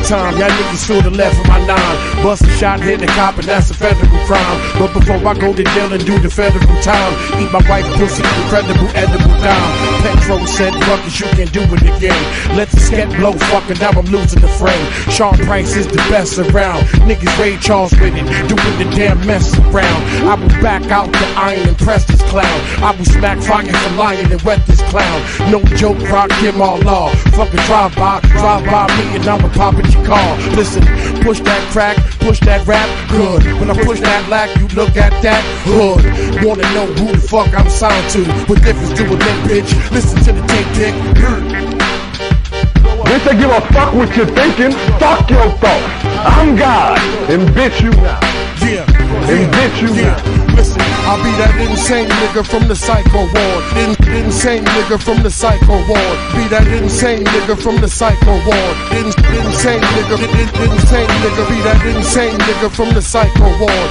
time, y'all niggas shoulda left with my 9. Bust a shot, hit the cop, and that's a federal crime. But before I go to jail and do the federal time, eat my wife pussy, incredible edible dime. Patron said, fuck it, you can do it again. Let the scat blow, fucking now I'm losing the frame. Sean Price is the best around. Niggas Ray Charles with it, doing the damn mess around. I will back out the iron and press this clown. I will smack fire for lion and wet this clown. No joke, rock him all law. Fucking drive by me and I'ma pop at your car. Listen, push that crack, push that rap, good. When I push that lack, you look at that hood. Wanna know who the fuck I'm signed to? What difference do a lit bitch? Listen to the tape tick. Bitch, I give a fuck what you're thinking. Fuck your thoughts. I'm God, and bitch you now. Yeah, and bitch you now. Listen, I'll be that insane nigga from the psycho ward. Insane nigga from the psycho ward. Be that insane nigga from the psycho ward. Insane nigga, insane nigga. Be that insane nigga from the psycho ward.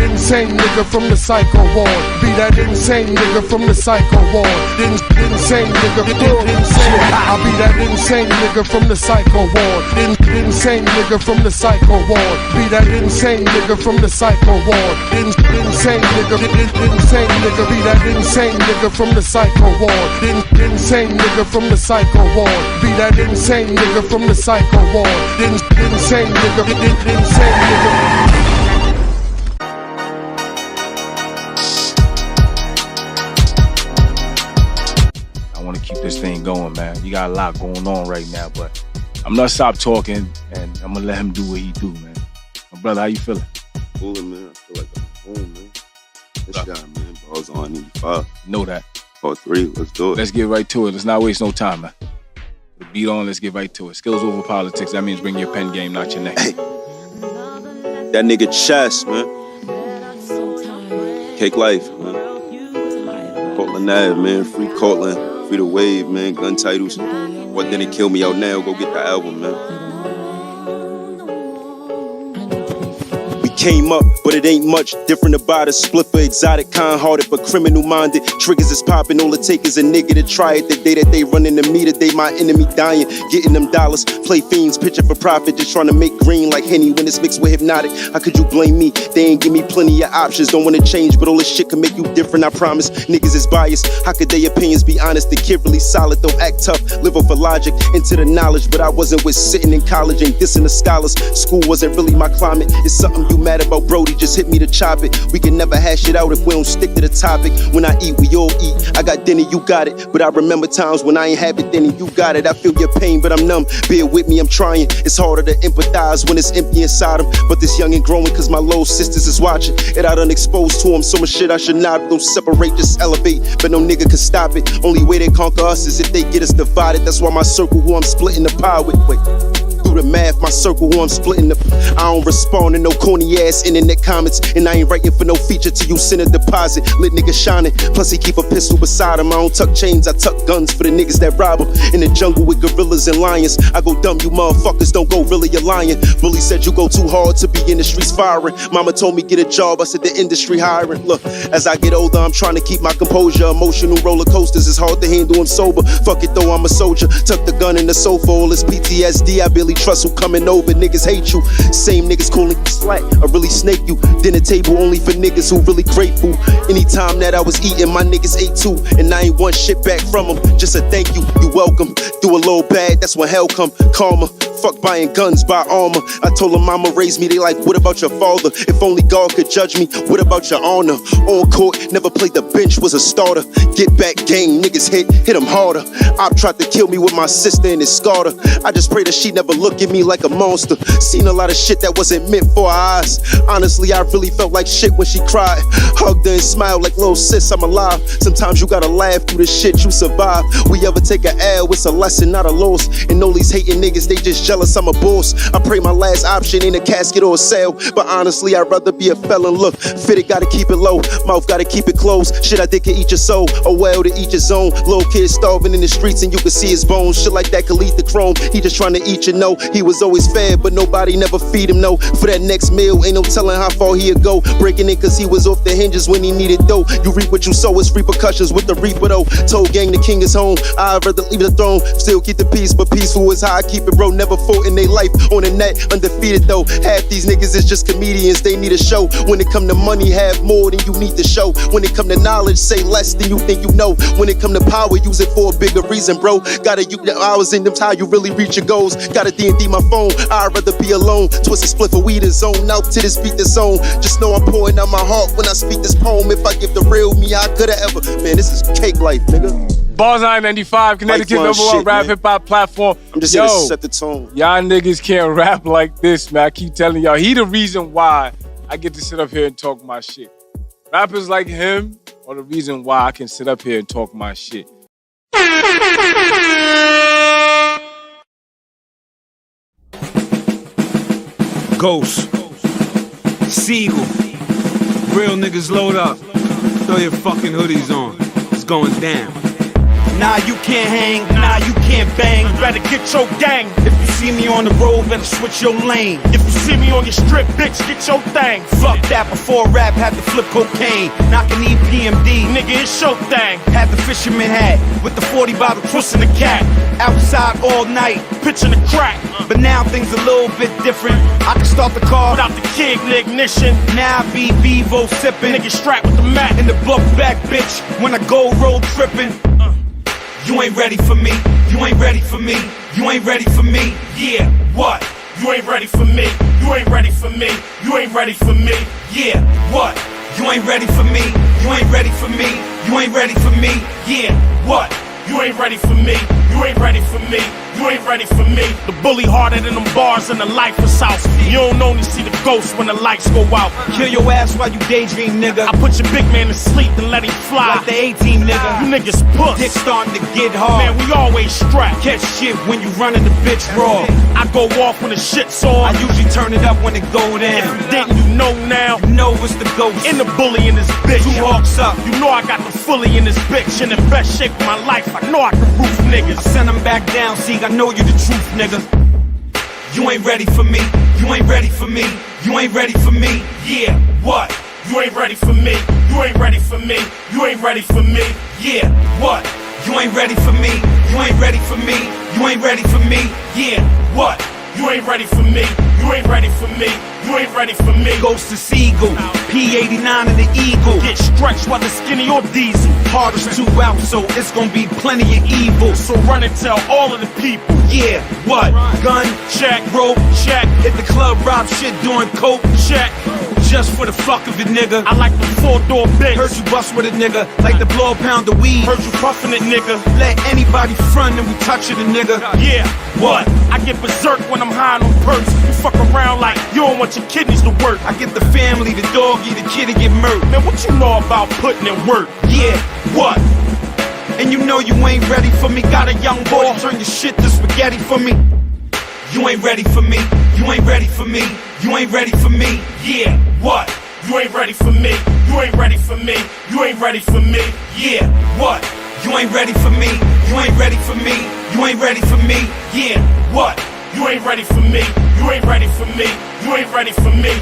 Insane nigga from the psycho ward. Be that insane nigga from the psycho ward. Insane nigga, insane. I'll be that insane nigga from the psycho ward. Insane nigga from the psycho ward. Be that insane nigga from the psycho ward. Insane nigga, insane nigga. Be that insane nigga from the psycho ward. Insane nigga from the psycho ward. Be that insane nigga from the psycho ward. Insane nigga, insane nigga. I want to keep this thing going, man. You got a lot going on right now, but I'm gonna stop talking and I'm gonna let him do what he do, man. My brother, how you feeling? Coolin', man. I feel like I'm home, man. This guy, man, balls on 85. Know that. Part 3, let's do it. Let's get right to it. Let's not waste no time, man. The beat on, let's get right to it. Skills over politics, that means bring your pen game, not your neck. Hey. That nigga Chess, man. Cake life, man. Cortland Ave, man. Free Cortland. Free the wave, man. Gun titles. What didn't kill me out now? Go get the album, man. Came up, but it ain't much different about us. Split for exotic, kind-hearted, but criminal-minded. Triggers is popping, all it take is a nigga to try it. The day that they run into me, the day my enemy dying. Getting them dollars, play fiends, picture for profit. Just trying to make green like Henny when it's mixed with hypnotic. How could you blame me? They ain't give me plenty of options. Don't wanna change, but all this shit can make you different, I promise. Niggas is biased, how could their opinions be honest? The kid really solid, though act tough. Live off of logic, into the knowledge. But I wasn't with sitting in college and dissing the scholars. School wasn't really my climate. It's something you mad about, Brody, just hit me to chop it. We can never hash it out if we don't stick to the topic. When I eat, we all eat. I got dinner, you got it. But I remember times when I ain't have it, then you got it. I feel your pain, but I'm numb. Bear with me, I'm trying. It's harder to empathize when it's empty inside them. But this young and growing, cause my little sisters is watching. It I done exposed to them. So much shit I should not. Don't separate, just elevate. But no nigga can stop it. Only way they conquer us is if they get us divided. That's why my circle who I'm splitting the pie with. Wait. Do the math, my circle who I'm splitting the. I don't respond to no corny ass internet comments, and I ain't writing for no feature till you send a deposit. Lit nigga shining, plus he keep a pistol beside him. I don't tuck chains, I tuck guns for the niggas that rob him. In the jungle with gorillas and lions, I go dumb, you motherfuckers don't go really, you're lying. Bully said you go too hard to be in the streets firing. Mama told me get a job, I said the industry hiring. Look, as I get older, I'm trying to keep my composure. Emotional roller coasters, it's hard to handle, I'm sober. Fuck it though, I'm a soldier. Tuck the gun in the sofa, all this PTSD, I barely trust who coming over. Niggas hate you, same niggas calling you slack, I really snake you. Dinner table only for niggas who really grateful. Anytime that I was eating, my niggas ate too, and I ain't want shit back from them. Just a thank you, you welcome. Do a little bad, that's when hell come. Karma, fuck buying guns, buy armor. I told them mama raised me, they like, what about your father? If only God could judge me, what about your honor? On court, never played the bench, was a starter. Get back gang, niggas hit them harder. Op tried to kill me with my sister and it scarred her. I just pray that she never look at me like a monster. Seen a lot of shit that wasn't meant for her eyes. Honestly, I really felt like shit when she cried. Hugged her and smiled like, little sis, I'm alive. Sometimes you gotta laugh through the shit you survive. We ever take a L, it's a lesson, not a loss. And all these hating niggas, they just jealous I'm a boss. I pray my last option ain't a casket or a sale, but honestly, I'd rather be a felon. Look, fitted gotta keep it low, mouth gotta keep it closed. Shit I did can eat your soul, oh well, to each his own. Little kid starving in the streets and you can see his bones. Shit like that could lead to chrome. He just trying to eat you know. He was always fed, but nobody never feed him, no. For that next meal, ain't no telling how far he'd go. Breaking it cause he was off the hinges when he needed dough. You reap what you sow, it's repercussions with the reaper though. Told gang the king is home, I'd rather leave the throne. Still keep the peace, but peaceful is how I keep it, bro. Never fought in their life on the net, undefeated though. Half these niggas is just comedians, they need a show. When it come to money, have more than you need to show. When it come to knowledge, say less than you think you know. When it come to power, use it for a bigger reason, bro. Gotta use the hours in them, how you really reach your goals. Gotta D&D my phone, I'd rather be alone. Twist a split for weed and zone out to this beat the zone. Just know I'm pouring out my heart when I speak this poem. If I give the real me, I coulda ever. Man, this is cake life, nigga. Bars 995, Connecticut #1 rap hip hop platform. I'm just here to set the tone. Y'all niggas can't rap like this, man. I keep telling y'all, he the reason why I get to sit up here and talk my shit. Rappers like him are the reason why I can sit up here and talk my shit. Ghost, Seagull, real niggas load up. Throw your fucking hoodies on. It's going down. Nah, you can't hang, nah, you can't bang. You better get your gang. If you see me on the road, better switch your lane. If you see me on your strip, bitch, get your thing. Fuck that, before rap, had to flip cocaine. Knocking EPMD, nigga, it's your thing. Had the fisherman hat, with the 40 bottle twisting the cat. Outside all night, pitching the crack. But now things a little bit different. I can start the car without the key in the ignition. Now I be Bevo sipping. Nigga strapped with the Mac in the book back, bitch. When I go road tripping. You ain't ready for me, you ain't ready for me, you ain't ready for me, yeah, what? You ain't ready for me, you ain't ready for me, you ain't ready for me, yeah, what? You ain't ready for me, you ain't ready for me, you ain't ready for me, yeah, what? You ain't ready for me, you ain't ready for me, you ain't ready for me. The bully harder than them bars in the life of South. You don't only see the ghosts when the lights go out. Kill your ass while you daydream, nigga. I put your big man to sleep and let him fly. Like the 18, nigga. You niggas puss. Dick starting to get hard. Man, we always strapped. Catch shit when you running the bitch raw. I go off when the shit's on. I usually turn it up when it go down. If you didn't, you know now. You know it's the ghost. In the bully in this bitch. Two hawks up. You know I got the fully in this bitch. In the best shape of my life. I know I can roof niggas. I send them back down, see, I know you the truth, nigga. You ain't ready for me, you ain't ready for me, you ain't ready for me, yeah, what? You ain't ready for me, you ain't ready for me, you ain't ready for me, yeah, what? You ain't ready for me, you ain't ready for me, you ain't ready for me, yeah, what? You ain't ready for me, you ain't ready for me, you ain't ready for me. Ghost to Seagull, P89 and the Eagle. Get stretched whether skinny or diesel. Hardest two out, so it's gonna be plenty of evil. So run and tell all of the people. Yeah, what? Gun, check, rope, check. Hit the club, rob shit, doing coke, check. Just for the fuck of it, nigga. I like the 4-door bitch. Heard you bust with a nigga, like the blow a pound of weed. Heard you puffin' it, nigga. Let anybody front and we touch it, a nigga. Yeah, what? I get berserk when I'm high on perks. You fuck around like you don't want your kidneys to work. I get the family, the doggy, the kid to get murked. Man, what you know about putting in work? Yeah, what? And you know you ain't ready for me. Got a young boy, turn your shit to spaghetti for me. You ain't ready for me, you ain't ready for me, you ain't ready for me, yeah, what? You ain't ready for me, you ain't ready for me, you ain't ready for me, yeah, what? You ain't ready for me, you ain't ready for me, you ain't ready for me, yeah, what? You ain't ready for me, you ain't ready for me, you ain't ready for me.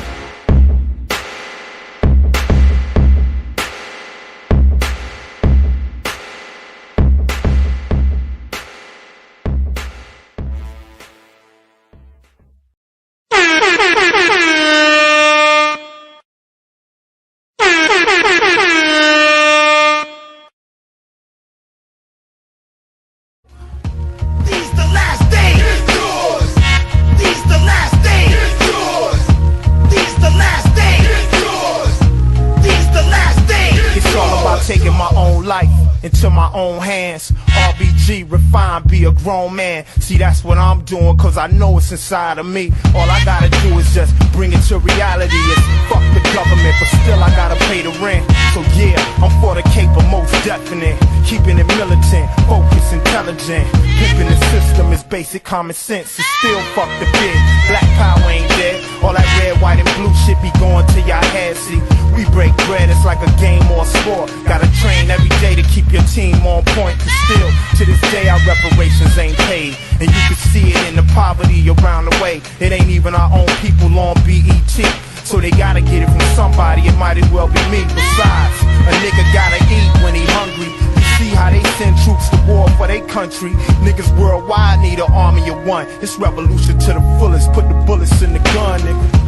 Into my own hands, RBG, refined, be a grown man. See, that's what I'm doing, cause I know it's inside of me. All I gotta do is just bring it to reality. It's fuck the government, but still I gotta pay the rent. So yeah, I'm for the caper, most definite. Keeping it militant, focused, intelligent. Pimping the system is basic common sense. It's still fuck the bid. Black power ain't dead. All that red, white, and blue shit be going to y'all head. See, we break bread, it's like a game or a sport. Gotta train every day to keep your team on point. Cause still, to this day, our reparations ain't paid. And you can see it in the poverty around the way. It ain't even our own people on BET. So they gotta get it from somebody, it might as well be me. Besides, a nigga gotta eat when he hungry. You see how they send troops to war for their country. Niggas worldwide need an army of one. It's revolution to the fullest, put the bullets in the gun, nigga.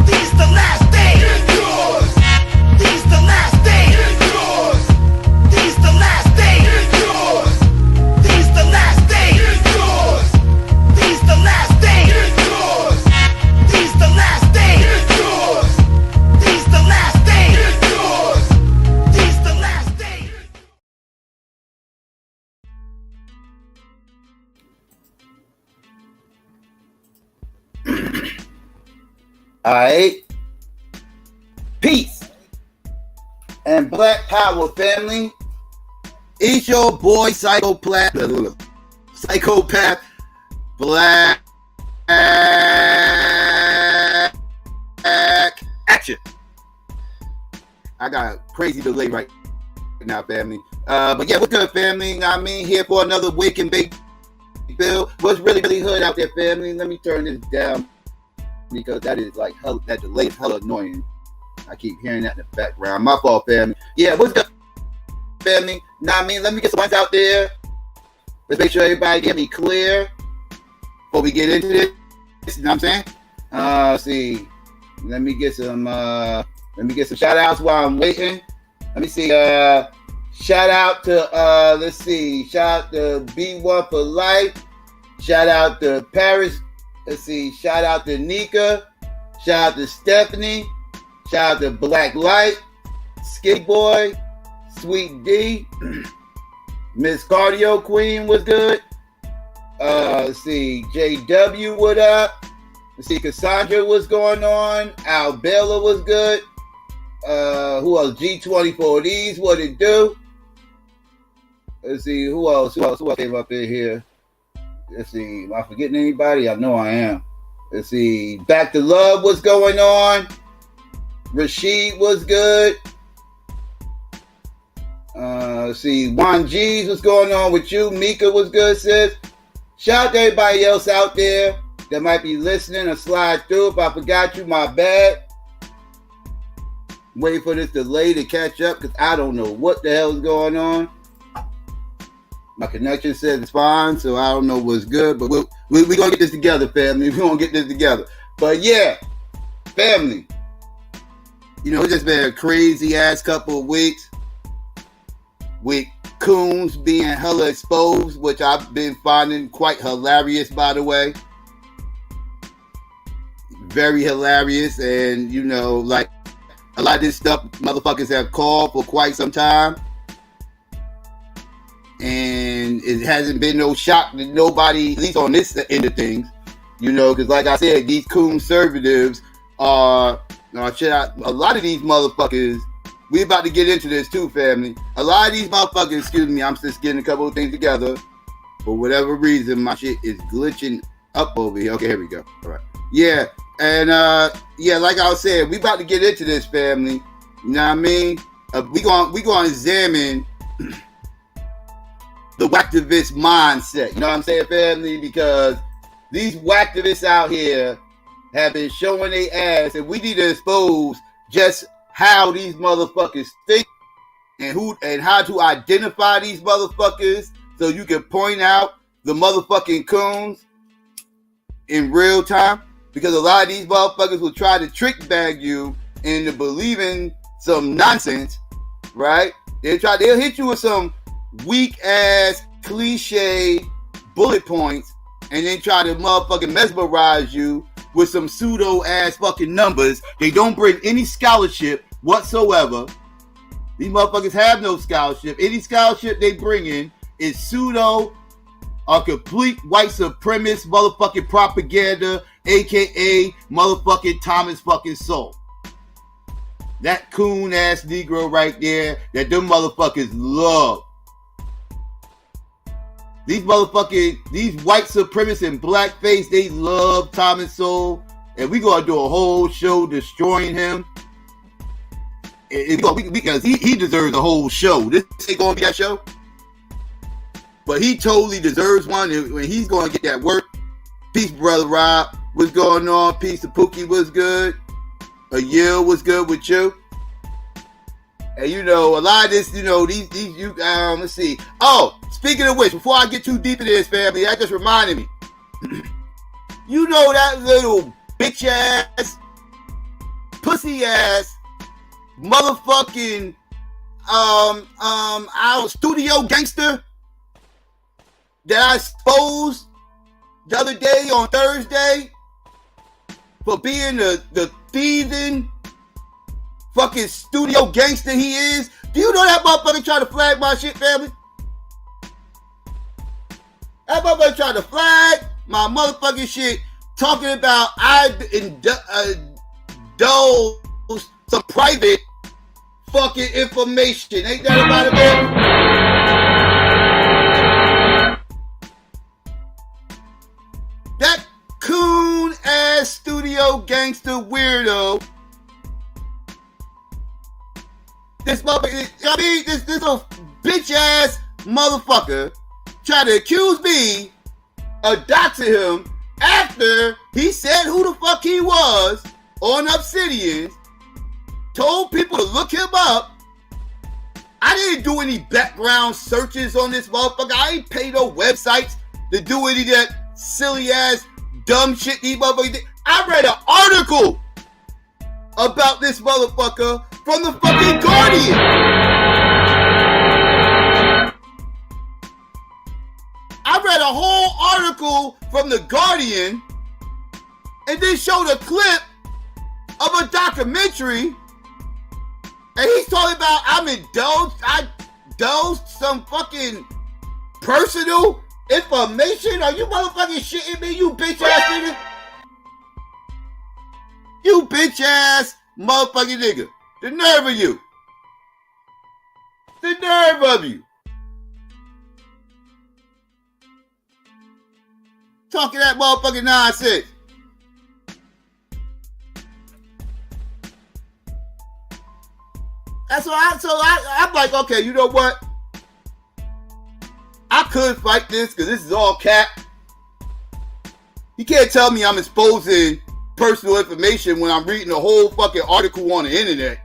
These the last days. It's yours. These the last days. It's yours. These the last days. It's yours. These the last days. It's yours. These the last days. It's yours. These the last days. It's yours. These the last days. It's yours. These the last days. Alright. Peace and Black Power, family. It's your boy Psychopath Black Action. I got a crazy delay right now, family. But yeah, what's good, family? I mean, here for another Wake and Bake Bill. What's really hood out there, family? Let me turn this down because that is like hell, that delay is hella annoying. I keep hearing that in the background. My fault, family. Yeah, what's good, family? Now, I mean, let me get some ones out there. Let's make sure everybody get me clear before we get into this. You know what I'm saying? Let's see. Let me get some shout outs while I'm waiting. Let me see. Shout out to let's see. Shout out to B1 for Life. Shout out to Paris. Let's see. Shout out to Nika. Shout out to Stephanie. Shout out to Black Light, Skid Boy, Sweet D, Miss Cardio Queen was good. Let's see, JW, what up? Let's see, Cassandra, what's going on? Albella was good. Who else? G24Ds, what it do? Let's see, who else came up in here? Let's see, am I forgetting anybody? I know I am. Let's see, Back to Love, what's going on? Rashid was good. Let's see, Juan G's, what's going on with you? Mika was good, sis. Shout out to everybody else out there that might be listening or slide through. If I forgot you, my bad. Waiting for this delay to catch up because I don't know what the hell is going on. My connection says it's fine, so I don't know what's good, but we're going to get this together, family. We're going to get this together. But yeah, family. You know, it's just been a crazy ass couple of weeks with coons being hella exposed, which I've been finding quite hilarious, by the way. Very hilarious. And, you know, like a lot of this stuff motherfuckers have called for quite some time. And it hasn't been no shock to nobody, at least on this end of things. You know, because like I said, these conservatives are... a lot of these motherfuckers, we about to get into this too, family. A lot of these motherfuckers, excuse me, I'm just getting a couple of things together. For whatever reason, my shit is glitching up over here. Okay, here we go. All right. Yeah, and yeah, like I was saying, we about to get into this, family. You know what I mean? We gonna examine the whacktivist mindset. You know what I'm saying, family? Because these whacktivists out here have been showing their ass, and we need to expose just how these motherfuckers think and how to identify these motherfuckers so you can point out the motherfucking coons in real time. Because a lot of these motherfuckers will try to trick bag you into believing some nonsense, right? They'll hit you with some weak ass cliche bullet points and then try to motherfucking mesmerize you with some pseudo ass fucking numbers. They don't bring any scholarship whatsoever. These motherfuckers have no scholarship. Any scholarship they bring in is pseudo or complete white supremacist motherfucking propaganda, aka motherfucking Thomas fucking Sowell. That coon ass Negro right there that them motherfuckers love. These white supremacists and blackface, they love Thomas Sowell. And we gonna do a whole show destroying him. because he deserves a whole show. This ain't gonna be that show, but he totally deserves one. When he's gonna get that work. Peace, brother Rob. What's going on? Peace to Pookie. What's good? A year was good with you. And a lot of this, let's see. Oh, speaking of which, before I get too deep into this, family, that just reminded me. That little bitch ass, pussy ass, motherfucking, our studio gangster that I exposed the other day on Thursday for being the thieving fucking studio gangster he is. Do you know that motherfucker tried to flag my shit, family? That motherfucker tried to flag my motherfucking shit, talking about I indulged some private fucking information. Ain't that about it, baby? That coon ass studio gangster weirdo. This motherfucker, this little bitch ass motherfucker tried to accuse me of doxing him after he said who the fuck he was on Obsidian, told people to look him up. I didn't do any background searches on this motherfucker. I ain't pay no websites to do any of that silly ass dumb shit these motherfuckers did. I read an article about this motherfucker from the fucking Guardian. I read a whole article from the Guardian and then showed a clip of a documentary, and he's talking about I indulged some fucking personal information. Are you motherfucking shitting me, you bitch ass nigga? You bitch ass motherfucking nigga. The nerve of you. The nerve of you. Talking that motherfucking nonsense. That's why I'm like, okay, you know what? I could fight this because this is all cap. You can't tell me I'm exposing personal information when I'm reading a whole fucking article on the internet.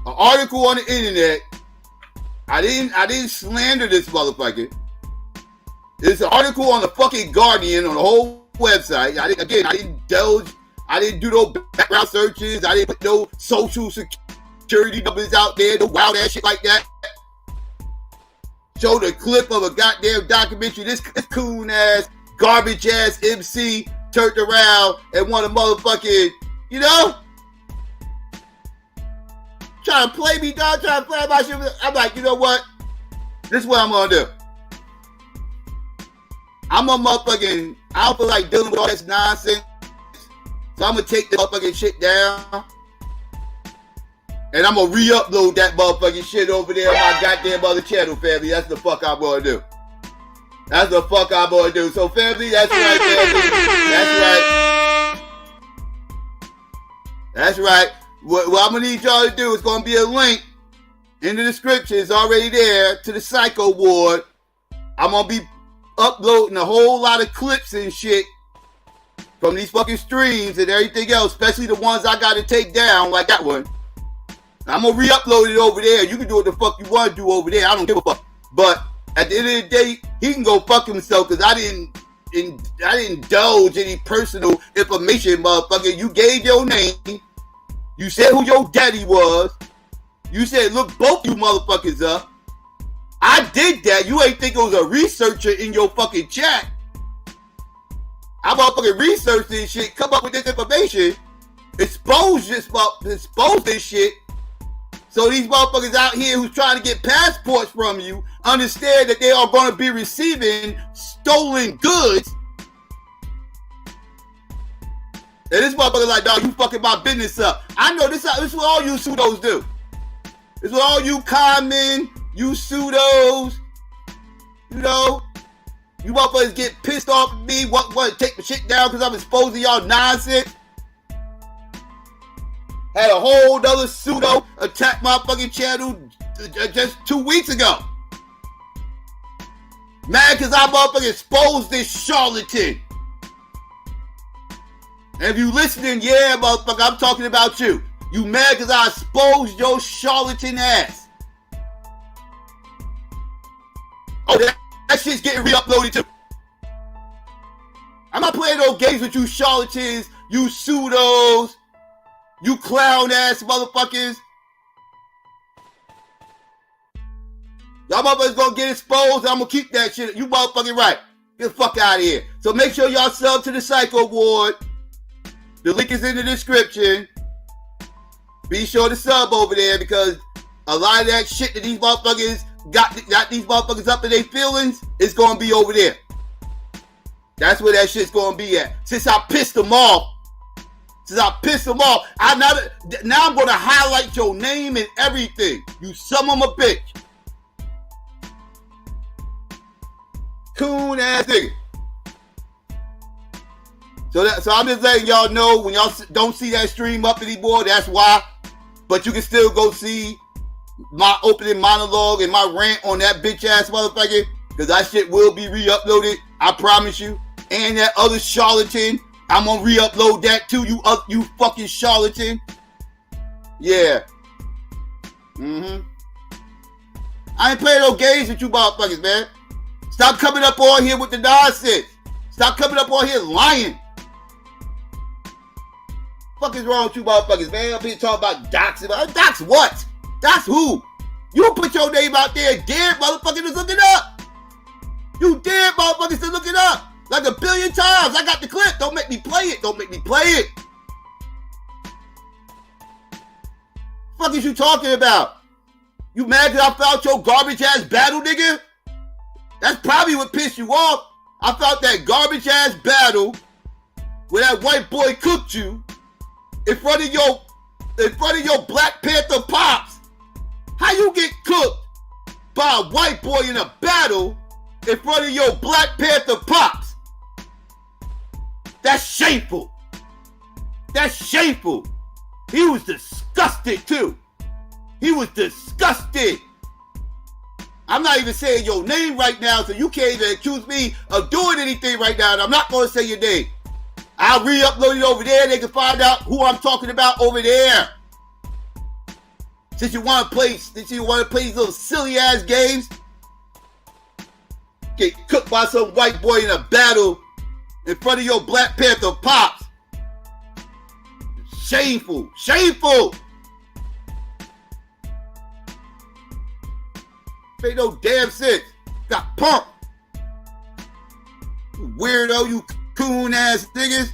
An article on the internet. I didn't slander this motherfucker. It's an article on the fucking Guardian on the whole website. I didn't do no background searches. I didn't put no social security numbers out there, no wild ass shit like that. Showed a clip of a goddamn documentary. This coon ass, garbage ass MC turned around and want a motherfucking, trying to play me, dog, trying to play my shit. I'm like, you know what? This is what I'm gonna do. I'm a motherfucking, I don't feel like dealing with all this nonsense. So I'm gonna take this motherfucking shit down. And I'm gonna re-upload that motherfucking shit over there on my goddamn other channel, family. That's the fuck I'm gonna do. That's the fuck I'm gonna do. So, family, that's right, family. That's right. What I'm gonna need y'all to do is gonna be a link in the description. It's already there to the Psycho Ward. I'm gonna be uploading a whole lot of clips and shit from these fucking streams and everything else, especially the ones I gotta take down, like that one. I'm gonna re-upload it over there. You can do what the fuck you want to do over there. I don't give a fuck. But at the end of the day, he can go fuck himself because I didn't indulge any personal information, motherfucker. You gave your name. You said who your daddy was. You said look both you motherfuckers up. I did that. You ain't think it was a researcher in your fucking chat. I motherfucking researched this shit, come up with this information, expose this shit. So these motherfuckers out here who's trying to get passports from you understand that they are going to be receiving stolen goods. And this motherfucker like, dog, you fucking my business up. I know this is what all you pseudos do. This is what all you common, you pseudos, you motherfuckers get pissed off at me, want to take the shit down because I'm exposing y'all nonsense. Had a whole nother pseudo attack my fucking channel just 2 weeks ago. Mad because I motherfucking exposed this charlatan. And if you listening, yeah, motherfucker, I'm talking about you. You mad because I exposed your charlatan ass. Oh, that shit's getting re-uploaded too. I'm not playing no games with you charlatans, you pseudos, you clown ass motherfuckers. Y'all motherfuckers gonna get exposed. I'm gonna keep that shit. You motherfucking right. Get the fuck out of here. So make sure y'all sub to the Psycho Ward. The link is in the description. Be sure to sub over there because a lot of that shit that these motherfuckers got these motherfuckers up in their feelings is gonna be over there. That's where that shit's gonna be at. Since I pissed them off, now I'm gonna highlight your name and everything. You son of a bitch. Coon ass nigga. So I'm just letting y'all know when y'all don't see that stream up anymore, that's why. But you can still go see my opening monologue and my rant on that bitch ass motherfucker. Because that shit will be re-uploaded. I promise you. And that other charlatan, I'm gonna re-upload that too, you fucking charlatan. Yeah. I ain't playing no games with you motherfuckers, man. Stop coming up on here with the nonsense. Stop coming up on here lying. Fuck is wrong with you motherfuckers, man? I'm here talking about doxing. Dox what? Dox who? You put your name out there, dead motherfuckers to look it up. You dead motherfuckers to look it up. Like a billion times. I got the clip. Don't make me play it. Fuck is you talking about? You mad because I found your garbage ass battle, nigga? That's probably what pissed you off. I felt that garbage ass battle where that white boy cooked you in front of your Black Panther pops. How you get cooked by a white boy in a battle in front of your Black Panther pops? That's shameful. He was disgusted too. I'm not even saying your name right now, so you can't even accuse me of doing anything right now, and I'm not going to say your name. I'll re-upload it over there. They can find out who I'm talking about over there. Since you want to play these little silly ass games, get cooked by some white boy in a battle in front of your Black Panther pops. Shameful. Made no damn sense. Got pumped. You weirdo, you coon ass niggas.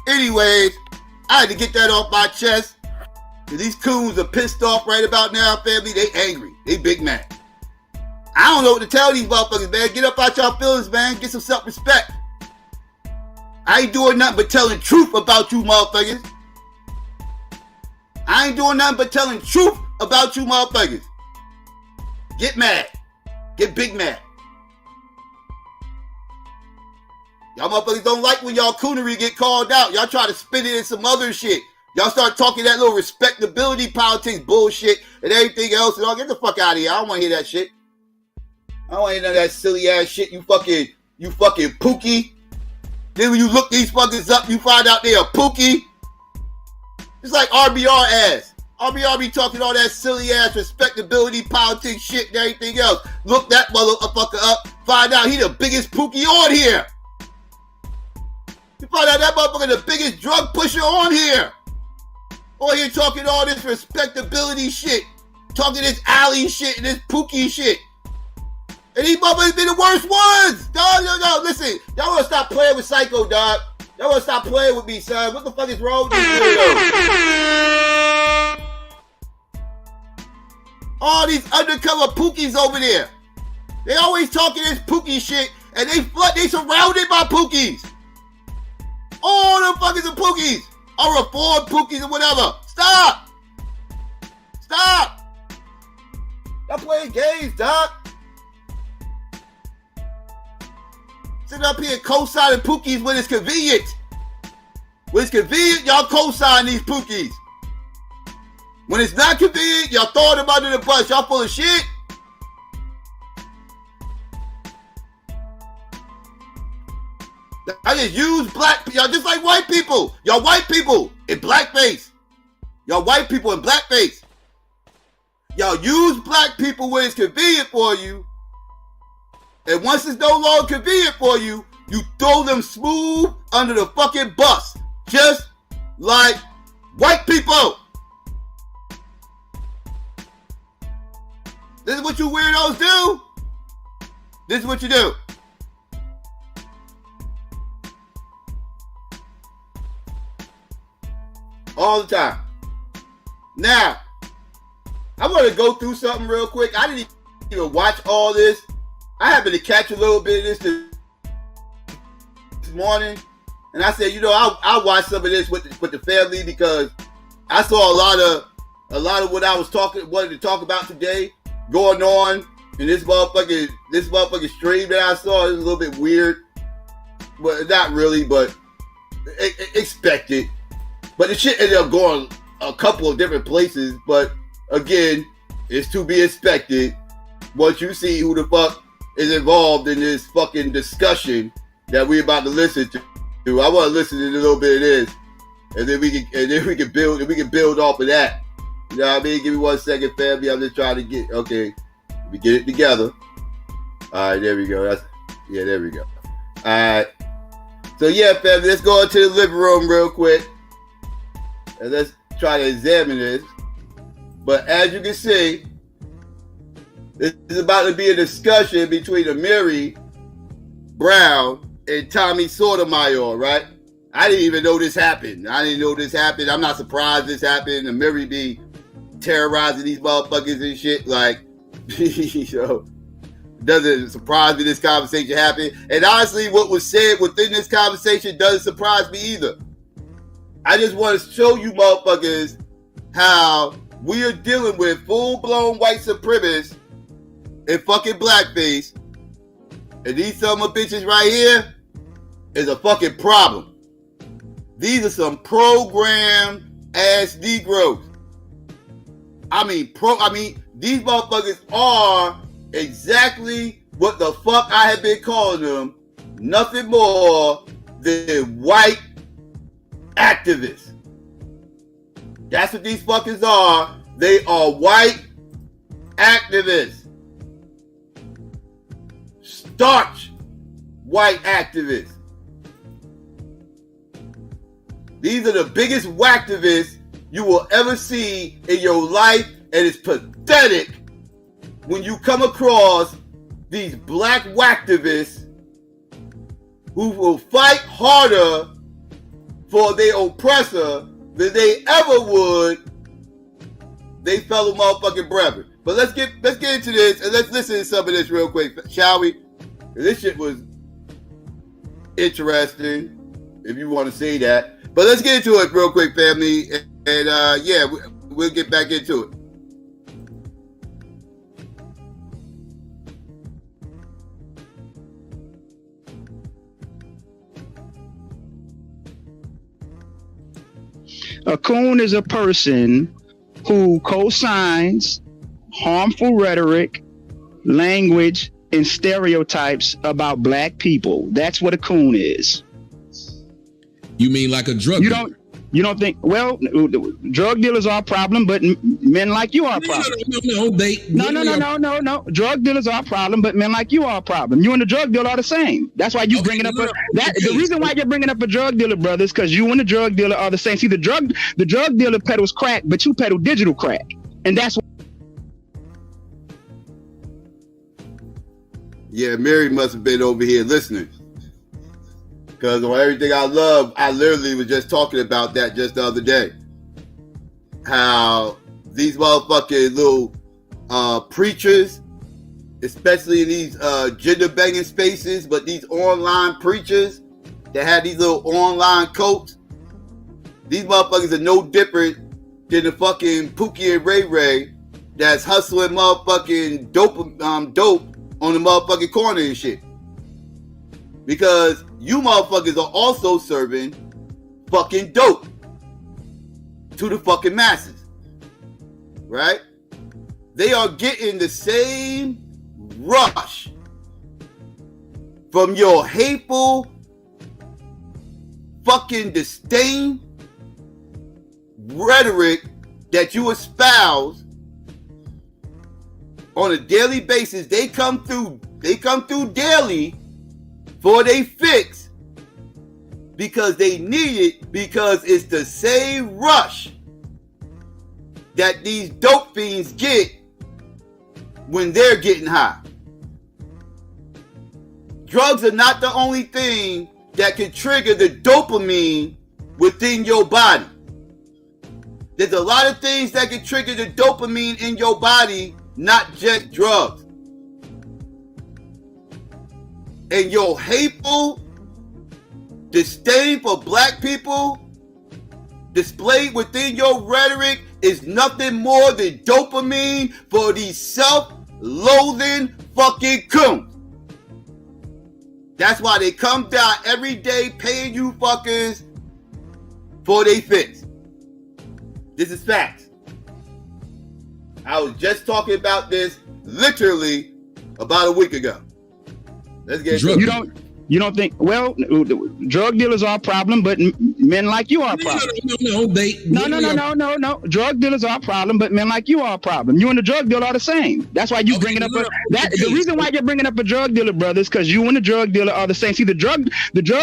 Anyways, I had to get that off my chest. These coons are pissed off right about now, family. They angry. They big mad. I don't know what to tell these motherfuckers, man. Get up out y'all feelings, man. Get some self-respect. I ain't doing nothing but telling truth about you motherfuckers. Get mad. Get big mad. Y'all motherfuckers don't like when y'all coonery get called out. Y'all try to spin it in some other shit. Y'all start talking that little respectability politics bullshit and everything else. And all. Get the fuck out of here. I don't want to hear that shit. I don't want to hear none of that silly ass shit. You fucking pookie. Then when you look these fuckers up, you find out they are pookie. It's like RBR ass. RBR be talking all that silly ass respectability, politics, shit, and everything else. Look that motherfucker up. Find out he the biggest pookie on here. You find out that motherfucker the biggest drug pusher on here. On here talking all this respectability shit. Talking this alley shit and this pookie shit. And these motherfuckers be the worst ones. Dog, no, listen. Y'all wanna stop playing with Psycho, dog. Y'all wanna stop playing with me, son. What the fuck is wrong with this weirdo? All these undercover pookies over there. They always talking this pookie shit, and they surrounded by pookies. All them fuckers are pookies. Or reformed pookies or whatever. Stop. Y'all playing games, dog. Sitting up here co-signing pookies when it's convenient. When it's convenient, y'all co-sign these pookies. When it's not convenient, y'all throw them under the bus. Y'all full of shit. I just use black people. Y'all just like white people. Y'all white people in blackface. Y'all white people in blackface. Y'all use black people when it's convenient for you. And once it's no longer convenient for you, you throw them smooth under the fucking bus. Just like white people. This is what you weirdos do. This is what you do. All the time. Now, I want to go through something real quick. I didn't even watch all this. I happened to catch a little bit of this morning. And I said, you know, I'll watch some of this with the family because I saw a lot of what I wanted to talk about today going on in this motherfucking stream that I saw. It was a little bit weird. But not really, but expected. But the shit ended up going a couple of different places. But again, it's to be expected once you see who the fuck is involved in this fucking discussion that we're about to listen to. I want to listen to a little bit of this, and then we can build off of that. You know what I mean? Give me 1 second, family. I'm just trying to get we get it together. All right, there we go. There we go. All right. So yeah, family, let's go into the living room real quick. And let's try to examine this. But as you can see, this is about to be a discussion between Amiri Brown and Tommy Sotomayor, right? I didn't even know this happened. I'm not surprised this happened. Amiri be terrorizing these motherfuckers and shit. Like, so doesn't surprise me this conversation happened. And honestly, what was said within this conversation doesn't surprise me either. I just want to show you motherfuckers how we are dealing with full-blown white supremacists in fucking blackface. And these some of bitches right here is a fucking problem. These are some programmed ass Negroes. These motherfuckers are exactly what the fuck I have been calling them. Nothing more than white activists. That's what these fuckers are. They are white activists. Starch white activists. These are the biggest whacktivists you will ever see in your life, and it's pathetic when you come across these black whacktivists who will fight harder for their oppressor than they ever would they fellow motherfucking brethren. But let's get into this and let's listen to some of this real quick, shall we? This shit was interesting, if you want to say that. But let's get into it real quick, family, and we'll get back into it. A coon is a person who co-signs harmful rhetoric, language, and stereotypes about black people. That's what a coon is. You mean like a drug dealer? You don't think, well, drug dealers are a problem, but men like you are a problem. No. Drug dealers are a problem, but men like you are a problem. You and the drug dealer are the same. That's why you bringing up the reason why you're bringing up a drug dealer, brother, is because you and the drug dealer are the same. See, the drug dealer peddles crack, but you peddle digital crack. And that's what. Yeah, Mary must have been over here listening. Because on Everything I Love, I literally was just talking about that just the other day. How these motherfucking little preachers, especially in these gender banging spaces, but these online preachers that have these little online cults, these motherfuckers are no different than the fucking Pookie and Ray Ray that's hustling motherfucking dope on the motherfucking corner and shit. Because you motherfuckers are also serving fucking dope to the fucking masses, right? They are getting the same rush from your hateful fucking disdain rhetoric that you espouse on a daily basis. They come through daily for they fix because they need it, because it's the same rush that these dope fiends get when they're getting high. Drugs are not the only thing that can trigger the dopamine within your body. There's a lot of things that can trigger the dopamine in your body, not just drugs. And your hateful disdain for black people displayed within your rhetoric is nothing more than dopamine for these self-loathing fucking coons. That's why they come down every day paying you fuckers for they fix. This is facts. I was just talking about this literally about a week ago. Let's get into it. You don't think, well, drug dealers are a problem, but men like you are a problem. No. Drug dealers are a problem, but men like you are a problem. You and the drug dealer are the same. That's why you bringing up the reason why you're bringing up a drug dealer, brother, is because you and the drug dealer are the same. See, the drug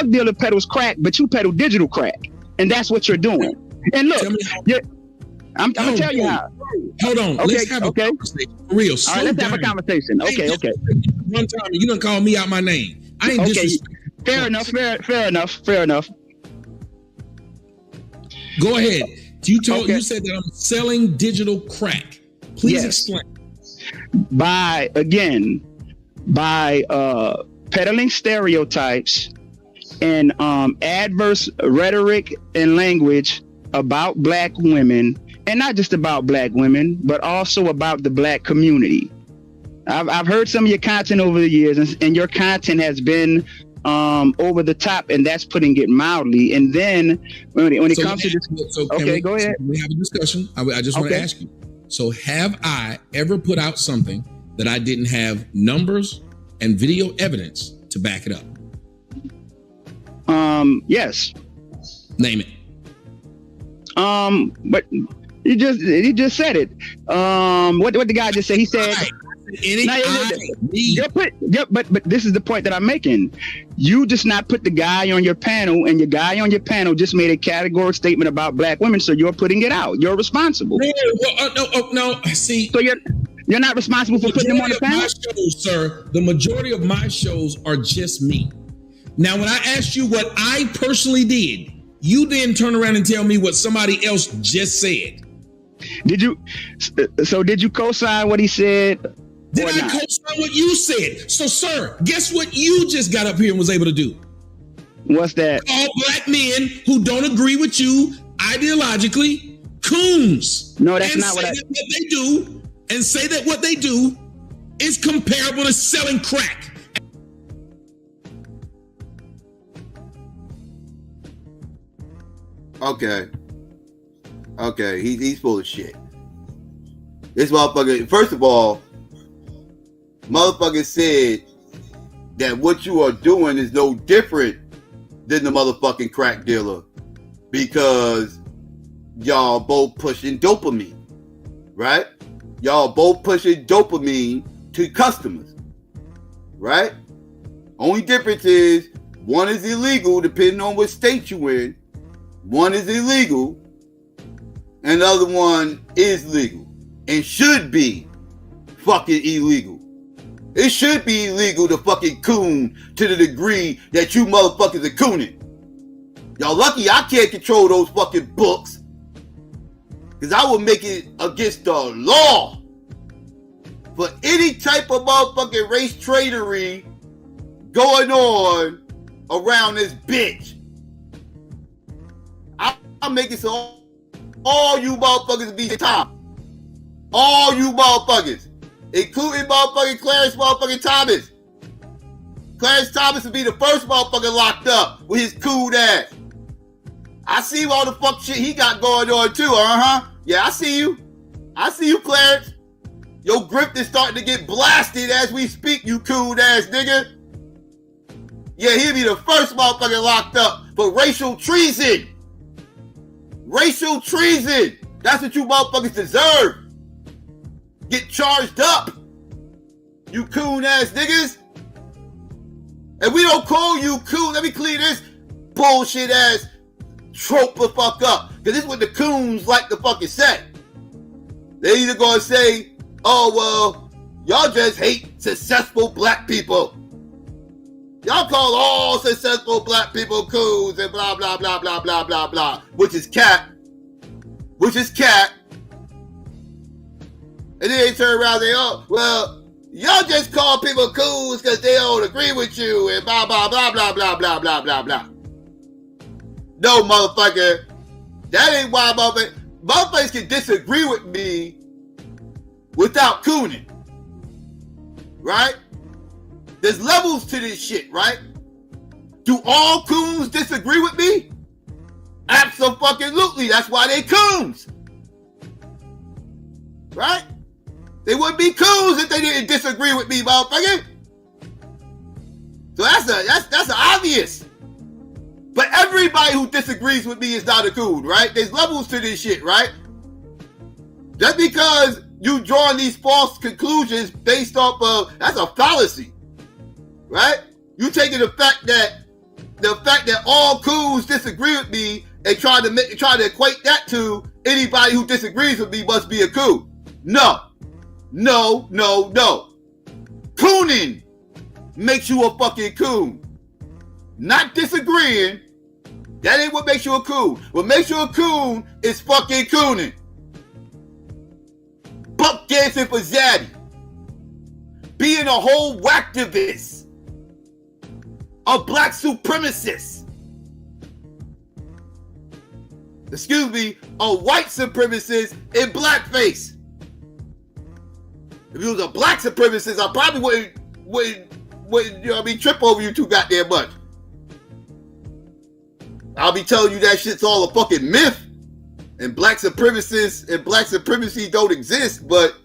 dealer peddles crack, but you peddle digital crack, and that's what you're doing. And look, I'm gonna tell you how. Hold on. Okay, let's have a conversation. For real. All right, let's have a conversation. Okay. One time, you done call me out my name. I ain't disrespectful. Fair enough. Go ahead. You said that I'm selling digital crack. Please explain. By peddling stereotypes and adverse rhetoric and language about black women, and not just about black women, but also about the black community. I've heard some of your content over the years, and your content has been over the top, and that's putting it mildly. And then when it comes to this, go ahead. We have a discussion. I just want to ask you. So, have I ever put out something that I didn't have numbers and video evidence to back it up? Yes. Name it. But he just said it. What the guy just said? He said. But this is the point that I'm making. You just not put the guy on your panel, and your guy on your panel just made a categorical statement about black women, so you're putting it out. You're responsible. No. See, so you're not responsible for putting them on the panel, shows, sir. The majority of my shows are just me. Now, when I asked you what I personally did, you then turn around and tell me what somebody else just said. Did you co-sign what he said? Did I co-sign what you said? So, sir, guess what you just got up here and was able to do? What's that? All black men who don't agree with you ideologically, coons. No, that's not what they do, and say that what they do is comparable to selling crack. Okay, he's full of shit. This motherfucker, first of all, motherfucker said that what you are doing is no different than the motherfucking crack dealer because y'all both pushing dopamine, right? Y'all both pushing dopamine to customers, right? Only difference is one is illegal depending on what state you in. One is illegal and the other one is legal and should be fucking illegal. It should be illegal to fucking coon to the degree that you motherfuckers are cooning. Y'all lucky I can't control those fucking books, because I will make it against the law for any type of motherfucking race tradery going on around this bitch. I'll make it so all you motherfuckers be time. All you motherfuckers. Including motherfucking Clarence motherfucking Thomas. Clarence Thomas will be the first motherfucker locked up with his cool ass. I see all the fuck shit he got going on too, Yeah, I see you. I see you, Clarence. Your grift is starting to get blasted as we speak, you coon ass nigga. Yeah, he'll be the first motherfucker locked up for racial treason. Racial treason. That's what you motherfuckers deserve. Get charged up. You coon ass niggas. And we don't call you coon. Let me clear this bullshit ass trope the fuck up. Because this is what the coons like to fucking say. They either gonna say, oh, well, y'all just hate successful black people. Y'all call all successful black people coons and blah, blah, blah, blah, blah, blah, blah. Which is cat. Which is cat. And then they turn around and say, oh, well, y'all just call people coons because they don't agree with you and blah, blah, blah, blah, blah, blah, blah, blah, blah. No, motherfucker. That ain't why motherfuckers can disagree with me without cooning. Right? There's levels to this shit, right? Do all coons disagree with me? Absolutely. That's why they coons. Right? They wouldn't be coons if they didn't disagree with me, motherfucker. So that's obvious. But everybody who disagrees with me is not a coon, right? There's levels to this shit, right? Just because you drawing these false conclusions based off of, that's a fallacy, right? You taking the fact that all coons disagree with me and try to equate that to anybody who disagrees with me must be a coon. No. Cooning makes you a fucking coon. Not disagreeing. That ain't what makes you a coon. What makes you a coon is fucking cooning. Buck dancing for Zaddy. Being a whole whacktivist. A black supremacist. Excuse me, a white supremacist in blackface. If he was a black supremacist, I probably wouldn't you know what I mean, trip over you too goddamn much. I'll be telling you that shit's all a fucking myth. And black supremacists and black supremacy don't exist, but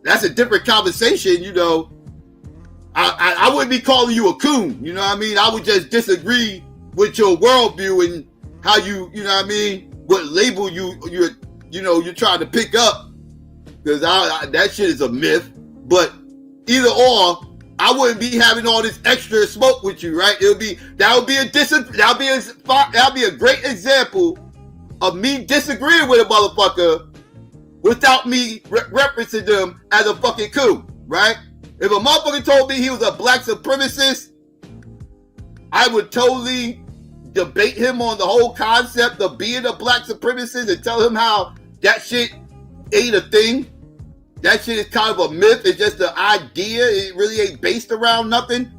that's a different conversation, you know. I wouldn't be calling you a coon, you know what I mean? I would just disagree with your worldview and how you know what I mean, what label you're trying to pick up. Because that shit is a myth. But either or, I wouldn't be having all this extra smoke with you, right? That would be a great example of me disagreeing with a motherfucker without me referencing them as a fucking coon, right? If a motherfucker told me he was a black supremacist, I would totally debate him on the whole concept of being a black supremacist and tell him how that shit ain't a thing. That shit is kind of a myth. It's just an idea. It really ain't based around nothing.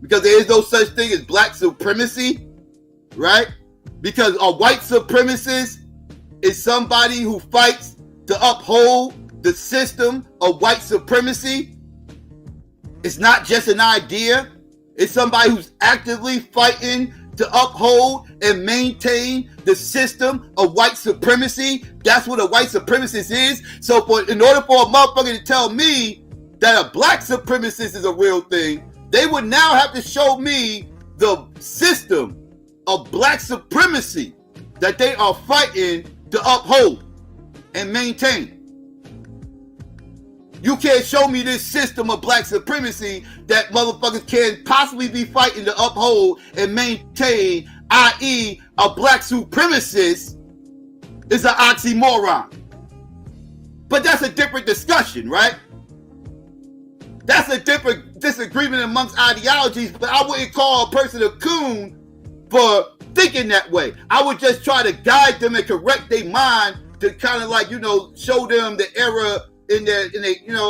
Because there is no such thing as black supremacy, right? Because a white supremacist is somebody who fights to uphold the system of white supremacy. It's not just an idea. It's somebody who's actively fighting to uphold and maintain the system of white supremacy. That's what a white supremacist is. So in order for a motherfucker to tell me that a black supremacist is a real thing, they would now have to show me the system of black supremacy that they are fighting to uphold and maintain. You can't show me this system of black supremacy that motherfuckers can possibly be fighting to uphold and maintain, i.e. a black supremacist is an oxymoron. But that's a different discussion, right? That's a different disagreement amongst ideologies, but I wouldn't call a person a coon for thinking that way. I would just try to guide them and correct their mind to kind of like, show them the error in their,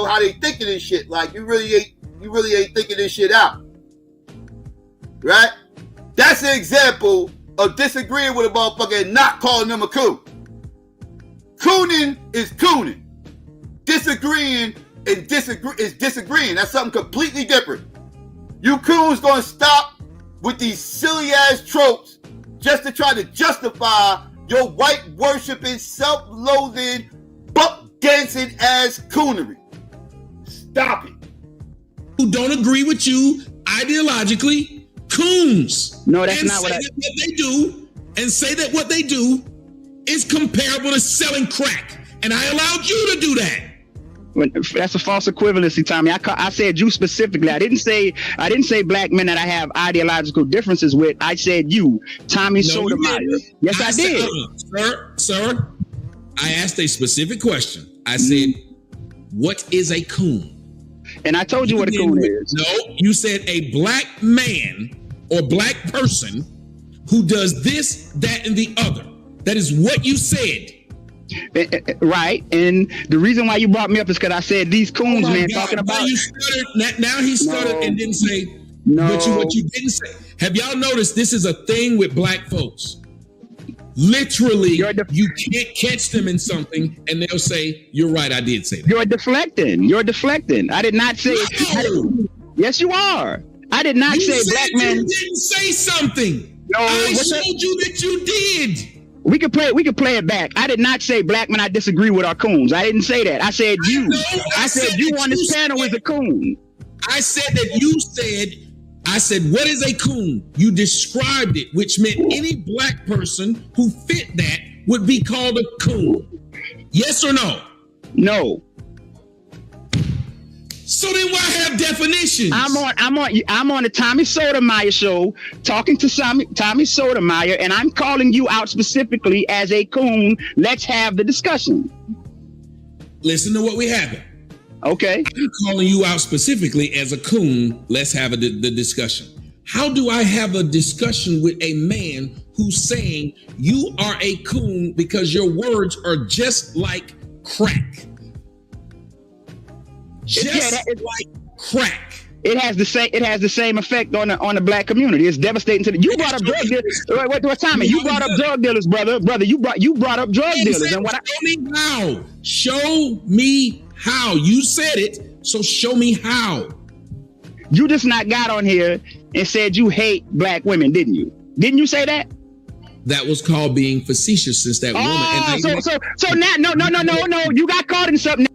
how they thinking this shit. Like you really ain't thinking this shit out, right? That's an example of disagreeing with a motherfucker and not calling them a coon. Cooning is cooning. Disagreeing is disagreeing. That's something completely different. You coons gonna stop with these silly ass tropes just to try to justify your white worshiping, self-loathing, buck dancing ass coonery. Stop it. Who don't agree with you ideologically, coons. No, that's not what they do, and say that what they do is comparable to selling crack. And I allowed you to do that. That's a false equivalency, Tommy. I said you specifically. I didn't say black men that I have ideological differences with. I said you, Tommy Sotomayor. Yes, I did. Sir, I asked a specific question. I said, what is a coon? And I told you what a coon is. No, you said a black man or black person who does this, that, and the other. That is what you said. Right, and the reason why you brought me up is because I said these coons, man, God. talking about. Now he stuttered and didn't say. No. But what you didn't say. Have y'all noticed this is a thing with black folks? Literally, you can't catch them in something, and they'll say, "You're right, I did say that." You're deflecting. I did not say. No. Yes, you are. I did not say black men. You didn't say something. No, I showed you that you did. We could play it back. I did not say black men I disagree with are coons. I didn't say that. I said you. I said you on this panel is a coon. I said that you said, I said, what is a coon? You described it, which meant any black person who fit that would be called a coon. Yes or no? No. So then why have definitions? I'm on the Tommy Sotomayor show talking to Tommy Sotomayor, and I'm calling you out specifically as a coon. Let's have the discussion. Listen to what we have. Okay. I'm calling you out specifically as a coon. Let's have the discussion. How do I have a discussion with a man who's saying you are a coon because your words are just like crack? Like crack. It has the same effect on the black community. It's devastating to the. You brought up drug dealers. Wait, Tommy. You brought up drug dealers, brother. You brought up drug dealers. And Show me how. You said it, so show me how. You just not got on here and said you hate black women, didn't you? Didn't you say that? That was called being facetious since that woman. So now, no. You got caught in something.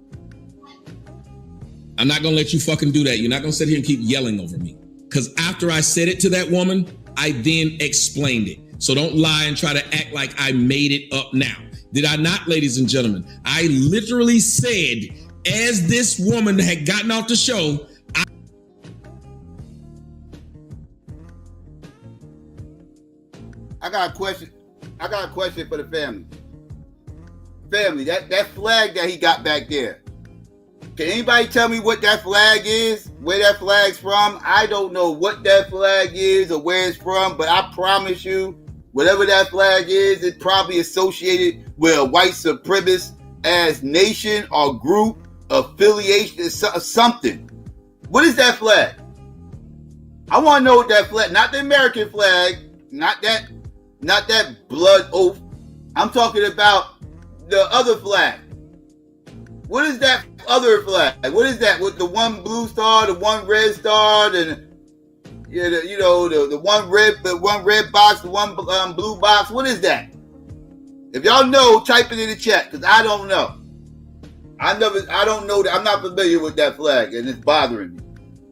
I'm not going to let you fucking do that. You're not going to sit here and keep yelling over me. Because after I said it to that woman, I then explained it. So don't lie and try to act like I made it up now. Did I not, ladies and gentlemen? I literally said, as this woman had gotten off the show, I got a question. I got a question for the family. Family, that flag that he got back there. Can anybody tell me what that flag is? Where that flag's from? I don't know what that flag is or where it's from, but I promise you, whatever that flag is, it's probably associated with a white supremacist as nation or group, affiliation, something. What is that flag? I want to know what that flag, not the American flag, not that blood oath. I'm talking about the other flag. What is that other flag? What is that? With the one blue star, the one red star, and the one red box, the one blue box? What is that? If y'all know, type it in the chat, because I don't know. I don't know that. I'm not familiar with that flag, and it's bothering me.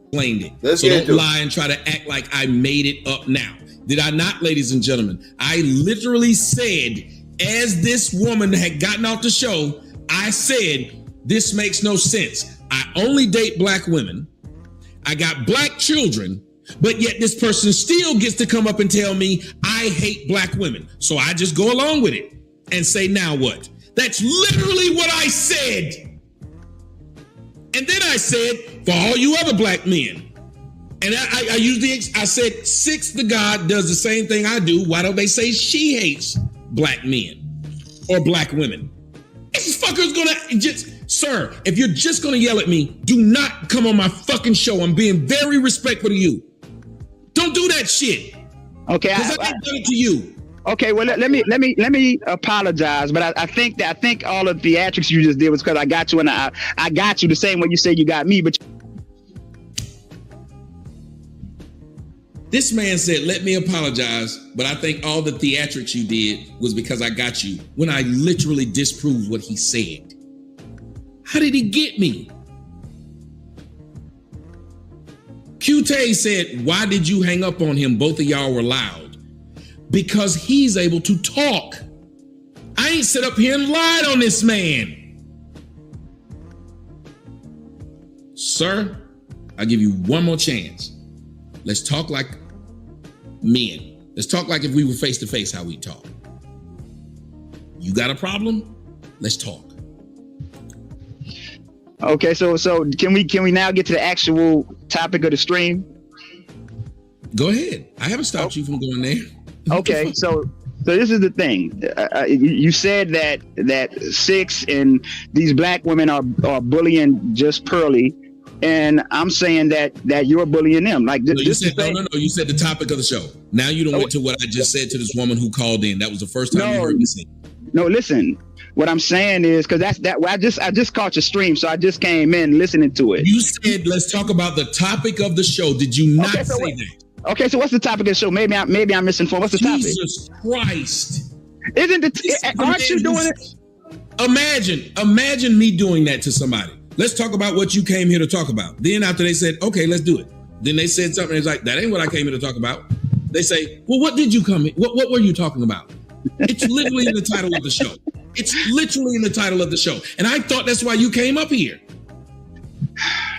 Explained it. So don't lie and try to act like I made it up now. Did I not, ladies and gentlemen? I literally said, as this woman had gotten off the show, I said, this makes no sense. I only date black women. I got black children, but yet this person still gets to come up and tell me I hate black women. So I just go along with it and say, now what? That's literally what I said. And then I said, for all you other black men, and I used I said, Six the God does the same thing I do. Why don't they say she hates black men or black women? This fucker's gonna sir, if you're just gonna yell at me, do not come on my fucking show. I'm being very respectful to you. Don't do that shit. Okay, because I done it to you. Okay, well let me apologize, but I think all of the theatrics you just did was because I got you, and I got you the same way you said you got me, but. This man said, let me apologize, but I think all the theatrics you did was because I got you, when I literally disproved what he said. How did he get me? Q-Tay said, why did you hang up on him? Both of y'all were loud. Because he's able to talk. I ain't sit up here and lied on this man. Sir, I'll give you one more chance. Let's talk like men. Let's talk like if we were face to face, how we talk. You got a problem? Let's talk. Okay, so can we now get to the actual topic of the stream? Go ahead. I haven't stopped you from going there. Okay, so this is the thing. You said that Six and these black women are bullying Just Pearly, and I'm saying that you're bullying them. Like no, you said no. You said the topic of the show. Now you don't went to what I just said to this woman who called in. That was the first time you heard me say. No, listen. What I'm saying is because I just caught your stream, so I just came in listening to it. You said let's talk about the topic of the show. Did you not say that? Okay, so what's the topic of the show? Maybe I'm misinformed. What's the topic? Jesus Christ! Aren't you doing it? Imagine me doing that to somebody. Let's talk about what you came here to talk about. Then after they said, okay, let's do it. Then they said something. It's like, that ain't what I came here to talk about. They say, well, what did you come here? What were you talking about? It's literally in the title of the show. It's literally in the title of the show. And I thought that's why you came up here.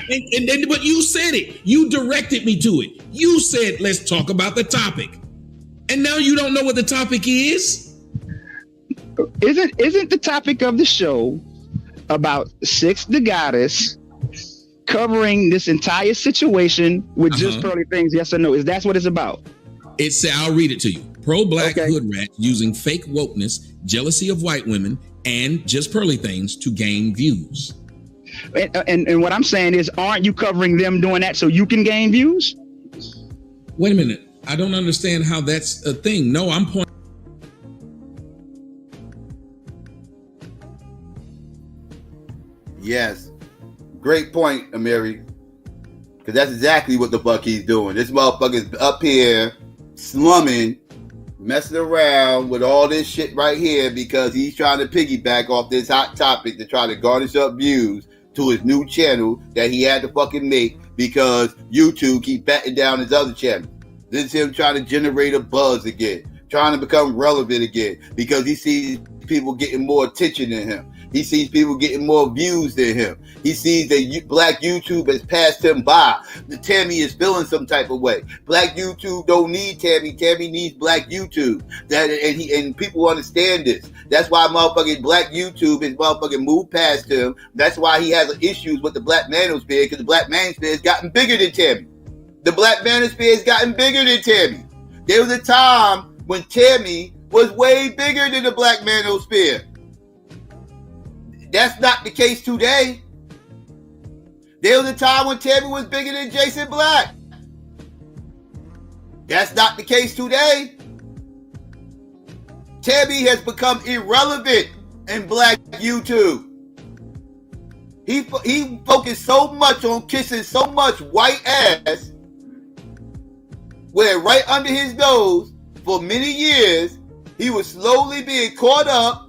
But you said it. You directed me to it. You said, let's talk about the topic. And now you don't know what the topic is? Isn't the topic of the show about Six the Goddess covering this entire situation with just pearly things, yes or no? Is that what it's about? I'll read it to you. Pro-black hood rat using fake wokeness, jealousy of white women, and just pearly things to gain views. And what I'm saying is, aren't you covering them doing that so you can gain views? Wait a minute. I don't understand how that's a thing. No, I'm pointing. Yes. Great point, Amiri. Because that's exactly what the fuck he's doing. This motherfucker's up here slumming, messing around with all this shit right here because he's trying to piggyback off this hot topic to try to garnish up views to his new channel that he had to fucking make because YouTube keep batting down his other channel. This is him trying to generate a buzz again, trying to become relevant again because he sees people getting more attention than him. He sees people getting more views than him. He sees that black YouTube has passed him by. The Tammy is feeling some type of way. Black YouTube don't need Tammy. Tammy needs black YouTube. And people understand this. That's why motherfucking black YouTube is motherfucking moved past him. That's why he has issues with the black manosphere because the black manosphere has gotten bigger than Tammy. The black manosphere has gotten bigger than Tammy. There was a time when Tammy was way bigger than the black manosphere. That's not the case today. There was a time when Tammy was bigger than Jason Black. That's not the case today. Tammy has become irrelevant in black YouTube. He focused so much on kissing so much white ass, where right under his nose for many years, he was slowly being caught up,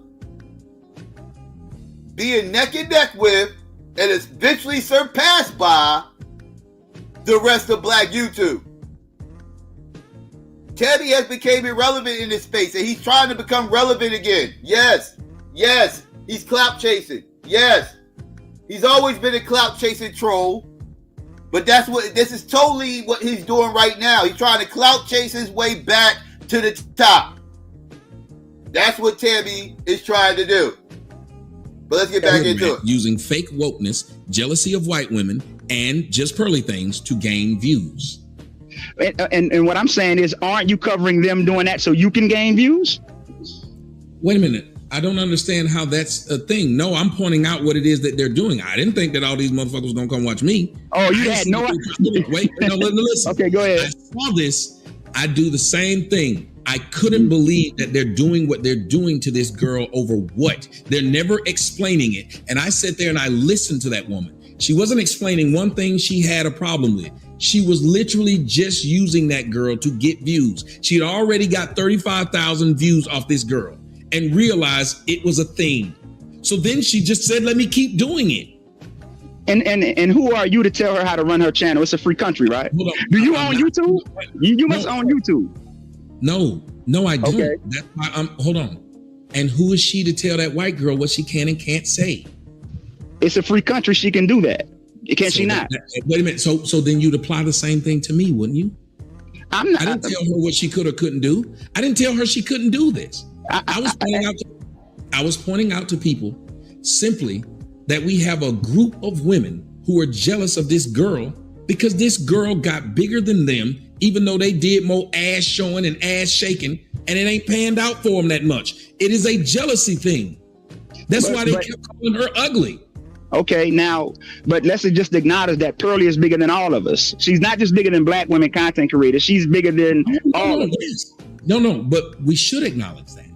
being neck and neck with, and is eventually surpassed by the rest of black YouTube. Teddy has become irrelevant in this space, and he's trying to become relevant again. Yes, he's clout chasing. Yes, he's always been a clout chasing troll, but this is totally what he's doing right now. He's trying to clout chase his way back to the top. That's what Tammy is trying to do. But let's get back into it. Using fake wokeness, jealousy of white women, and just pearly things to gain views. And what I'm saying is, aren't you covering them doing that so you can gain views? Wait a minute. I don't understand how that's a thing. No, I'm pointing out what it is that they're doing. I didn't think that all these motherfuckers were going to come watch me. Oh, you had no idea. Wait, no, listen. Okay, go ahead. I saw this. I do the same thing. I couldn't believe that they're doing what they're doing to this girl over what? They're never explaining it. And I sat there and I listened to that woman. She wasn't explaining one thing she had a problem with. She was literally just using that girl to get views. She had already got 35,000 views off this girl and realized it was a thing. So then she just said, let me keep doing it. And who are you to tell her how to run her channel? It's a free country, right? Do you own YouTube? You must own YouTube. No, I don't. Okay. That's why hold on. And who is she to tell that white girl what she can and can't say? It's a free country. She can do that. Can't she not? Wait a minute. So then you'd apply the same thing to me, wouldn't you? I'm not. I didn't tell her what she could or couldn't do. I didn't tell her she couldn't do this. I was pointing out to people simply that we have a group of women who are jealous of this girl because this girl got bigger than them, even though they did more ass showing and ass shaking, and it ain't panned out for them that much. It is a jealousy thing. That's why they kept calling her ugly. Okay, now, but let's just acknowledge that Pearlie is bigger than all of us. She's not just bigger than black women content creators. She's bigger than all of us. No, but we should acknowledge that.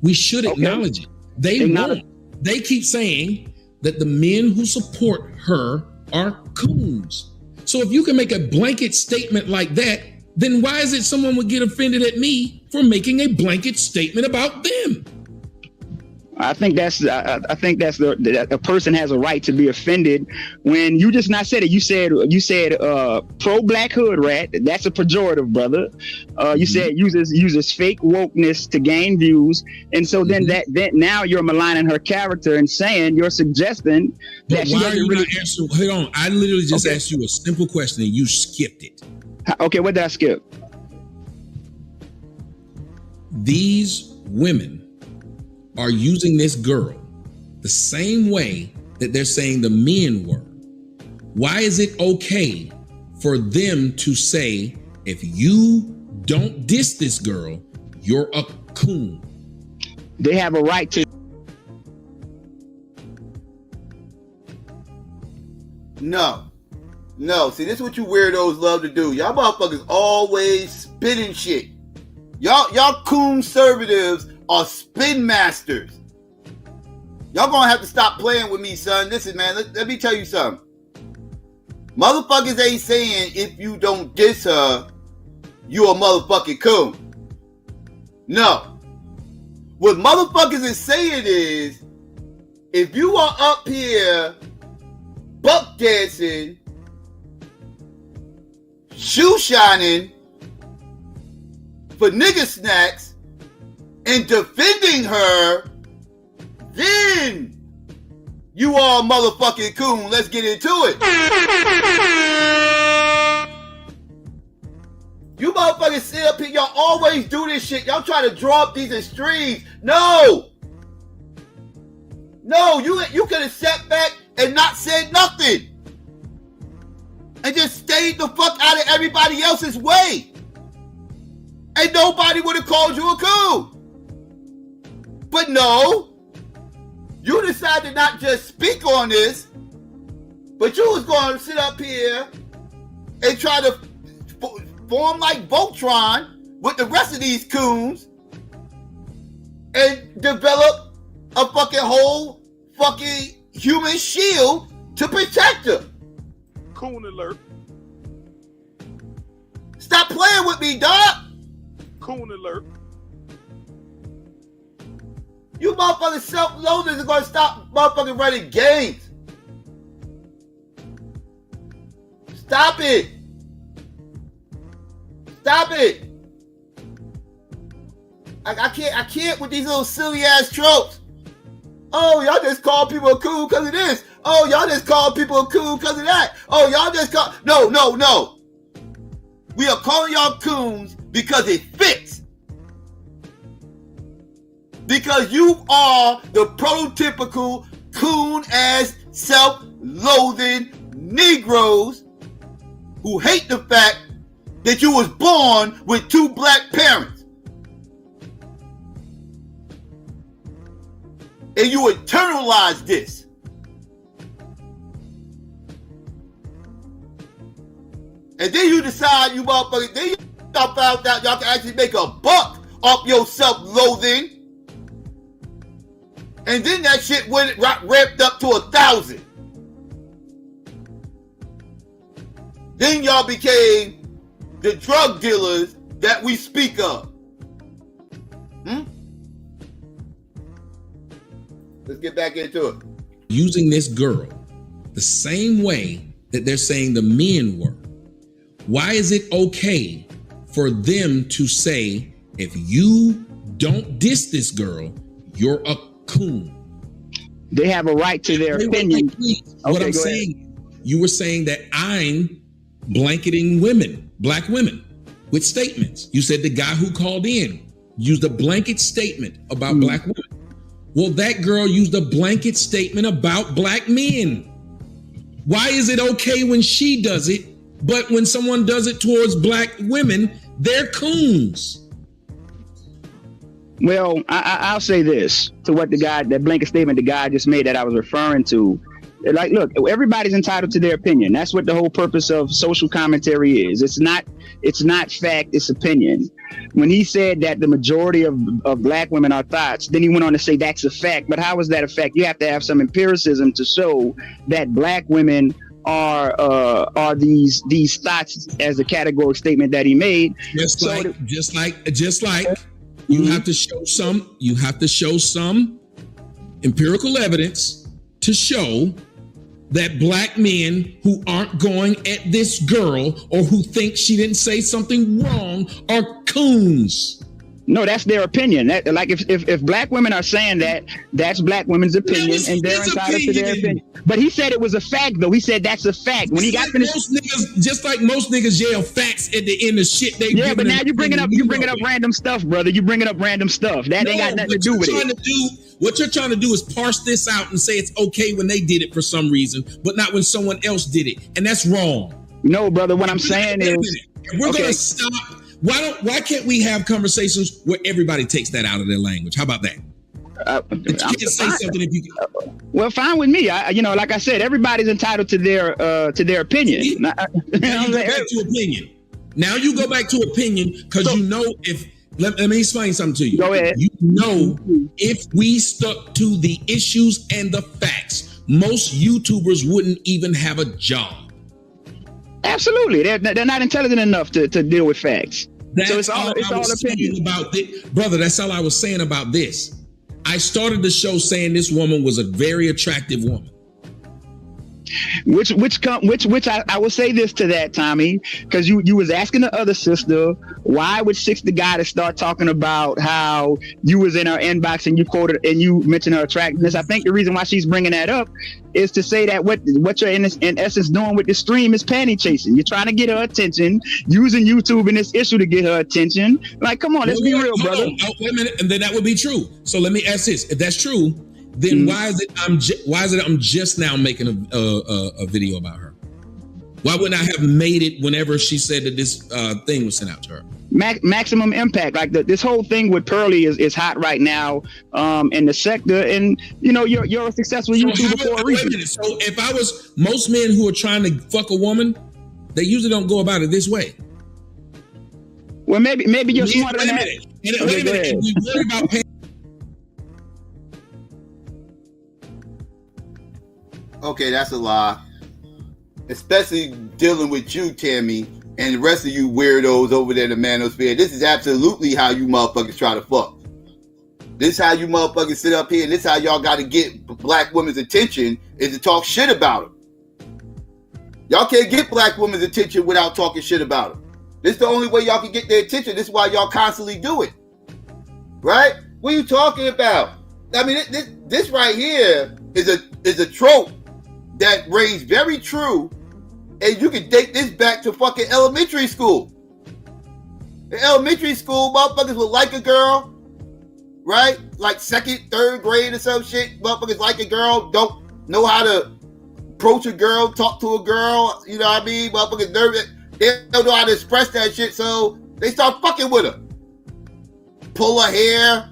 We should acknowledge it. They keep saying that the men who support her are coons. So if you can make a blanket statement like that, then why is it someone would get offended at me for making a blanket statement about them? I think that's that a person has a right to be offended when you just not said it. You said pro black hood rat. That's a pejorative, brother. You said uses fake wokeness to gain views, and so then that now you're maligning her character and saying you're suggesting that she doesn't really answer. Hold on, I literally just asked you a simple question and you skipped it. Okay, what did I skip? These women are using this girl the same way that they're saying the men were. Why is it okay for them to say, if you don't diss this girl, you're a coon? They have a right to. No. See, this is what you weirdos love to do. Y'all motherfuckers always spinning shit. Y'all conservatives are spin masters. Y'all gonna have to stop playing with me, son. Listen, man, let me tell you something. Motherfuckers ain't saying if you don't diss her, you a motherfucking coon. No. What motherfuckers is saying is, if you are up here buck dancing, shoe shining for nigga snacks, and defending her, then you are a motherfucking coon. Let's get into it. You motherfuckers sit up here, y'all always do this shit. Y'all try to draw up these extremes. No, you could have sat back and not said nothing. And just stayed the fuck out of everybody else's way. And nobody would have called you a coon. But no, you decided to not just speak on this, but you was going to sit up here and try to form like Voltron with the rest of these coons and develop a fucking whole fucking human shield to protect her. Coon alert. Stop playing with me, dog. Coon alert. You motherfucking self-loathers are gonna stop motherfucking running games. Stop it. Stop it. I can't with these little silly ass tropes. Oh, y'all just call people a coon because of this. Oh, y'all just call people a coon because of that. Oh, y'all just call. No. We are calling y'all coons because it fits. Because you are the prototypical coon-ass, self-loathing Negroes who hate the fact that you was born with two black parents. And you internalize this. And then you decide, you motherfuckers, then y'all found out y'all can actually make a buck off your self-loathing. And then that shit went ramped up to 1,000. Then y'all became the drug dealers that we speak of. Let's get back into it. Using this girl the same way that they're saying the men were. Why is it okay for them to say, if you don't diss this girl, you're a coon? They have a right to their opinion. What I'm saying, you were saying that I'm blanketing women, black women, with statements. You said the guy who called in used a blanket statement about black women. Well, that girl used a blanket statement about black men. Why is it okay when she does it, but when someone does it towards black women, they're coons? Well, I'll say this to what that blanket statement the guy just made that I was referring to. Like, look, everybody's entitled to their opinion. That's what the whole purpose of social commentary is. It's not fact, it's opinion. When he said that the majority of black women are thoughts, then he went on to say that's a fact. But how is that a fact? You have to have some empiricism to show that black women are these thoughts, as the categorical statement that he made. Just like you have to show some empirical evidence to show that black men who aren't going at this girl or who think she didn't say something wrong are coons. No, that's their opinion. Like if black women are saying that, that's black women's opinion, and they're entitled to their opinion. But he said it was a fact, though. He said that's a fact. When he got finished, just like most niggas yell facts at the end of shit they. Yeah, but now you bringing up random stuff, brother. You bringing up random stuff that ain't got nothing to do with it. What you're trying to do is parse this out and say it's okay when they did it for some reason, but not when someone else did it, and that's wrong. No, brother. What I'm saying is, if we're gonna stop. Why can't we have conversations where everybody takes that out of their language? How about that? You can't say something if you can. Well, fine with me. Like I said, everybody's entitled to their opinion. Now you go back to opinion. Now you go back to opinion because let me explain something to you. Go ahead. You know, if we stuck to the issues and the facts, most YouTubers wouldn't even have a job. Absolutely, they're not intelligent enough to deal with facts. So it's all opinion about this, brother. That's all I was saying about this. I started the show saying this woman was a very attractive woman. Which I will say this to that, Tommy, because you was asking the other sister why would the guy to start talking about how you was in her inbox and you quoted and you mentioned her attractiveness. I think the reason why she's bringing that up is to say that what you're in essence doing with the stream is panty chasing. You're trying to get her attention, using YouTube in this issue to get her attention. Like, come on, let's be real, brother. Oh, wait a minute, and then that would be true. So let me ask this: if that's true, then why is it I'm just now making a video about her? Why wouldn't I have made it whenever she said that this thing was sent out to her? Maximum impact. Like this whole thing with Pearly is hot right now in the sector, and you're a successful YouTuber for a reason. So if I was, most men who are trying to fuck a woman, they usually don't go about it this way. Well, maybe you're smarter than that. Wait a minute. We worry about paying. Okay, that's a lie. Especially dealing with you, Tammy, and the rest of you weirdos over there in the manosphere. This is absolutely how you motherfuckers try to fuck. This is how you motherfuckers sit up here, and this is how y'all got to get black women's attention, is to talk shit about them. Y'all can't get black women's attention without talking shit about them. This is the only way y'all can get their attention. This is why y'all constantly do it. Right? What are you talking about? I mean, this right here is a trope that rings very true, and you can date this back to fucking elementary school. In elementary school, motherfuckers would like a girl, right? Like second, third grade or some shit. Motherfuckers like a girl, don't know how to approach a girl, talk to a girl, you know what I mean? Motherfuckers nervous, they don't know how to express that shit, so they start fucking with her. Pull her hair,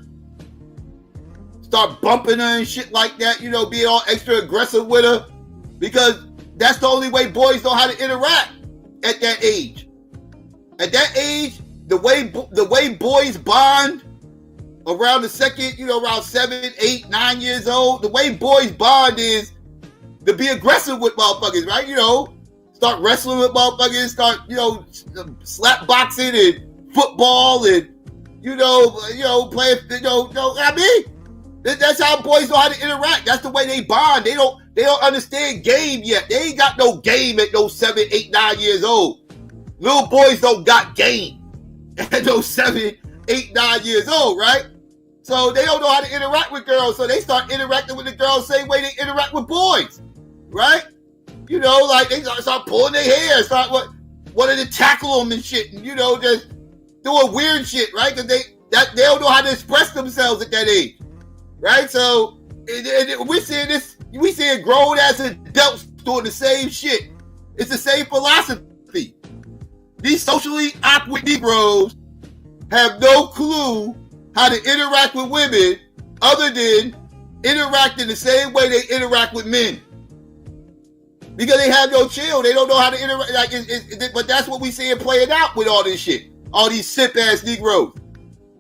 start bumping her and shit like that, being all extra aggressive with her. Because that's the only way boys know how to interact at that age. At that age, the way boys bond around the second, around 7, 8, 9 years old, the way boys bond is to be aggressive with motherfuckers, right? start wrestling with motherfuckers, start, slap boxing and football and, playing, I mean, that's how boys know how to interact. That's the way they bond. They don't understand game yet. They ain't got no game at no 7, 8, 9 years old. Little boys don't got game at those 7, 8, 9 years old, right? So they don't know how to interact with girls. So they start interacting with the girls the same way they interact with boys, right? Like they start pulling their hair, start wanting to tackle them and shit, and just doing weird shit, right? Because they don't know how to express themselves at that age, right? So we're seeing this. We seeing grown ass adults doing the same shit. It's the same philosophy. These socially awkward Negroes have no clue how to interact with women other than interacting the same way they interact with men. Because they have no chill. They don't know how to interact. But that's what we see playing out with all this shit. All these simp-ass Negroes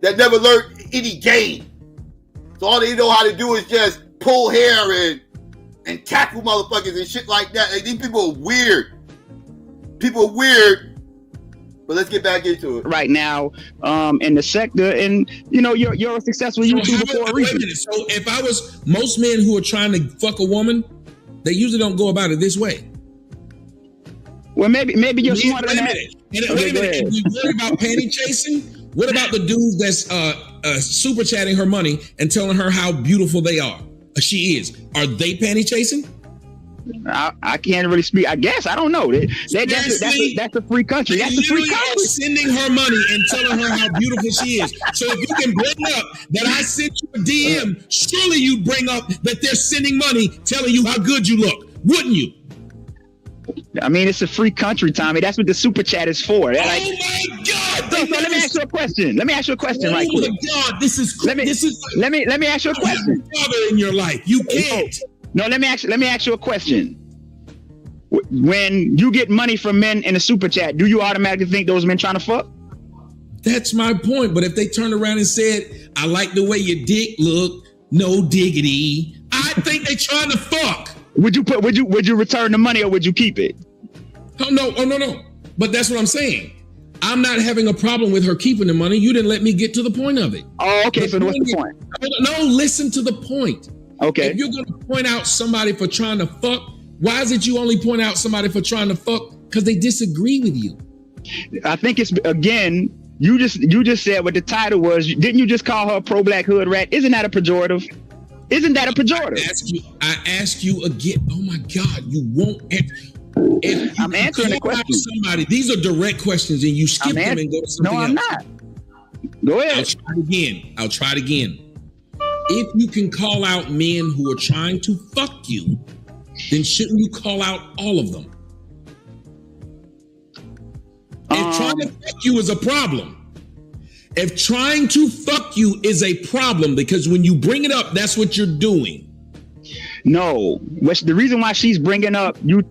that never learned any game. So all they know how to do is just pull hair and tackle motherfuckers and shit like that. Like, these people are weird. People are weird. But let's get back into it. Right now, in the sector, and you're a successful YouTuber for a reason. So if I was most men who are trying to fuck a woman, they usually don't go about it this way. Well, maybe you're smarter than that. Wait a minute. If you worry about panty chasing, what about the dudes that's super chatting her money and telling her how beautiful they are? She is. Are they panty chasing? I can't really speak. I guess I don't know. That's a free country. That's a free country. Sending her money and telling her how beautiful she is. So if you can bring up that I sent you a DM, surely you'd bring up that they're sending money telling you how good you look, wouldn't you? I mean, it's a free country, Tommy. That's what the super chat is for. Oh my God! So let me ask you a question. Right quick. Oh my God! This is let me ask you a question. Father in your life, you can't. No, let me ask you a question. When you get money from men in a super chat, do you automatically think those men trying to fuck? That's my point. But if they turned around and said, "I like the way your dick look," no diggity, I think they trying to fuck. Would you return the money or would you keep it? Oh no. But that's what I'm saying. I'm not having a problem with her keeping the money. You didn't let me get to the point of it. Oh, okay. So what's the point? No, listen to the point. Okay. If you're going to point out somebody for trying to fuck, why is it you only point out somebody for trying to fuck? Because they disagree with you. I think it's, again, you just said what the title was. Didn't you just call her a pro-black hood rat? Isn't that a pejorative? I ask you again. Oh my God, you won't. If I'm answering the question. Somebody, these are direct questions, and you skip them and go to something else. No, I'm not. Go ahead. I'll try it again. If you can call out men who are trying to fuck you, then shouldn't you call out all of them? If trying to fuck you is a problem, because when you bring it up, that's what you're doing. No, the reason why she's bringing up you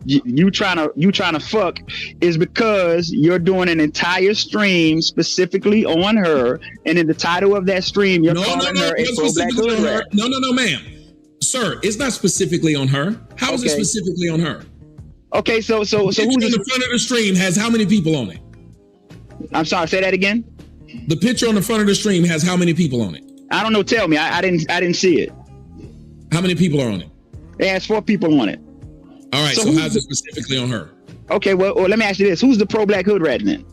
trying to fuck is because you're doing an entire stream specifically on her, and in the title of that stream, you're calling her a pro-black hood rat. No, ma'am, sir, it's not specifically on her. How is it specifically on her? Okay, so who's in the front of the stream has how many people on it? I'm sorry, say that again. The picture on the front of the stream has how many people on it? I don't know. Tell me. I didn't see it. How many people are on it? It has 4 people on it. All right. So how's it specifically on her? Okay. Well, let me ask you this: who's the pro-black hood rat then?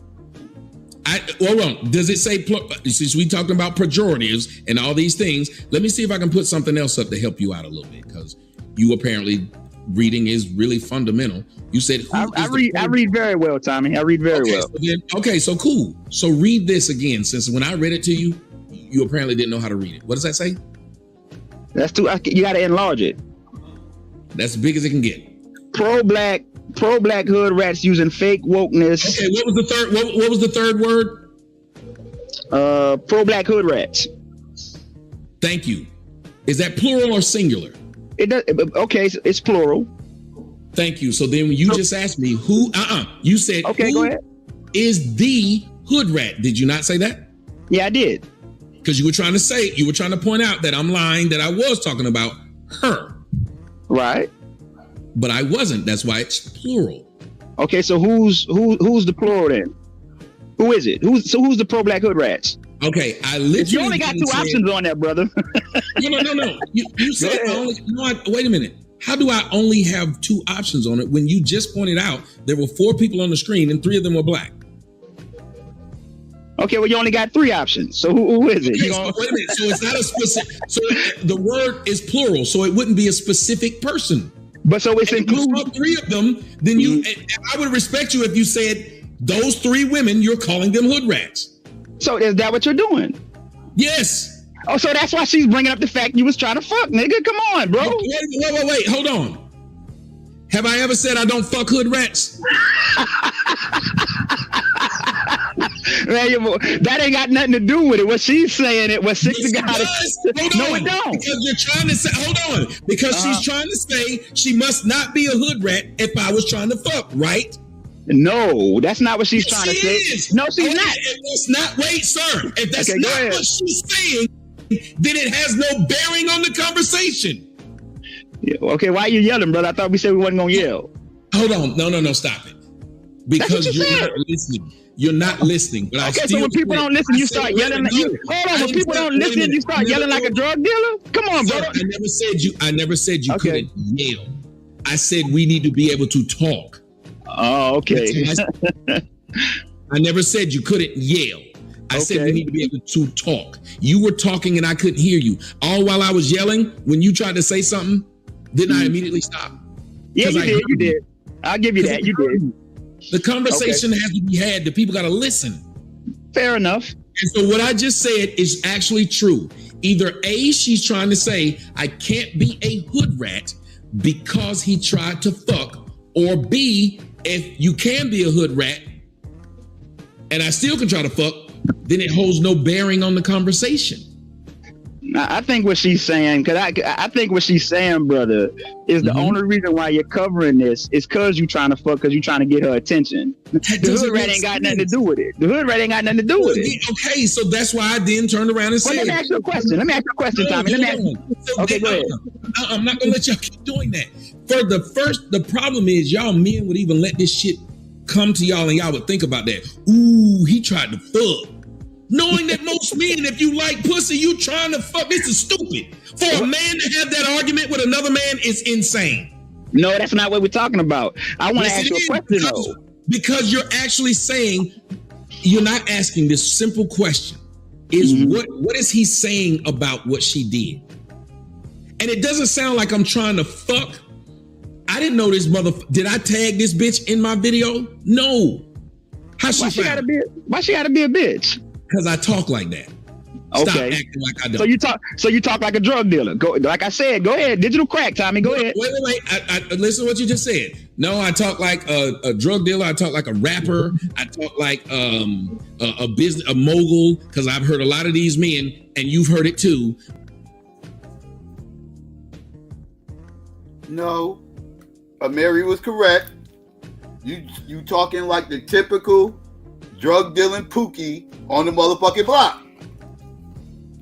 Well, does it say? Since we talking about pejoratives and all these things, let me see if I can put something else up to help you out a little bit, because you apparently reading is really fundamental. You said I read very well, Tommy. I read very well. So cool. So read this again, since when I read it to you, you apparently didn't know how to read it. What does that say? That's too. You got to enlarge it. That's as big as it can get. Pro-black hood rats using fake wokeness. Okay, what was the third? What was the third word? Pro-black hood rats. Thank you. Is that plural or singular? It does. Okay, it's plural. Thank you. So then when you just asked me who, you said, okay, go ahead. Is the hood rat? Did you not say that? Yeah, I did. Because you were trying to point out that I'm lying, that I was talking about her. Right. But I wasn't. That's why it's plural. Okay, so who's the plural then? Who is it? Who's the pro-black hood rats? Okay, I literally. You only got two options on that, brother. No. You said wait a minute. How do I only have two options on it when you just pointed out there were 4 people on the screen and 3 of them were black? Okay, well, you only got 3 options. So who is it? Okay, so wait a minute. So it's not a specific. So the word is plural, so it wouldn't be a specific person. But so it's included. If you saw 3 of them, then you. I would respect you if you said those 3 women. You're calling them hood rats. So is that what you're doing? Yes. Oh, so that's why she's bringing up the fact you was trying to fuck, nigga. Come on, bro. Wait. Hold on. Have I ever said I don't fuck hood rats? Man, that ain't got nothing to do with it. What she's saying, it was 6 guys. No, it don't. Because you're trying to say, hold on. Because she's trying to say she must not be a hood rat if I was trying to fuck, right? No, that's not what she's trying to say. Is. No, she's not. If that's not, wait, sir. If that's not what she's saying, then it has no bearing on the conversation. Yeah, okay, why are you yelling, brother? I thought we said we wasn't gonna yell. Hold on, no, stop it. Because you're not listening. You're not listening. But okay, so when people don't listen, you start yelling. Hold on, when people don't listen, you start yelling like a drug dealer. Come on, brother. I never said you couldn't yell. I said we need to be able to talk. Oh, okay. I never said you couldn't yell. I said we need to be able to talk. You were talking and I couldn't hear you. All while I was yelling, when you tried to say something, didn't I immediately stop? Yeah, you did. I'll give you that. You did. The conversation has to be had. The people got to listen. Fair enough. And so what I just said is actually true. Either A, she's trying to say, I can't be a hood rat because he tried to fuck, or B, if you can be a hood rat and I still can try to fuck, then it holds no bearing on the conversation. I think what she's saying, because I think what she's saying, brother, is the only reason why you're covering this is because you're trying to fuck, because you're trying to get her attention. The hood rat ain't got nothing to do with it. The hood rat ain't got nothing to do with it. Okay, so that's why I then turned around and said, let me ask you a question. Tommy. Okay, go ahead. I'm not gonna let y'all keep doing that. The problem is y'all men would even let this shit come to y'all and y'all would think about that. Ooh, he tried to fuck. Knowing that most men, if you like pussy, you trying to fuck. This is stupid. For a man to have that argument with another man is insane. No, that's not what we're talking about. I want to ask you a question, though. Because you're actually saying, you're not asking this simple question. Is what is he saying about what she did? And it doesn't sound like I'm trying to fuck. I didn't know this did I tag this bitch in my video? No. Why she gotta be a bitch? Because I talk like that. Okay. Stop acting like I don't. So you talk like a drug dealer. Go, like I said, go ahead. Digital crack, Tommy. Go ahead. Wait. I listen to what you just said. No, I talk like a drug dealer. I talk like a rapper. I talk like a mogul, because I've heard a lot of these men, and you've heard it too. No, Mary was correct. You talking like the typical drug dealing pookie on the motherfucking block.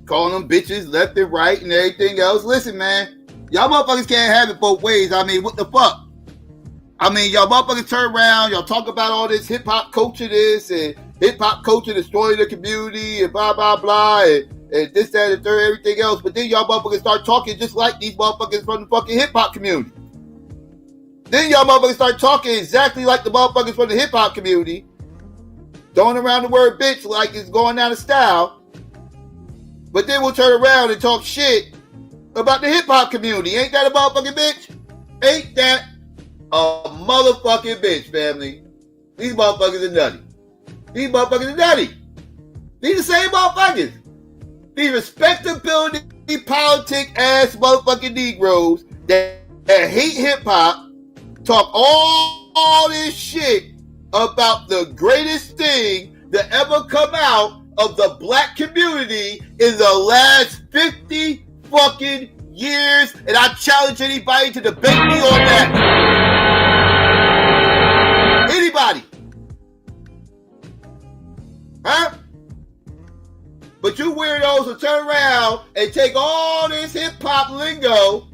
Calling them bitches left and right and everything else. Listen, man, y'all motherfuckers can't have it both ways. I mean, what the fuck? I mean, y'all motherfuckers turn around, y'all talk about all this hip-hop culture this and hip-hop culture destroying the community and blah, blah, blah, and this, that, and third, everything else. But then y'all motherfuckers start talking just like these motherfuckers from the fucking hip-hop community. Then y'all motherfuckers start talking exactly like the motherfuckers from the hip-hop community, throwing around the word bitch like it's going out of style. But then we'll turn around and talk shit about the hip-hop community. Ain't that a motherfucking bitch? Ain't that a motherfucking bitch, family? These motherfuckers are nutty. These motherfuckers are nutty. These the same motherfuckers. These respectability politic ass motherfucking Negroes that hate hip-hop, talk all this shit about the greatest thing that ever come out of the black community in the last 50 fucking years, and I challenge anybody to debate me on that. Anybody. Huh? But you weirdos will turn around and take all this hip-hop lingo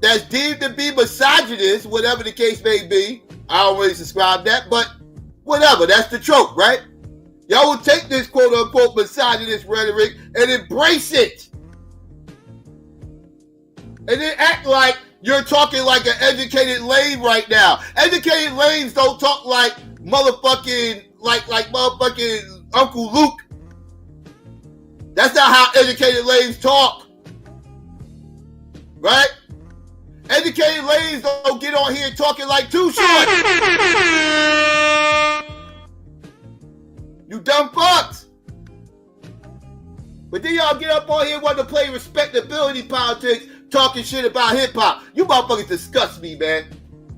that's deemed to be misogynist, whatever the case may be, I don't really subscribe to that, but whatever. That's the trope, right? Y'all will take this quote-unquote misogynist rhetoric and embrace it. And then act like you're talking like an educated lame right now. Educated lames don't talk like motherfucking, like motherfucking Uncle Luke. That's not how educated lames talk. Right? Educated lames don't get on here talking like Too Short. You dumb fucks. But then y'all get up on here wanting to play respectability politics, talking shit about hip hop. You motherfuckers disgust me, man.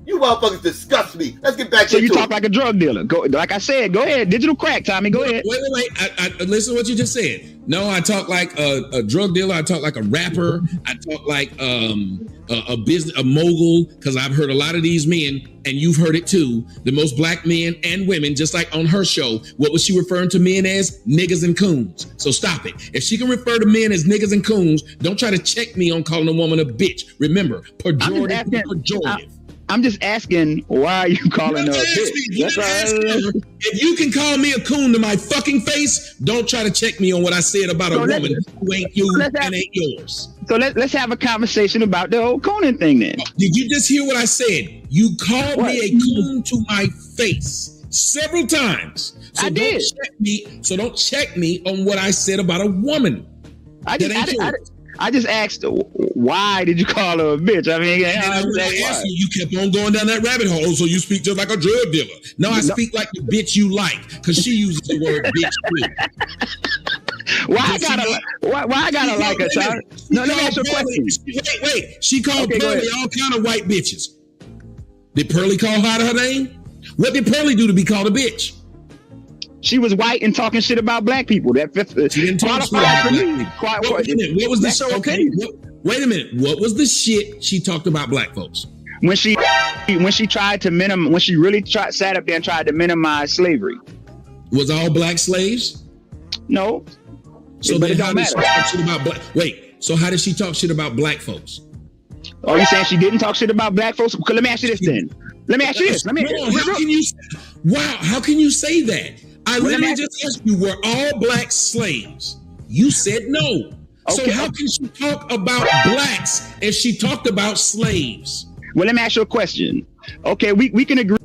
You motherfuckers disgust me. Let's get back to it. So you talk like a drug dealer. Go, like I said, go ahead. Digital crack, Tommy. Go ahead. Wait. I listen to what you just said. No, I talk like a drug dealer. I talk like a rapper. I talk like a business, a mogul, because I've heard a lot of these men, and you've heard it too. The most black men and women, just like on her show, what was she referring to men as? Niggas and coons. So stop it. If she can refer to men as niggas and coons, don't try to check me on calling a woman a bitch. Remember, pejorative. I'm just asking, why are you calling her a bitch? That's if you can call me a coon to my fucking face, don't try to check me on what I said about a woman who ain't you and ain't yours. So let's have a conversation about the whole cooning thing then. Did you just hear what I said? You called me a coon to my face several times. So I did. Don't check me on what I said about a woman. I just asked, why did you call her a bitch? I mean, you kept on going down that rabbit hole, so you speak just like a drug dealer. No, I speak like the bitch you like, because she uses the word bitch too. Why I gotta like her, child? No, let me ask you a question. Wait. She called Pearly all kind of white bitches. Did Pearly call her name? What did Pearly do to be called a bitch? She was white and talking shit about black people. That she didn't talk shit about black people. Wait a minute. What was the okay? Wait a minute. What was the shit she talked about black folks? When she tried to when she really sat up there and tried to minimize slavery. Was all black slaves? No. So then how did she talk shit about black? Wait. So how did she talk shit about black folks? Oh, you saying she didn't talk shit about black folks? Let me ask you this then. Let me ask you this. How can you say that? I literally just asked you, were all blacks slaves? You said no. Okay. So how can she talk about blacks if she talked about slaves? Well, let me ask you a question. Okay, we can agree.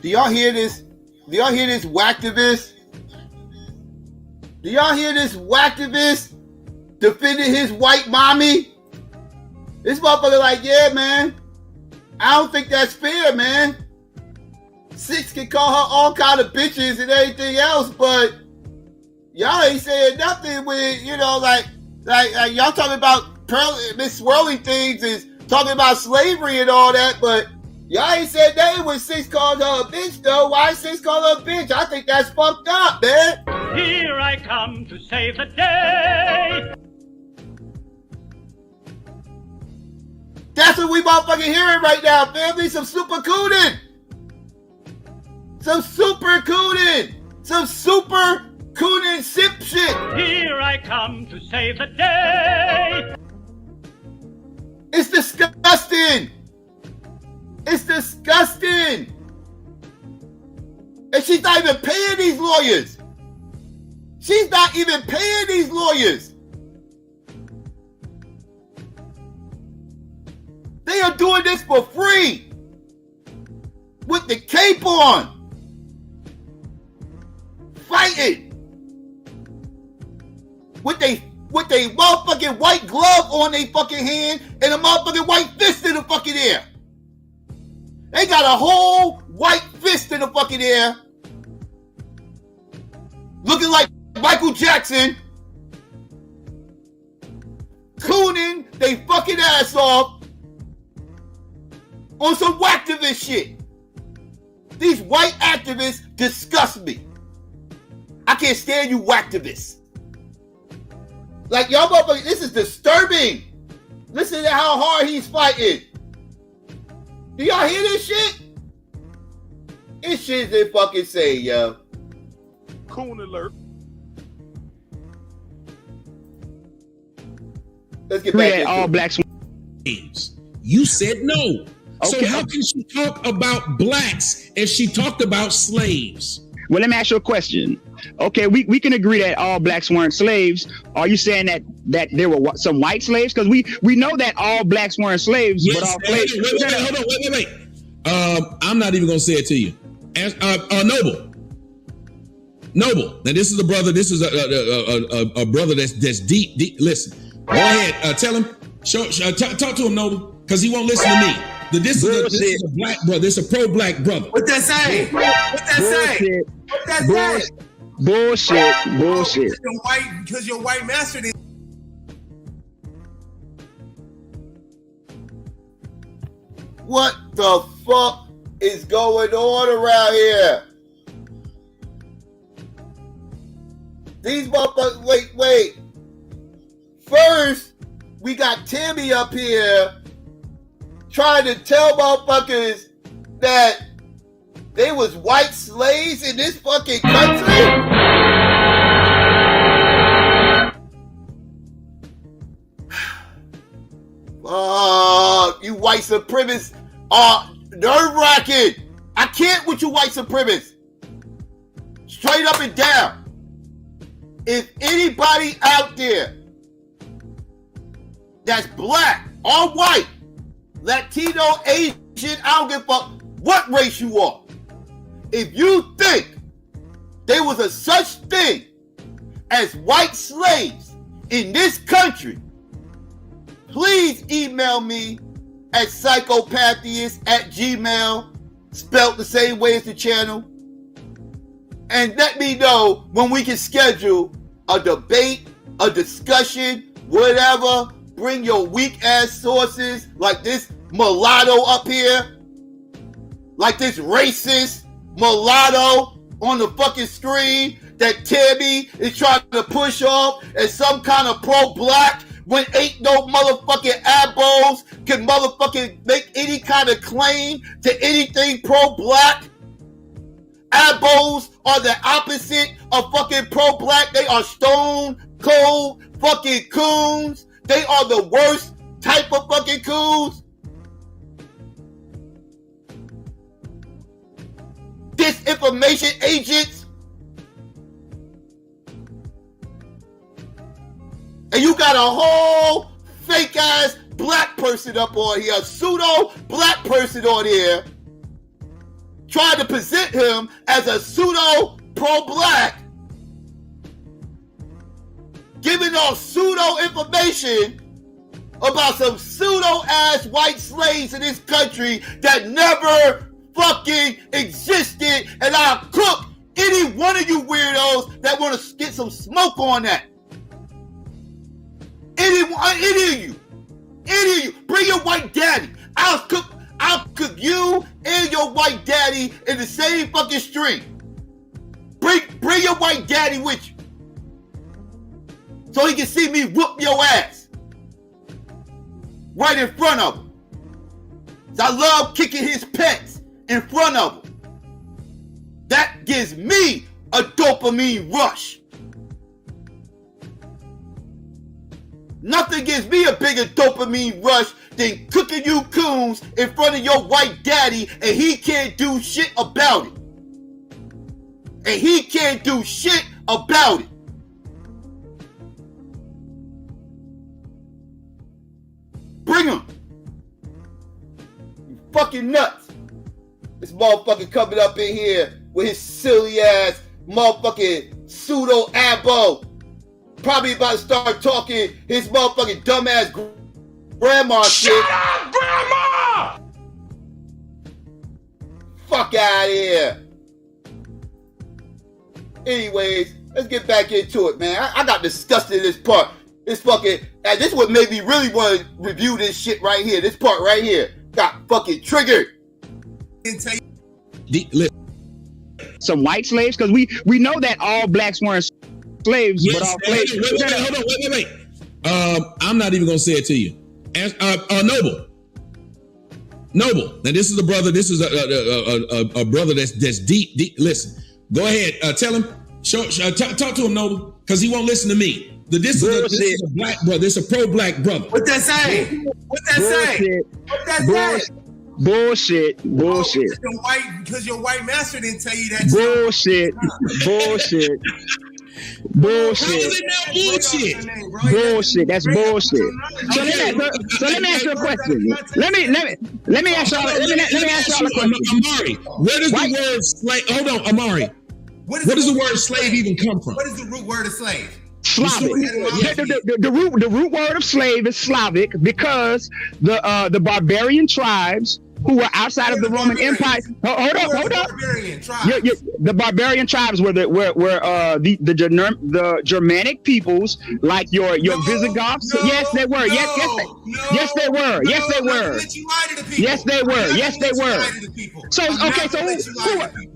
Do y'all hear this? Do y'all hear this whacktivist? Do y'all hear this whacktivist defending his white mommy? This motherfucker like, yeah, man. I don't think that's fair, man. Six can call her all kind of bitches and everything else, but y'all ain't saying nothing with, like y'all talking about Miss swirling things is talking about slavery and all that, but y'all ain't said nothing when Six called her a bitch, though. Why Six call her a bitch? I think that's fucked up, man. Here I come to save the day. That's what we motherfucking hearing right now, family. Some super cooning. Some super cooning. Some super cooning sip shit. Here I come to save the day. It's disgusting. It's disgusting. And she's not even paying these lawyers. She's not even paying these lawyers. They are doing this for free. With the cape on. Fighting. With they motherfucking white glove on their fucking hand and a motherfucking white fist in the fucking air. They got a whole white fist in the fucking air. Looking like Michael Jackson. Cooning they fucking ass off. On some whacktivist shit. These white activists disgust me. I can't stand you whacktivists. Like, y'all motherfuckers, this is disturbing. Listen to how hard he's fighting. Do y'all hear this shit? This shit they fucking say, yo. Coon alert. Let's get back into all it. blacks slaves. You said no. Okay. So how can she talk about blacks if she talked about slaves? Well, let me ask you a question. Okay, we can agree that all blacks weren't slaves. Are you saying that there were some white slaves? Because we know that all blacks weren't slaves, but all slaves. Wait. I'm not even gonna say it to you. Noble. Now this is a brother. This is a brother that's deep. Listen, go ahead. Tell him. Talk to him, Noble, because he won't listen to me. This is a black brother. This is a pro-black brother. What that say? Bullshit. Because your white master didn't. What the fuck is going on around here? These motherfuckers, wait. First, we got Timmy up here trying to tell motherfuckers that they was white slaves in this fucking country. You white supremacists are nerve-wracking. I can't with you white supremacists. Straight up and down. If anybody out there that's black or white, Latino, Asian, I don't give a fuck what race you are. If you think there was a such thing as white slaves in this country, please email me at SYKOPATHeist@gmail, spelled the same way as the channel, and let me know when we can schedule a debate, a discussion, whatever. Bring your weak ass sources like this mulatto up here, like this racist mulatto on the fucking screen that Timmy is trying to push off as some kind of pro-black when ain't no motherfucking abos can motherfucking make any kind of claim to anything pro-black. Abos are the opposite of fucking pro-black. They are stone cold fucking coons. They are the worst type of fucking coons. Disinformation agents. And you got a whole fake ass black person up on here, a pseudo black person on here, trying to present him as a pseudo pro-black, giving off pseudo information about some pseudo ass white slaves in this country that never fucking existed, and I'll cook any one of you weirdos that want to get some smoke on that. Any of you, bring your white daddy. I'll cook you and your white daddy in the same fucking stream. Bring your white daddy with you, so he can see me whoop your ass right in front of him. I love kicking his pets in front of him. That gives me a dopamine rush. Nothing gives me a bigger dopamine rush than cooking you coons in front of your white daddy, and he can't do shit about it. Bring him. You fucking nuts. This motherfucker coming up in here with his silly ass motherfucking pseudo abo. Probably about to start talking his motherfucking dumbass grandma shit. Shut up, grandma! Fuck out of here. Anyways, let's get back into it, man. I got disgusted in this part. This fucking, and this is what made me really want to review this shit right here. This part right here got fucking triggered. Some white slaves, because we know that all blacks weren't slaves, but all slaves. Wait. I'm not even gonna say it to you. Noble. Now this is a brother. This is a brother that's deep. Listen, go ahead. Tell him. Talk to him, Noble, because he won't listen to me. This is a black brother. This is a pro-black brother. What that say? What that say? What that say? Bullshit. Because your white master didn't tell you that. Bullshit. How is it not bullshit? Bullshit. That's bullshit. So let me ask you a question. Let me ask y'all. Let me ask y'all a question. Amari, where does the word slave? Hold on, Amari. Where does the word slave even come from? What is the root word of slave? Slavic. The root word of slave is Slavic because the barbarian tribes who were outside of the Roman Empire. Hold up. The barbarian tribes were the Germanic peoples, like your Visigoths. Yes, they were. Yes, they were. So okay, so who?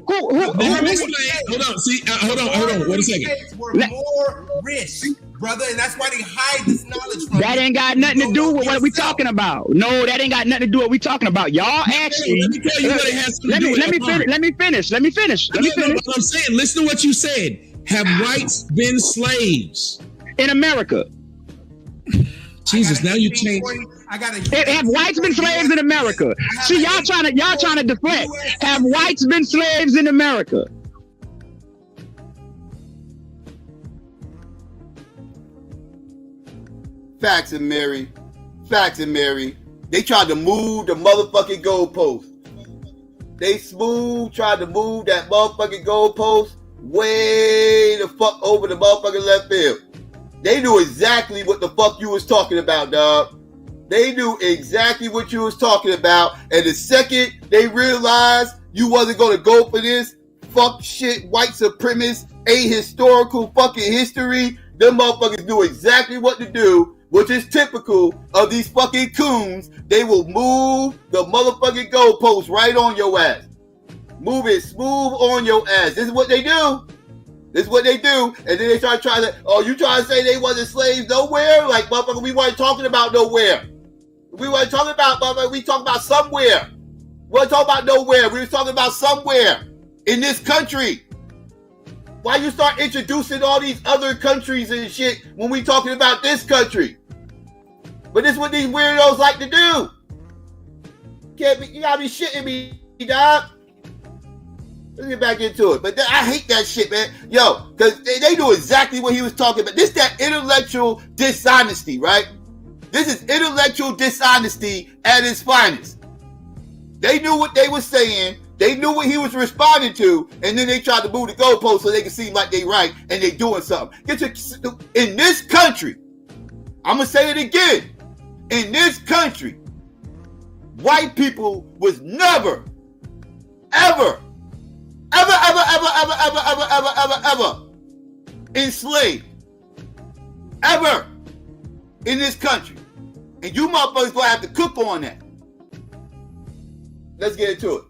Hold on. See, hold on. Wait a second. We're more rich, brother, and that's why they hide this knowledge from that. Ain't got nothing to do with what we talking about. No, that ain't got nothing to do with what we talking about. Y'all actually. Let me tell you what it has to do. Let me finish. I'm saying, listen to what you said. Have whites been slaves in America? Jesus, now you change. Have whites been slaves in America? See, y'all trying to deflect. Have whites been slaves in America? Facts and Mary. They tried to move the motherfucking goalpost. They tried to move that motherfucking goalpost way the fuck over the motherfucking left field. They knew exactly what the fuck you was talking about, dog. They knew exactly what you was talking about. And the second they realized you wasn't going to go for this fuck shit, white supremacist, ahistorical fucking history, them motherfuckers knew exactly what to do, which is typical of these fucking coons. They will move the motherfucking goalpost right on your ass. Move it smooth on your ass. This is what they do. And then they try to, you trying to say they wasn't slaves nowhere? Like, motherfucker, we weren't talking about nowhere. We weren't talking about, motherfucker, we talking about somewhere. We weren't talking about nowhere. We were talking about somewhere in this country. Why you start introducing all these other countries and shit when we talking about this country? But this is what these weirdos like to do. You gotta be shitting me, dog. Let's get back into it. But I hate that shit, man. Yo, because they knew exactly what he was talking about. This that intellectual dishonesty, right? This is intellectual dishonesty at its finest. They knew what they were saying. They knew what he was responding to. And then they tried to move the goalpost so they can seem like they right and they doing something. In this country, I'm going to say it again. In this country, white people was never, ever enslaved. Ever in this country. And you motherfuckers gonna have to cook on that. Let's get into it.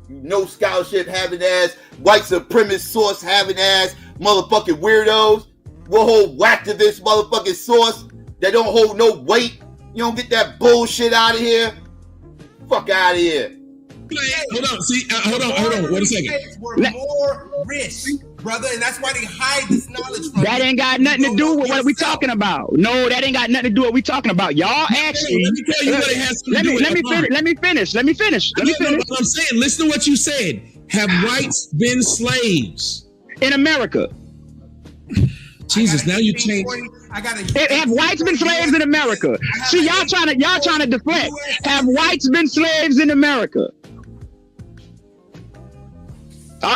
You no scholarship having ass, white supremacist source having ass, motherfucking weirdos. We'll hold whacktivist motherfucking source that don't hold no weight. You don't get that bullshit out of here. Fuck out of here. Hold on. Wait a second. We're more rich, brother, and that's why they hide this knowledge from that. Ain't got nothing to do with what we talking about. No, that ain't got nothing to do with what we talking about. Y'all actually. Let me tell you what it has to do. Let me finish. I'm saying, listen to what you said. Have whites been slaves in America? Jesus, now you change. Have whites been slaves in America? See, y'all trying to deflect. Have whites been slaves in America?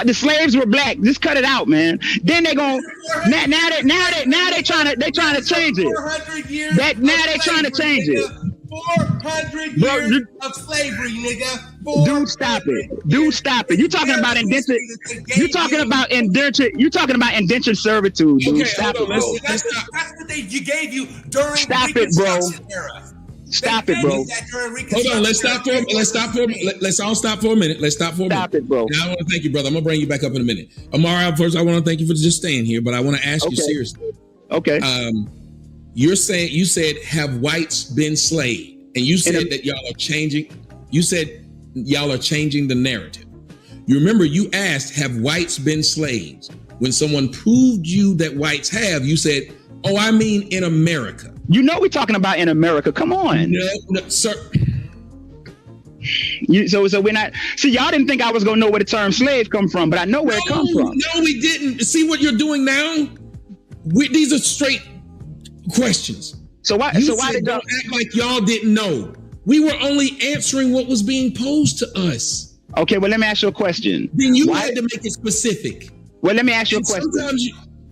The slaves were black. Just cut it out, man. Then they gonna now they trying to change it. Now they trying to change it. 400 years of slavery, nigga. Dude, stop it. You talking about indentured? You talking about indentured servitude, dude. Okay, stop it, bro. That's what they gave you during Stop it, bro. Era. Stop it, bro. Hold on, let's all stop for a minute. Stop it, bro. Now, I want to thank you, brother. I'm gonna bring you back up in a minute. Amara, first, I want to thank you for just staying here, but I want to ask you seriously. Okay. You said have whites been slaves, and you said that y'all are changing. You said y'all are changing the narrative. You remember you asked, have whites been slaves? When someone proved you that whites have, you said Oh, I mean in America. You know we're talking about in America. Come on. No, sir. So we're not. See, y'all didn't think I was gonna know where the term slave come from, but I know where it comes from. No, we didn't. See what you're doing now? These are straight questions. So why did y'all act like y'all didn't know? We were only answering what was being posed to us. Okay, well, let me ask you a question. Then you had to make it specific. Well, let me ask you a question.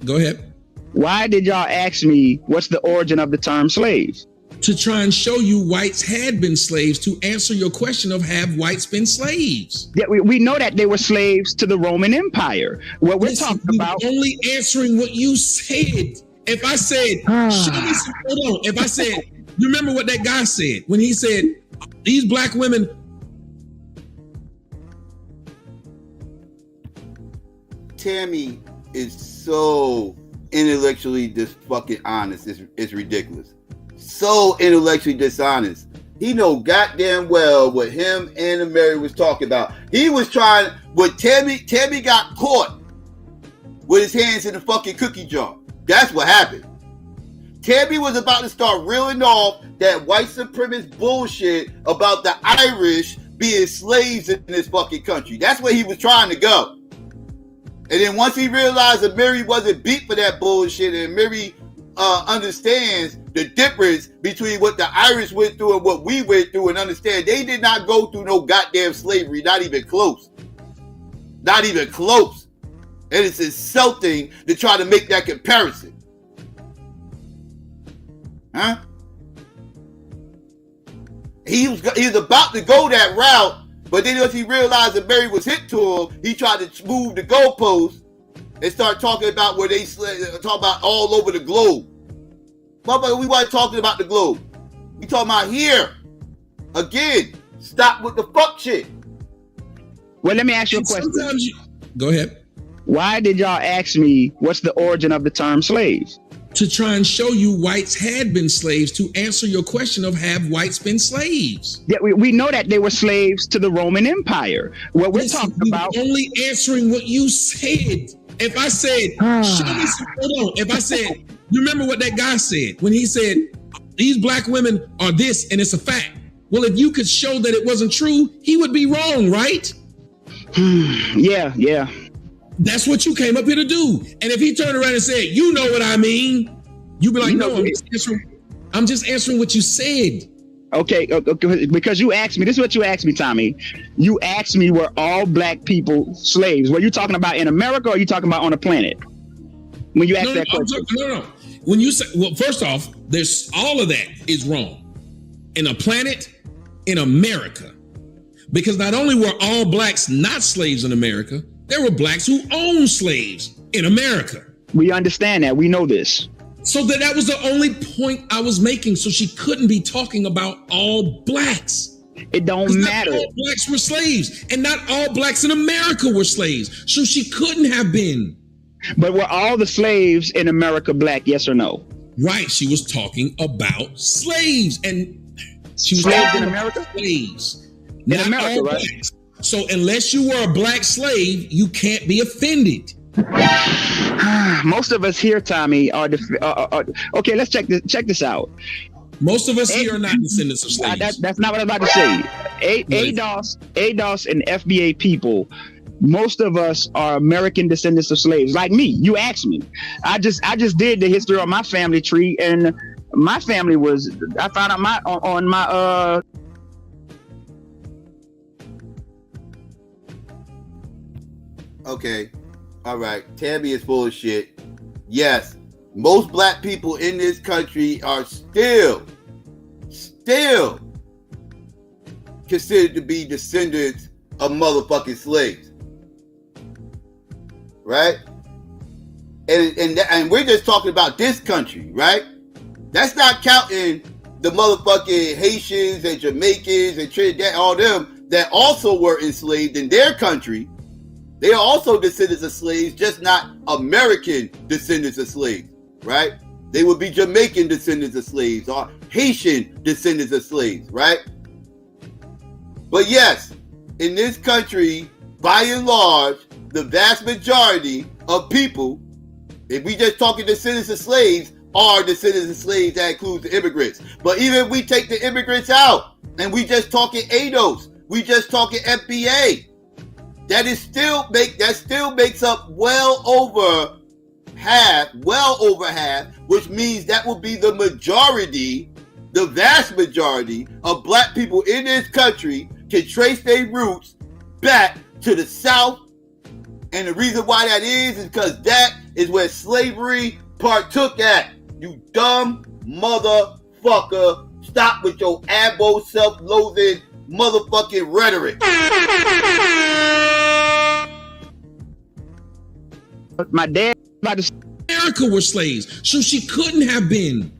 Go ahead. Why did y'all ask me what's the origin of the term slave? To try and show you whites had been slaves, to answer your question of have whites been slaves? Yeah, we know that they were slaves to the Roman Empire. What we're talking about. Only answering what you said. If I said, show me some, hold on. If I said, you remember what that guy said when he said, these black women. Tammy is so intellectually fucking honest. It's ridiculous. So intellectually dishonest. He know goddamn well what him and Mary was talking about. He was trying, but Tammy got caught with his hands in the fucking cookie jar. That's what happened. Tammy was about to start reeling off that white supremacist bullshit about the Irish being slaves in this fucking country. That's where he was trying to go. And then once he realized that Mary wasn't beat for that bullshit, and Mary understands the difference between what the Irish went through and what we went through, and understand they did not go through no goddamn slavery, not even close. Not even close. And it's insulting to try to make that comparison. Huh? He was about to go that route, but then once he realized that Mary was hit to him, he tried to move the goalpost and start talking about where they talk about all over the globe. Motherfucker, we weren't talking about the globe. We talking about here. Again, stop with the fuck shit. Well, let me ask you a question. Go ahead. Why did y'all ask me what's the origin of the term slave? To try and show you whites had been slaves, to answer your question of have whites been slaves? Yeah, we know that they were slaves to the Roman Empire. What we're talking about. Only answering what you said. If I said, show me some, hold on. If I said, you remember what that guy said when he said, these black women are this and it's a fact. Well, if you could show that it wasn't true, he would be wrong, right? Yeah. That's what you came up here to do. And if he turned around and said, you know what I mean, you'd be like, no, I'm just answering what you said. Okay, because you asked me, this is what you asked me, Tommy. You asked me, were all black people slaves? Were you talking about in America or are you talking about on the planet? When you asked that question. No. When you say, well, first off, there's all of that is wrong. In a planet, in America. Because not only were all blacks not slaves in America, there were blacks who owned slaves in America. We understand that. We know this. So that was the only point I was making. So she couldn't be talking about all blacks. It don't matter. Not all blacks were slaves, and not all blacks in America were slaves. So she couldn't have been. But were all the slaves in America black? Yes or no? Right. She was talking about slaves, and she was slaves in America. Slaves in America, right? Blacks. So unless you were a black slave, you can't be offended. Most of us here, Tommy, are okay. Let's check this out. Most of us here are not descendants of slaves. That's not what I'm about to say. ADOS and FBA people, most of us are American descendants of slaves, like me. You asked me. I just did the history of my family tree, and my family was. I found out on my. Okay. All right. Tammy is full of shit. Yes. Most black people in this country are still considered to be descendants of motherfucking slaves. Right? And we're just talking about this country, right? That's not counting the motherfucking Haitians and Jamaicans and Trinidad, all them that also were enslaved in their country. They are also descendants of slaves, just not American descendants of slaves, right? They would be Jamaican descendants of slaves or Haitian descendants of slaves, right? But yes, in this country, by and large, the vast majority of people, if we just talking descendants of slaves, are descendants of slaves. That includes the immigrants. But even if we take the immigrants out and we just talking ADOS, we just talking FBA, that still makes up well over half, which means that will be the majority, the vast majority of black people in this country can trace their roots back to the South. And the reason why that is because that is where slavery partook at. You dumb motherfucker. Stop with your abo self-loathing motherfucking rhetoric. My dad about to America were slaves, so she couldn't have been.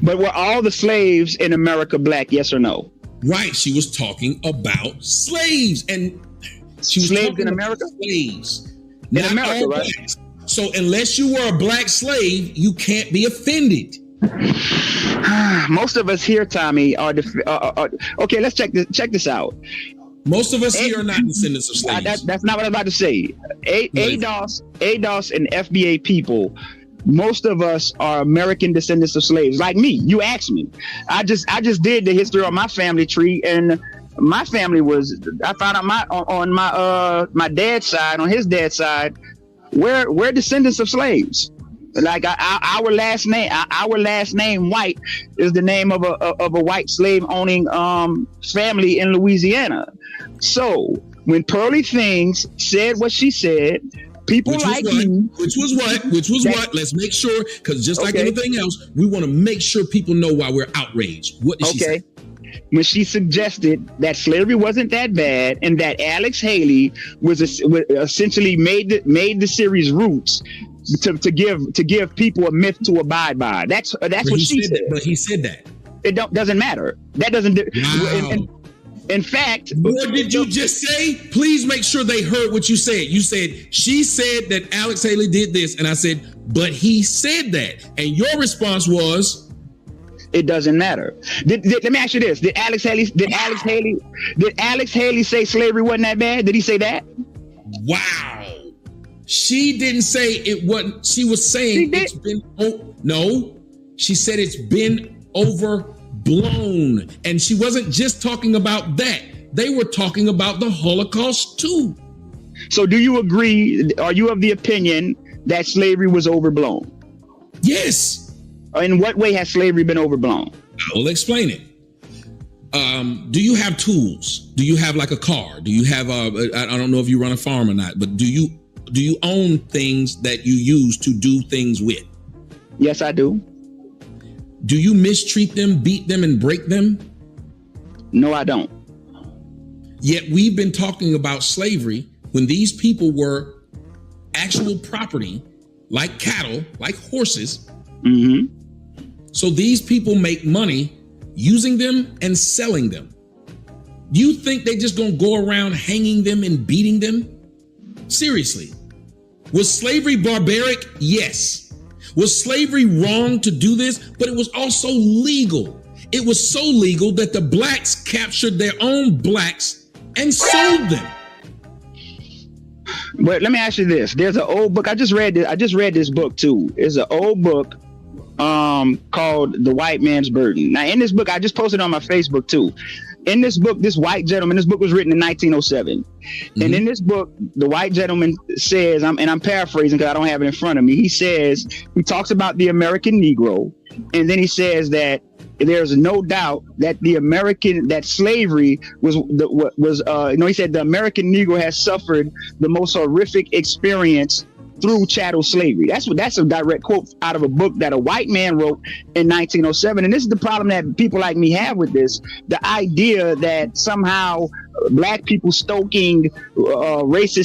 But were all the slaves in America black, yes or no? Right, she was talking about slaves, and she was slaves talking in America? Slaves. In America, right? Blacks. So unless you were a black slave, you can't be offended. Most of us here, Tommy, are okay. Let's check this out. Most of us here are not descendants of slaves. That's not what I was about to say. ADOS and FBA people, most of us are American descendants of slaves. Like me, you asked me. I just did the history of my family tree, and my family was. I found out on my dad's side, on his dad's side, we're descendants of slaves. Like our last name White is the name of a white slave owning family in Louisiana. So when Pearly Things said what she said, people Which was what? Let's make sure, because just like anything else, we want to make sure people know why we're outraged. What did she say? When she suggested that slavery wasn't that bad and that Alex Haley was essentially made the series Roots to give people a myth to abide by. That's what she said. But he said that. It doesn't matter. That doesn't. Wow. In fact, what did you just say? Please make sure they heard what you said. You said she said that Alex Haley did this, and I said, but he said that, and your response was, it doesn't matter. Let me ask you this: Did Alex Haley say slavery wasn't that bad? Did he say that? Wow. She didn't say it wasn't. She was saying it's been. No, she said it's been overblown, and she wasn't just talking about that. They were talking about the Holocaust too. So, do you agree? Are you of the opinion that slavery was overblown? Yes. In what way has slavery been overblown? I will explain it. Do you have tools? Do you have like a car? Do you have I don't know if you run a farm or not, but do you own things that you use to do things with? Yes, I do. Do you mistreat them, beat them, and break them? No, I don't. Yet we've been talking about slavery when these people were actual property, like cattle, like horses. Mm-hmm. So these people make money using them and selling them. You think they just gonna go around hanging them and beating them? Seriously. Was slavery barbaric? Yes. Was slavery wrong to do this? But it was also legal. It was so legal that the blacks captured their own blacks and sold them. But let me ask you this. There's an old book. I just read this book too. It's an old book called The White Man's Burden. Now in this book, I just posted on my Facebook too. In this book, this white gentleman, this book was written in 1907. Mm-hmm. And in this book, the white gentleman says, I'm paraphrasing because I don't have it in front of me. He talks about the American Negro. And then he says that there's no doubt that that slavery he said the American Negro has suffered the most horrific experience through chattel slavery. That's a direct quote out of a book that a white man wrote in 1907. And this is the problem that people like me have with this. The idea that somehow black people stoking racial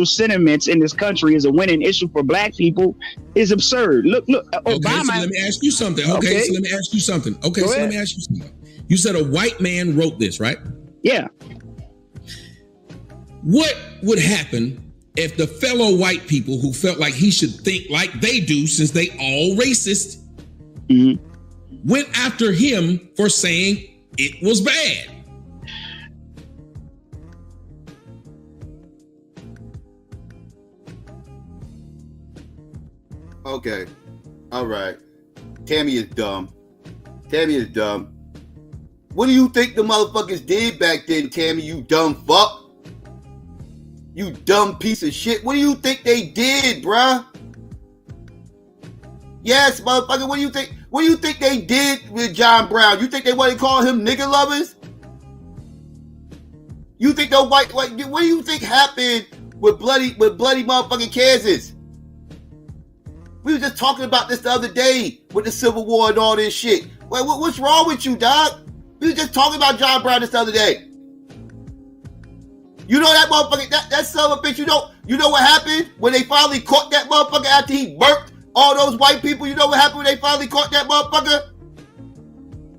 sentiments in this country is a winning issue for black people is absurd. Look, Obama. Okay, so let me ask you something. You said a white man wrote this, right? Yeah. What would happen if the fellow white people who felt like he should think like they do, since they all racist, mm-hmm. went after him for saying it was bad? Okay. All right. Tammy is dumb. Tammy is dumb. What do you think the motherfuckers did back then, Tammy, you dumb fuck? You dumb piece of shit. What do you think they did, bruh? Yes, motherfucker, what do you think? What do you think they did with John Brown? You think they want to call him nigger lovers? You think the white what do you think happened with bloody motherfucking Kansas? We were just talking about this the other day with the Civil War and all this shit. Wait, what's wrong with you, dog? We were just talking about John Brown this the other day. You know that motherfucker, that son of a bitch, you know what happened when they finally caught that motherfucker after he burnt all those white people? You know what happened when they finally caught that motherfucker?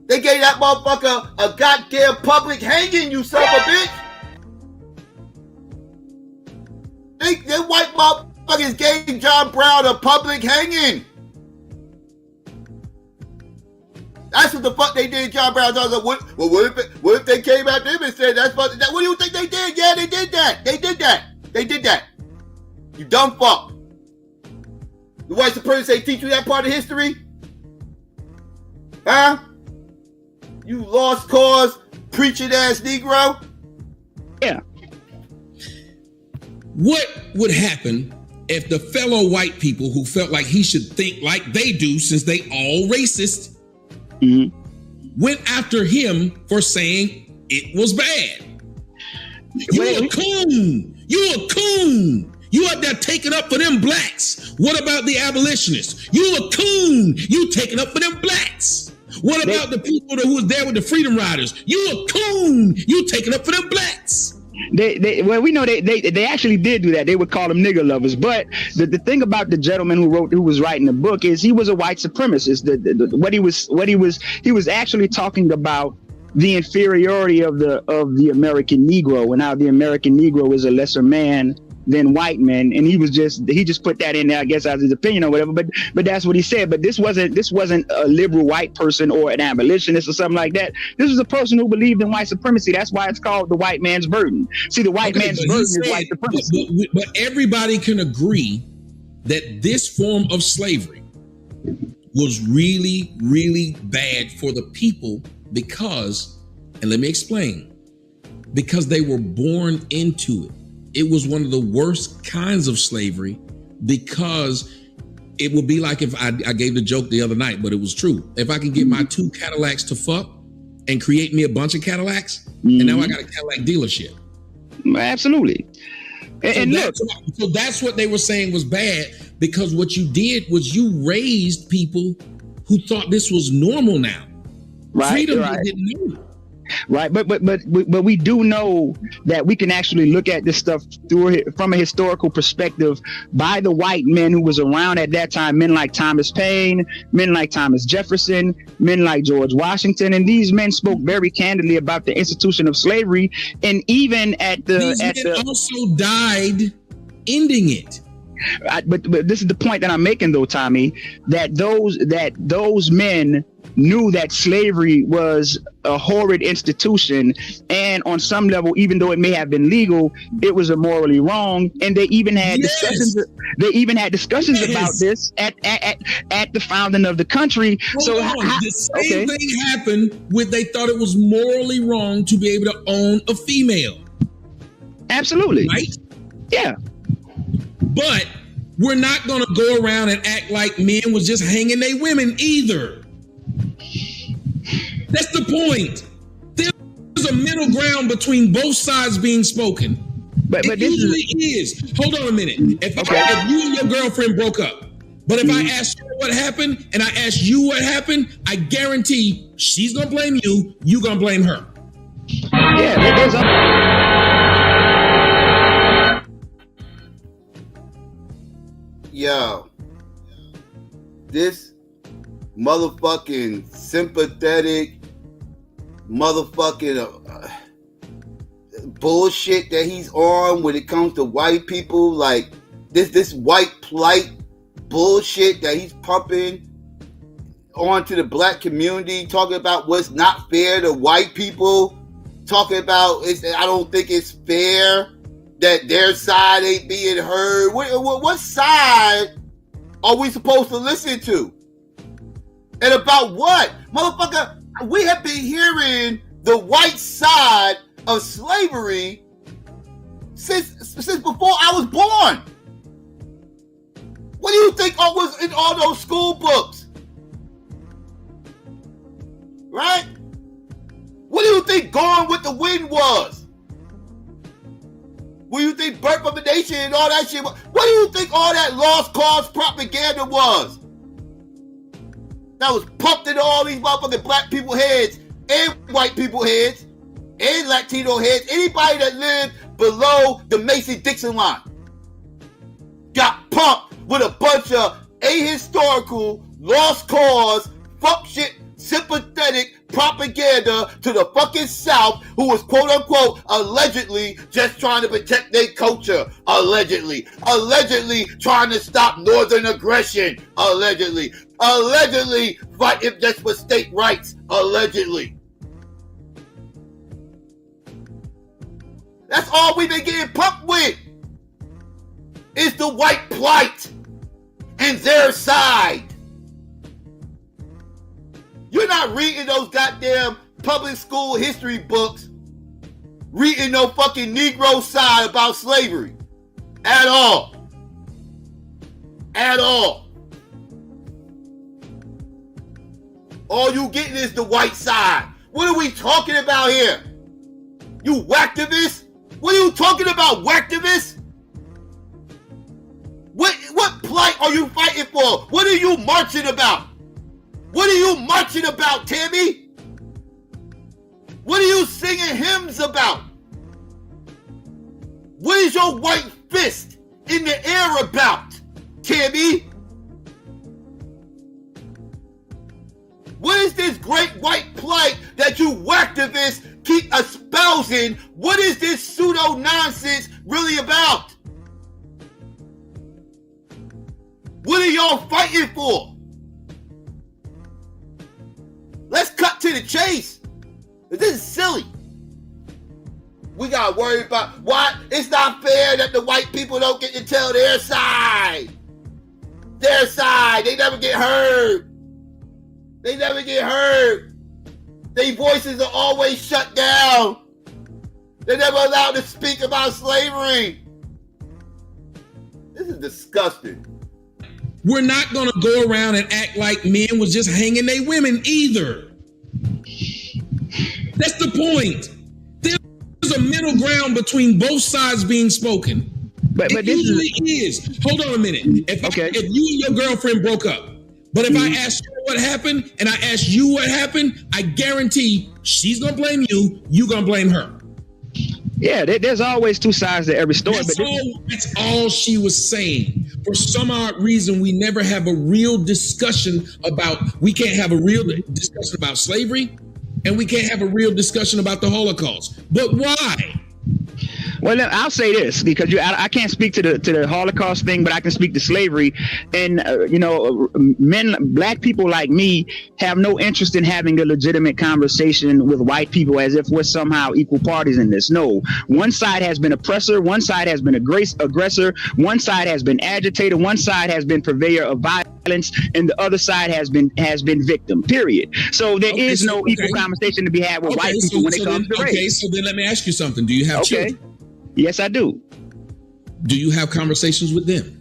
They gave that motherfucker a goddamn public hanging, you son of a bitch. They white motherfuckers gave John Brown a public hanging. That's what the fuck they did, John Brown. I was like, what if they came at them and said that's what do you think they did? Yeah, they did that. They did that. You dumb fuck. The white supremacists teach you that part of history? Huh? You lost cause preaching ass Negro? Yeah. What would happen if the fellow white people who felt like he should think like they do, since they all racist, went after him for saying it was bad? You a coon. You a coon. You up there taking up for them blacks. What about the abolitionists? You a coon. You taking up for them blacks. What about the people who was there with the Freedom Riders? You a coon. You taking up for them blacks. Well, we know they actually did do that. They would call them nigger lovers. But the thing about the gentleman who was writing the book is he was a white supremacist. He was actually talking about the inferiority of the American Negro and how the American Negro is a lesser man than white men, and he just put that in there, I guess, as his opinion or whatever. But that's what he said. But this wasn't a liberal white person or an abolitionist or something like that. This was a person who believed in white supremacy. That's why it's called the white man's burden. See, the white man's burden is white supremacy. But everybody can agree that this form of slavery was really, really bad for the people because, and let me explain, because they were born into it. It was one of the worst kinds of slavery because it would be like if I gave the joke the other night, but it was true. If I can get my 2 Cadillacs to fuck and create me a bunch of Cadillacs, and now I got a Cadillac dealership. Absolutely. So that's what they were saying was bad, because what you did was you raised people who thought this was normal now. Right. Freedom right. didn't know. Right, but we do know that we can actually look at this stuff from a historical perspective by the white men who was around at that time, men like Thomas Paine, men like Thomas Jefferson, men like George Washington, and these men spoke very candidly about the institution of slavery, and even these men also died ending it. But this is the point that I'm making, though, Tommy, that those men knew that slavery was a horrid institution, and on some level, even though it may have been legal, it was immorally wrong. And they even had discussions. They even had discussions about this at the founding of the country. The same thing happened with they thought it was morally wrong to be able to own a female. Absolutely. Right? Yeah. But we're not going to go around and act like men was just hanging their women either. That's the point. There's a middle ground between both sides being spoken. But it usually is. Hold on a minute. If you and your girlfriend broke up, but if I ask you what happened and I ask you what happened, I guarantee she's going to blame you, you're going to blame her. Yeah, there's Yo, this motherfucking sympathetic motherfucking bullshit that he's on when it comes to white people, like this white plight bullshit that he's pumping onto the black community, talking about what's not fair to white people, talking about I don't think it's fair that their side ain't being heard. What side are we supposed to listen to? And about what? Motherfucker, we have been hearing the white side of slavery since before I was born. What do you think was in all those school books? Right? What do you think Gone with the Wind was? What do you think Birth of a Nation and all that shit was? What do you think all that lost cause propaganda was? That was pumped into all these motherfucking black people heads and white people heads and Latino heads. Anybody that lived below the Mason-Dixon line got pumped with a bunch of ahistorical, lost cause, fuck shit, sympathetic propaganda to the fucking South, who was quote unquote allegedly just trying to protect their culture. Allegedly trying to stop northern aggression. Allegedly fighting just for state rights. Allegedly. That's all we've been getting pumped with. Is the white plight and their side. You're not reading those goddamn public school history books, reading no fucking Negro side about slavery. At all. At all. All you getting is the white side. What are we talking about here? You whacktivists? What are you talking about, whacktivists? What plight are you fighting for? What are you marching about? What are you marching about, Tammy? What are you singing hymns about? What is your white fist in the air about, Tammy? What is this great white plight that you whacktivists keep espousing? What is this pseudo nonsense really about? What are y'all fighting for? Let's cut to the chase. This is silly. We gotta worry about what? It's not fair that the white people don't get to tell their side. Their side. They never get heard. They never get heard. Their voices are always shut down. They're never allowed to speak about slavery. This is disgusting. We're not going to go around and act like men was just hanging their women either. That's the point. There's a middle ground between both sides being spoken. But this usually is. Hold on a minute. If you and your girlfriend broke up, but if I ask you what happened and I ask you what happened, I guarantee she's going to blame you, you're going to blame her. Yeah, there's always two sides to every story. That's all she was saying. For some odd reason, we never have a real discussion about, we can't have a real discussion about slavery, and we can't have a real discussion about the Holocaust. But why? Well, I'll say this, because I can't speak to the Holocaust thing, but I can speak to slavery. And, black people like me have no interest in having a legitimate conversation with white people as if we're somehow equal parties in this. No, one side has been oppressor, one side has been aggressor, one side has been agitator, one side has been purveyor of violence, and the other side has been victim, period. So there is no equal conversation to be had with white people when it comes to race. Okay, so then let me ask you something. Do you have children? Yes, I do. Do you have conversations with them?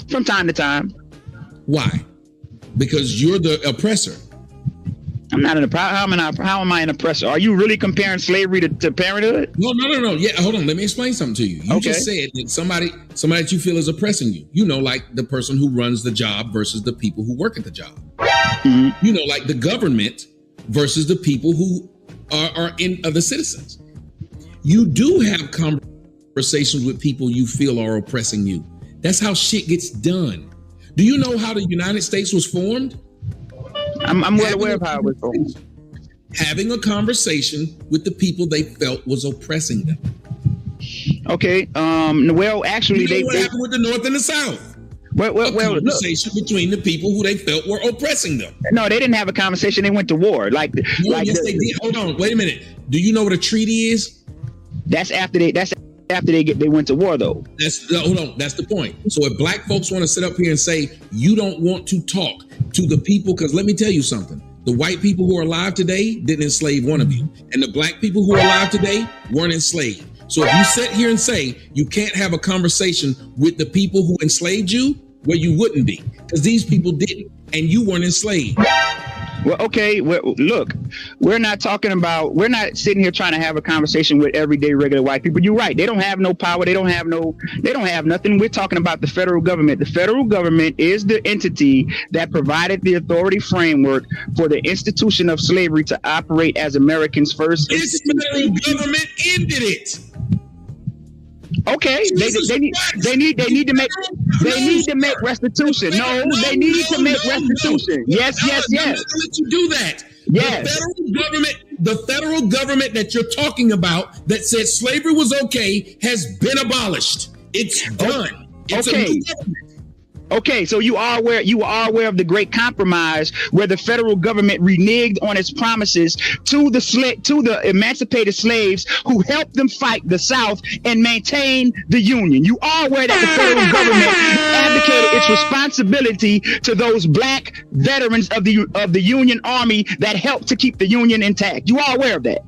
From time to time. Why? Because you're the oppressor. I'm not an oppressor. How am I an oppressor? Are you really comparing slavery to parenthood? No. Yeah, hold on. Let me explain something to you. You just said that somebody that you feel is oppressing you. You know, like the person who runs the job versus the people who work at the job. Mm-hmm. You know, like the government versus the people who are the citizens. You do have conversations with people you feel are oppressing you. That's how shit gets done. Do you know how the United States was formed? I'm well aware of how it was formed. Having a conversation with the people they felt was oppressing them. Okay. Well, actually, you know what happened with the North and the South? Well, conversation between the people who they felt were oppressing them. No, they didn't have a conversation. They went to war. Yes, they did. Hold on. Wait a minute. Do you know what a treaty is? That's after they went to war, though. Hold on. That's the point. So if black folks want to sit up here and say, you don't want to talk, to the people, because let me tell you something. The white people who are alive today didn't enslave one of you. And the black people who are alive today weren't enslaved. So if you sit here and say you can't have a conversation with the people who enslaved you, well, you wouldn't be, because these people didn't, and you weren't enslaved. Well, okay. Well, look, we're not sitting here trying to have a conversation with everyday regular white people. You're right. They don't have no power. They don't have nothing. We're talking about the federal government. The federal government is the entity that provided the authority framework for the institution of slavery to operate as Americans' first. This federal government ended it. Okay, they need to make restitution. No, they need to make restitution. Yes. I'm not gonna let you do that. Yes. The federal government that you're talking about that said slavery was okay has been abolished. It's done. It's okay. a new government. Okay, so you are aware of the Great Compromise, where the federal government reneged on its promises to the emancipated slaves who helped them fight the South and maintain the Union. You are aware that the federal government abdicated its responsibility to those black veterans of the Union Army that helped to keep the Union intact. You are aware of that.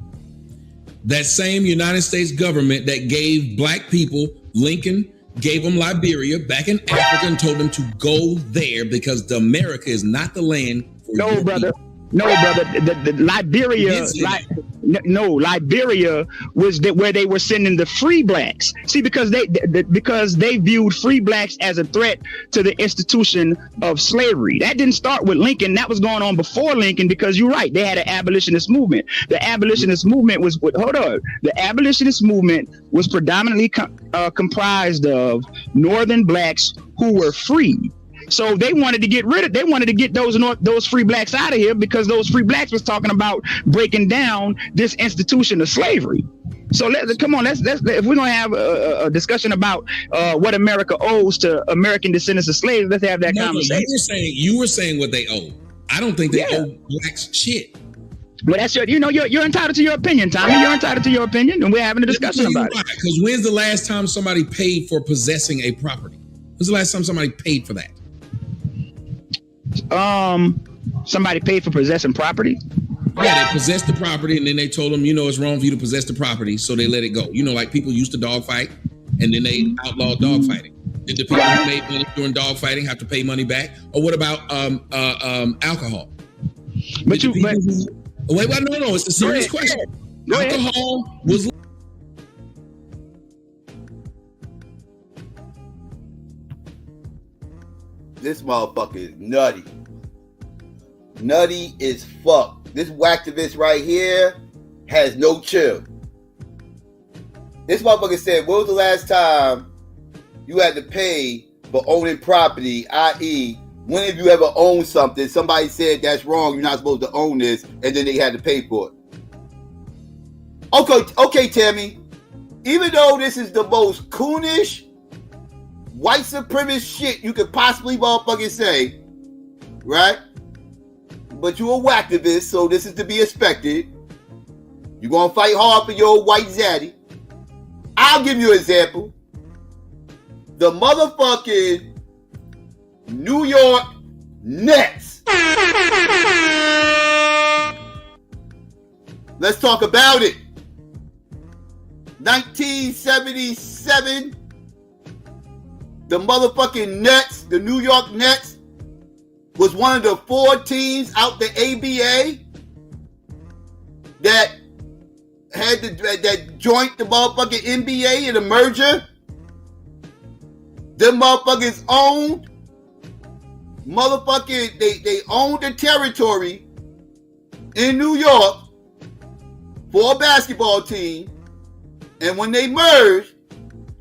That same United States government that gave black people Lincoln, gave them Liberia back in Africa and told them to go there because America is not the land for No, brother. No, brother. The Liberia, Liberia was where they were sending the free blacks. See, because they viewed free blacks as a threat to the institution of slavery. That didn't start with Lincoln. That was going on before Lincoln, because you're right. They had an abolitionist movement. The abolitionist movement was The abolitionist movement was predominantly comprised of Northern blacks who were free. So they wanted to get those free blacks out of here, because those free blacks was talking about breaking down this institution of slavery. So let's if we're gonna have a discussion about what America owes to American descendants of slaves, let's have that conversation. You were saying what they owe. I don't think they owe blacks shit. Well, that's you're entitled to your opinion, Tommy. You're entitled to your opinion, and we're having a discussion about it. Because when's the last time somebody paid for possessing a property? When's the last time somebody paid for that? Somebody paid for possessing property. Yeah, they possessed the property, and then they told them, it's wrong for you to possess the property, so they let it go. Like people used to dog fight, and then they outlawed dog fighting. Did the people who made money during dog fighting have to pay money back? Or what about alcohol? No, it's a serious question. Alcohol was. This motherfucker is nutty. Nutty as fuck. This whacktivist right here has no chill. This motherfucker said, when was the last time you had to pay for owning property, i.e., when have you ever owned something, somebody said that's wrong, you're not supposed to own this, and then they had to pay for it? Okay, Tammy. Even though this is the most coonish, white supremacist shit you could possibly motherfucking say, right? But you're a whacktivist, so this is to be expected. You're gonna fight hard for your white zaddy. I'll give you an example. The motherfucking New York Nets. Let's talk about it. 1977. The motherfucking Nets, the New York Nets, was one of the 4 teams out the ABA that had that joined the motherfucking NBA in a merger. Them motherfuckers owned they owned the territory in New York for a basketball team, and when they merged,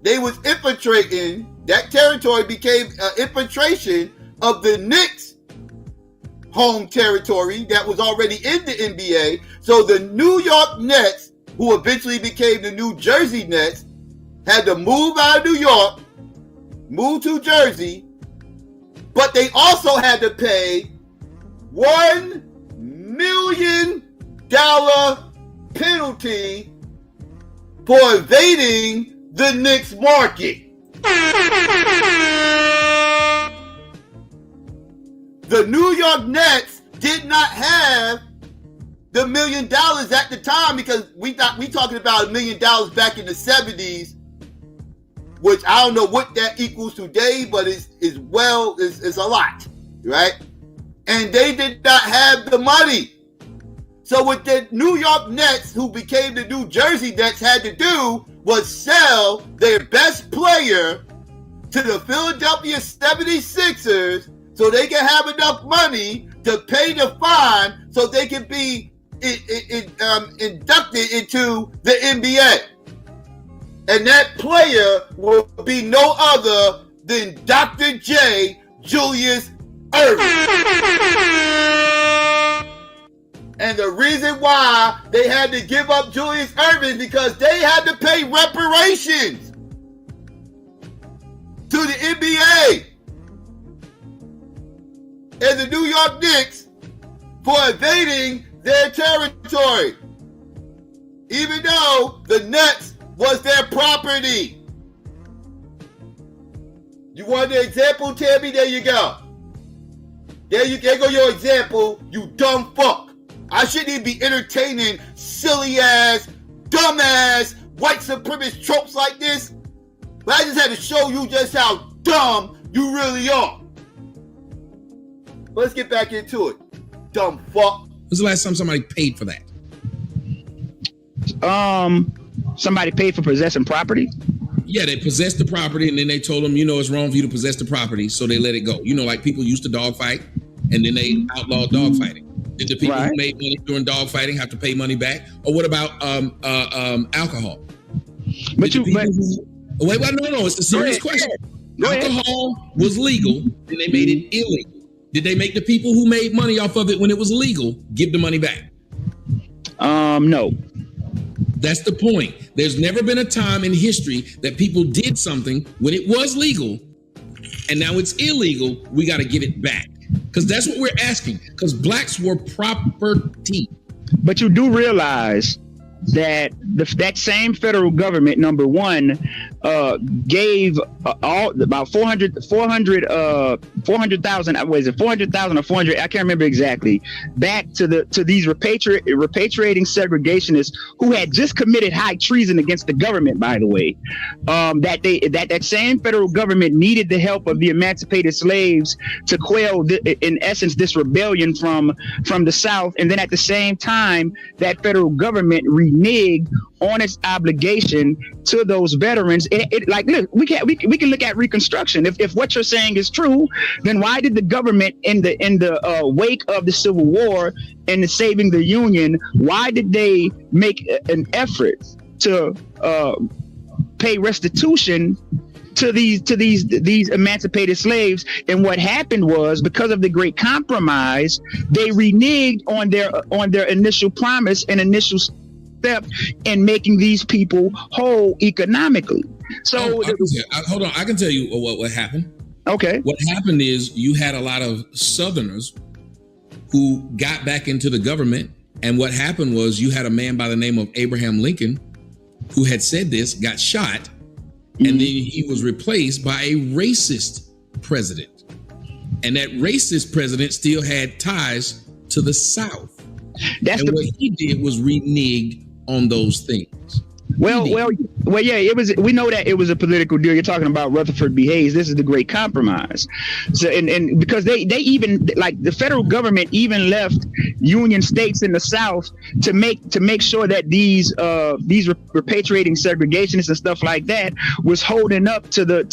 they was infiltrating. That territory became an infiltration of the Knicks' home territory that was already in the NBA. So the New York Nets, who eventually became the New Jersey Nets, had to move out of New York, move to Jersey, but they also had to pay $1 million penalty for invading the Knicks market. the New York Nets did not have the $1 million at the time, because we talking about $1 million back in the 70s, which I don't know what that equals today, but it's a lot, right? And they did not have the money. So what the New York Nets, who became the New Jersey Nets, had to do was sell their best player to the Philadelphia 76ers so they can have enough money to pay the fine so they can be inducted into the NBA. And that player will be no other than Dr. J. Julius Irving. And the reason why they had to give up Julius Irving because they had to pay reparations to the NBA and the New York Knicks for invading their territory, even though the Nets was their property. You want the example, Tammy? There you go. There go your example, you dumb fuck. I shouldn't even be entertaining silly ass, dumb ass, white supremacist tropes like this. But I just had to show you just how dumb you really are. Let's get back into it. Dumb fuck. When's the last time somebody paid for that? Somebody paid for possessing property? Yeah, they possessed the property and then they told them, it's wrong for you to possess the property, so they let it go. Like people used to dogfight and then they outlawed dogfighting. Did the people who made money during dogfighting have to pay money back? Or what about alcohol? No, it's a serious question. Alcohol was legal, and they made it illegal. Did they make the people who made money off of it when it was legal give the money back? No. That's the point. There's never been a time in history that people did something when it was legal, and now it's illegal. We got to give it back. Because that's what we're asking. Because blacks were property. But you do realize that that same federal government, number one, gave about 400,000. Was it 400,000 or 400? I can't remember exactly. Back to these repatriating segregationists who had just committed high treason against the government. By the way, that same federal government needed the help of the emancipated slaves to quell, in essence, this rebellion from the South. And then at the same time, that federal government reneged on its obligation to those veterans. Look, we can look at Reconstruction. If what you're saying is true, then why did the government in the wake of the Civil War and the saving the Union, why did they make an effort to pay restitution to these emancipated slaves? And what happened was, because of the Great Compromise, they reneged on their initial promise and initial step in making these people whole economically. So hold on, I can tell you what happened. Okay. What happened is you had a lot of Southerners who got back into the government, and what happened was you had a man by the name of Abraham Lincoln who had said this, got shot, and then he was replaced by a racist president. And that racist president still had ties to the South. What he did was renege on those things. Well, yeah, it was. We know that it was a political deal. You're talking about Rutherford B. Hayes. This is the Great Compromise. So, and because they even, like, the federal government even left Union states in the South to make sure that these repatriating segregationists and stuff like that was holding up to the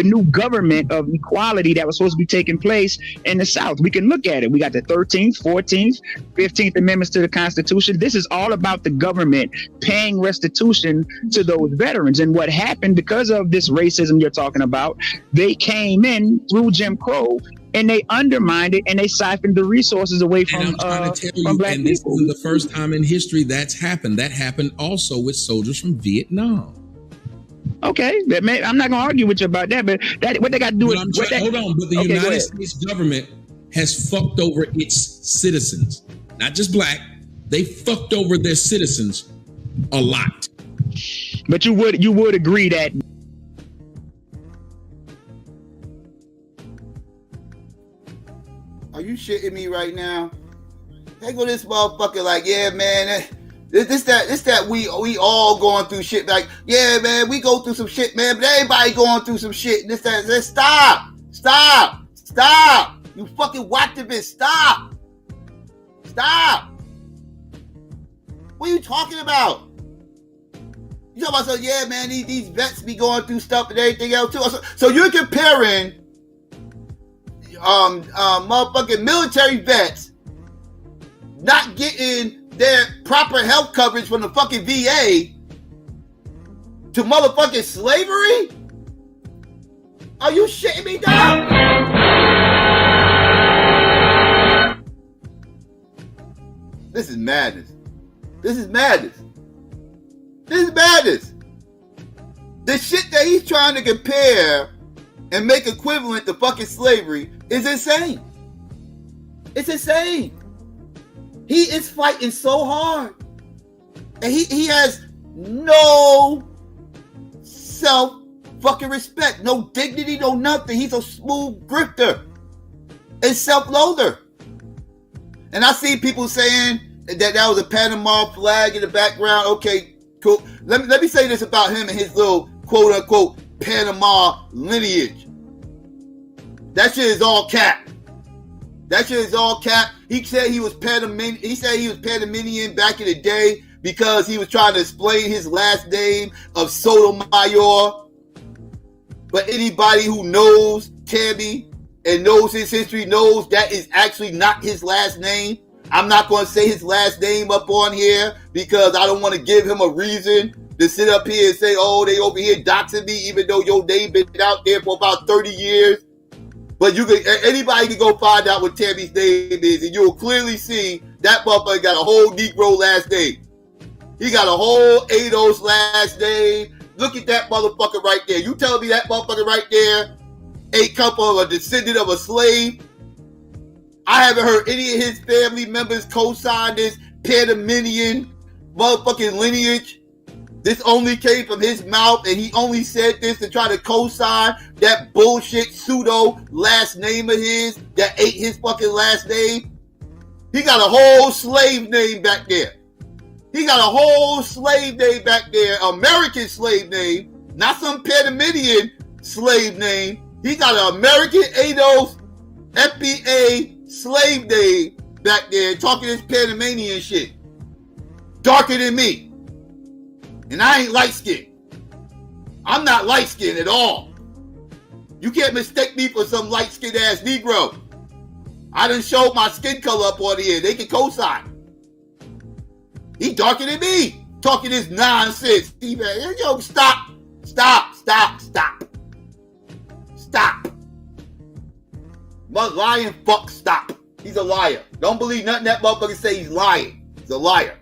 new government of equality that was supposed to be taking place in the South. We can look at it. We got the 13th, 14th, 15th Amendments to the Constitution. This is all about the government paying restitution to those veterans. And what happened because of this racism you're talking about, they came in through Jim Crow and they undermined it and they siphoned the resources away from black people. And this isn't the first time in history that's happened. That happened also with soldiers from Vietnam. Okay, I'm not going to argue with you about that, but what they got to do is... Hold on, but the United States government has fucked over its citizens. Not just black, they fucked over their citizens a lot. But you would agree that shitting me right now? They go this motherfucker like, yeah, man, this that we all going through shit. Like, yeah, man, we go through some shit, man, but everybody going through some shit. This, that, stop. You fucking whacktivist, stop. What are you talking about? You talking about, so yeah, man, these vets be going through stuff and everything else too. So you're comparing motherfucking military vets not getting their proper health coverage from the fucking VA to motherfucking slavery? Are you shitting me, dog? This is madness. The shit that he's trying to compare and make equivalent to fucking slavery is insane. It's insane. He is fighting so hard. And he has no self fucking respect, no dignity, no nothing. He's a smooth grifter and self-loather. And I see people saying that was a Panama flag in the background. Okay, cool. Let me say this about him and his little quote-unquote Panama lineage. That shit is all cap. He said he was Panamanian back in the day because he was trying to explain his last name of Sotomayor. But anybody who knows Tammy and knows his history knows that is actually not his last name. I'm not going to say his last name up on here because I don't want to give him a reason to sit up here and say, oh, they over here doxing me, even though your name been out there for about 30 years. But anybody can go find out what Tammy's name is, and you'll clearly see that motherfucker got a whole Negro last name. He got a whole Ados last name. Look at that motherfucker right there. You telling me that motherfucker right there ain't come from a descendant of a slave? I haven't heard any of his family members co-sign this Panamanian motherfucking lineage. This only came from his mouth, and he only said this to try to co-sign that bullshit pseudo last name of his that ate his fucking last name. He got a whole slave name back there. American slave name, not some Panamanian slave name. He got an American Ados FBA slave name back there talking this Panamanian shit. Darker than me. And I ain't light-skinned. I'm not light-skinned at all. You can't mistake me for some light-skinned ass Negro. I done showed my skin color up on here. They can co-sign. He darker than me. Talking this nonsense. Yo, stop. Lying fuck, stop. He's a liar. Don't believe nothing that motherfucker say. He's lying. He's a liar.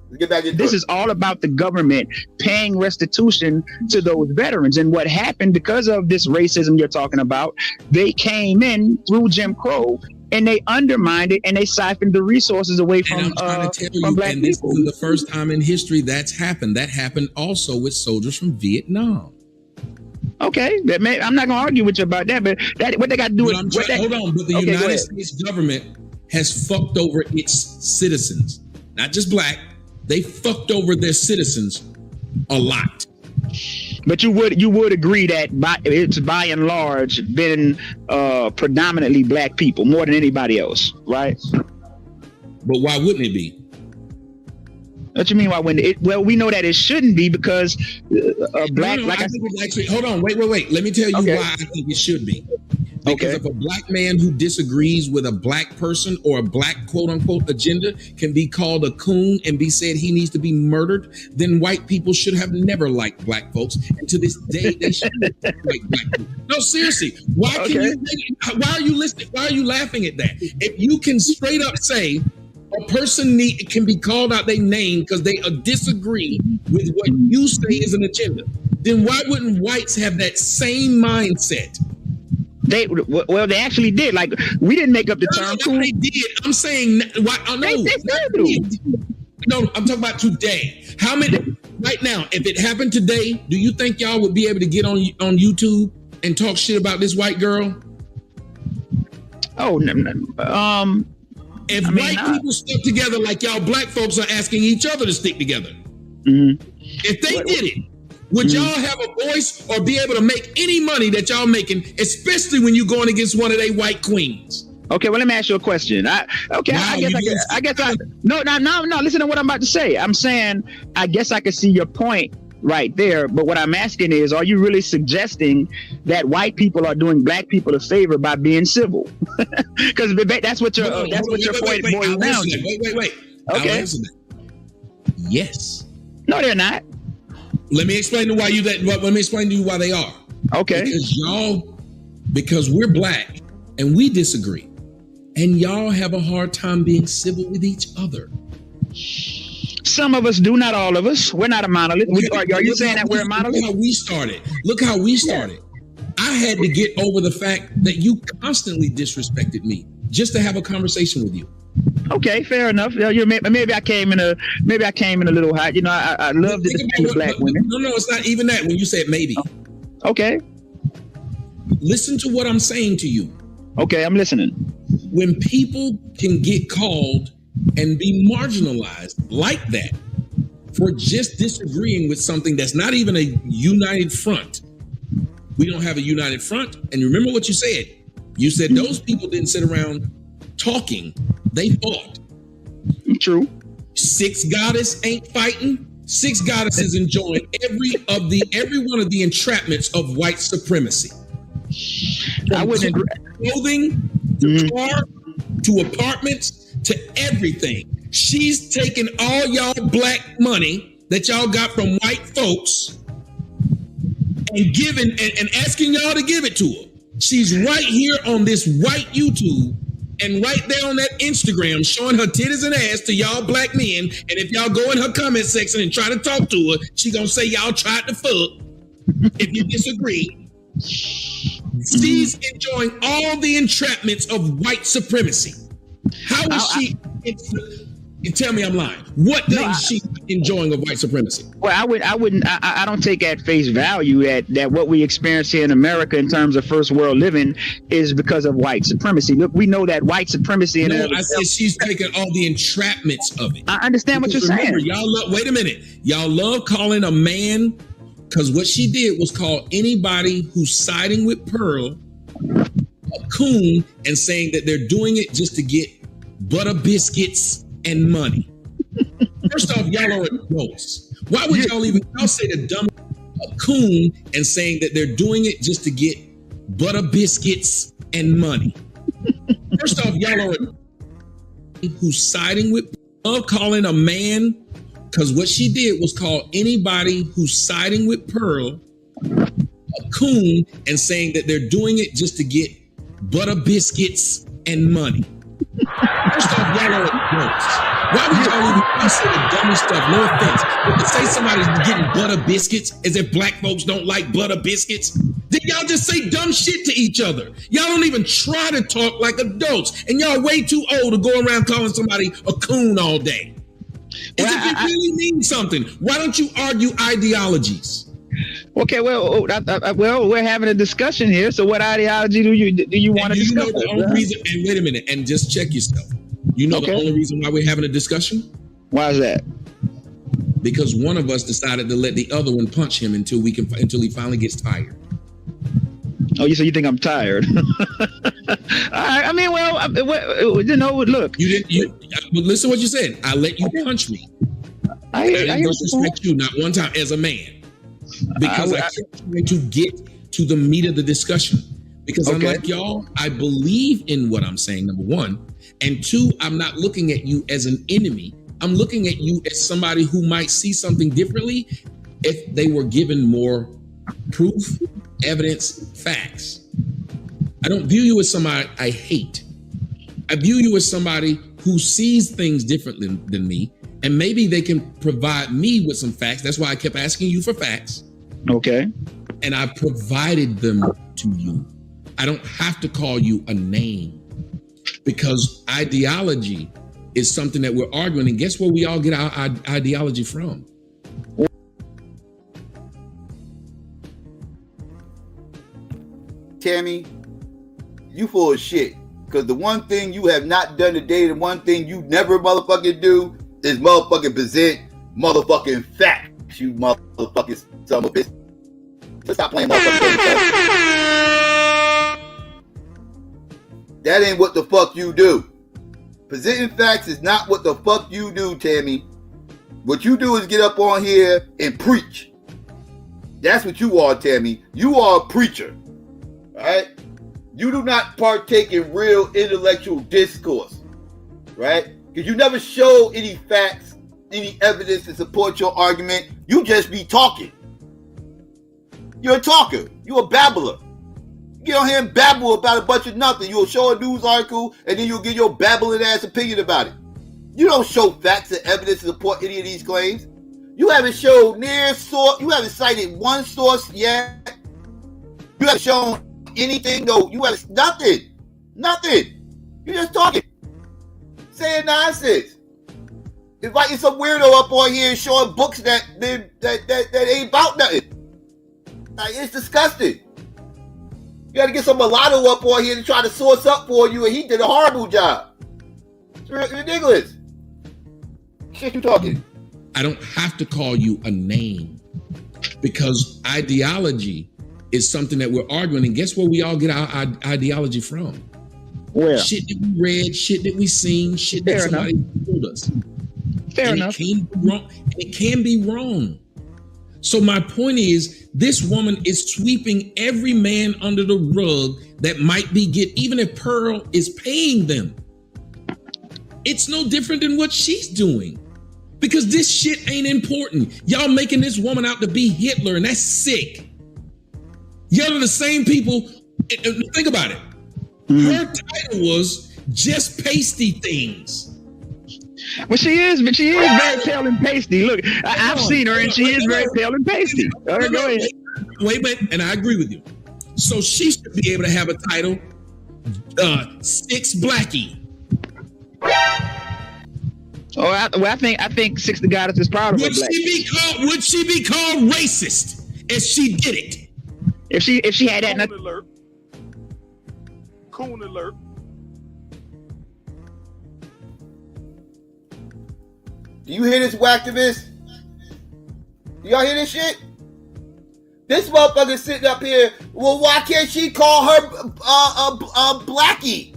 Let's get back into this. Is all about the government paying restitution to those veterans. And what happened because of this racism you're talking about, they came in through Jim Crow and they undermined it and they siphoned the resources away from black people. This isn't the first time in history that's happened. That happened also with soldiers from Vietnam. Okay, I'm not gonna argue with you about that, but what they got to do with hold on. But the United States government has fucked over its citizens, not just black. They fucked over their citizens a lot. But you would agree that it's by and large been predominantly black people more than anybody else, right? But why wouldn't it be? What you mean? Why wouldn't it? Well, we know that it shouldn't be because black. No, I think it's actually. Hold on, wait. Let me tell you why I think it should be. Because if a black man who disagrees with a black person or a black quote unquote agenda can be called a coon and be said he needs to be murdered, then white people should have never liked black folks. And to this day, they should like black people. No, seriously. Why are you listening? Why are you laughing at that? If you can straight up say a person can be called out their name because they disagree with what you say is an agenda, then why wouldn't whites have that same mindset? They actually did. Like, we didn't make up the term. No, they did. I'm saying, no, I'm talking about today. How many right now? If it happened today, do you think y'all would be able to get on YouTube and talk shit about this white girl? Oh, if white people stuck together like y'all black folks are asking each other to stick together, if they did it, would y'all have a voice or be able to make any money that y'all making, especially when you're going against one of they white queens? Okay, well, let me ask you a question. No, listen to what I'm about to say. I'm saying, I guess I can see your point right there. But what I'm asking is, are you really suggesting that white people are doing black people a favor by being civil? Because that's what your point boils down to. Wait. Okay. Yes. No, they're not. Let me explain to you why they are. Okay. Because we're black and we disagree, and y'all have a hard time being civil with each other. Some of us do, not all of us. We're not a monolith. Are you saying that we're a monolith? Look how we started. I had to get over the fact that you constantly disrespected me just to have a conversation with you. Okay, fair enough. Maybe I came in a little hot. You know, I love to defend black women. No, it's not even that. When you said maybe. Okay. Listen to what I'm saying to you. Okay, I'm listening. When people can get called and be marginalized like that for just disagreeing with something that's not even a united front. We don't have a united front. And remember what you said. You said those people didn't sit around talking. They fought. True. 6 goddess ain't fighting. 6 goddesses enjoying every one of the entrapments of white supremacy. I wouldn't agree. Clothing, to car, to apartments, to everything. She's taking all y'all black money that y'all got from white folks and giving and asking y'all to give it to her. She's right here on this white YouTube and right there on that Instagram showing her titties and ass to y'all black men. And if y'all go in her comment section and try to talk to her, she gonna say y'all tried to fuck if you disagree. She's enjoying all the entrapments of white supremacy. How is she? Tell me I'm lying. What is she enjoying of white supremacy? Well, I don't take at face value that what we experience here in America in terms of first world living is because of white supremacy. Look, we know that white supremacy. I said she's taking all the entrapments of it. I understand what you're saying. Wait a minute. Y'all love calling a man, because what she did was call anybody who's siding with Pearl a coon and saying that they're doing it just to get butter biscuits and money. First off, y'all are adults. Why would y'all say the dumb a coon and saying that they're doing it just to get butter biscuits and money? First off, y'all are adults who's siding with calling a man, because what she did was call anybody who's siding with Pearl a coon and saying that they're doing it just to get butter biscuits and money. First off, y'all are adults. Why would y'all even say the dumbest stuff? No offense. But to say somebody's getting butter biscuits as if black folks don't like butter biscuits, then y'all just say dumb shit to each other. Y'all don't even try to talk like adults. And y'all way too old to go around calling somebody a coon all day. As if it really means something. Why don't you argue ideologies? Okay, well, we're having a discussion here. So, what ideology do you want to discuss? The only reason, and wait a minute, and just check yourself. You know the only reason why we're having a discussion? Why is that? Because one of us decided to let the other one punch him until he finally gets tired. Oh, so you think I'm tired? I mean, look. You didn't. But listen to what you said. I let you punch me. I didn't disrespect you not one time as a man. Because I kept trying to get to the meat of the discussion. Because unlike y'all, I believe in what I'm saying, number one. And two, I'm not looking at you as an enemy. I'm looking at you as somebody who might see something differently if they were given more proof, evidence, facts. I don't view you as somebody I hate. I view you as somebody who sees things differently than me. And maybe they can provide me with some facts. That's why I kept asking you for facts. Okay. And I provided them to you. I don't have to call you a name because ideology is something that we're arguing. And guess where we all get our ideology from? Tammy, you full of shit. Because the one thing you have not done today, the one thing you never motherfucking do is motherfucking present motherfucking facts, you motherfucking son of a bitch. Let's stop playing motherfucking games. That ain't what the fuck you do. Presenting facts is not what the fuck you do, Tammy. What you do is get up on here and preach. That's what you are, Tammy. You are a preacher. Alright? You do not partake in real intellectual discourse. Right? Because you never show any facts, any evidence to support your argument. You just be talking. You're a talker. You're a babbler. You get on here and babble about a bunch of nothing. You'll show a news article and then you'll give your babbling ass opinion about it. You don't show facts and evidence to support any of these claims. You haven't showed near source. You haven't cited one source yet. You haven't shown anything. No, you haven't. Nothing. You're just talking. Saying nonsense. Inviting some weirdo up on here and showing books that ain't about nothing. Like, it's disgusting. You got to get some mulatto up on here to try to source up for you, and he did a horrible job. It's ridiculous. Shit you talking. I don't have to call you a name because ideology is something that we're arguing. And guess where we all get our ideology from? Where? Shit that we read, shit that we seen, shit that somebody told us. Fair enough. It can be wrong. So my point is, this woman is sweeping every man under the rug that might be even if Pearl is paying them. It's no different than what she's doing. Because this shit ain't important. Y'all making this woman out to be Hitler, and that's sick. Y'all are the same people. Think about it. Her title was Just Pasty Things. Well, she is very pale and pasty. Look, I've seen her, and she is very pale and pasty. Go ahead. Wait, and I agree with you. So she should be able to have a title, Six Blackie. Oh, I think Six the Goddess is proud of her. Would she be called racist if she did it? If she had that. Coon alert. Do you hear this, whacktivist? Do y'all hear this shit? This motherfucker sitting up here. Well, why can't she call her blackie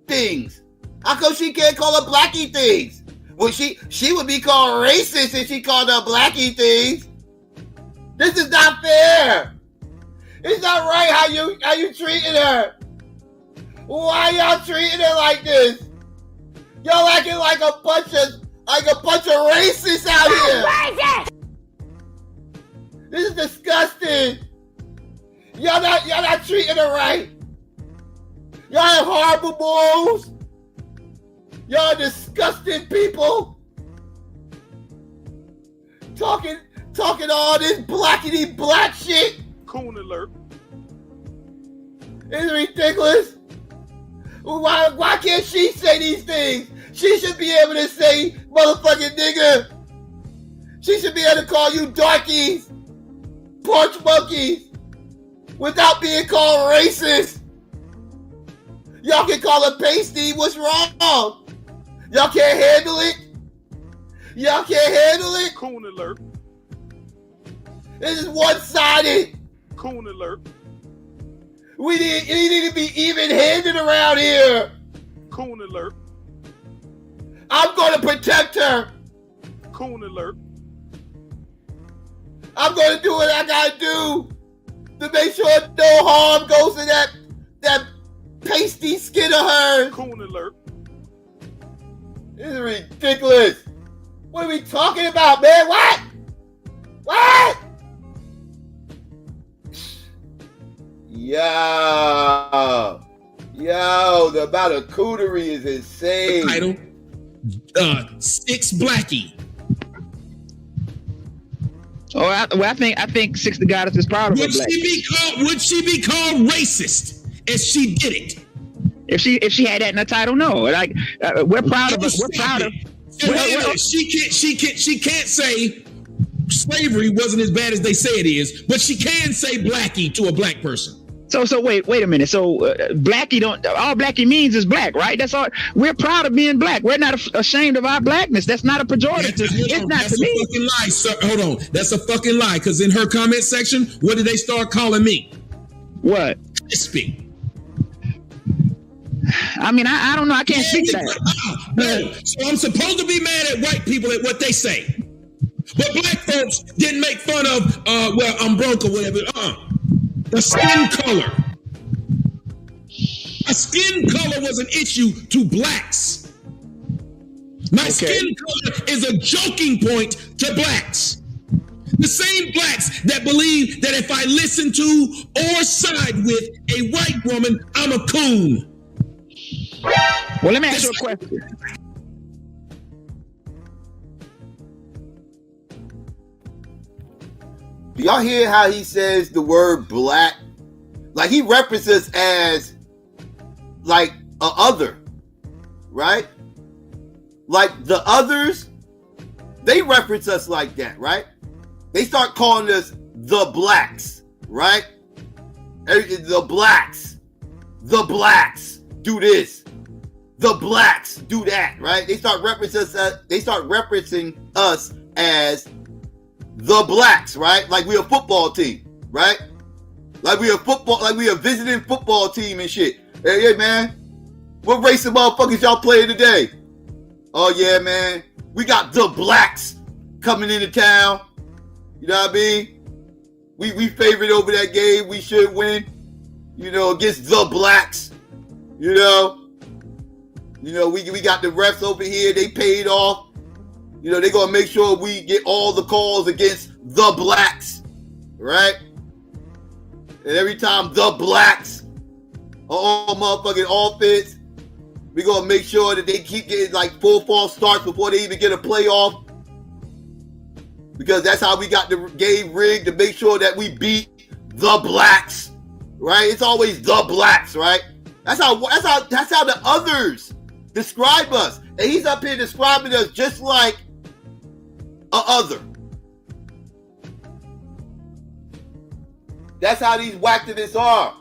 things? How come she can't call her blackie things? Well, she would be called racist if she called her blackie things. This is not fair. It's not right how you treating her. Why y'all treating her like this? Y'all acting like a bunch of racists out here. This is disgusting. Y'all not treating her right. Y'all have horrible morals. Y'all disgusting people. Talking all this blackity black shit. Coon alert. It's ridiculous. Why can't she say these things? She should be able to say motherfucking nigga. She should be able to call you darkies, porch monkeys, without being called racist. Y'all can call her pasty. What's wrong? Y'all can't handle it? Y'all can't handle it? Coon alert. This is one-sided. Coon alert. We need to be even-handed around here. Coon alert. I'm going to protect her. Coon alert. I'm going to do what I got to do to make sure no harm goes to that pasty skin of hers. Coon alert. This is ridiculous. What are we talking about, man? What? Yo, the amount of coonery is insane. The title, Six Blackie. Oh, I think Six the Goddess is proud of her. Would she be called racist if she did it? If she had that in the title, no. Like we're proud of her. We're proud of. She can't say slavery wasn't as bad as they say it is, but she can say blackie to a black person. So wait a minute. So Blackie all Blackie means is black, right? That's all. We're proud of being black. We're not ashamed of our blackness. That's not a pejorative. It's not to me. That's a fucking lie, sir. Hold on. That's a fucking lie. Because in her comment section, what did they start calling me? What? Crispy. I mean, I don't know. I can't speak to that. No. So I'm supposed to be mad at white people at what they say. But black folks didn't make fun of, well, I'm broke or whatever. The skin color. A skin color was an issue to blacks. My skin color is a joking point to blacks. The same blacks that believe that if I listen to or side with a white woman, I'm a coon. Well, let me ask you a question. Do y'all hear how he says the word black? Like he references us as like a other, right? Like the others, they reference us like that, right? They start calling us the blacks, right? The blacks do this. The blacks do that, right? They start referencing us as the blacks, right? Like we a football team, right? Like we a visiting football team and shit. Hey man, what race of motherfuckers y'all playing today? Oh yeah, man, we got the blacks coming into town. You know what I mean? We favored over that game. We should win. You know, against the blacks. You know, we got the refs over here. They paid off. You know, they're gonna make sure we get all the calls against the blacks, right? And every time the blacks are all motherfucking offense, we're gonna make sure that they keep getting like 4 false starts before they even get a playoff. Because that's how we got the game rigged, to make sure that we beat the blacks, right? It's always the blacks, right? That's how the others describe us. And he's up here describing us just like a other. That's how these whacktivists are.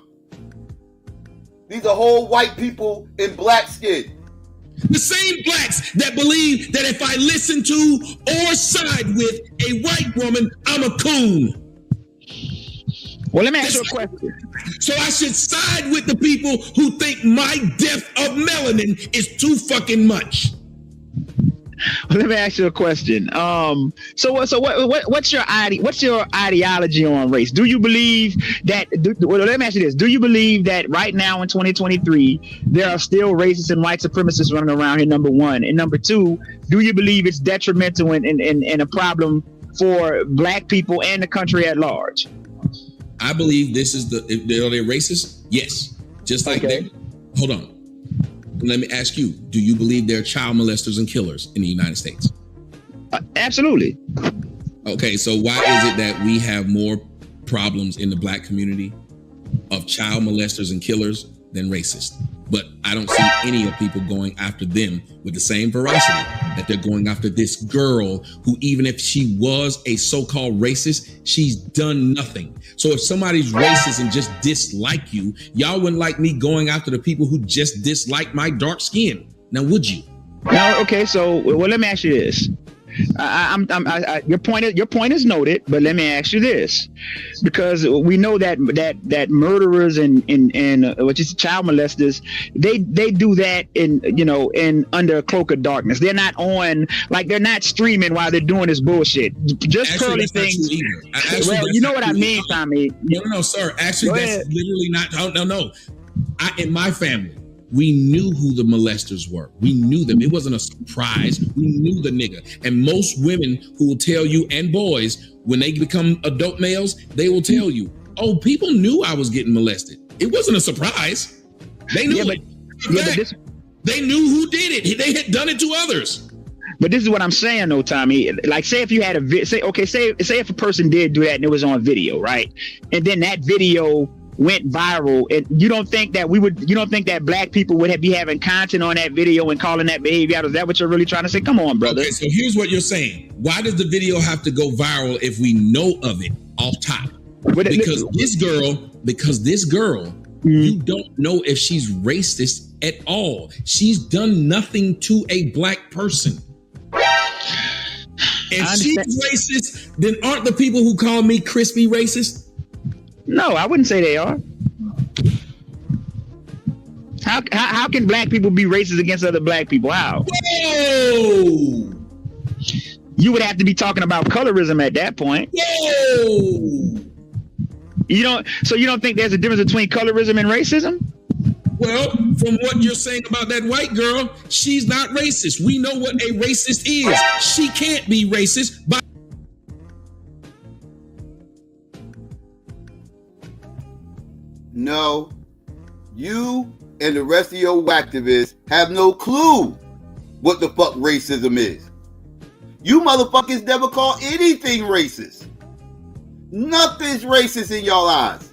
These are whole white people in black skin. The same blacks that believe that if I listen to or side with a white woman, I'm a coon. Well, let me ask you a question. So I should side with the people who think my death of melanin is too fucking much. Well, let me ask you a question. So what's your ideology on race? Do you believe that? Let me ask you this: do you believe that right now in 2023 there are still racists and white supremacists running around here? Number one, and number two, do you believe it's detrimental and a problem for black people and the country at large? I believe this is are they racist? Yes, just like that. Hold on. Let me ask you, do you believe there are child molesters and killers in the United States? Absolutely. Okay, so why is it that we have more problems in the black community of child molesters and killers than racists? But I don't see any of people going after them with the same veracity that they're going after this girl who, even if she was a so-called racist, she's done nothing. So if somebody's racist and just dislike you, y'all wouldn't like me going after the people who just dislike my dark skin. Now, would you? No. Okay. So, well, let me ask you this. Your point is noted, but let me ask you this, because we know that murderers and which is child molesters, they do that in under a cloak of darkness. They're not on, like, they're not streaming while they're doing this bullshit. Just curly things. Well, you know what I mean, Tommy. No, sir. Actually, that's literally not. No. In my family, we knew who the molesters were. We knew them. It wasn't a surprise. We knew the nigga. And most women who will tell you, and boys, when they become adult males, they will tell you, oh, people knew I was getting molested. It wasn't a surprise. They knew it. They knew who did it. They had done it to others. But this is what I'm saying, though, Tommy. Like, say if you had say if a person did do that and it was on video, right? And then that video went viral, and you don't think that black people would be having content on that video and calling that behavior out? Is that what you're really trying to say? Come on, brother. Okay, so here's what you're saying. Why does the video have to go viral if we know of it off top? Because this girl, you don't know if she's racist at all. She's done nothing to a black person. If she's racist, then aren't the people who call me crispy racist? No, I wouldn't say they are. How can black people be racist against other black people? How? Whoa! You would have to be talking about colorism at that point. Whoa! You don't think there's a difference between colorism and racism? Well, from what you're saying about that white girl, she's not racist. We know what a racist is. She can't be racist by. No, you and the rest of your activists have no clue what the fuck racism is. You motherfuckers never call anything racist. Nothing's racist in y'all eyes.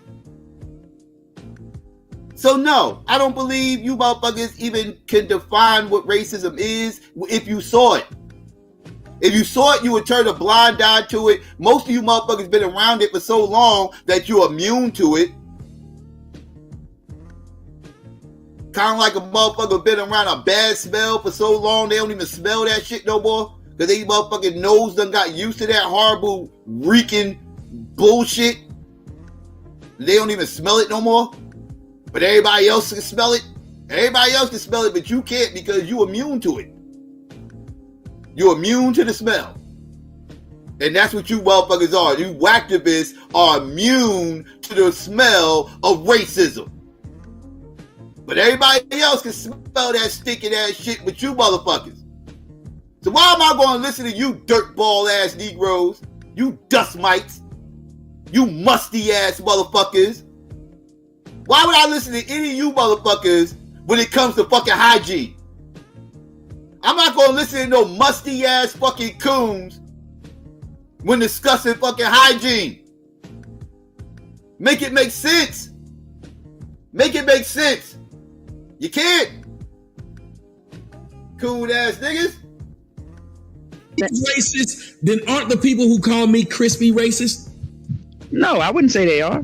So no, I don't believe you motherfuckers even can define what racism is if you saw it. If you saw it, you would turn a blind eye to it. Most of you motherfuckers been around it for so long that you're immune to it. Kind of like a motherfucker been around a bad smell for so long, they don't even smell that shit no more. Because they motherfucking nose done got used to that horrible, reeking bullshit. They don't even smell it no more. But everybody else can smell it. Everybody else can smell it, but you can't because you're immune to it. You're immune to the smell. And that's what you motherfuckers are. You activists are immune to the smell of racism. But everybody else can smell that stinking ass shit with you motherfuckers. So why am I going to listen to you dirtball ass Negroes? You dust mites. You musty ass motherfuckers. Why would I listen to any of you motherfuckers when it comes to fucking hygiene? I'm not going to listen to no musty ass fucking coons when discussing fucking hygiene. Make it make sense. Make it make sense. You can't. Cool ass niggas. Racist, then aren't the people who call me crispy racist? No, I wouldn't say they are.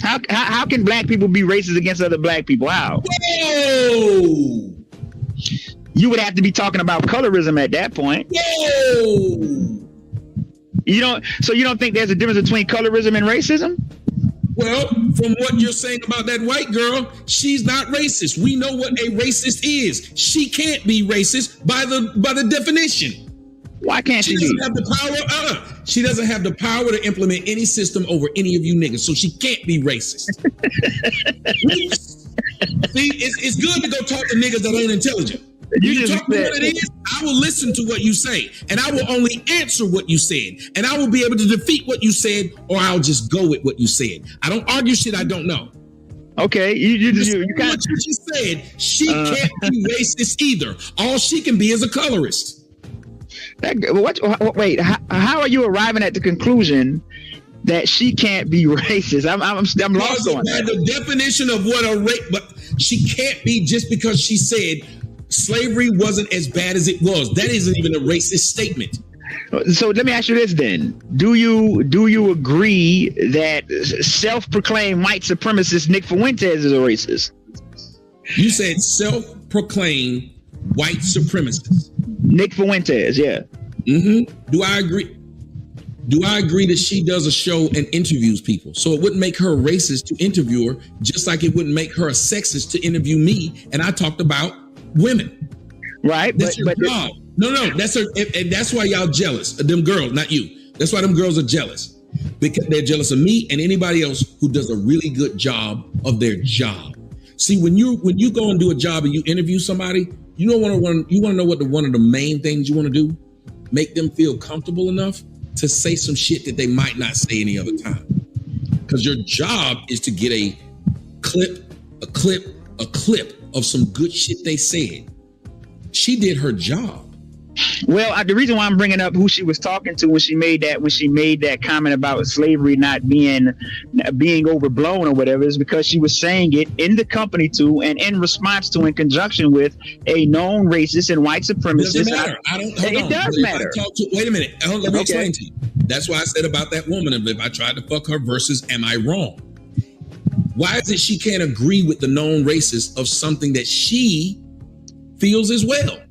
How can black people be racist against other black people? How? Whoa! You would have to be talking about colorism at that point. Whoa! You don't think there's a difference between colorism and racism? Well, from what you're saying about that white girl, she's not racist. We know what a racist is. She can't be racist by the definition. Why can't she doesn't have the power? She doesn't have the power to implement any system over any of you niggas, so she can't be racist. See, it's good to go talk to niggas that ain't intelligent. You talk to what it is, I will listen to what you say, and I will only answer what you said, and I will be able to defeat what you said, or I'll just go with what you said. I don't argue shit I don't know. Okay, you what you just said. She can't be racist either. All she can be is a colorist. Wait, how are you arriving at the conclusion that she can't be racist? I'm lost on that. The definition of what a race, but she can't be just because she said slavery wasn't as bad as it was. That isn't even a racist statement. So let me ask you this then. Do you agree that self-proclaimed white supremacist Nick Fuentes is a racist? You said self-proclaimed white supremacist. Nick Fuentes, yeah. Mm-hmm. Do I agree? Do I agree that she does a show and interviews people? So it wouldn't make her a racist to interview her, just like it wouldn't make her a sexist to interview me. And I talked about women. Right. That's your job. No, that's her. And that's why y'all jealous of them girls, not you. That's why them girls are jealous, because they're jealous of me and anybody else who does a really good job of their job. See, when you go and do a job and you interview somebody, you want to know what one of the main things you want to do? Make them feel comfortable enough to say some shit that they might not say any other time. Because your job is to get a clip of some good shit they said. She did her job. Well, the reason why I'm bringing up who she was talking to when she made that comment about slavery not being overblown or whatever is because she was saying it in the company to and in response to, in conjunction with a known racist and white supremacist. Doesn't matter. It does matter. Wait a minute. Let me explain to you. That's why I said about that woman. If I tried to fuck her versus am I wrong? Why is it she can't agree with the known racist of something that she feels as well?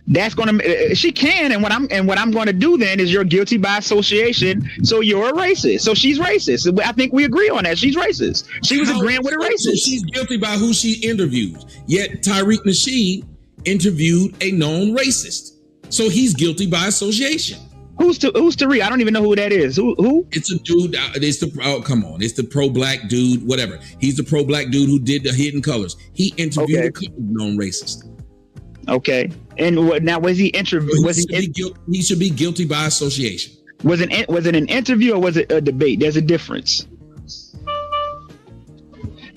That's she can, and what I'm going to do then is you're guilty by association, so you're a racist. So she's racist. I think we agree on that. She's racist. She was agreeing with a racist. So she's guilty by who she interviewed. Yet Tariq Nasheed interviewed a known racist, so he's guilty by association. Who's Tariq? I don't even know who that is. Who? It's a dude. It's the pro-black dude. Whatever. He's the pro-black dude who did the Hidden Colors. He interviewed a couple of known racists. Okay. And now was he interviewed? He should be guilty by association. Was it an interview or was it a debate? There's a difference.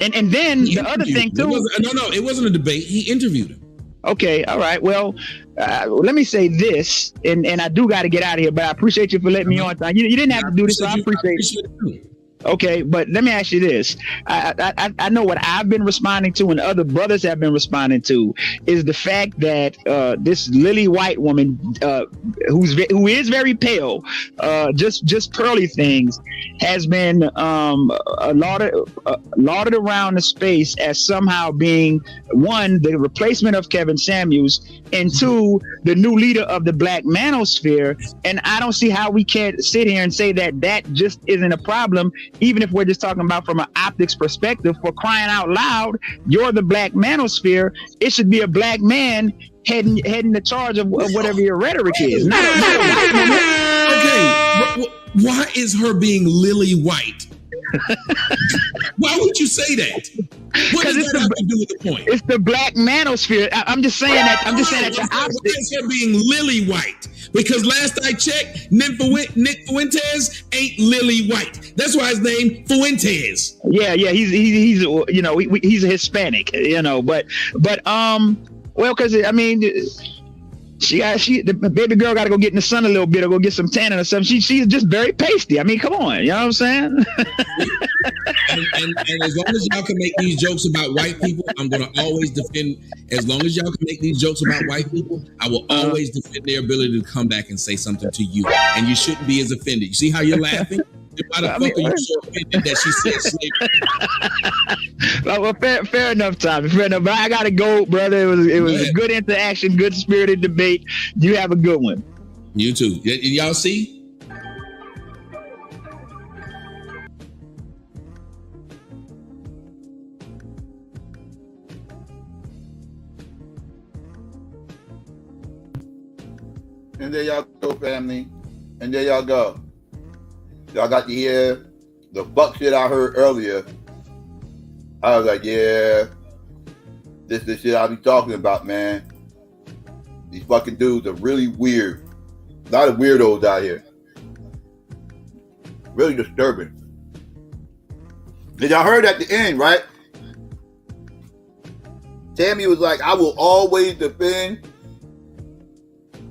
And then the other thing too. It wasn't a debate. He interviewed him. Okay, all right. Well, let me say this, and I do got to get out of here, but I appreciate you for letting me on. You didn't have to do this, so I appreciate it. Okay, but let me ask you this. I know what I've been responding to and other brothers have been responding to is the fact that this lily white woman who is very pale, just pearly things, has been lauded around the space as somehow being, one, the replacement of Kevin Samuels, and two, the new leader of the Black manosphere. And I don't see how we can't sit here and say that just isn't a problem, even if we're just talking about from an optics perspective. For crying out loud, you're the Black manosphere. It should be a black man heading the charge of whatever your rhetoric is. Not a white woman. Okay, why is her being lily white? Why would you say that? What does that have to do with the point? It's the Black manosphere. I'm just saying that. I'm just saying that the optics. Why is her being lily white? Because last I checked, Nick Fuentes ain't lily white. That's why his name Fuentes. Yeah, he's he's a Hispanic, but well, because I mean, the baby girl got to go get in the sun a little bit or go get some tanning or something. She's just very pasty. I mean, come on, you know what I'm saying? and as long as y'all can make these jokes about white people, I'm going to always defend. As long as y'all can make these jokes about white people, I will always defend their ability to come back and say something to you. And you shouldn't be as offended. You see how you're laughing? Why the fuck are you so offended that she said slavery? Well, fair enough, Tommy. Fair enough. But I gotta go, brother. It was a good interaction, good spirited debate. You have a good one. You too. Y'all see? And there y'all go, family. And there y'all go. Y'all got to hear the fuck shit I heard earlier. I was like, yeah, this is the shit I be talking about, man. These fucking dudes are really weird. A lot of weirdos out here. Really disturbing. Did y'all heard at the end, right? Tammy was like, I will always defend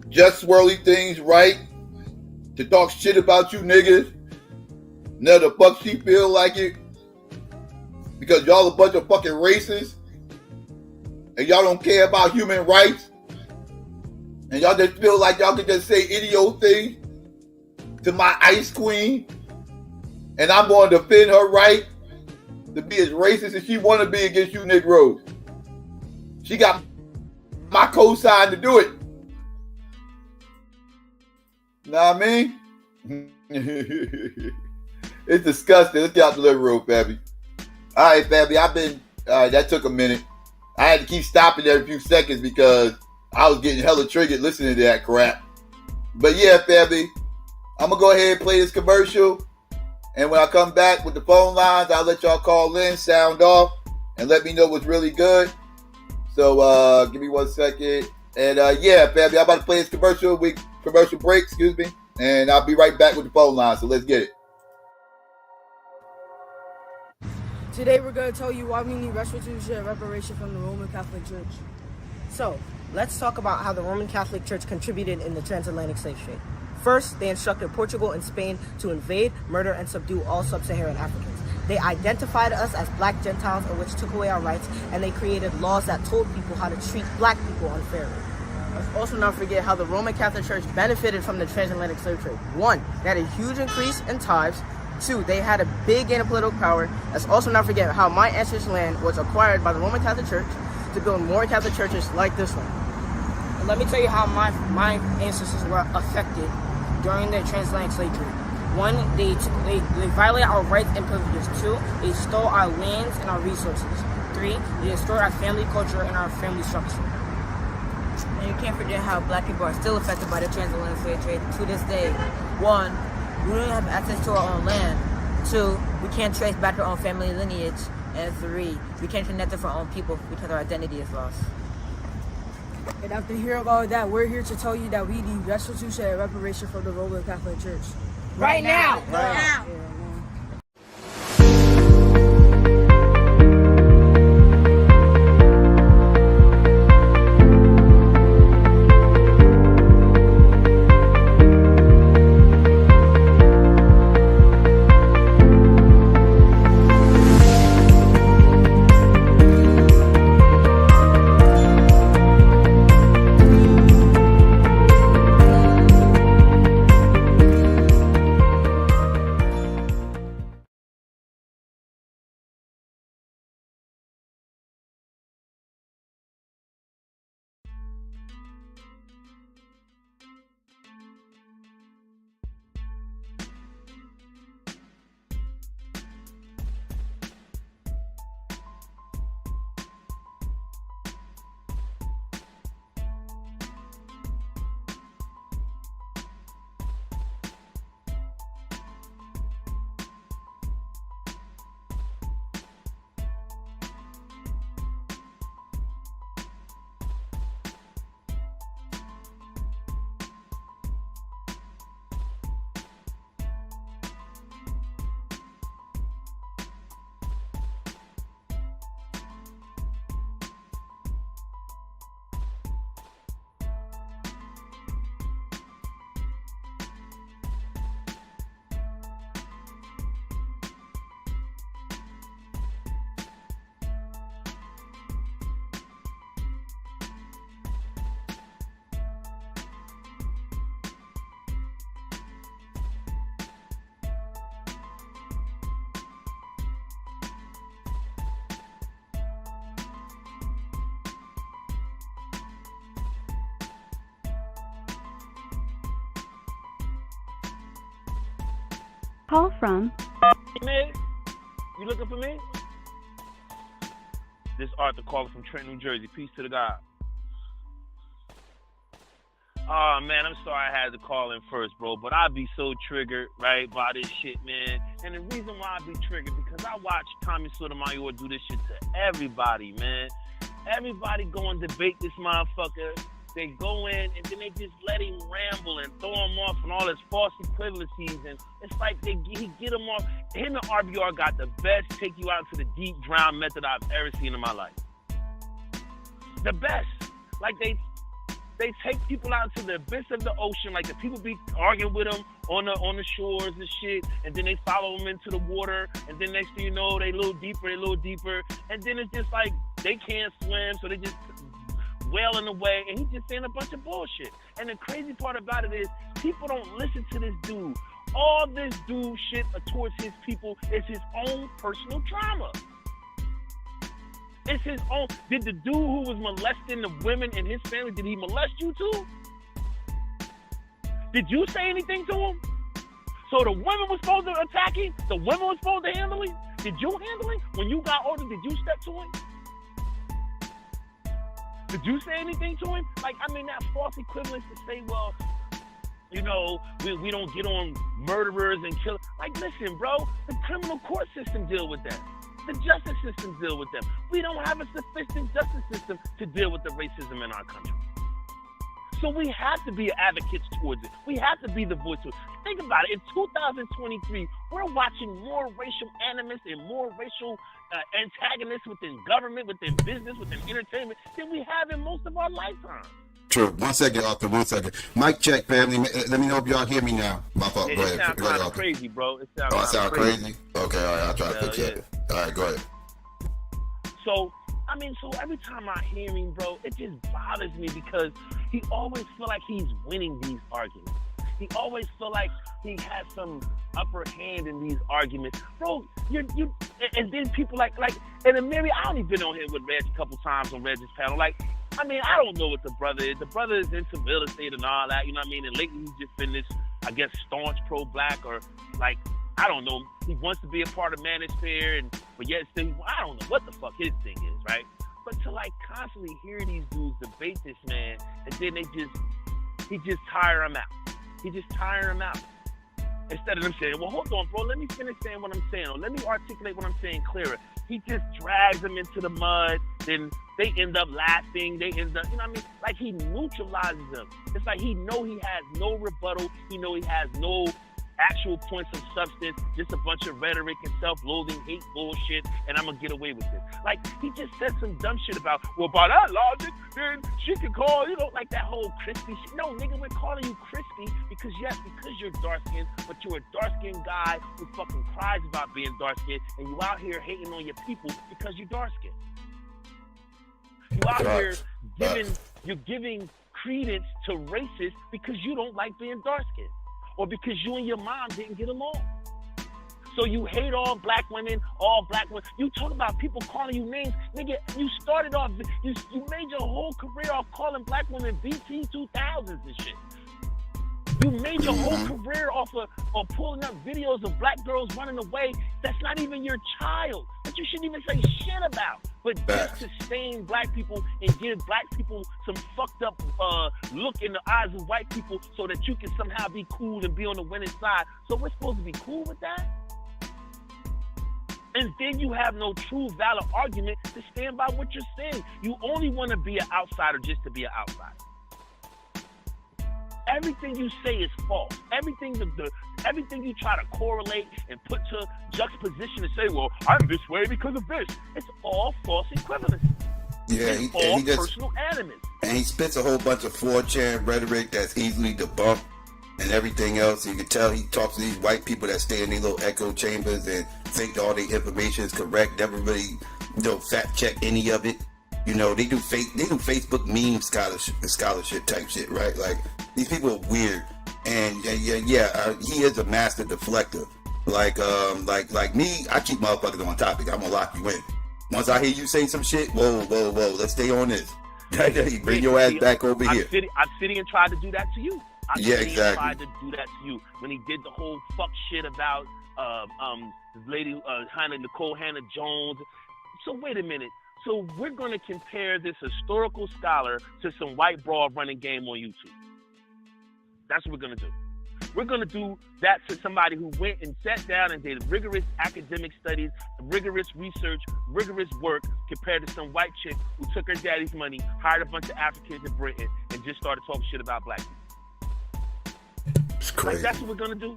just swirly things, right? To talk shit about you niggas. Now the fuck she feel like it because y'all a bunch of fucking racists and y'all don't care about human rights and y'all just feel like y'all can just say idiot things to my ice queen and I'm going to defend her right to be as racist as she want to be against you Negroes. She got my cosign to do it. Know what I mean? It's disgusting. Let's get out the living room, Fabby. All right, Fabby. That took a minute. I had to keep stopping every few seconds because I was getting hella triggered listening to that crap. But yeah, Fabby, I'm going to go ahead and play this commercial. And when I come back with the phone lines, I'll let y'all call in, sound off, and let me know what's really good. So give me 1 second. And yeah, Fabby, I'm about to play this commercial break, excuse me. And I'll be right back with the phone line. So let's get it. Today we're going to tell you why we need restitution and reparation from the Roman Catholic Church. So, let's talk about how the Roman Catholic Church contributed in the transatlantic slave trade. First, they instructed Portugal and Spain to invade, murder, and subdue all sub-Saharan Africans. They identified us as black Gentiles, which took away our rights, and they created laws that told people how to treat black people unfairly. Let's also not forget how the Roman Catholic Church benefited from the transatlantic slave trade. 1, they had a huge increase in tithes. 2, they had a big gain of political power. Let's also not forget how my ancestors' land was acquired by the Roman Catholic Church to build more Catholic churches like this one. And let me tell you how my ancestors were affected during the transatlantic slave trade. 1, they violated our rights and privileges. 2, they stole our lands and our resources. 3, they destroyed our family culture and our family structure. And you can't forget how black people are still affected by the transatlantic slave trade to this day. 1, we don't have access to our own land. 2, we can't trace back our own family lineage. And 3, we can't connect with our own people because our identity is lost. And after hearing all of that, we're here to tell you that we need restitution and reparation from the Roman Catholic Church. Right now! Right now! Yeah. Call from. Me? You looking for me? This Arthur calling from Trenton, New Jersey. Peace to the God. Oh, man, I'm sorry I had to call in first, bro, but I be so triggered, right, by this shit, man. And the reason why I be triggered, because I watch Tommy Sotomayor do this shit to everybody, man. Everybody go and debate this motherfucker. They go in and then they just let him ramble and throw him off on all his false equivalencies. And it's like he get him off. Him and RBR got the best take you out to the deep drown method I've ever seen in my life. The best. Like they take people out to the abyss of the ocean. Like the people be arguing with them on the shores and shit. And then they follow them into the water. And then next thing you know, they a little deeper. And then it's just like they can't swim. So they just wailing away, and he's just saying a bunch of bullshit. And the crazy part about it is people don't listen to this dude. All this dude shit towards his people is his own personal trauma. It's his own. Did the dude who was molesting the women in his family, did he molest you too? Did you say anything to him? So the women were supposed to attack him? The women were supposed to handle him? Did you handle him? When you got older, did you step to him? Did you say anything to him? Like, I mean, that false equivalence to say, well, you know, we don't get on murderers and killers. Like, listen, bro, the criminal court system deal with that. The justice system deal with them. We don't have a sufficient justice system to deal with the racism in our country. So we have to be advocates towards it. We have to be the voice of it. Think about it. In 2023, we're watching more racial animus and more racial antagonists within government, within business, within entertainment than we have in most of our lifetime. True. 1 second, Arthur. 1 second. Mic check, family. Let me know if y'all hear me now. My fault. Go ahead. It sounds crazy, bro. It sounds crazy. Okay, all right. I'll try to fix it. All right, go ahead. So every time I hear him, bro, it just bothers me because he always feel like he's winning these arguments. He always feel like he has some upper hand in these arguments. Bro, you and then people like and Mary, I only been on here with Reg a couple times on Reg's panel. Like, I mean, I don't know what the brother is. The brother is into real estate and all that, you know what I mean? And lately he's just been this, I guess, staunch pro-black or like, I don't know. He wants to be a part of Manosphere, but yet still, I don't know what the fuck his thing is, right? But to like constantly hear these dudes debate this man, and then he just tire him out. He just tire him out. Instead of them saying, well, hold on, bro, let me finish saying what I'm saying, or let me articulate what I'm saying clearer. He just drags them into the mud, then they end up laughing, they end up, you know what I mean? Like he neutralizes them. It's like he know he has no rebuttal, he know he has no actual points of substance, just a bunch of rhetoric and self-loathing, hate bullshit, and I'm gonna get away with this. Like, he just said some dumb shit about, well, by that logic, then she can call, you know, like that whole crispy shit. No, nigga, we're calling you crispy because, yes, because you're dark-skinned, but you're a dark-skinned guy who fucking cries about being dark-skinned, and you out here hating on your people because you're dark-skinned. You out here giving credence to racists because you don't like being dark-skinned, or because you and your mom didn't get along. So you hate all black women. You talk about people calling you names. Nigga, you started off, you made your whole career off calling black women BT 2000s and shit. You made your whole career off of pulling up videos of black girls running away. That's not even your child. That you shouldn't even say shit about. But just to stain black people and give black people some fucked up look in the eyes of white people so that you can somehow be cool and be on the winning side. So we're supposed to be cool with that? And then you have no true valid argument to stand by what you're saying. You only want to be an outsider just to be an outsider. Everything you say is false. Everything you try to correlate and put to juxtaposition and say, well, I'm this way because of this. It's all false equivalency. Yeah, it's all personal animus. And he spits a whole bunch of 4chan rhetoric that's easily debunked and everything else. You can tell he talks to these white people that stay in these little echo chambers and think all the information is correct, never really, fact check any of it. You know, they do Facebook meme scholarship type shit, right? Like, these people are weird, and he is a master deflector. Like me, I keep motherfuckers on topic. I'm gonna lock you in. Once I hear you say some shit, whoa, let's stay on this. Bring your ass back over here. Obsidian tried to do that to you. Exactly. Tried to do that to you when he did the whole fuck shit about this lady Nicole Hannah Jones. So wait a minute. So we're going to compare this historical scholar to some white broad running game on YouTube. That's what we're going to do. We're going to do that to somebody who went and sat down and did rigorous academic studies, rigorous research, rigorous work, compared to some white chick who took her daddy's money, hired a bunch of Africans in Britain, and just started talking shit about black people. It's crazy. Like, that's what we're going to do.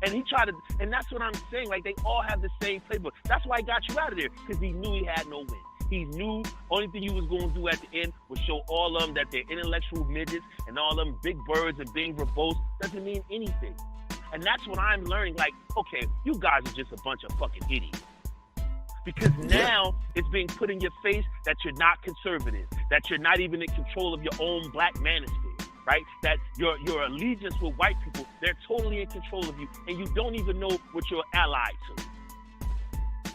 And he tried to, and that's what I'm saying. Like, they all have the same playbook. That's why he got you out of there, because he knew he had no win. He knew only thing you was going to do at the end was show all of them that they're intellectual midgets and all them big birds and being verbose doesn't mean anything. And that's what I'm learning. Like, okay, you guys are just a bunch of fucking idiots. Because now it's being put in your face that you're not conservative, that you're not even in control of your own black manosphere, right? That your allegiance with white people, they're totally in control of you, and you don't even know what you're allied to.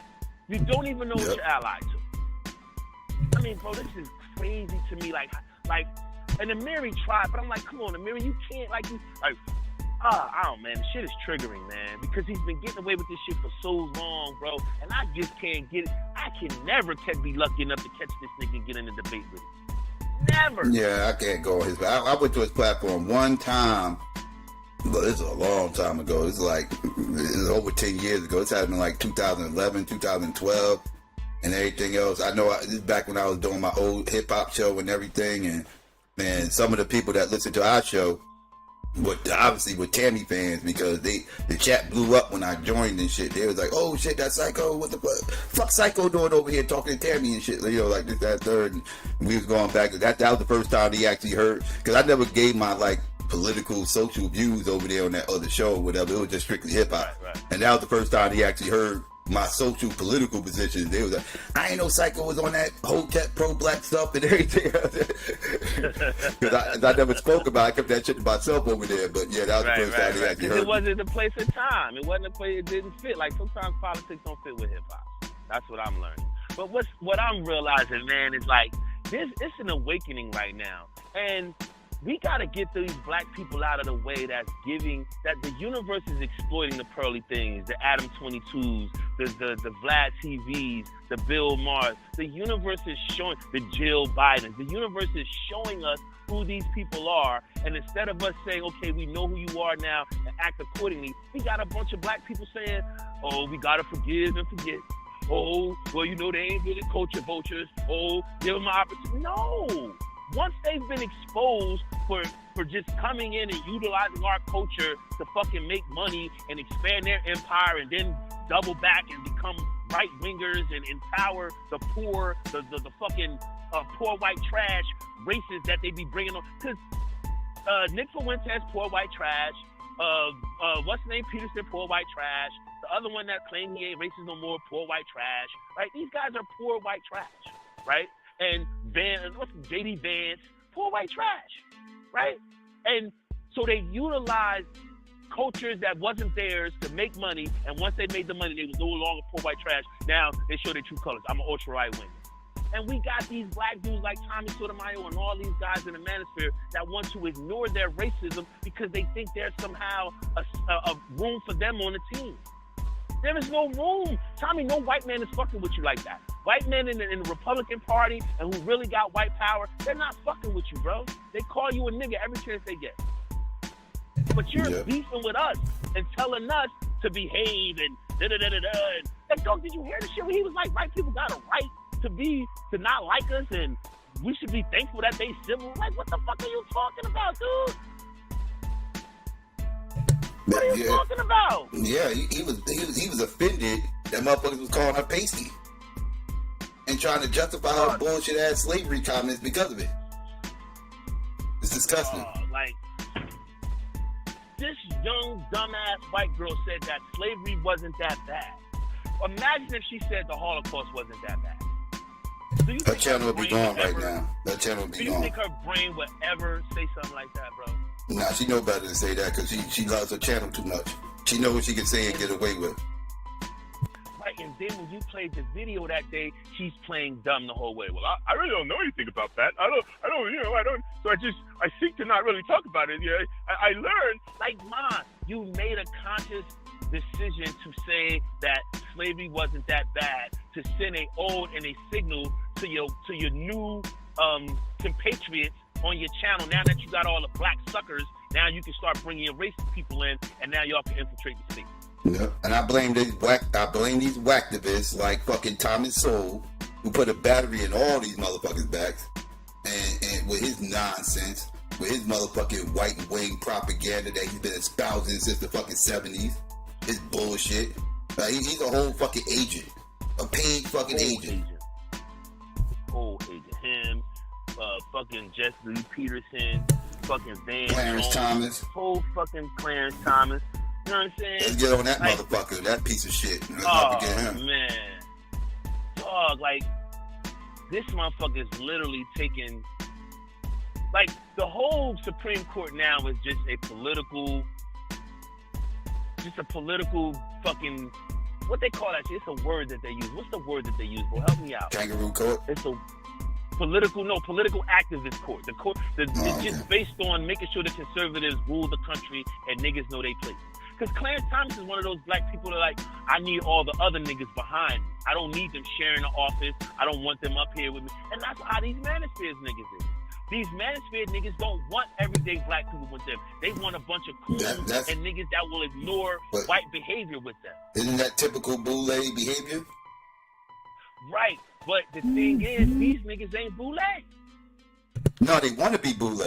You don't even know what you're allied to. I mean, bro, this is crazy to me. Like, and Amiri tried, but I'm like, come on, Amiri, you can't, I don't, man, shit is triggering, man, because he's been getting away with this shit for so long, bro, and I just can't get it. I can never be lucky enough to catch this nigga and get in a debate with him. Never. Yeah, I can't go on his. I went to his platform one time, but this is a long time ago. It's over 10 years ago. It's happened like 2011, 2012. And everything else. I know this is back when I was doing my old hip hop show and everything, and And some of the people that listen to our show, obviously were Tammy fans, because the chat blew up when I joined and shit. They was like, "Oh shit, that Psycho! What the fuck Psycho doing over here talking to Tammy and shit?" You know, like this, that, third. And we was going back. That was the first time he actually heard, because I never gave my like political, social views over there on that other show or whatever. It was just strictly hip hop. Right. And that was the first time he actually heard my social political positions. They was like, I ain't know Psycho was on that whole pro-black stuff and everything. Because I never spoke about it. I kept that shit to myself over there. But yeah, that was the first time he actually heard. It wasn't the place and time. It wasn't a place. It didn't fit. Like sometimes politics don't fit with hip hop. That's what I'm learning. But what I'm realizing, man, is like it's an awakening right now, and we got to get these black people out of the way that the universe is exploiting the pearly things, the Adam 22s, the Vlad TVs, the Bill Maher's. The universe is showing, the Jill Bidens, the universe is showing us who these people are. And instead of us saying, okay, we know who you are now and act accordingly, we got a bunch of black people saying, oh, we got to forgive and forget. Oh, well, you know, they ain't really culture vultures. Oh, give them an opportunity. No. Once they've been exposed for just coming in and utilizing our culture to fucking make money and expand their empire and then double back and become right-wingers and empower the poor, the fucking poor white trash races that they be bringing on. Because Nick Fuentes, poor white trash. What's his name? Peterson, poor white trash. The other one that claimed he ain't racist no more, poor white trash. Right? These guys are poor white trash. Right? And J.D. Vance, poor white trash, right? And so they utilized cultures that wasn't theirs to make money, and once they made the money, they was no longer poor white trash. Now they show their true colors. I'm an ultra right winger. And we got these black dudes like Tommy Sotomayor and all these guys in the manosphere that want to ignore their racism because they think there's somehow a room for them on the team. There is no room. Tommy, no white man is fucking with you like that. White men in the Republican Party and who really got white power, they're not fucking with you, bro. They call you a nigga every chance they get. But you're beefing with us and telling us to behave and da-da-da-da-da. And dog, did you hear the shit where he was like, white people got a right to not like us and we should be thankful that they civil? Like, what the fuck are you talking about, dude? What are you talking about? Yeah, he was offended that motherfuckers was calling her pasty and trying to justify her bullshit ass slavery comments because of it. It's disgusting. Like this young dumbass white girl said that slavery wasn't that bad. Imagine if she said the Holocaust wasn't that bad. Her channel would be gone right now. That channel would be gone. Do you think her brain would ever say something like that, bro? Nah, she know better to say that because she loves her channel too much. She knows what she can say and get away with. Right, and then when you played the video that day, she's playing dumb the whole way. Well, I really don't know anything about that. I don't. So I seek to not really talk about it. Yeah, I learned. Like, Mom, you made a conscious decision to say that slavery wasn't that bad, to send a ode and a signal to your new compatriots on your channel. Now that you got all the black suckers, now you can start bringing your racist people in, and now y'all can infiltrate the state. Yeah, and I blame these whacktivists like fucking Thomas Sowell, who put a battery in all these motherfuckers' backs, and with his nonsense, with his motherfucking white wing propaganda that he's been espousing since the fucking 70s, his bullshit. He's a whole fucking agent, a paid fucking agent. Whole agent. Him. Fucking Jesse Peterson, fucking Van Clarence Thomas, whole fucking Clarence Thomas. You know what I'm saying? Let's get on that motherfucker, that piece of shit. Let's not forget him. Man, dog, like this motherfucker is literally taking, like the whole Supreme Court now is just a political fucking. What they call that shit? It's a word that they use. What's the word that they use, bro? Help me out. Kangaroo court. It's a political activist court. The court, it's just based on making sure the conservatives rule the country and niggas know they place. Because Clarence Thomas is one of those black people that like, I need all the other niggas behind me. I don't need them sharing the office. I don't want them up here with me. And that's how these manospheres niggas is. These manosphere niggas don't want everyday black people with them. They want a bunch of cool and niggas that will ignore white behavior with them. Isn't that typical boule behavior? Right. But the thing is, these niggas ain't boule. No, they want to be boule.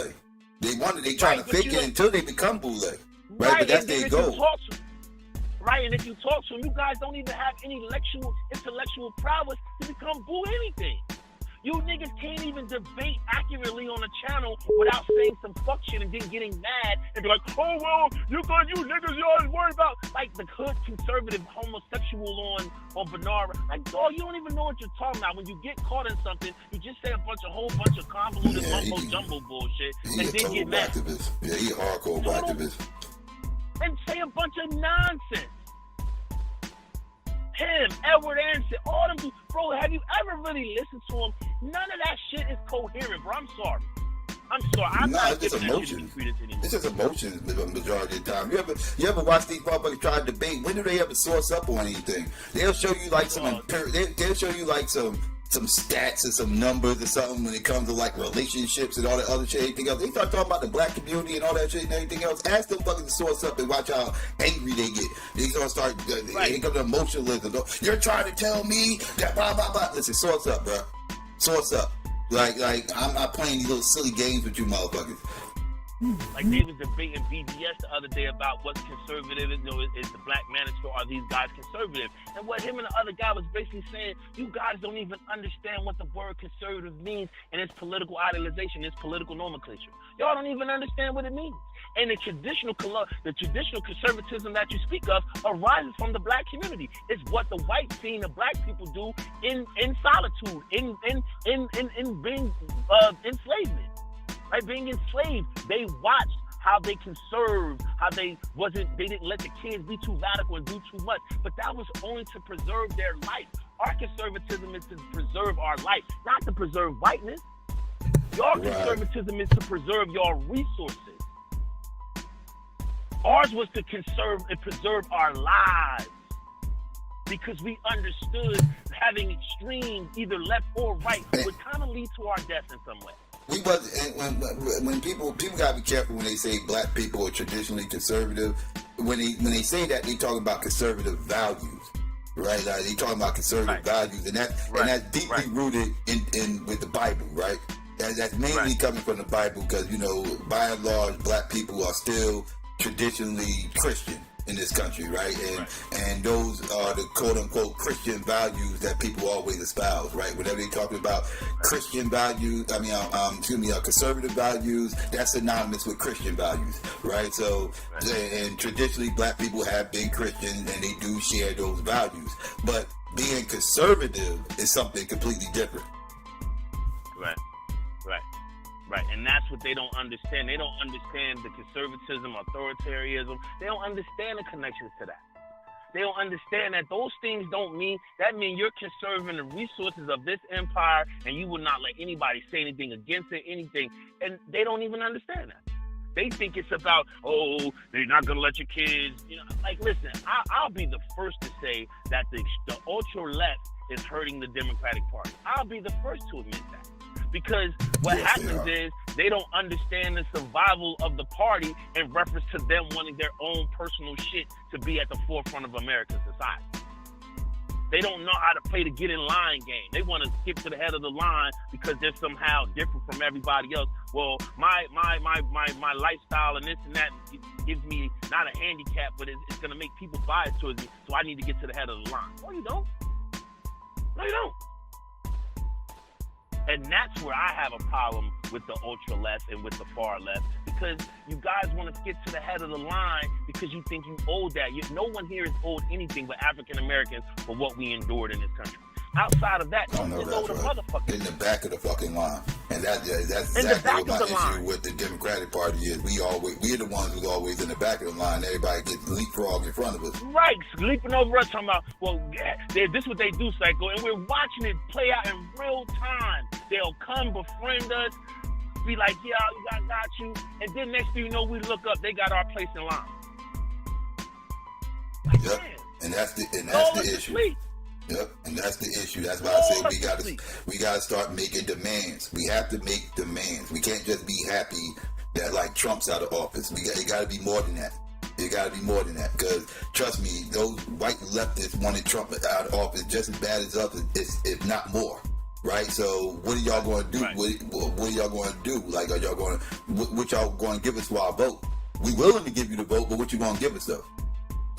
They trying to fake it until they become boule. Right, but that's their goal. Right, and if you talk to them, you guys don't even have any intellectual prowess to become boo anything. You niggas can't even debate accurately on a channel without saying some fuck shit and then getting mad and be like, oh, well, you niggas, you always worried about, like, the hood conservative homosexual on Bernard. Like, dog, you don't even know what you're talking about. When you get caught in something, you just say a whole bunch of convoluted mumbo-jumbo bullshit and then get mad. Activist. Yeah, he a hardcore activist. And say a bunch of nonsense. Him, Edward Anderson, all them dudes. Bro, have you ever really listened to him? None of that shit is coherent, bro. I'm sorry. I'm not it's just emotions. It's just emotions the majority of the time. You ever watch these motherfuckers try to debate? When do they ever source up on anything? They'll show you like they'll show you like some stats and some numbers or something when it comes to like relationships and all that other shit, anything else. They start talking about the black community and all that shit and everything else. Ask them fucking to source up and watch how angry they get. They're gonna start they come to emotionalism. You're trying to tell me that blah blah blah. Listen, source up, bro. Source up. Like I'm not playing these little silly games with you motherfuckers. Like they was debating BDS the other day about what's conservative, is the black manosphere, are these guys conservative? And what him and the other guy was basically saying, you guys don't even understand what the word conservative means and its political idealization, its political nomenclature. Y'all don't even understand what it means. And the traditional conservatism that you speak of arises from the black community. It's what the white scene of black people do in solitude, in being enslavement. Right, being enslaved, they watched how they conserved, how they didn't let the kids be too radical and do too much. But that was only to preserve their life. Our conservatism is to preserve our life, not to preserve whiteness. Your conservatism is to preserve your resources. Ours was to conserve and preserve our lives. Because we understood having extremes, either left or right, would kind of lead to our death in some way. When people gotta be careful when they say black people are traditionally conservative. When they say that, they talking about conservative values, right? Like they talking about conservative values, and that's deeply rooted in with the Bible, right? That's mainly coming from the Bible because by and large, black people are still traditionally Christian in this country, right? And those are the quote-unquote Christian values that people always espouse, right? Whenever they talk about Christian values, conservative values, that's synonymous with Christian values, right? So, and traditionally, black people have been Christian and they do share those values. But being conservative is something completely different. Right, and that's what they don't understand. They don't understand the conservatism, authoritarianism. They don't understand the connections to that. They don't understand that those things don't mean, that means you're conserving the resources of this empire and you will not let anybody say anything against it, anything. And they don't even understand that. They think it's about, they're not going to let your kids, like, listen, I'll be the first to say that the ultra-left is hurting the Democratic Party. I'll be the first to admit that. Because what happens is they don't understand the survival of the party in reference to them wanting their own personal shit to be at the forefront of American society. They don't know how to play the get in line game. They want to skip to the head of the line because they're somehow different from everybody else. Well, my lifestyle and this and that gives me not a handicap, but it's going to make people bias towards me, so I need to get to the head of the line. No, you don't. No, you don't. And that's where I have a problem with the ultra left and with the far left, because you guys want to skip to the head of the line because you think you owe that. No one here is owed anything but African Americans for what we endured in this country. Outside of that, no one's owed a motherfucker. In the back of the fucking line, and that's exactly what my issue with the Democratic Party is. We're the ones who's always in the back of the line. Everybody gets leapfrog in front of us. Right, leaping over us, talking about, this is what they do, Psycho, and we're watching it play out in real time. They'll come befriend us, be like, I got you, and then next thing you know, we look up, they got our place in line. Like, yep, and that's the issue. Yep, and that's the issue. That's why I say we gotta start making demands. We have to make demands. We can't just be happy that like Trump's out of office. It gotta be more than that. It gotta be more than that. Because trust me, those white leftists wanted Trump out of office just as bad as us, if not more. right? So what are y'all going to do? Right. What are y'all going to do? Like, are y'all going to, what y'all going to give us for our vote? We willing to give you the vote, but what you going to give us though?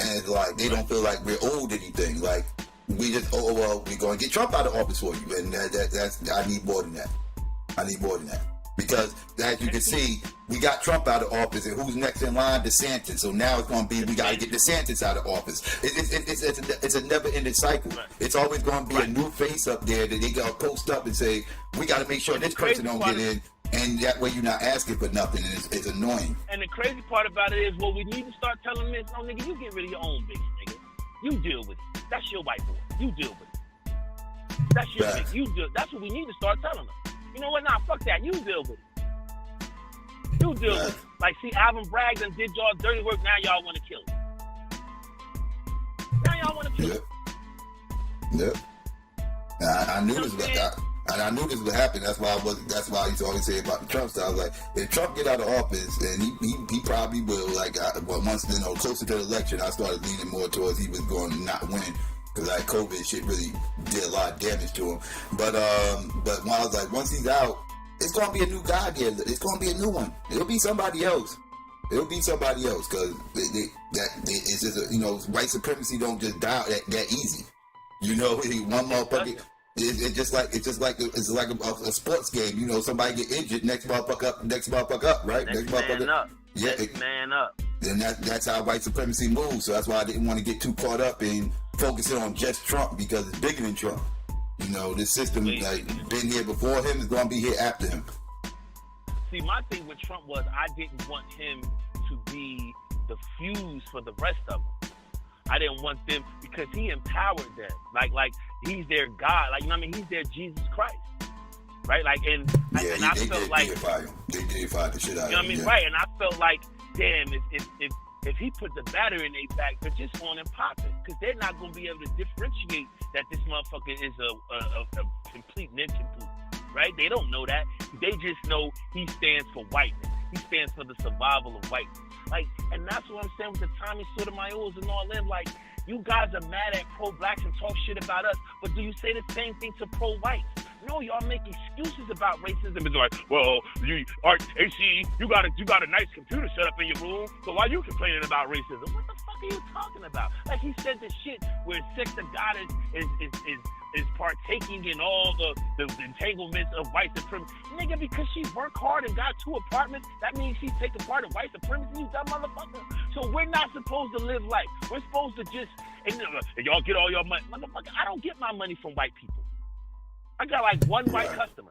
And it's like, they don't feel like we're owed anything. Like, we just, oh, well, we're going to get Trump out of office for you. And that's, I need more than that. I need more than that. Because, as you can see, we got Trump out of office, and who's next in line? DeSantis. So now it's going to be, we got to get DeSantis out of office. It's a never-ending cycle. Right. It's always going to be a new face up there that they got to post up and say, we got to make sure this person don't get in, and that way you're not asking for nothing, and it's annoying. And the crazy part about it is, well, we need to start telling them this, no, nigga, you get rid of your own bitch, nigga. You deal with it. That's your white boy. You deal with it. That's your bitch. You deal. That's what we need to start telling them. You know what? Nah, fuck that. You deal with it. You deal with it. Like, see, Alvin Bragg done did y'all dirty work. Now y'all want to kill him. Now y'all want to kill him. Yep. I knew this was I knew this would happen. That's why I used to always say about the Trump stuff. I was like, if Trump get out of office, and he probably will. Like, once closer to the election, I started leaning more towards he was going to not win. Because like COVID shit really did a lot of damage to him. But when I was like, once he's out, it's gonna be a new guy there. It's gonna be a new one. It'll be somebody else. Because it's just white supremacy don't just die that easy. One motherfucker. It's just like a sports game. Somebody get injured, next motherfucker up, right? Next man up. Yeah, man up. And that's how white supremacy moves. So that's why I didn't want to get too caught up in focusing on just Trump, because it's bigger than Trump. This system been here before him is going to be here after him. See, my thing with Trump was I didn't want him to be the fuse for the rest of them. I didn't want them, because he empowered them. Like he's their God. Like, he's their Jesus Christ. Right? Like, and I felt like they deified the shit out of him. Yeah. Right. And I felt like, damn, if he put the battery in their back, they're just going and popping, because they're not going to be able to differentiate that this motherfucker is a complete nincompoop, right? They don't know that. They just know he stands for whiteness. He stands for the survival of whiteness. Like, and that's what I'm saying with the Tommy Sotomayor's and all them. Like, you guys are mad at pro-blacks and talk shit about us, but do you say the same thing to pro-whites? No, y'all make excuses about racism. It's like, well, AC, you got a nice computer set up in your room, so why you complaining about racism? What the fuck are you talking about? Like, he said the shit where sex of God is partaking in all the entanglements of white supremacy. Nigga, because she worked hard and got 2 apartments, that means she's taking part of white supremacy, you dumb motherfucker. So we're not supposed to live life. We're supposed to just, and y'all get all your money. Motherfucker, I don't get my money from white people. I got like one white customer.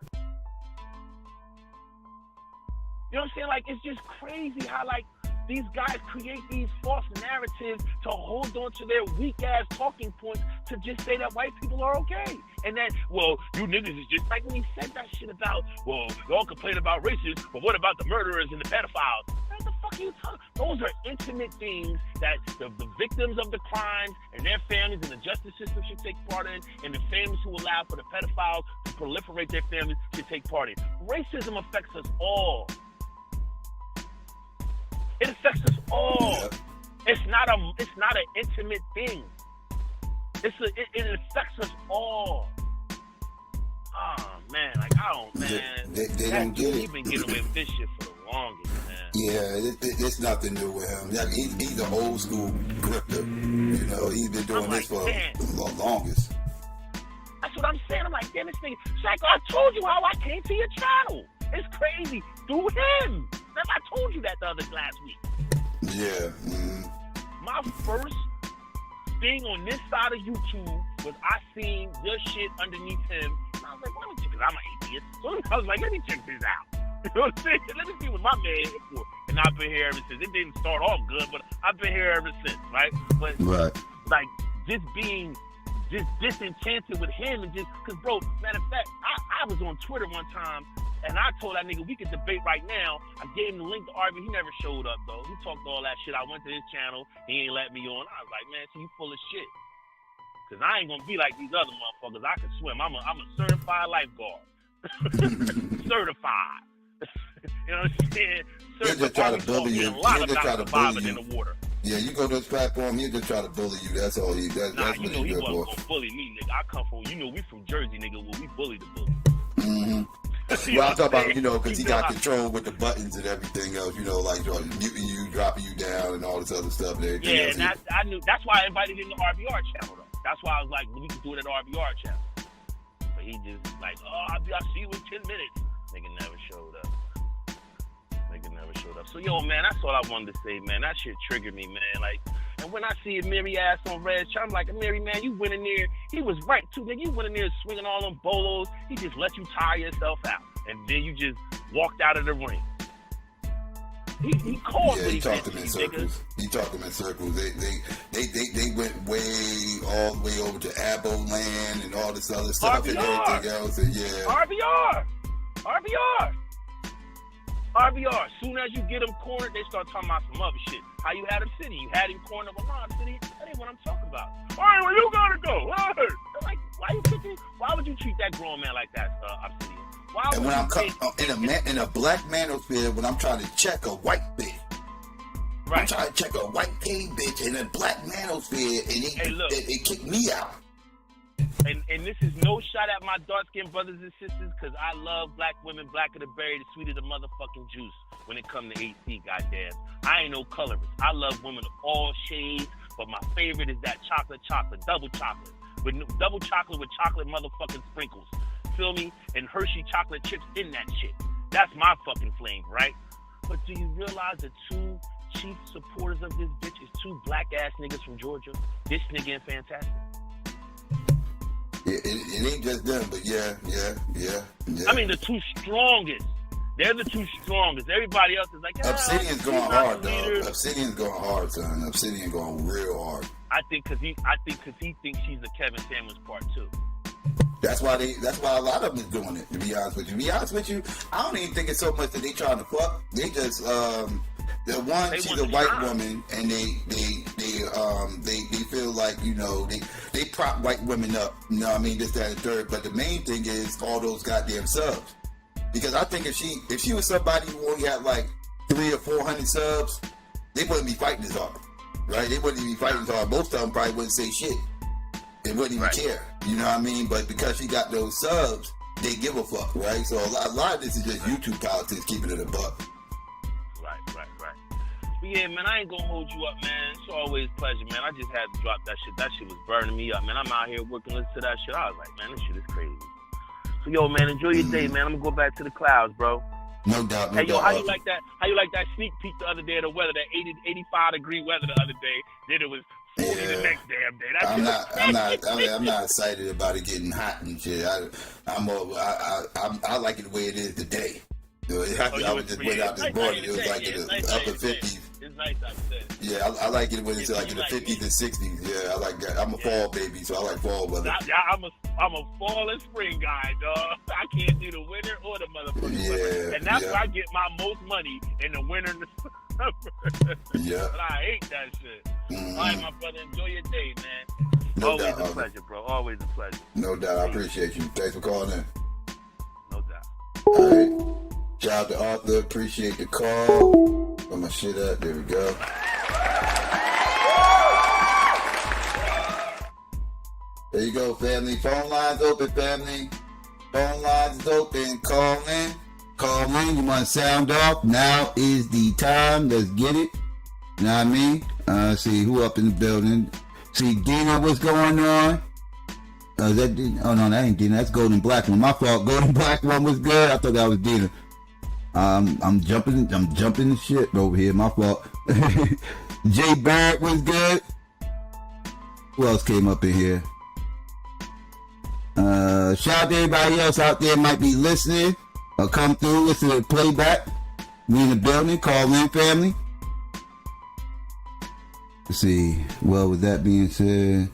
You know what I'm saying? Like, it's just crazy how, like, these guys create these false narratives to hold on to their weak-ass talking points to just say that white people are okay. And then, well, you niggas is just like when he said that shit about, well, y'all complain about racists, but what about the murderers and the pedophiles? What the fuck are you talking? Those are intimate things that the victims of the crimes and their families and the justice system should take part in, and the families who allow for the pedophiles to proliferate their families should take part in. Racism affects us all. It affects us all. Yeah. It's not an intimate thing. It affects us all. Oh man, like I don't, man. They don't get it. He's been getting away with this shit for the longest, man. Yeah, it's nothing new with him. Like, he's an old school grifter. He's been doing this for the longest. That's what I'm saying. I'm like, damn, this nigga. Psycho, I told you how I came to your channel. It's crazy. Through him. Remember, I told you that the other last week. Yeah. My first thing on this side of YouTube was I seen your shit underneath him. And I was like, let me check, because I'm an atheist. So I was like, let me check this out. You know what I'm saying? Let me see what my man is for. And I've been here ever since. It didn't start off good, but I've been here ever since, right? But, like, just being disenchanted with him and just, because, bro, matter of fact, I was on Twitter one time, and I told that nigga we could debate right now. I gave him the link to argue. He never showed up, though. He talked all that shit. I went to his channel. He ain't let me on. I was like, man, so you full of shit. Because I ain't going to be like these other motherfuckers. I can swim. I'm a certified lifeguard. Certified. You know what I'm saying? They just try to bully you. A lot about surviving in the water. Yeah, you go to his platform, he'll just try to bully you. That's all he does. Nah, That's you what know he's he good wasn't for. gonna bully me, nigga. I come from, we from Jersey, nigga, where we bully the bully. Mm-hmm. Well, I'm talking about, because he got control with the buttons and everything else, like muting you, dropping you down, and all this other stuff. And everything else. And I knew, that's why I invited him to RBR channel, though. That's why I was like, we can do it at RBR channel. But he just like, I'll see you in 10 minutes. Nigga never showed up. So, yo, man, that's all I wanted to say, man. That shit triggered me, man. Like, and when I see a Mary ass on Red, I'm like, Mary, man, you went in there. He was right, too, nigga. You went in there swinging all them bolos. He just let you tire yourself out. And then you just walked out of the ring. He called he talked them in circles. He talked them in circles. They went all the way over to Abo land and all this other stuff and everything else. And RBR. Soon as you get them cornered, they start talking about some other shit. How you had him sitting? You had him cornered. Well, no, City. That ain't what I'm talking about. All right, well, you gotta go. Like, why would you treat that grown man like that, Obsidian? And when I'm in a black manosphere, when I'm trying to check a white bitch, I'm trying to check a white gay bitch in a black manosphere, and they kick me out. And this is no shot at my dark-skinned brothers and sisters, because I love black women, blacker the berry, the sweeter the motherfucking juice when it comes to AC, goddamn. I ain't no colorist. I love women of all shades, but my favorite is that chocolate, double chocolate. Double chocolate with chocolate motherfucking sprinkles. Feel me? And Hershey chocolate chips in that shit. That's my fucking flame, right? But do you realize the two chief supporters of this bitch is two black-ass niggas from Georgia? This nigga and Fantastic. Yeah, it ain't just them, but yeah. I mean, the two strongest. They're the two strongest. Everybody else is like, Obsidian's going hard, dog. Obsidian's going hard, son. Obsidian going real hard. I think because he thinks she's a Kevin Samuels part 2. That's why a lot of them is doing it. To be honest with you, I don't even think it's so much that they trying to fuck. They just she's a white woman, and they feel like they prop white women up. You know what I mean? This, that, and third. But the main thing is all those goddamn subs. Because I think if she was somebody who only had like 300 or 400 subs, they wouldn't be fighting as hard, right? They wouldn't even be fighting as hard. Most of them probably wouldn't say shit. They wouldn't even care. You know what I mean? But because she got those subs, they give a fuck, right? So a lot of this is just YouTube politics, keeping it a buck. Right. But yeah, man, I ain't gonna hold you up, man. It's always a pleasure, man. I just had to drop that shit. That shit was burning me up, man. I'm out here working, listening to that shit. I was like, man, this shit is crazy. So, yo, man, enjoy your day, man. I'm gonna go back to the clouds, bro. No doubt. Hey, yo, how you like that? How you like that sneak peek the other day of the weather? That 85 degree weather the other day. Then it was 40 the next damn day. I'm not excited about it getting hot and shit. I like it the way it is today. I was just went out this morning. It was like in the upper 50s. It's nice out there. Yeah, I like it when it's like in the 50s and 60s. Yeah, I like that. I'm a fall baby, so I like fall weather. I'm a fall and spring guy, dog. I can't do the winter or the motherfucking weather. And that's where I get my most money, in the winter and the summer. Yeah. But I hate that shit. Mm-hmm. All right, my brother, enjoy your day, man. Always a pleasure, bro. Always a pleasure. No doubt. I appreciate you. Thanks for calling in. No doubt. All right. Shout out to Arthur. Appreciate the call. Put my shit up. There we go. There you go, family. Phone lines open, family. Phone lines open. Call in. Call in. You want to sound off? Now is the time. Let's get it. You know what I mean? See who up in the building. See Dina, what's going on? Is that Dina? Oh no, that ain't Dina. That's Golden Black One. My fault. Golden Black One was good. I thought that was Dina. I'm jumping the shit over here. My fault. Jay Barrett was good. Who else came up in here? Shout out to everybody else out there might be listening or come through, listen to the playback. We in the building, call in, family. Let's see. Well, with that being said,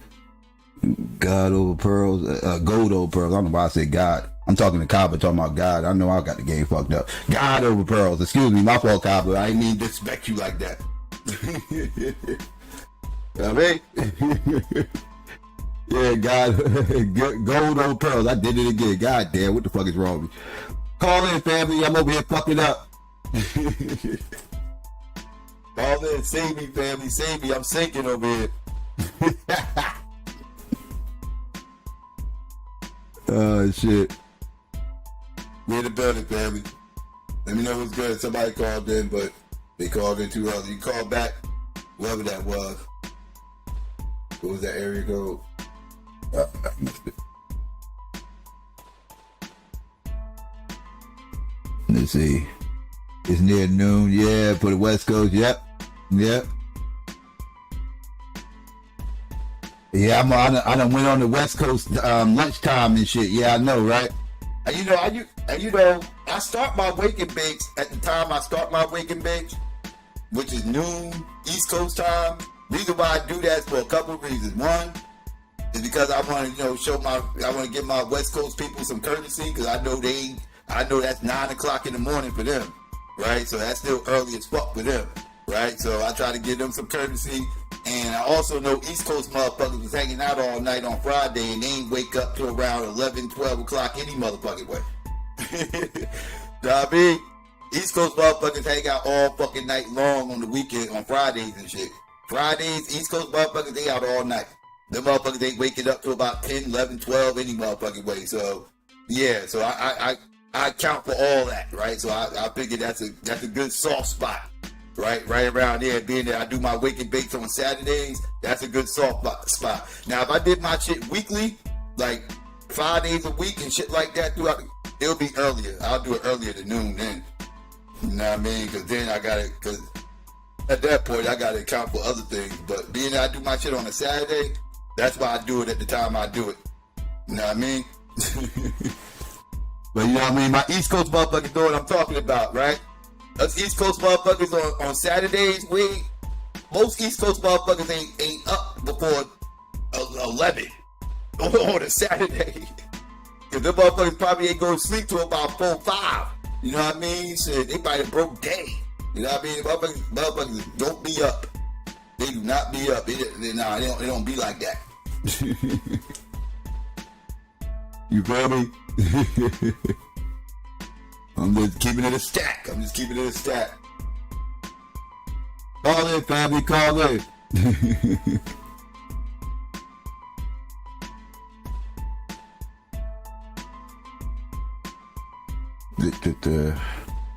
God over pearls, gold over pearls. I don't know why I say God. I'm talking to Kaba, talking about God. I know I got the game fucked up. God over pearls. Excuse me, my fault, Kaba. I didn't mean to disrespect you like that. You know what I mean? Yeah, God, gold over pearls. I did it again. God damn, what the fuck is wrong with me? Call in, family. I'm over here fucking up. Call in, save me, family, save me. I'm sinking over here. Oh shit. We in the building, family. Let me know what's good. Somebody called in, but they called in too early. You call back, whoever that was. What was that area code? I missed it. Let's see. It's near noon. Yeah, for the West Coast. Yep. Yeah, I done went on the West Coast lunchtime and shit. Yeah, I know, right? You know, I start my wake and bakes at the time I start my wake and bakes, which is noon East Coast time. Reason why I do that is for a couple of reasons. One is because I want to, I want to give my West Coast people some courtesy because I know that's 9 o'clock in the morning for them, right? So that's still early as fuck for them. Right, so I try to give them some courtesy, and I also know East Coast motherfuckers was hanging out all night on Friday, and they ain't wake up till around 11, 12 o'clock any motherfucking way. Know what I mean? East Coast motherfuckers hang out all fucking night long on the weekend, on Fridays and shit. Fridays, East Coast motherfuckers, they out all night. Them motherfuckers ain't waking up till about 10, 11, 12 any motherfucking way. So, yeah, so I account for all that, right? So I figure that's a good soft spot. Right around there, being that I do my wake and bakes on Saturdays, that's a good soft spot. Now, if I did my shit weekly, like 5 days a week and shit like that, it'll be earlier. I'll do it earlier than noon then. You know what I mean? Because then because at that point, I got to account for other things. But being that I do my shit on a Saturday, that's why I do it at the time I do it. You know what I mean? But you know what I mean? My East Coast motherfuckers know what I'm talking about, right? Us East Coast motherfuckers on Saturdays, most East Coast motherfuckers ain't up before 11 on a Saturday. Cause them motherfuckers probably ain't going to sleep till about 4, 5. You know what I mean? Shit, they probably broke day. You know what I mean? Motherfuckers don't be up. They do not be up. They don't be like that. You feel me? I'm just keeping it a stack. Call in, family. Call in.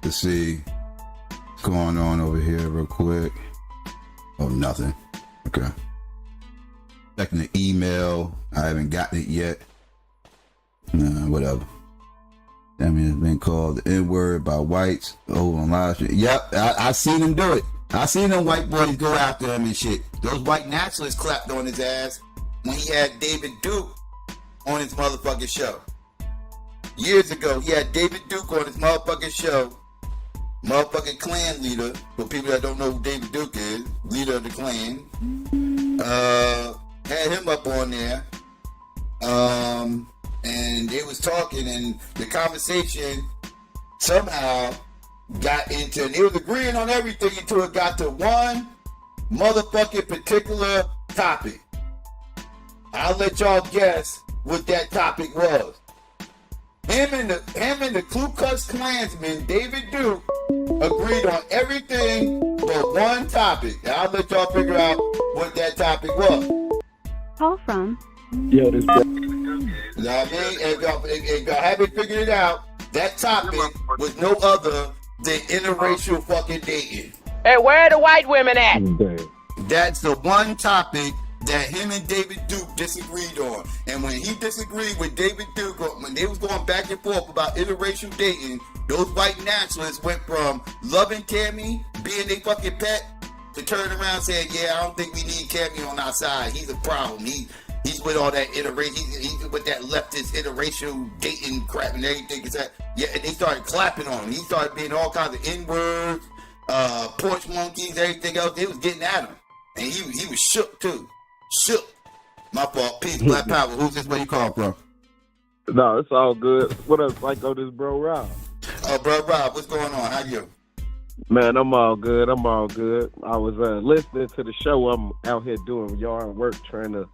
Let's see what's going on over here real quick. Oh, nothing. Okay. Checking the email. I haven't gotten it yet. Whatever. I mean, it's been called the N-word by whites over on live stream. Yep, I seen them do it. I seen them white boys go after him and shit. Those white nationalists clapped on his ass when he had David Duke on his motherfucking show. Years ago, he had David Duke on his motherfucking show. Motherfucking Klan leader. For people that don't know who David Duke is, leader of the Klan. Had him up on there. And they was talking, and the conversation somehow got into, and they was agreeing on everything until it got to one motherfucking particular topic. I'll let y'all guess what that topic was. Him and the Ku Klux Klansman, David Duke, agreed on everything but one topic. And I'll let y'all figure out what that topic was. Call from. Yo, this. You know what I mean? If y'all haven't figured it out, that topic was no other than interracial fucking dating. Hey, where are the white women at? That's the one topic that him and David Duke disagreed on. And when he disagreed with David Duke, when they was going back and forth about interracial dating, those white nationalists went from loving Cammy, being their fucking pet, to turn around saying, yeah, I don't think we need Cammy on our side. He's a problem. He's with all that he's with that leftist interracial dating crap and everything. Yeah, and they started clapping on him. He started being all kinds of N-words, porch monkeys, everything else. They was getting at him. And he was shook too. Shook. My fault. Peace, Black Power. Who's this? Where you call from? No, it's all good. What up, Psycho? This bro Rob. Oh, bro Rob, what's going on? How you? Man, I'm all good. I was listening to the show. I'm out here doing yard work, trying to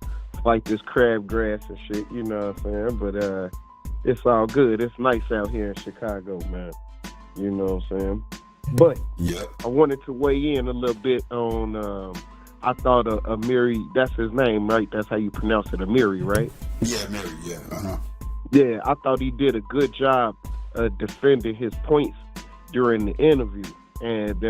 fight this crabgrass and shit, you know what I'm saying? But it's all good. It's nice out here in Chicago, man. You know what I'm saying? But I wanted to weigh in a little bit on, I thought Amiri, that's his name, right? That's how you pronounce it, Amiri, right? Yeah, Amiri, yeah. Uh-huh. Yeah, I thought he did a good job defending his points during the interview. And,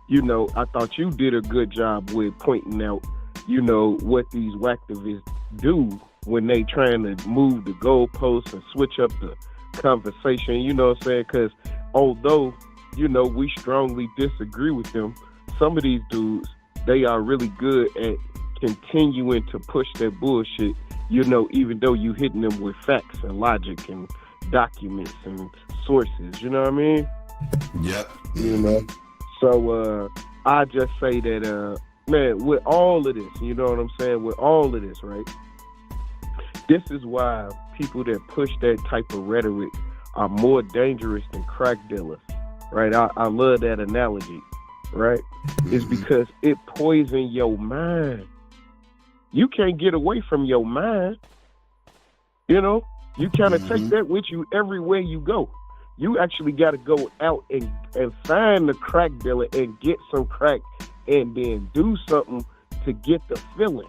you know, I thought you did a good job with pointing out, you know, what these whacktivists do when they trying to move the goalposts and switch up the conversation, you know what I'm saying? Because although, you know, we strongly disagree with them, some of these dudes, they are really good at continuing to push that bullshit, you know, even though you hitting them with facts and logic and documents and sources, you know what I mean? Yep. You know? So, I just say that, man, with all of this, you know what I'm saying? With all of this, right? This is why people that push that type of rhetoric are more dangerous than crack dealers, right? I love that analogy, right? It's because it poisons your mind. You can't get away from your mind. You know, you kind of take that with you everywhere you go. You actually got to go out and find the crack dealer and get some crack and then do something to get the feeling.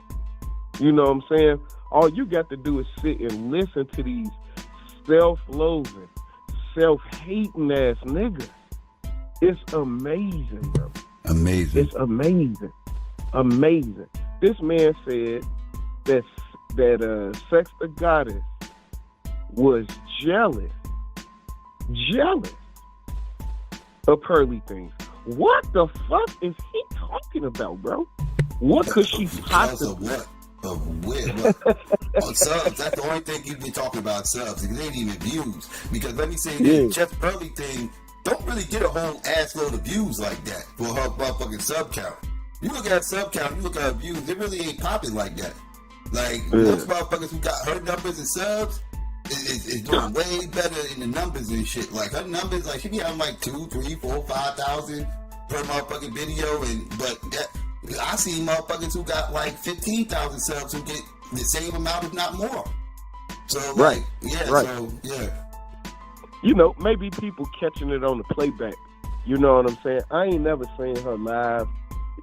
You know what I'm saying? All you got to do is sit and listen to these self-loathing, self-hating ass niggas. It's amazing, bro. Amazing. It's amazing. Amazing. This man said that Sex the Goddess was jealous of Pearly Things. What the fuck is he talking about, bro? What could she possibly? Of what? On subs, that's the only thing you've been talking about, subs. It ain't even views. Because let me say this, Jeff Pearly thing don't really get a whole ass load of views like that for her motherfucking sub count. You look at sub count, you look at her views, it really ain't popping like that. Like, most motherfuckers who got her numbers and subs is doing way better in the numbers and shit. Like, her numbers, like, she be having like 2, 3, 4, 5,000 per motherfucking video, but that, I see motherfuckers who got like 15,000 subs who get the same amount, if not more. So, like, so, yeah. You know, maybe people catching it on the playback. You know what I'm saying? I ain't never seen her live.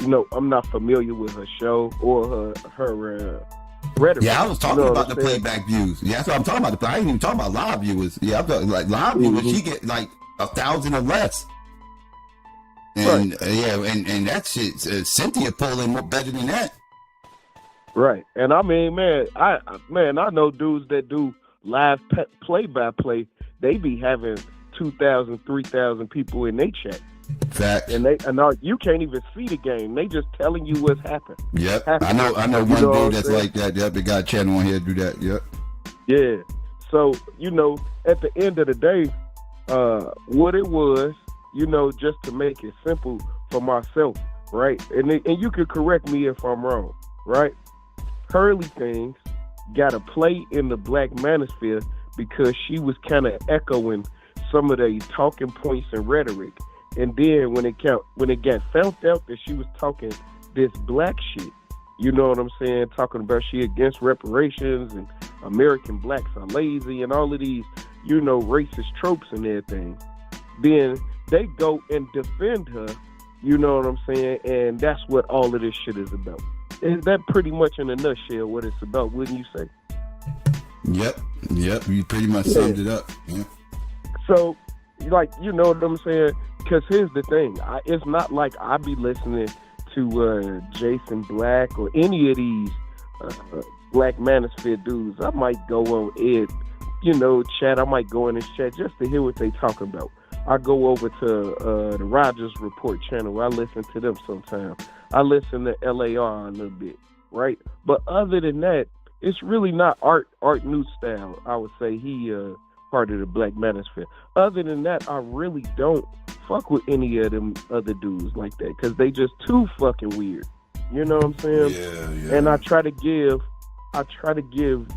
You know, I'm not familiar with her show or her rhetoric. Yeah, I was talking about the saying? playback views. Yeah, that's what I'm talking about. I ain't even talking about live viewers. Yeah, I'm talking like live viewers. She get like 1,000 or less. And and that shit, Cynthia pulling more better than that. Right, and I mean, man, I know dudes that do live play-by-play. They be having 2,000, 3,000 people in their chat. Fact. And you can't even see the game. They just telling you what's happened. Yep. I know one dude that's like that. Yep, they got a channel on here to do that. Yep. Yeah. So, you know, at the end of the day, what it was, you know, just to make it simple for myself, right? And you can correct me if I'm wrong, right? Pearly Things got to play in the Black Manosphere because she was kind of echoing some of the talking points and rhetoric. And then when it got found out that she was talking this black shit, you know what I'm saying? Talking about she against reparations and American blacks are lazy and all of these, you know, racist tropes and everything. Then they go and defend her, you know what I'm saying? And that's what all of this shit is about. Is that pretty much in a nutshell what it's about, wouldn't you say? Yep. You pretty much summed it up. Yeah. So, like, you know what I'm saying? Because here's the thing. It's not like I be listening to Jason Black or any of these Black Manosphere dudes. I might go on Ed, you know, chat. I might go in his chat just to hear what they talk about. I go over to the Rogers Report channel. I listen to them sometimes. I listen to LAR a little bit, right? But other than that, it's really not Art New Style. I would say he part of the Black Manosphere. Other than that, I really don't fuck with any of them other dudes like that because they just too fucking weird. You know what I'm saying? Yeah. And I try to give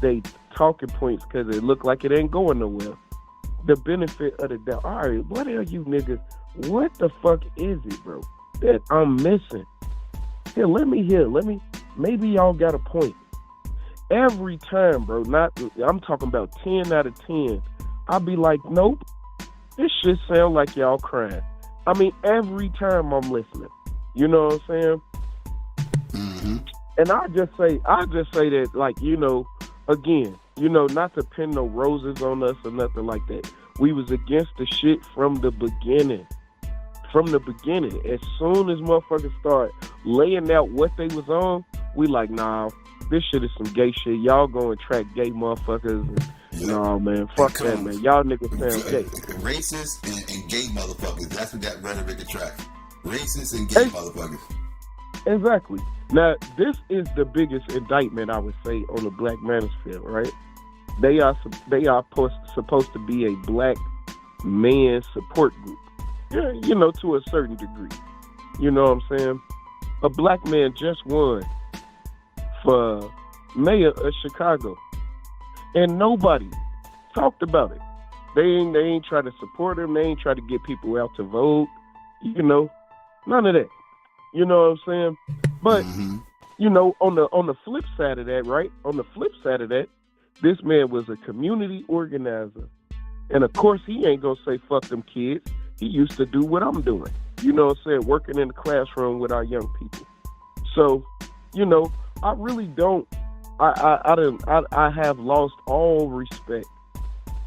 they talking points because it look like it ain't going nowhere. The benefit of the doubt. All right, what are you niggas? What the fuck is it, bro? That I'm missing. Here, let me. Maybe y'all got a point. Every time, bro. I'm talking about 10 out of 10. I'll be like, nope. This shit sound like y'all crying. I mean, every time I'm listening. You know what I'm saying? Mm-hmm. And I just say that, like, you know, again, you know, not to pin no roses on us or nothing like that. We was against the shit from the beginning. From the beginning. As soon as motherfuckers start laying out what they was on, we like, nah, this shit is some gay shit. Y'all go and track gay motherfuckers. And, nah, man, fuck that, man. Y'all niggas sound gay. Racist and gay motherfuckers. That's what that rhetoric attracts. Racist and gay motherfuckers. Exactly. Now, this is the biggest indictment, I would say, on the Black Manosphere, right? They are supposed to be a black man support group. Yeah, you know, to a certain degree. You know what I'm saying? A black man just won for mayor of Chicago, and nobody talked about it. They ain't try to support him. They ain't try to get people out to vote. You know, none of that. You know what I'm saying? But you know, on the flip side of that, right? On the flip side of that, this man was a community organizer, and of course he ain't gonna say fuck them kids. He used to do what I'm doing. You know what I'm saying? Working in the classroom with our young people. So, you know, I really don't. I have lost all respect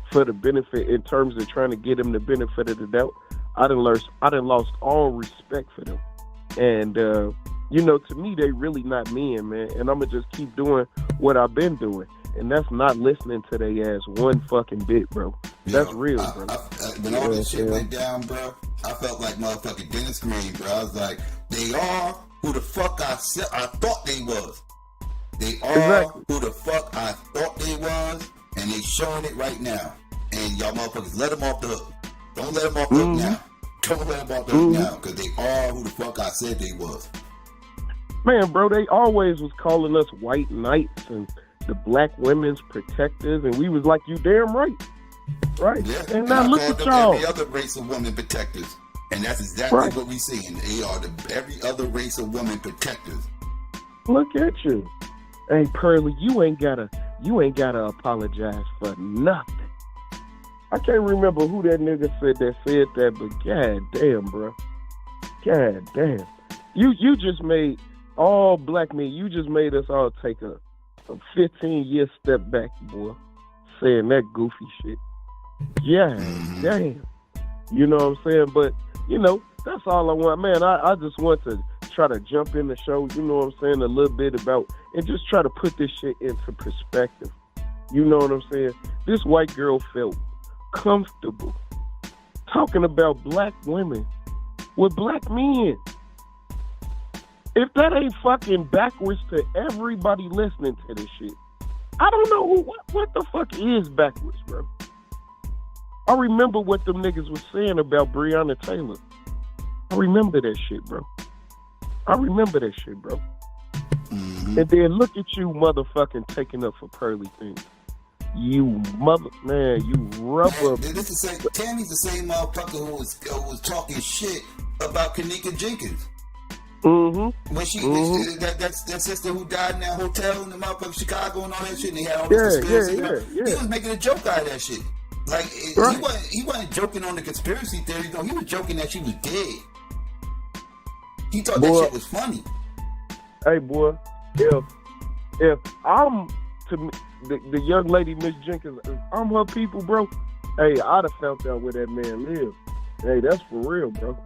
for the benefit in terms of trying to get them the benefit of the doubt. I done lost all respect for them. And, you know, to me, they really not men, man. And I'm going to just keep doing what I've been doing. And that's not listening to their ass one fucking bit, bro. That's real, bro. When all this shit went down, bro, I felt like motherfucking Dennis Green, bro. I was like, they are who the fuck I thought they was. They are who the fuck I thought they was, and they showing it right now. And y'all motherfuckers, let them off the hook. Don't let them off the hook now. Don't let them off the hook now, because they are who the fuck I said they was. Man, bro, they always was calling us white knights and the black women's protectors, and we was like, you damn right. Right. Yeah. And now look at y'all. Every other race of women protectors. And that's exactly what we seeing. They are every other race of women protectors. Look at you. Hey, Pearly, you ain't gotta apologize for nothing. I can't remember who that nigga said that, but god damn, bro. God damn. You just made all black men, you just made us all take a 15-year step back, boy, saying that goofy shit. Yeah, damn. You know what I'm saying? But, you know, that's all I want. Man, I just want to try to jump in the show, you know what I'm saying, a little bit about, and just try to put this shit into perspective. You know what I'm saying? This white girl felt comfortable talking about black women with black men. If that ain't fucking backwards to everybody listening to this shit, I don't know what the fuck is backwards, bro. I remember what them niggas was saying about Breonna Taylor. I remember that shit, bro. And then look at you motherfucking taking up for Pearly things. You rubber. Tammy's the same motherfucker who was talking shit about Kanika Jenkins. When she that sister who died in that hotel in the motherfucking Chicago and all that shit, and they had all this conspiracy. He was making a joke out of that shit. Like he wasn't joking on the conspiracy theory, though. He was joking that she was dead. He thought that shit was funny. Hey, boy, if I'm the young lady, Miss Jenkins, if I'm her people, bro, hey, I'd have found out where that man lived. Hey, that's for real, bro.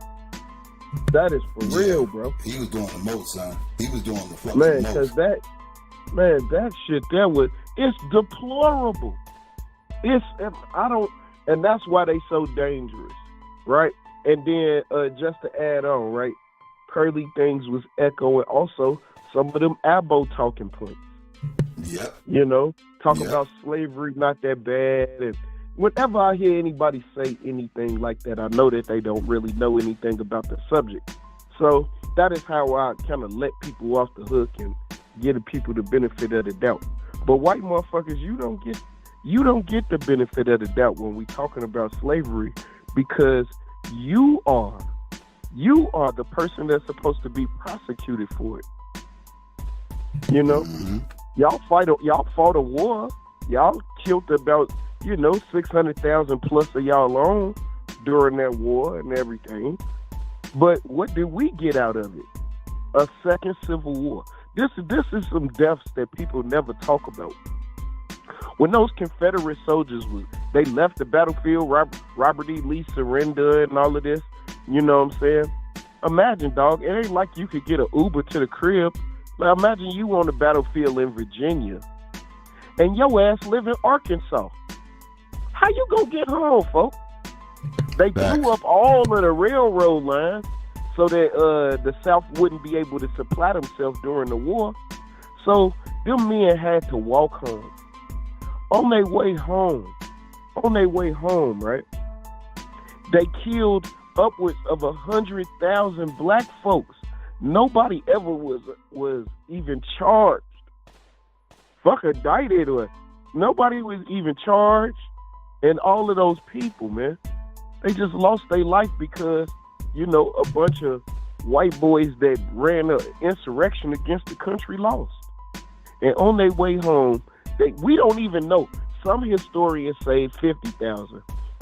That is for real, bro. He was doing the most, son. He was doing the fucking most. Because that shit there it's deplorable. And that's why they so dangerous, right? And then just to add on, right, Pearly things was echoing also some of them ABO talking points. Yep. You know, talking about slavery not that bad, and whenever I hear anybody say anything like that, I know that they don't really know anything about the subject. So that is how I kind of let people off the hook and give people the benefit of the doubt. But white motherfuckers, you don't get the benefit of the doubt when we talking about slavery, because you are the person that's supposed to be prosecuted for it. You know, y'all fought a war. Y'all killed about 600,000 plus of y'all on during that war and everything. But what did we get out of it? A second civil war. This is some deaths that people never talk about. When those Confederate soldiers they left the battlefield, Robert E. Lee surrender and all of this, you know what I'm saying? Imagine, dog, it ain't like you could get an Uber to the crib. Now imagine you on the battlefield in Virginia and your ass live in Arkansas. How you gonna get home, folks? They blew up all of the railroad lines so that the South wouldn't be able to supply themselves during the war. So them men had to walk home. On their way home, right? They killed upwards of 100,000 black folks. Nobody ever was even charged. Fuck indicted or nobody was even charged. And all of those people, man, they just lost their life because, you know, a bunch of white boys that ran an insurrection against the country lost. And on their way home, we don't even know. Some historians say 50,000.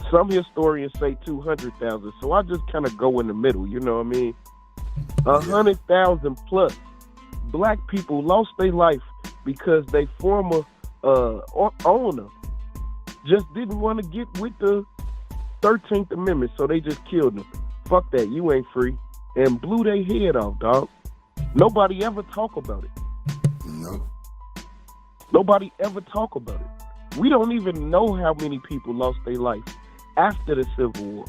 Some historians say 200,000. So I just kind of go in the middle, you know what I mean? 100,000 plus black people lost their life because their former owner just didn't want to get with the 13th Amendment, so they just killed them. Fuck that, you ain't free. And blew their head off, dog. Nobody ever talk about it. Nope. Nobody ever talk about it. We don't even know how many people lost their life after the Civil War.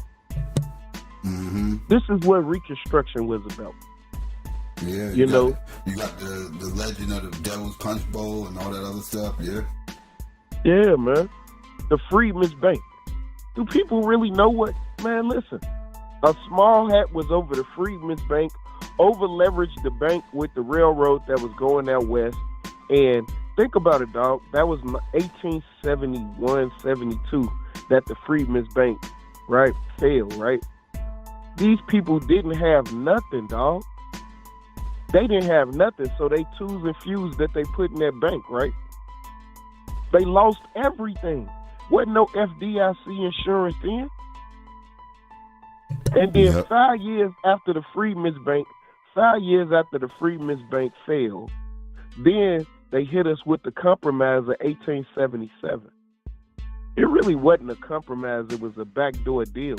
Mm-hmm. This is what Reconstruction was about. Yeah, you know, you got the legend of the Devil's Punch Bowl and all that other stuff. Yeah, man. The Freedmen's Bank. Do people really know what? Man, listen. A small hat was over the Freedmen's Bank, over leveraged the bank with the railroad that was going out west. And think about it, dog. That was 1871, 72 that the Freedmen's Bank, right, failed, right? These people didn't have nothing, dog. They didn't have nothing, so they twos and fews that they put in that bank, right? They lost everything. Wasn't no FDIC insurance then. And then 5 years after the Freedmen's Bank, 5 years after the Freedmen's Bank failed, then they hit us with the compromise of 1877. It really wasn't a compromise, it was a backdoor deal.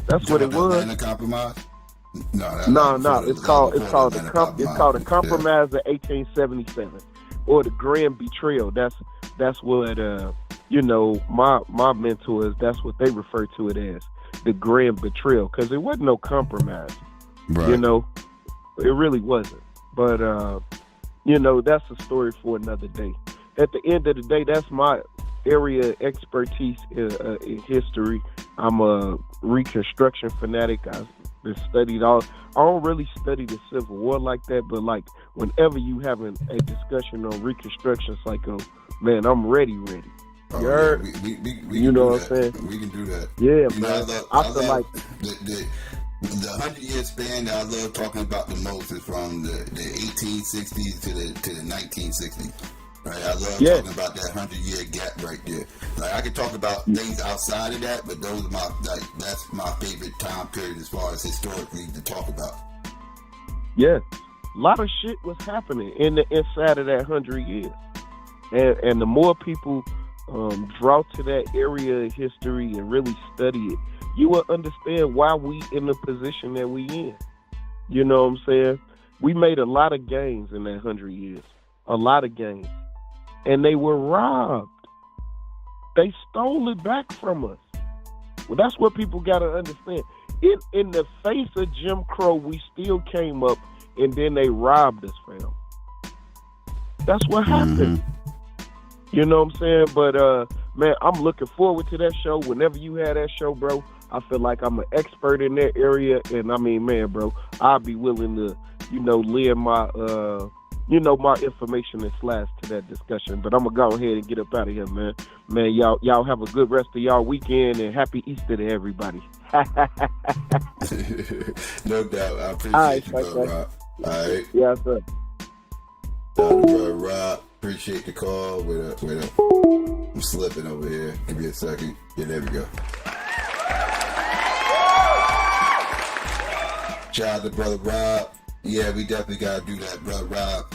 That's what it was. A compromise? No. It's called the compromise of 1877, or the grand betrayal. That's what you know, my mentors. That's what they refer to it as, the grand betrayal, because it wasn't no compromise. Right. You know, it really wasn't. But you know, that's a story for another day. At the end of the day, that's my area of expertise in history. I'm a Reconstruction fanatic. I've studied all. I don't really study the Civil War like that, but like whenever you having a discussion on Reconstruction, Psycho, man, I'm ready. Oh, you heard? We you know what I'm saying? We can do that. Yeah, you man. Know, I feel like the 100-year span that I love talking about the most is from the 1860s to the 1960s. Right, I love talking about that 100-year gap right there. Like I could talk about things outside of that, but those are that's my favorite time period as far as historically to talk about. Yeah, a lot of shit was happening inside of that 100 years, and the more people draw to that area of history and really study it, you will understand why we in the position that we in. You know what I'm saying? We made a lot of gains in that 100 years, a lot of gains. And they were robbed. They stole it back from us. Well, that's what people got to understand. In the face of Jim Crow, we still came up, and then they robbed us, fam. That's what happened. You know what I'm saying? But, man, I'm looking forward to that show. Whenever you have that show, bro, I feel like I'm an expert in that area. And, I mean, man, bro, I'll be willing to, you know, lend my... my information and slash to that discussion. But I'm gonna go ahead and get up out of here, man. Man, y'all have a good rest of y'all weekend and happy Easter to everybody. No doubt. I appreciate you, bro, Rob. All right. Yeah, sir. Bro, Rob, appreciate the call. Wait up. I'm slipping over here. Give me a second. Yeah, there we go. Shout out to Brother Rob. Yeah, we definitely gotta do that. Brother Rob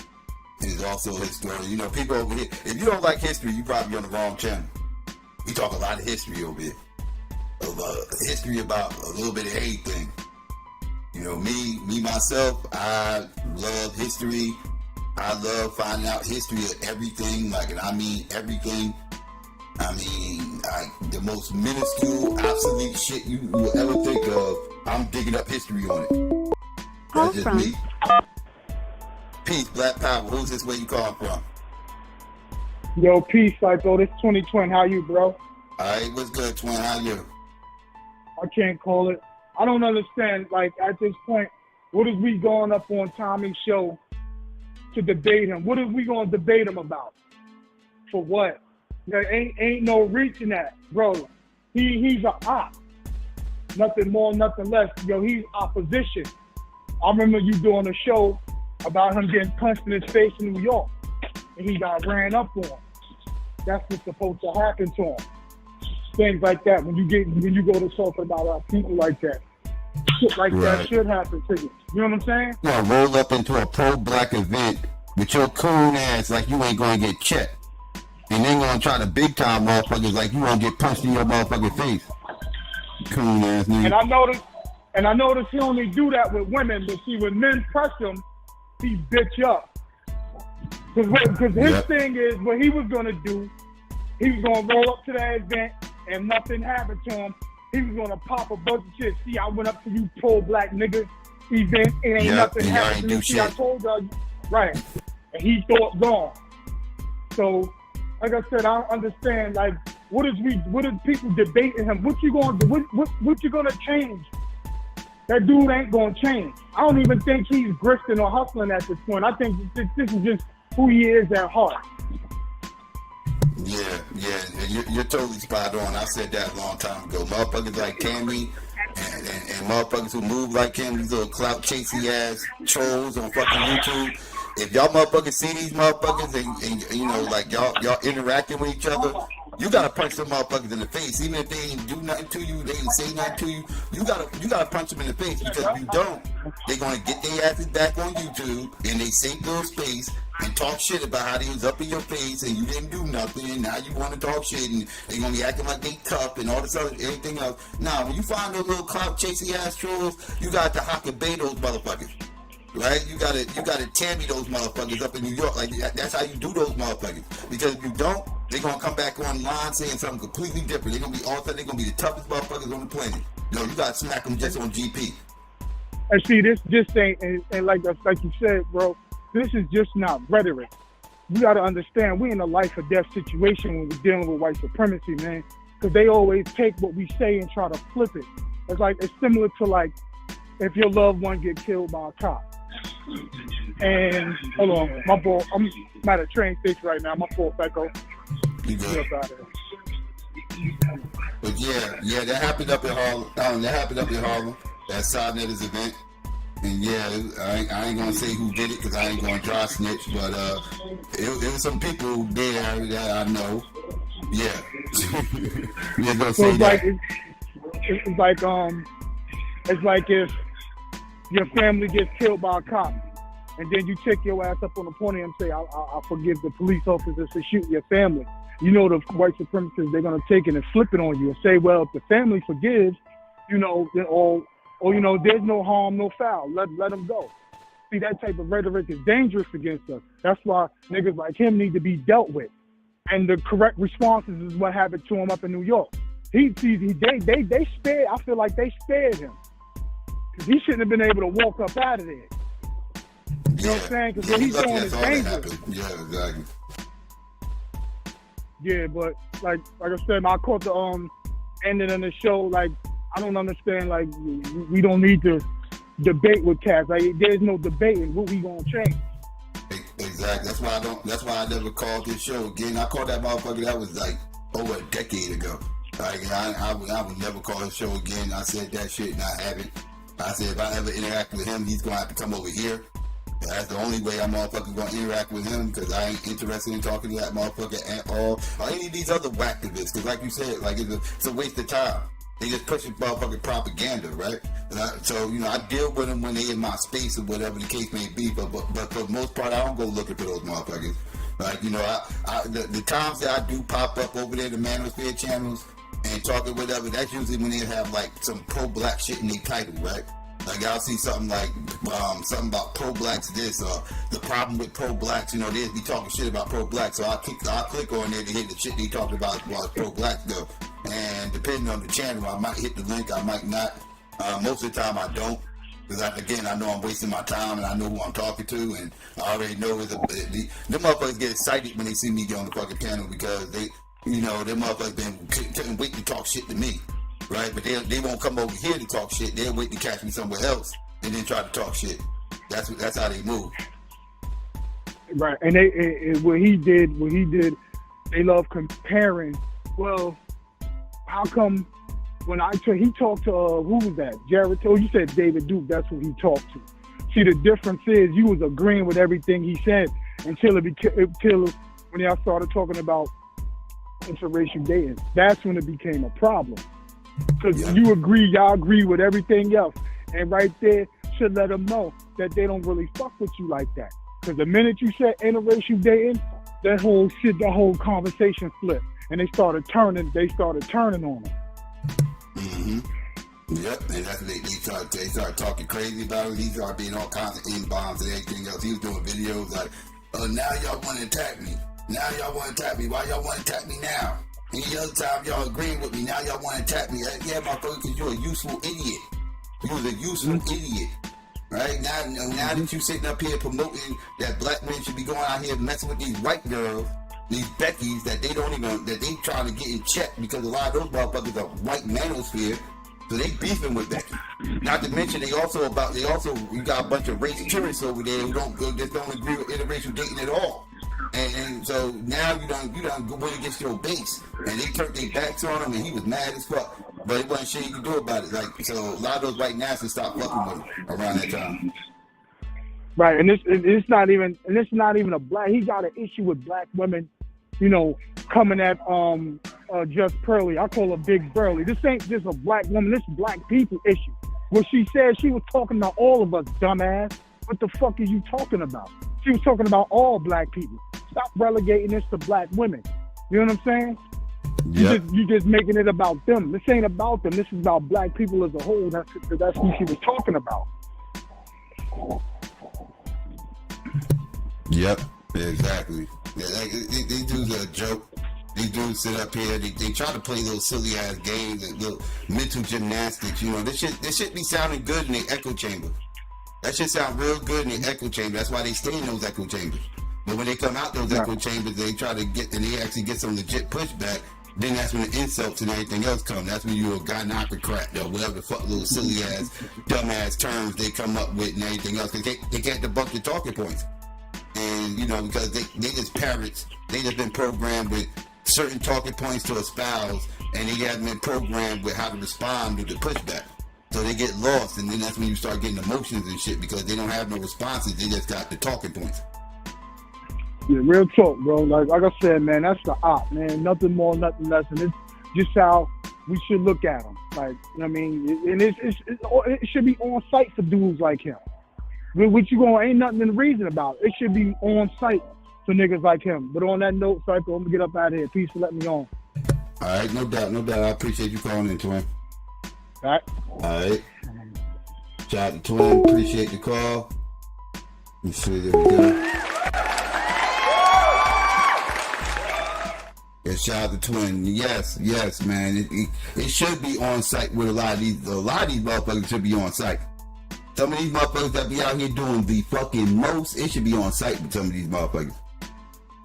is also a historian. You know, people over here, if you don't like history, you probably on the wrong channel. We talk a lot of history over here. History about a little bit of everything. You know, me myself, I love history. I love finding out history of everything, like, and I mean everything. I mean, the most minuscule, obsolete shit you will ever think of, I'm digging up history on it. That's just me. Peace, Black Power. Who's this? Where you calling from? Yo, peace, Psycho. This 2020. How you, bro? All right, what's good, twin? How you? I can't call it. I don't understand, like, at this point, what is we going up on Tommy's show to debate him? What is we going to debate him about? For what? There ain't no reaching that, bro. He's an op. Nothing more, nothing less. Yo, he's opposition. I remember you doing a show about him getting punched in his face in New York, and he got ran up on. That's what's supposed to happen to him. Things like that. When you go to talk about people like that, shit like that should happen to you. You know what I'm saying? You know, roll up into a pro-black event with your coon ass like you ain't gonna get checked, and then gonna try to big time motherfuckers like you gonna get punched in your motherfucking face. Coon ass nigga. And I noticed he only do that with women, but see, when men press him, he bitch up. Because his thing is, what he was gonna do, he was gonna roll up to that event and nothing happened to him. He was gonna pop a bunch of shit. See, I went up to you pro-black nigga event, and ain't nothing happened to me. See, I told y'all, right. And he thought gone. So, like I said, I don't understand, like, what is people debating him? What you gonna do? What you gonna change? That dude ain't gonna change. I don't even think he's grifting or hustling at this point. I think this is just who he is at heart. Yeah, you're totally spot on. I said that a long time ago. Motherfuckers like Cammy and motherfuckers who move like him, these little clout chasing ass trolls on fucking YouTube. If y'all motherfuckers see these motherfuckers and you know, like y'all interacting with each other, you gotta punch them motherfuckers in the face. Even if they ain't do nothing to you, they ain't say nothing to you, you gotta punch them in the face, because if you don't, they're gonna get their asses back on YouTube and they sink little space and talk shit about how they was up in your face and you didn't do nothing, and now you want to talk shit, and they're gonna be acting like they tough and all this other everything else. Now, when you find those little clout chasing ass trolls, you got to hockabay those motherfuckers. Right? You gotta tammy those motherfuckers up in New York. Like, that's how you do those motherfuckers. Because if you don't, they're gonna come back online saying something completely different. They're gonna be all of a sudden, they're gonna be the toughest motherfuckers on the planet. No, you gotta smack them just on GP. And see, this just ain't, and like you said, bro, this is just not rhetoric. You gotta understand, we in a life or death situation when we're dealing with white supremacy, man. Because they always take what we say and try to flip it. It's similar to, like, if your loved one get killed by a cop. And hold on, my fault. I'm at a train station right now. My fault, Psycho. You good? But yeah, that happened up in Harlem. That Side Netters event. And yeah, I ain't gonna say who did it because I ain't gonna dry snitch. But it was some people there that I know. Yeah. So it's like if your family gets killed by a cop, and then you take your ass up on the podium and say, I forgive the police officers for shooting your family. You know, the white supremacists, they're going to take it and flip it on you and say, well, if the family forgives, you know, or you know, there's no harm, no foul. Let them go. See, that type of rhetoric is dangerous against us. That's why niggas like him need to be dealt with. And the correct responses is what happened to him up in New York. They spared, I feel like they spared him. Because he shouldn't have been able to walk up out of there. You know what I'm saying? Because what he's doing is dangerous. Yeah, exactly. Yeah, but like I said, I caught the ending of the show. Like, I don't understand. Like, we don't need to debate with cats. Like, there's no debating. What we gonna change? Exactly. That's why I never called this show again. I called that motherfucker. That was like over a decade ago. Like, I would never call his show again. I said that shit, and I haven't. I said if I ever interact with him, he's gonna have to come over here. That's the only way I'm motherfucking gonna interact with him, because I ain't interested in talking to that motherfucker at all, or any of these other whacktivists. Because like you said, like it's a waste of time. They just pushing motherfucking propaganda, right? So, you know, I deal with them when they in my space or whatever the case may be, but for the most part, I don't go looking for those motherfuckers. Like, you know, the times that I do pop up over there, the Manosphere channels, and talking whatever, that's usually when they have, like, some pro-black shit in their title, right? Like, I'll see something like, something about pro-blacks this, or the problem with pro-blacks, you know, they'll be talking shit about pro-blacks, so I'll click on there to hear the shit they talking about pro-blacks, though. And depending on the channel, I might hit the link, I might not. Most of the time, I don't. Because, again, I know I'm wasting my time, and I know who I'm talking to, and I already know the motherfuckers get excited when they see me get on the fucking panel because they, you know, them motherfuckers couldn't wait to talk shit to me, right? But they won't come over here to talk shit. They'll wait to catch me somewhere else and then try to talk shit. That's how they move. Right, and what he did, they love comparing. Well, how come when he talked to who was that? Jared? Oh, you said David Duke. That's who he talked to. See, the difference is you was agreeing with everything he said until when y'all started talking about interracial dating. That's when it became a problem. Because y'all agree with everything else, and right there should let them know that they don't really fuck with you like that. Because the minute you said interracial dating, that whole conversation flipped, and they started turning on them. Mm-hmm. Yep, and that's they started talking crazy about it. He started being all kinds of N-bombs and everything else. He was doing videos like, "Oh, now y'all want to attack me. Now y'all want to attack me. Why y'all want to attack me now? Any other time y'all agreeing with me, now y'all want to attack me. Yeah, motherfucker, because you're a useful idiot. You was a useful idiot. Right? Now that you sitting up here promoting that black men should be going out here messing with these white girls, these Beckys that they trying to get in check because a lot of those motherfuckers are white manosphere, so they beefing with Becky. Not to mention you got a bunch of race tourists over there who don't agree with interracial dating at all. And so now you don't go against your base, and they turned their backs on him, and he was mad as fuck. But it wasn't shit you could do about it. Like, so a lot of those white nationalists stopped fucking with him around that time. Right, and it's not even a black. He got an issue with black women, you know, coming at Just Pearly. I call her Big Burly. This ain't just a black woman. This is black people issue. What she said, she was talking about all of us, dumbass. What the fuck are you talking about? She was talking about all black people. Stop relegating this to black women. You know what I'm saying? Yep. You just making it about them. This ain't about them. This is about black people as a whole. That's who she was talking about. Yep, exactly. Yeah, these dudes are a joke. These dudes sit up here. They try to play those silly ass games and little mental gymnastics. You know, this shit be sounding good in the echo chamber. That shit sound real good in the echo chamber. That's why they stay in those echo chambers. But when they come out those echo chambers, they try to get, and they actually get some legit pushback. Then that's when the insults and everything else come. That's when you're a gynocrat or whatever the fuck little silly ass, dumb ass terms they come up with and everything else. Because they can't debunk the talking points. And, you know, because they just parrots. They just been programmed with certain talking points to espouse, and they haven't been programmed with how to respond to the pushback. So they get lost, and then that's when you start getting emotions and shit because they don't have no responses. They just got the talking points. Yeah, real talk, bro. Like I said, man, that's the op, man. Nothing more, nothing less. And it's just how we should look at them. Like, you know what I mean? And it should be on site for dudes like him. What you going, ain't nothing to reason about. It should be on site for niggas like him. But on that note, Psycho, I'm gonna get up out of here. Peace for letting me on. All right, no doubt. I appreciate you calling in, Twin. All right. Shout out to Twin. Appreciate the call. Let me see, there we go. Yeah, shout out to Twin. Yes, man. It should be on site with a lot of these motherfuckers should be on site. Some of these motherfuckers that be out here doing the fucking most, it should be on site with some of these motherfuckers.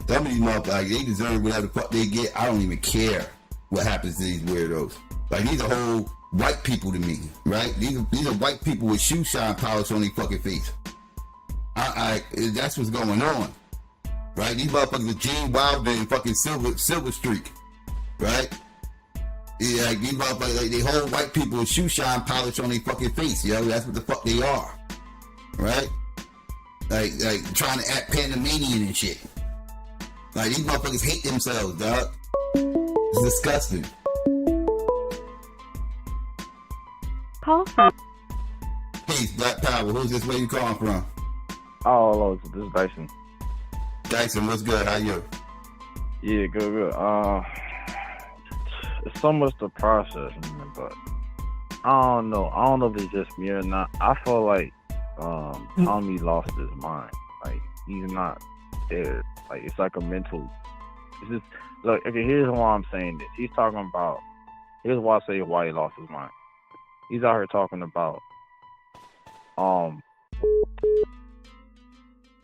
Some of these motherfuckers, they deserve whatever the fuck they get. I don't even care what happens to these weirdos. Like, these are whole white people to me, right? These are white people with shoe shine polish on their fucking face. That's what's going on. Right? These motherfuckers are Gene Wilder and fucking Silver Streak. Right? Yeah, like these motherfuckers, like, they whole white people with shoe shine polish on their fucking face, yo. That's what the fuck they are. Right? Like trying to act Panamanian and shit. Like, these motherfuckers hate themselves, dog. It's disgusting. Call from. Peace, Black Power. Who's this? Where you calling from? Oh, hello, this is Dyson. Dyson, what's good? How you? Yeah, good. It's so much the process, man, but I don't know. I don't know if it's just me or not. I feel like Tommy lost his mind. Like, he's not there. Like, it's like a mental. It's just look. Okay, here's why I'm saying this. He's talking about. Here's why I say why he lost his mind. He's out here talking about.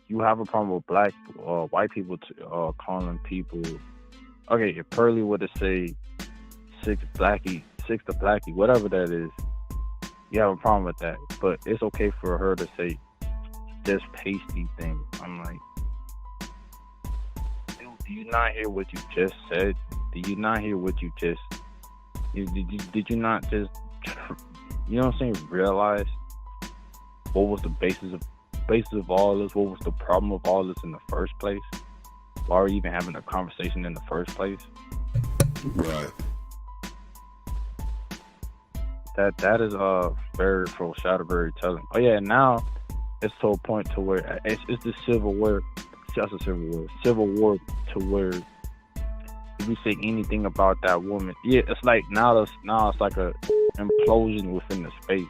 You have a problem with white people calling people. Okay, if Pearly were to say six to blackie, whatever that is, you have a problem with that. But it's okay for her to say this pasty thing. I'm like, dude, do you not hear what you just said? Did you not hear what you just? Did you not just? You know what I'm saying? Realize what was the basis of all this? What was the problem of all this in the first place? Why are you even having a conversation in the first place? Right. That is very foreshadowing, telling. Oh yeah, now it's to a point to where it's the Civil War. Civil War to where if you say anything about that woman, yeah, it's like now it's like a implosion within the space.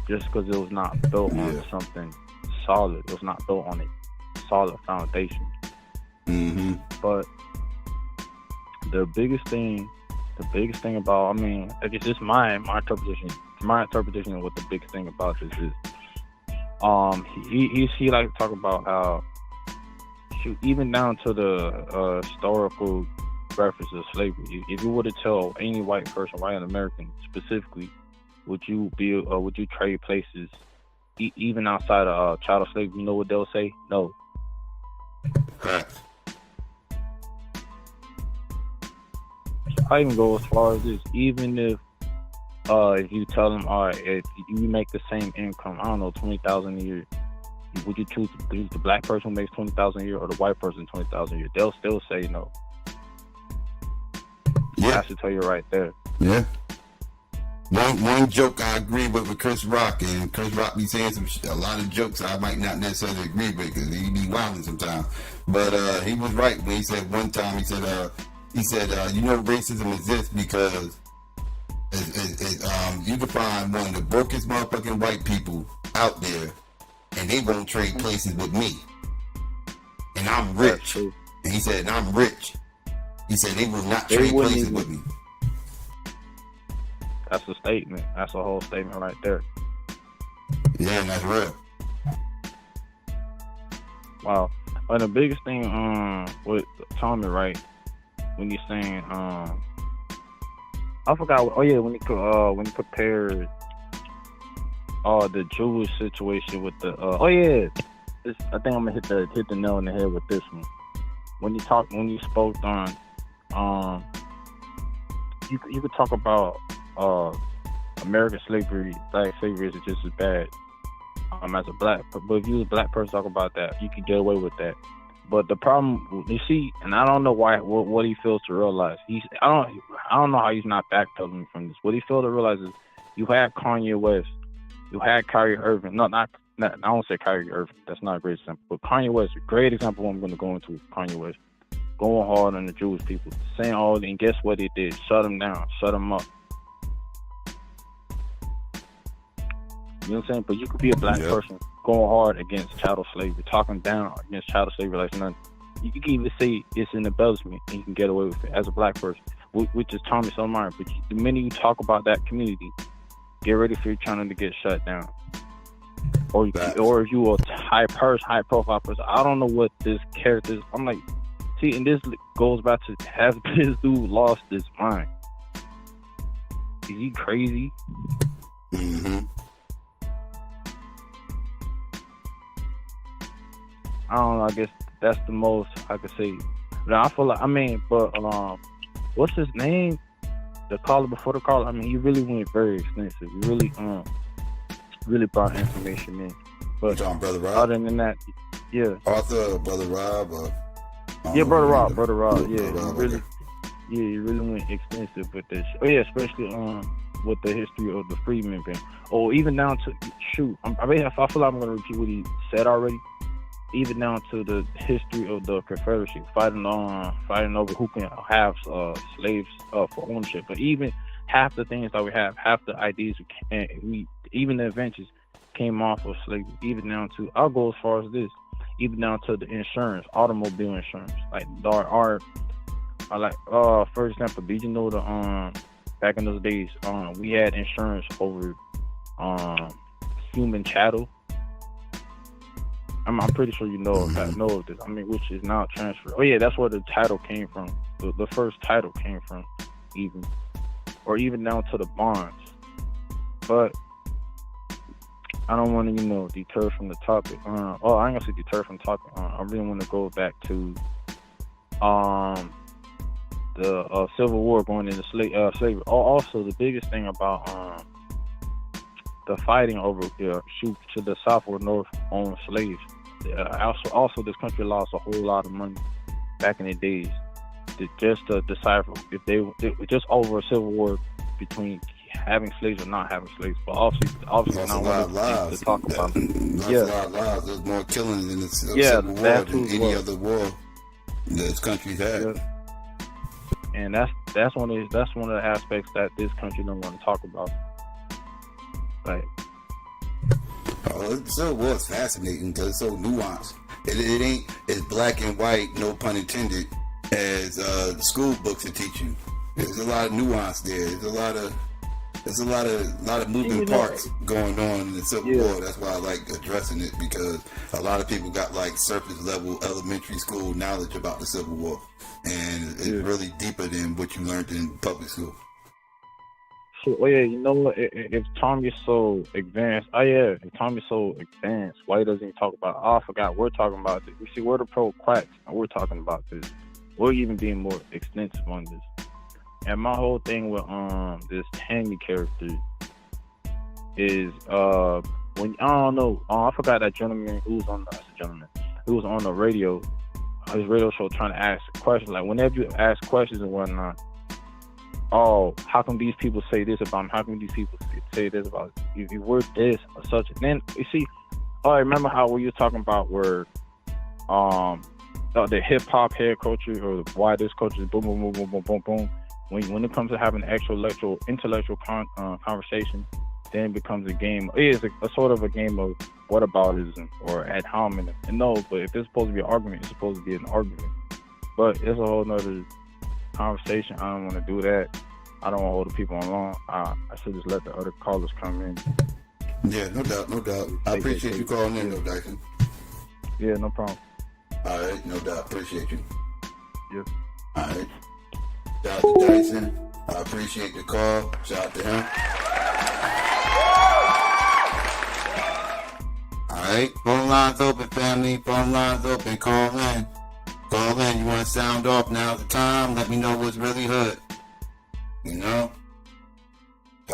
Just because it was not built on something solid, it was not built on a solid foundation. Mm-hmm. But the biggest thing about, I mean, I guess it's my interpretation. My interpretation of what the biggest thing about this is, he like to talk about how, even down to the historical reference of slavery. If you were to tell any white person, white American specifically, would you trade places even outside of child slavery? You know what they'll say? No. Correct. I even go as far as this. Even if you tell them, all right, if you make the same income, I don't know, $20,000 a year, would you choose the black person who makes $20,000 a year or the white person $20,000 a year? They'll still say no. Yeah. I should tell you right there. Yeah. One joke I agree with Chris Rock, and Chris Rock be saying a lot of jokes I might not necessarily agree with because he be wilding sometimes. But he was right when he said one time, he said you know racism exists because you can find one of the brokest motherfucking white people out there and they won't trade places with me. And I'm rich. And he said, I'm rich. He said they will not trade places with me. That's a statement. That's a whole statement right there. Yeah, that's real. Wow. And the biggest thing with Tommy, right, when you're saying I forgot. When he compared the Jewish situation with the I think I'm gonna hit the nail on the head with this one. When you spoke on you could talk about American slavery, black slavery is just as bad as a black. But if you was a black person talk about that, you could get away with that. But the problem, you see, and I don't know what he fails to realize. I don't know how he's not backpedaling from this. What he failed to realize is you had Kanye West, you had Kyrie Irving. I don't say Kyrie Irving. That's not a great example. But Kanye West, a great example. I'm going to go into Kanye West going hard on the Jewish people, saying all, and guess what he did? Shut them down, shut them up. You know what I'm saying? But you could be a black person going hard against chattel slavery, talking down against chattel slavery like nothing. You can even say it's an embellishment and you can get away with it as a black person, which is Tommy Sotomayor. But the minute you talk about that community, get ready for your channel to get shut down. Or if you a high profile person, I don't know what this character is. I'm like, see, and this goes back to have this dude lost his mind. Is he crazy? Mm-hmm. I don't know. I guess that's the most I could say. But I feel like, what's his name? The caller before the caller. I mean, he really went very extensive. He really brought information in. But Brother Rob? Other than that, yeah. Arthur, Brother Rob. Brother Rob. Yeah, Rob, really. okay. Yeah, it really went extensive with this. Oh yeah, especially with the history of the freedmen thing, or even down to I feel like I'm gonna repeat what he said already. Even down to the history of the Confederacy, fighting over who can have slaves for ownership. But even half the things that we have, half the ideas, even the inventions came off of slavery. Even down to, I'll go as far as this, even down to the insurance, automobile insurance. Like for example, did you know back in those days, we had insurance over human chattel. I'm pretty sure you know of this. I mean, which is now transferred. Oh yeah, that's where the title came from. The first title came from, even down to the bonds. But I don't want to, deter from the topic. I ain't gonna say deter from the topic. I really want to go back to the Civil War going into slavery. Also, the biggest thing about the fighting over to the south or north on slaves. Also, this country lost a whole lot of money back in the days just to decipher if they just over a civil war between having slaves or not having slaves. But obviously not one of the things to talk about. Lost a lot of lives. There's more killing in the Civil War than any other war this country's had. Yeah. And that's one of the aspects that this country don't want to talk about. Like, the Civil War is fascinating because it's so nuanced. It ain't as black and white, no pun intended, as school books will teach you. There's a lot of nuance there. There's a lot of moving parts going on in the Civil War. That's why I like addressing it, because a lot of people got like surface level elementary school knowledge about the Civil War, and it's really deeper than what you learned in public school. Oh yeah, you know what? If Tommy's so advanced, if Tommy's so advanced, why doesn't he talk about? I forgot we're talking about this. You see, we're the pro quacks, and we're talking about this. We're even being more extensive on this. And my whole thing with this Tammy character is when I don't know, I forgot that gentleman who was on the radio, his radio show, trying to ask questions. Like, whenever you ask questions and whatnot, how come these people say this about him? How come these people say this about you? You were this or such. And then you see, I remember how we were talking about where the hip hop head culture, or why this culture is boom boom boom boom boom boom boom. When it comes to having actual intellectual conversation, then it becomes a game. It is a sort of a game of whataboutism or ad hominem. And no, but if it's supposed to be an argument, it's supposed to be an argument. But it's a whole nother conversation. I don't want to do that. I don't want to hold the people on long. I should just let the other callers come in. Yeah, no doubt. I appreciate you calling in, though, Dyson. Yeah, no problem. All right, no doubt. Appreciate you. Yep. All right. Shout out to Dyson. I appreciate the call. Shout out to him. All right. Phone lines open, family. Phone lines open. Call in. Call in. You want to sound off? Now's the time. Let me know what's really hood. You know?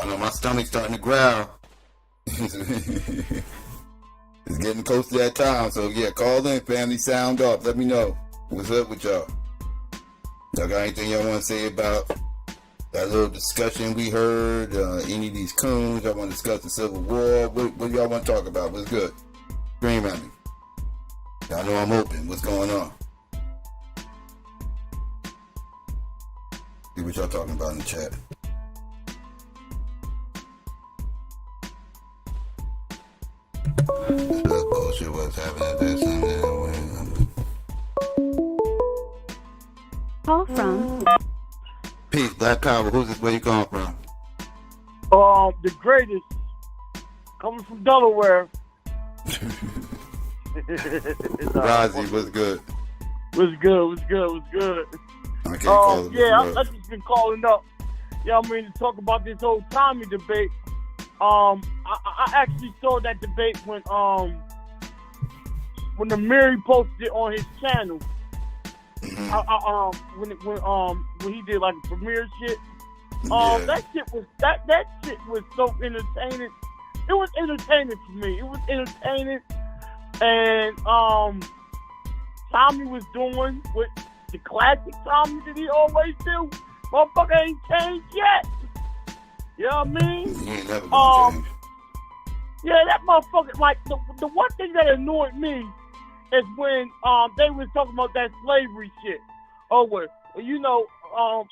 I know my stomach's starting to growl. It's getting close to that time. So, yeah, call in, family. Sound off. Let me know what's up with y'all. Y'all got anything y'all want to say about that little discussion we heard? Any of these coons? Y'all want to discuss the Civil War? What y'all want to talk about? What's good? Scream at me. Y'all know I'm open. What's going on? See what y'all talking about in the chat. This bullshit was happening this and that. Call from. Peace, Black Power. Who's this? Where you calling from? The greatest. Coming from Delaware. Rozzy, what's good? What's good? I can't call it. I just been calling up. I mean, to talk about this whole Tommy debate. I actually saw that debate when the Mary posted it on his channel. When he did like a premiere shit. That shit was so entertaining. It was entertaining for me. It was entertaining, and Tommy was doing what the classic Tommy that he always do. Motherfucker ain't changed yet. You know what I mean? He ain't never gonna change. Yeah, that motherfucker, like, the one thing that annoyed me is when they was talking about that slavery shit. Oh, well, you know, I'm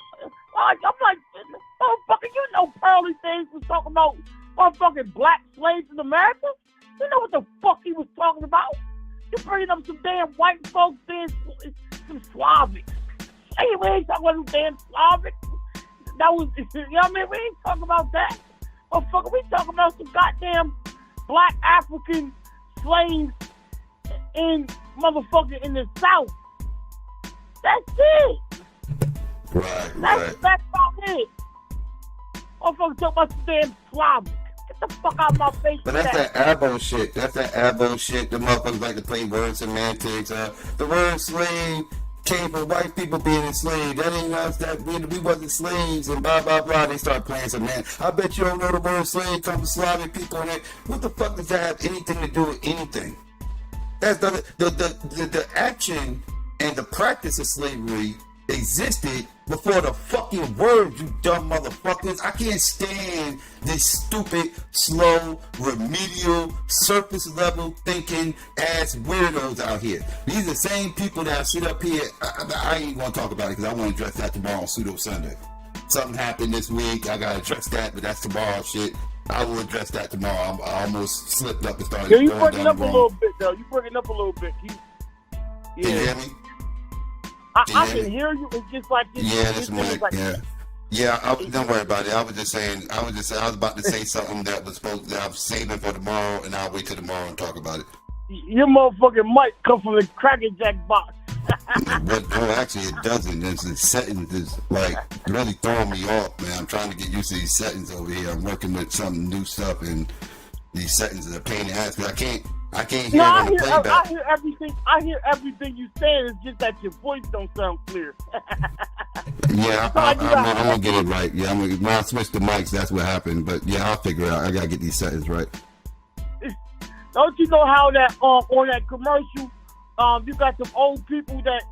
like, motherfucker, you know Pearly Things was talking about motherfucking black slaves in America? You know what the fuck he was talking about? You bringing up some damn white folks being some Slavics. Hey, we ain't talking about some damn Slavics. That was, you know what I mean? We ain't talking about that. Motherfucker, we talking about some goddamn black African slaves in motherfucker in the South. That's it. Right. That's about it. Motherfucker talk about some damn Slavic. Get the fuck out of my face. But that's that ABBA shit. That's that ABBA shit. The motherfuckers like to play word semantics. The word slave came from white people being enslaved. That ain't us. That we wasn't slaves and blah blah blah. They start playing some man. I bet you don't know the word slave comes from Slavic people. And that. What the fuck does that have anything to do with anything? That's the action and the practice of slavery existed before the fucking word, you dumb motherfuckers. I can't stand this stupid, slow, remedial, surface level thinking ass weirdos out here. These are the same people that sit up here. I ain't gonna talk about it because I want to address that tomorrow on Pseudo Sunday. Something happened this week. I gotta address that, but that's tomorrow shit. I will address that tomorrow. I almost slipped up and started. Yeah, you bringing up a little bit though. You bringing up a little bit. Can you hear me? I can hear you. It's just like this. Yeah, this morning. Like, yeah. Don't worry about it. I was about to say something that I'm saving for tomorrow, and I'll wait till tomorrow and talk about it. Your motherfucking mic come from the Cracker Jack box. But no, actually, it doesn't. The settings is like really throwing me off, man. I'm trying to get used to these settings over here. I'm working with some new stuff, and these settings are a pain in the ass. But I can't hear on the playback. I hear everything you saying. It's just that your voice don't sound clear. Yeah, I'm gonna get it right. Yeah, when I switch the mics, that's what happened. But yeah, I'll figure it out. I gotta get these settings right. Don't you know how that on that commercial, you got some old people that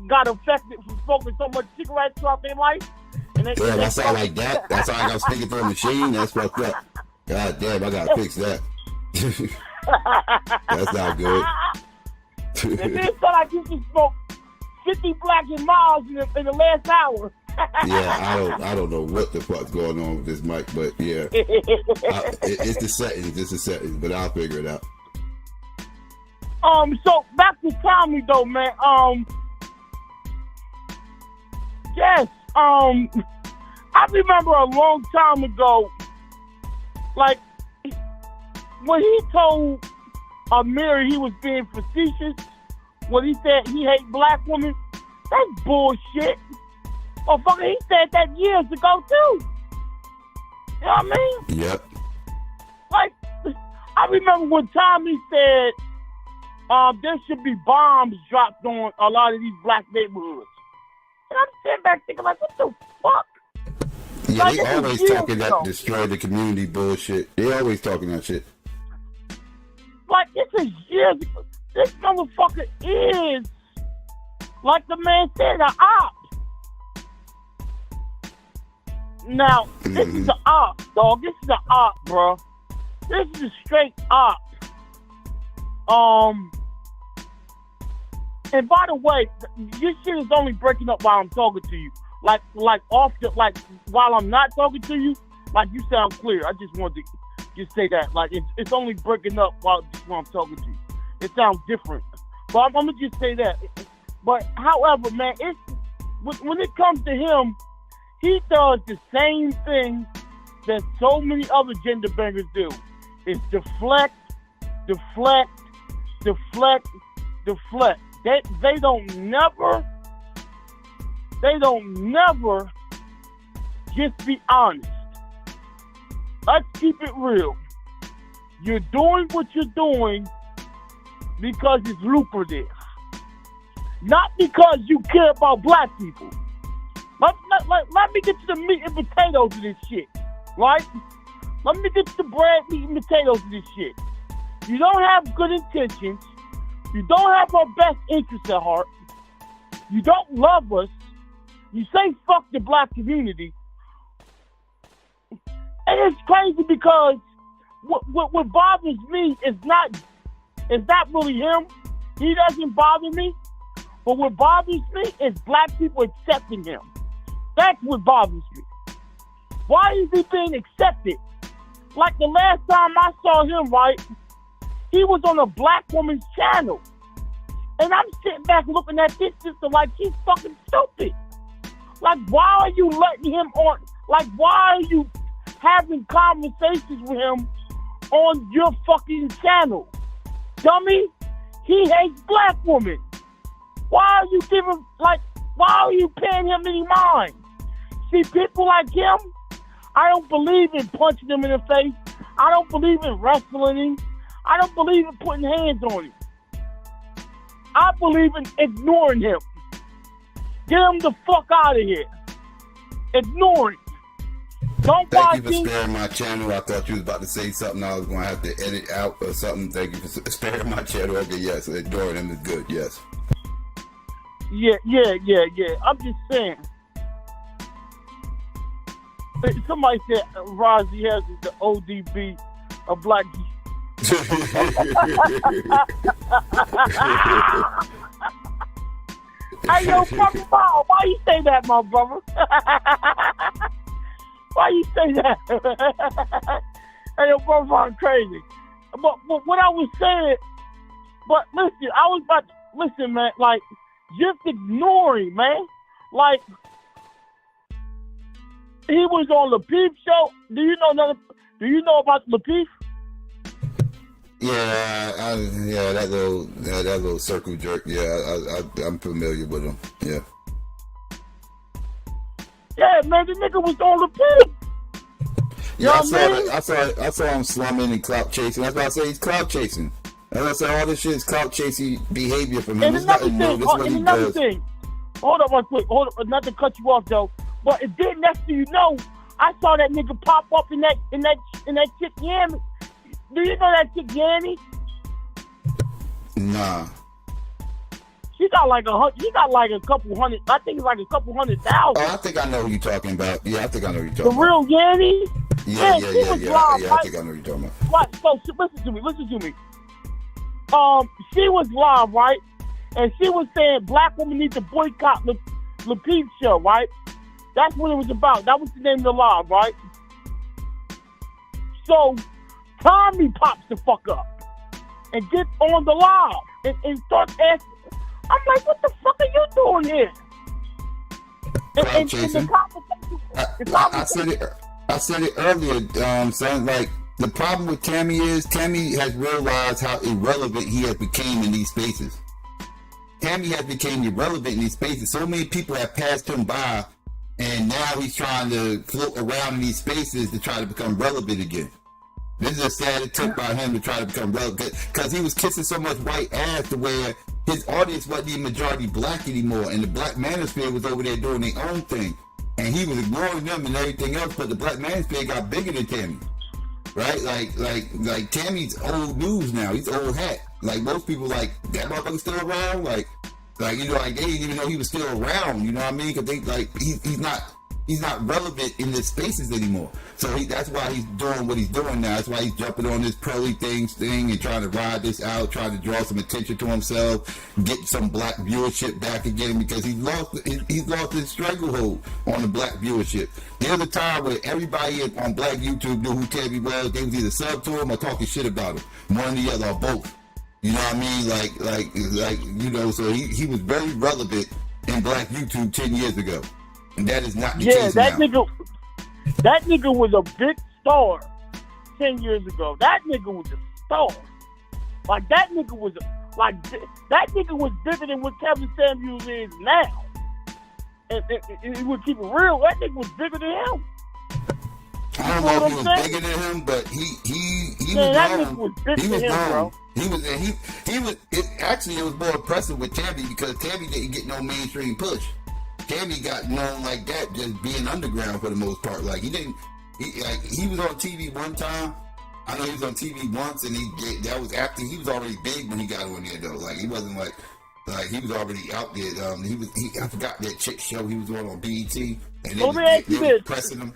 got affected from smoking so much cigarettes throughout their life? Yeah, that sound like that. That's how I got sticking through a machine. That's fucked up. God damn, I gotta fix that. That's not good. It didn't sound like you just smoked 50 Black and Miles in the last hour. Yeah, I don't know what the fuck's going on with this mic, but yeah, it's the settings. It's the settings, but I'll figure it out. So back to Tommy though, man. Yes. I remember a long time ago, like when he told Amir he was being facetious when he said he hate black women. That's bullshit. Oh, fucker, he said that years ago, too. You know what I mean? Yep. Like, I remember when Tommy said there should be bombs dropped on a lot of these black neighborhoods. And I'm sitting back thinking, like, what the fuck? Yeah, like, they always talking that destroy the community bullshit. They always talking that shit. Like, this is years ago. This motherfucker is, like the man said, an op. Now, this is an op, dog. This is an op, bro. This is a straight op. And by the way, this shit is only breaking up while I'm talking to you. Like while I'm not talking to you, like you sound clear. I just wanted to just say that. Like it's only breaking up while I'm talking to you. It sounds different. But I'm gonna just say that. But however, man, it's when it comes to him, he does the same thing that so many other gender bangers do. It's deflect. They don't never just be honest. Let's keep it real. You're doing what you're doing because it's lucrative. Not because you care about black people. Let me get to the meat and potatoes of this shit, right? Let me get to the bread, meat, and potatoes of this shit. You don't have good intentions. You don't have our best interests at heart. You don't love us. You say fuck the black community. And it's crazy because what bothers me is not really him. He doesn't bother me. But what bothers me is black people accepting him. That's what bothers me. Why is he being accepted? Like the last time I saw him, right, he was on a black woman's channel. And I'm sitting back looking at this sister like she's fucking stupid. Like, why are you letting him on? Like, why are you having conversations with him on your fucking channel? Dummy, he hates black women. Why are you paying him any mind? See, people like him, I don't believe in punching him in the face. I don't believe in wrestling him. I don't believe in putting hands on him. I believe in ignoring him. Get him the fuck out of here. Ignore him. Don't Thank you for sparing my channel. I thought you was about to say something I was going to have to edit out or something. Thank you for sparing my channel. Okay, yes. Ignoring him is good, yes. Yeah. I'm just saying. Somebody said Rozzy has the ODB of black. Hey, yo, brother, why you say that, my brother? Why you say that? Hey, yo, brother, I'm crazy. But what I was saying, but listen, I was about to, listen, man, like, just ignoring, man. Like, he was on the Peep show. Do you know about the Peep? Yeah, that little circle jerk. Yeah, I'm familiar with him. Yeah. Yeah, man, the nigga was on the Peep. Yeah, I saw him slumming and clout chasing. That's why I say he's clout chasing. As I say, all this shit is clout chasing behavior from him. And another thing. Hold up, real quick. Hold up, not to cut you off though. But it did next to I saw that nigga pop up in that chick Yammy. Do you know that chick Yanny? Nah. She got like a couple hundred. I think it's like a couple 100,000. Oh, I think I know who you're talking about. Yeah, I think I know who you're talking about. The real Yanny? Yeah. I think I know who you're talking about. Right, so listen to me. She was live, right? And she was saying black women need to boycott the Peep show, right? That's what it was about. That was the name of the live, right? So Tommy pops the fuck up and gets on the live and starts asking. I'm like, what the fuck are you doing here? And the conversation. I said it earlier, son. Like, the problem with Tammy is Tammy has realized how irrelevant he has become in these spaces. Tammy has become irrelevant in these spaces. So many people have passed him by, and now he's trying to float around in these spaces to try to become relevant again. This is a sad attempt by him to try to become relevant because he was kissing so much white ass to where his audience wasn't even majority black anymore, and the black manosphere was over there doing their own thing, and he was ignoring them and everything else. But the black manosphere got bigger than Tammy, right? Like Tammy's old news now. He's old hat. Like, most people like, that motherfucker still around. Like they didn't even know he was still around. You know what I mean? Because they he's not relevant in the spaces anymore. So that's why he's doing what he's doing now. That's why he's jumping on this pearly thing and trying to ride this out, trying to draw some attention to himself, get some black viewership back again, because he's lost his stranglehold on the black viewership. There was a time where everybody on black YouTube knew who Tammy was. They was either sub to him or talking shit about him, one or the other, or both. You know what I mean? Like you know, so he was very relevant in black YouTube 10 years ago. And that is not the case now. That nigga was a big star 10 years ago. That nigga was a star. Like, that nigga was bigger than what Kevin Samuels is now. And would keep it real. That nigga was bigger than him. I don't know if he was bigger than him, but he was known. It was more impressive with Tammy because Tammy didn't get no mainstream push. Tammy got known like that, just being underground for the most part. Like, he was on TV one time. I know he was on TV once, and that was after he was already big when he got on there, though. Like, he wasn't like he was already out there. I forgot that chick show he was on BET, and they was pressing him.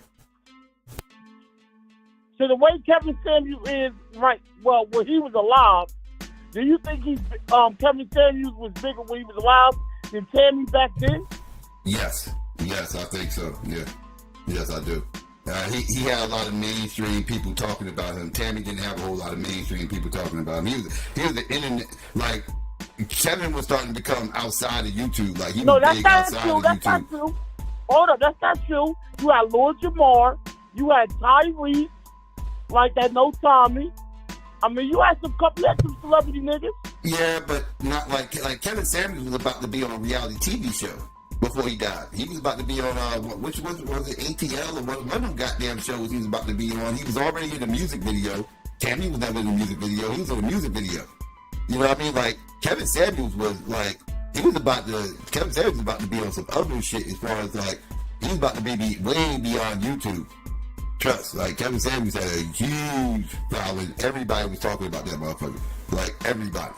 So the way Kevin Samuels is right, well, when he was alive, do you think Kevin Samuels was bigger when he was alive than Tammy back then? Yes, I think so. Yeah, yes, I do. He had a lot of mainstream people talking about him. Tammy didn't have a whole lot of mainstream people talking about him. He was the internet, like, Kevin was starting to become outside of YouTube. Like, he was big outside of YouTube. That's not true. Hold up, that's not true. You had Lord Jamar, you had Tyrese, like that No Tommy. I mean, you had some celebrity niggas. Yeah, but not like Kevin Samuels was about to be on a reality TV show before he died. He was about to be on which was it ATL or one of them goddamn shows he was about to be on. He was already in the music video. Tammy was never in the music video. He was in the music video. You know what I mean? Like, Kevin Samuels was like, Kevin Samuels was about to be on some other shit as far as like, he was about to be way beyond YouTube. Trust, like, Kevin Samuels had a huge following. Everybody was talking about that motherfucker. Like, everybody.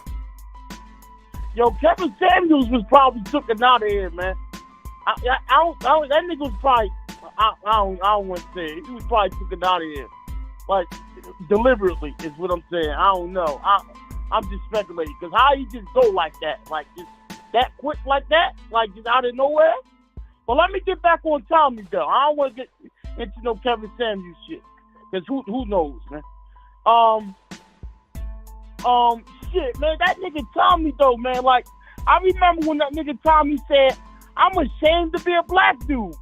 Yo, Kevin Samuels was probably taken out of here, man. I don't, that nigga was probably, I don't want to say it. He was probably taken out of here. Like, deliberately is what I'm saying. I don't know. I'm just speculating. Because how he just go like that? Like, just that quick like that? Like, just out of nowhere? But let me get back on Tommy, though. I don't want to get into no Kevin Samuels shit. Because who knows, man? Shit, man, that nigga Tommy, though, man, like, I remember when that nigga Tommy said, I'm ashamed to be a black dude.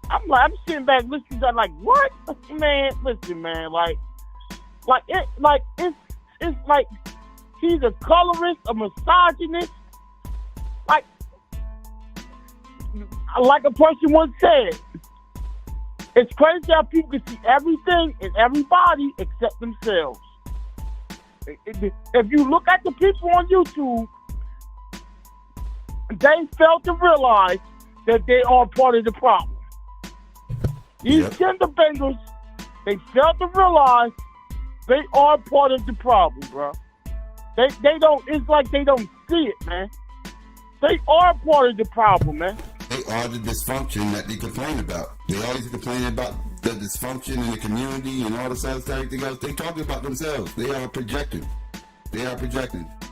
I'm sitting back listening to that, like, what? Man, listen, man, it's like, he's a colorist, a misogynist, like a person once said, it's crazy how people can see everything and everybody except themselves. If you look at the people on YouTube, they fail to realize that they are part of the problem. These gender benders, they fail to realize they are part of the problem, bro. They don't, it's like they don't see it, man. They are part of the problem, man. They are the dysfunction that they complain about. They always complain about the dysfunction in the community and all this other everything else. They talking about themselves. They are projecting.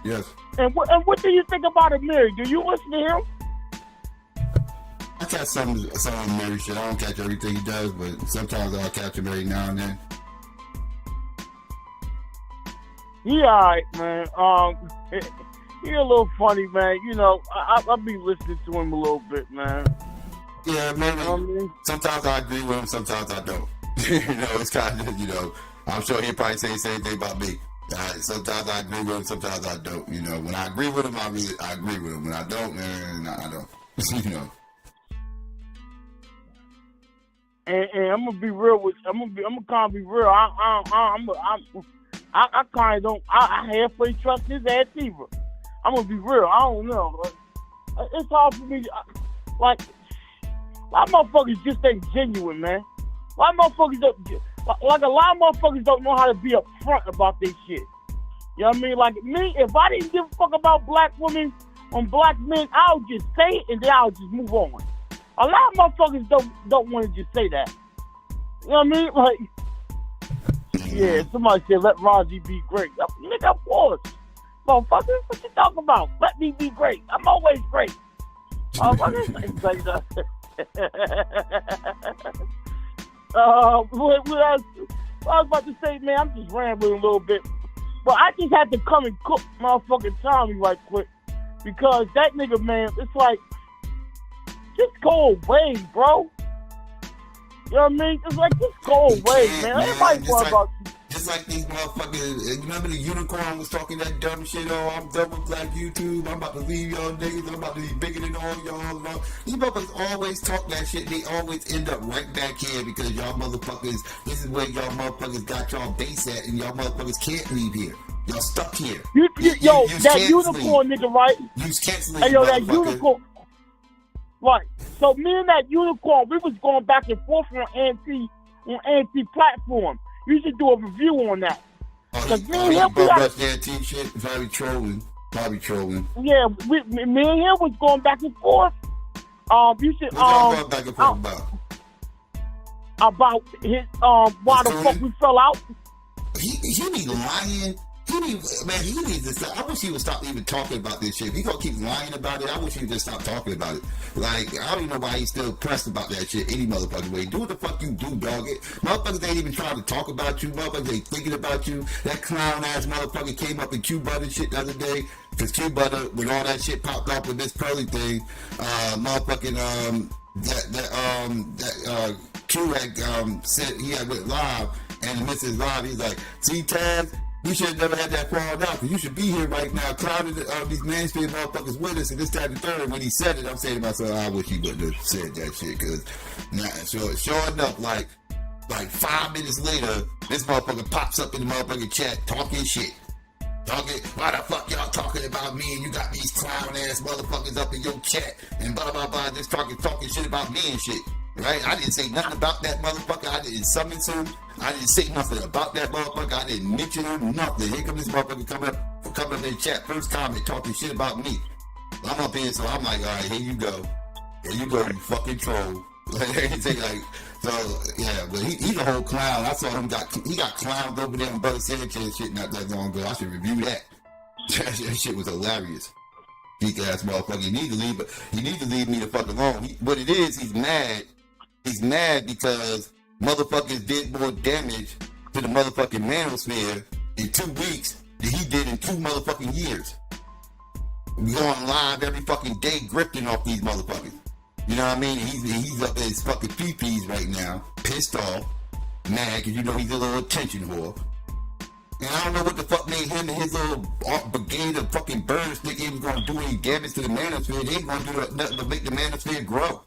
Yes. And what do you think about Amiri? Do you listen to him? I catch some of Amiri shit. I don't catch everything he does, but sometimes I'll catch him every now and then. He alright, man. He a little funny, man. You know, I'll be listening to him a little bit, man. Yeah, man. You know what I mean? Sometimes I agree with him, sometimes I don't. It's kind of, I'm sure he'll probably say the same thing about me. Sometimes I agree with him, sometimes I don't. When I agree with him, I agree with him. When I don't, man, I don't. And I'm gonna be real with. I'm gonna kind of be real. I kind of don't. I halfway trust his ass either. I'm gonna be real. I don't know. It's hard for me. Like, a lot of motherfuckers just ain't genuine, man. A lot of motherfuckers don't. Like, a lot of motherfuckers don't know how to be upfront about this shit. You know what I mean? Like me, if I didn't give a fuck about black women and black men, I'll just say it and then I'll just move on. A lot of motherfuckers don't want to just say that. You know what I mean? Like, yeah, somebody said, let Raji be great. Nigga, of course. Motherfucker, what you talking about? Let me be great. I'm always great. Motherfucker, say that. What I was about to say, man, I'm just rambling a little bit. But I just had to come and cook motherfucking Tommy right quick. Because that nigga, man, it's like, just go away, bro. You know what I mean? It's like, just go away, man. Everybody worry about you. Just like these motherfuckers, remember the unicorn was talking that dumb shit, I'm done with black YouTube, I'm about to leave y'all niggas, I'm about to be bigger than all y'all. These motherfuckers always talk that shit, they always end up right back here because y'all motherfuckers, this is where y'all motherfuckers got y'all base at and y'all motherfuckers can't leave here. Y'all stuck here. Yo, that unicorn nigga, right? You's canceling. Hey, yo, that unicorn. Right. So me and that unicorn, we was going back and forth on anti platform. You should do a review on that. Cause me and He him, bum rush their team shit. Probably trolling. Yeah, me and him was going back and forth. You should going back and forth about his why the fuck we fell out. He be lying. He needs to stop. I wish he would stop even talking about this shit. If he gonna keep lying about it, I wish he would just stop talking about it. Like, I don't even know why he's still pressed about that shit any motherfucking way. Do what the fuck you do, dog. Motherfuckers ain't even trying to talk about you. Motherfuckers ain't thinking about you. That clown ass motherfucker came up in Q Butter shit the other day. Cause Q Butter, when all that shit popped up with this Pearly thing, Q had said he had went live, and Mrs. Live, he's like, see, Taz, you should have never had that fall out, because you should be here right now, clouded these Mansfield motherfuckers with us, and this, that, and the third. And when he said it, I'm saying to myself, I wish he wouldn't have said that shit, because sure enough, like 5 minutes later, this motherfucker pops up in the motherfucking chat talking shit. Why the fuck y'all talking about me, and you got these clown ass motherfuckers up in your chat, and blah blah blah, just talking shit about me and shit. Right? I didn't say nothing about that motherfucker. I didn't summon him. I didn't say nothing about that motherfucker. I didn't mention him, nothing. Here comes this motherfucker coming up in the chat, first comment, talking shit about me. I'm up here, so I'm like, all right, here you go. Here you go, you fucking troll. But he's a whole clown. I saw him he got clowned over there in Brother Sanchez shit not that long ago. I should review that. That shit was hilarious. Geek ass motherfucker. He needs to leave me the fuck alone. What it is, he's mad. He's mad because motherfuckers did more damage to the motherfucking manosphere in 2 weeks than he did in 2 motherfucking years. We going live every fucking day grifting off these motherfuckers. You know what I mean? He's up at his fucking pee-pees right now, pissed off, mad, because you know he's a little attention whore. And I don't know what the fuck made him and his little brigade of fucking birds think he was going to do any damage to the manosphere. They ain't going to do nothing to make the manosphere grow.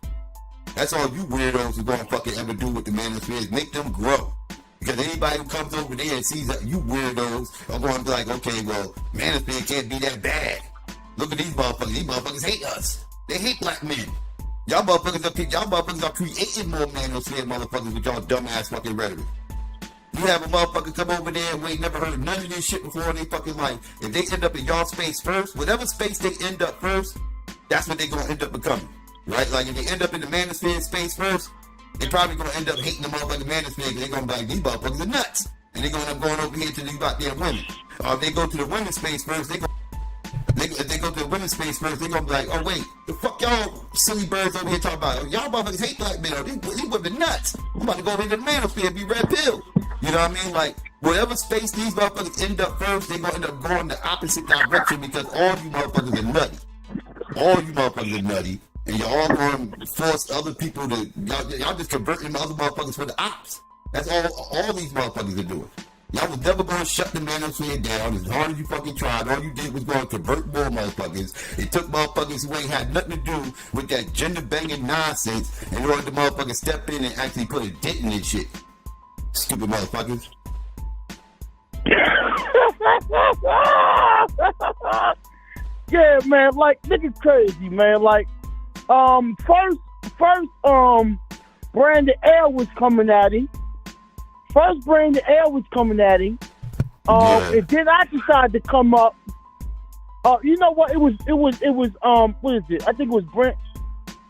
That's all you weirdos are going to fucking ever do with the manosphere is make them grow. Because anybody who comes over there and sees that you weirdos are going to be like, okay, well, manosphere can't be that bad. Look at these motherfuckers. These motherfuckers hate us. They hate black men. Y'all motherfuckers are creating more manosphere motherfuckers with y'all dumbass fucking rhetoric. You have a motherfucker come over there and we ain't never heard of none of this shit before in their fucking life. If they end up in y'all space first, whatever space they end up first, that's what they gonna end up becoming. Right? Like if they end up in the manosphere space first, they probably gonna end up hating the motherfucking manosphere because they gonna be like, these motherfuckers are nuts. And they gonna end up going over here to these goddamn women. Or if they go to the women's space first, if they go to the women's space first, they gonna be like, oh wait, the fuck y'all silly birds over here talking about? Y'all motherfuckers hate black men. These women nuts. I'm about to go over into the manosphere and be red pill. You know what I mean? Like, whatever space these motherfuckers end up first, they gonna end up going the opposite direction because all you motherfuckers are nutty. All you motherfuckers are nutty. And y'all all going to force other people to, y'all just converting other motherfuckers for the ops. That's all these motherfuckers are doing. Y'all was never going to shut the manosphere down as hard as you fucking tried. All you did was going to convert more motherfuckers. It took motherfuckers who ain't had nothing to do with that gender banging nonsense in order to motherfuckers step in and actually put a dent in this shit. Stupid motherfuckers. Yeah, man, like, niggas crazy, man. Like, first, Brandon L was coming at him. And then I decided to come up. You know what? It was what is it? I think it was Brent.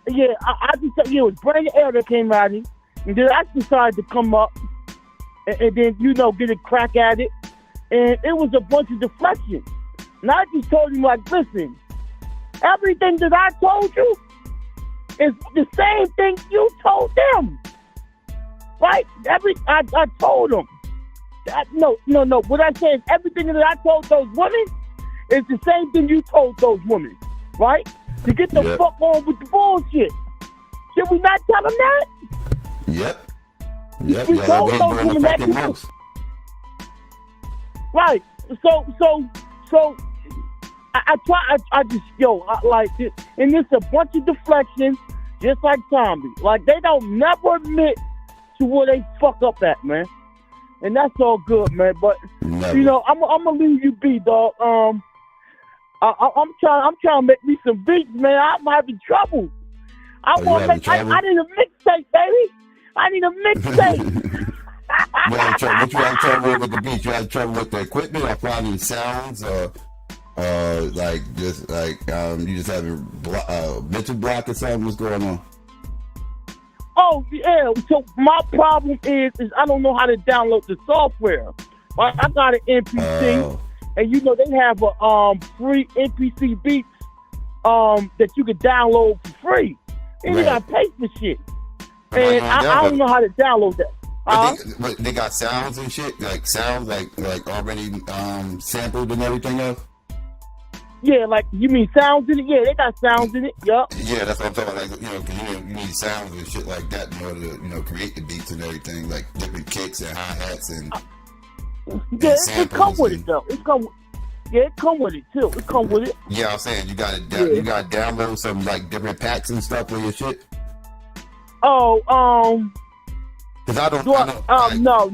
Yeah, it was Brandon L that came at him. And then I decided to come up and then, get a crack at it. And it was a bunch of deflections. And I just told him, like, listen, everything that I told you is the same thing you told them. Right? I told them. No. What I said is everything that I told those women is the same thing you told those women. Right? To get the fuck on with the bullshit. Did we not tell them that? Yep. We told those women that. Right. So I and it's a bunch of deflections, just like Tommy. Like, they don't never admit to where they fuck up at, man. And that's all good, man. But never. I'm gonna leave you be, dog. I'm trying to make me some beats, man. I'm having trouble. I need a mixtape, baby. I need a mixtape. What you had trouble with the beats? You had trouble with the equipment or finding sounds, or like you just having mental block or something? What's going on? Oh yeah. So my problem is I don't know how to download the software. Right? I got an NPC, and you know they have a free NPC beats that you can download for free, and you gotta pay for shit. And I don't know how to download that. But they got sounds and shit, like sounds like already sampled and everything else. Yeah, like you mean sounds in it? Yeah, they got sounds in it. Yup. Yeah, that's what I'm talking about. Like, because you need sounds and shit like that in order to create the beats and everything, like different kicks and hi hats and. Yeah, it come with it though. It come with it too. It come with it. Yeah, I'm saying you gotta download some like different packs and stuff for your shit. Oh, because I don't. No.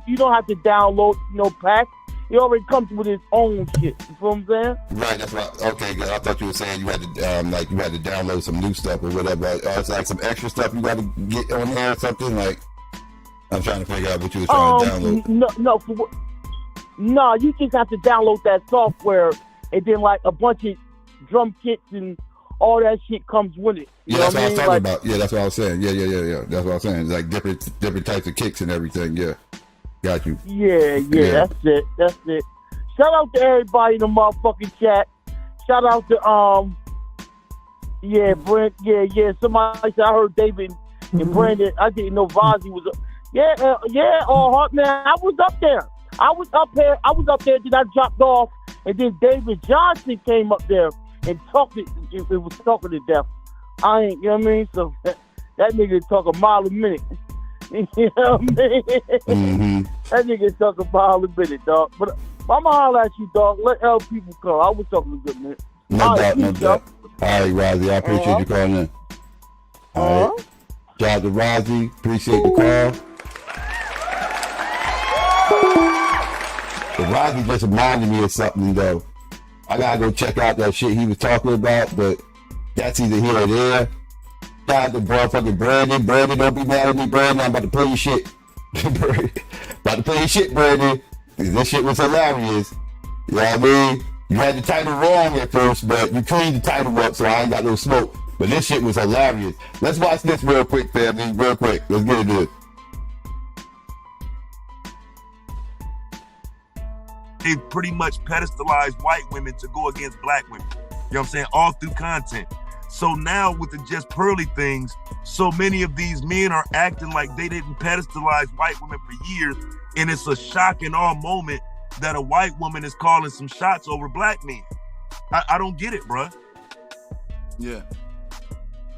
You don't have to download no pack. It already comes with its own shit. You feel what I'm saying? Right. That's right. Okay, good. I thought you were saying you had to download some new stuff or whatever. It's like some extra stuff you got to get on there or something. Like I'm trying to figure out what you were trying to download. No, you just have to download that software, and then like a bunch of drum kits and all that shit comes with it. You know that's what I was talking like, about. Yeah, that's what I was saying. Yeah. That's what I was saying. Like different types of kicks and everything. Yeah, got you. Yeah. That's it. Shout out to everybody in the motherfucking chat. Shout out to Brent. Yeah. Somebody said I heard David and Brandon. I didn't know Vazzy was. Heart man. I was up there. Then I dropped off, and then David Johnson came up there and talked. It was talking to death. I ain't, you know what I mean? So that nigga talk a mile a minute. You know what I mean? Mm-hmm. That nigga talk a mile a minute, dog. But I'ma holler at you, dog. Let L people come. I was talking a good minute. No doubt. All right, Rozzy, I appreciate you calling in. All right. Shout out to Rozzy. Appreciate the call. But Rozzy just reminded me of something, though. I gotta go check out that shit he was talking about, but that's either here or there. Shout out to motherfucking Brandon. Brandon, don't be mad at me, Brandon. I'm about to play your shit. About to play your shit, Brandon. This shit was hilarious. You know what I mean? You had the title wrong at first, but you cleaned the title up, so I ain't got no smoke. But this shit was hilarious. Let's watch this real quick, family. Real quick. Let's get into it. They pretty much pedestalized white women to go against black women. You know what I'm saying? All through content. So now with the Just Pearly things, so many of these men are acting like they didn't pedestalize white women for years. And it's a shock and awe moment that a white woman is calling some shots over black men. I don't get it, bruh.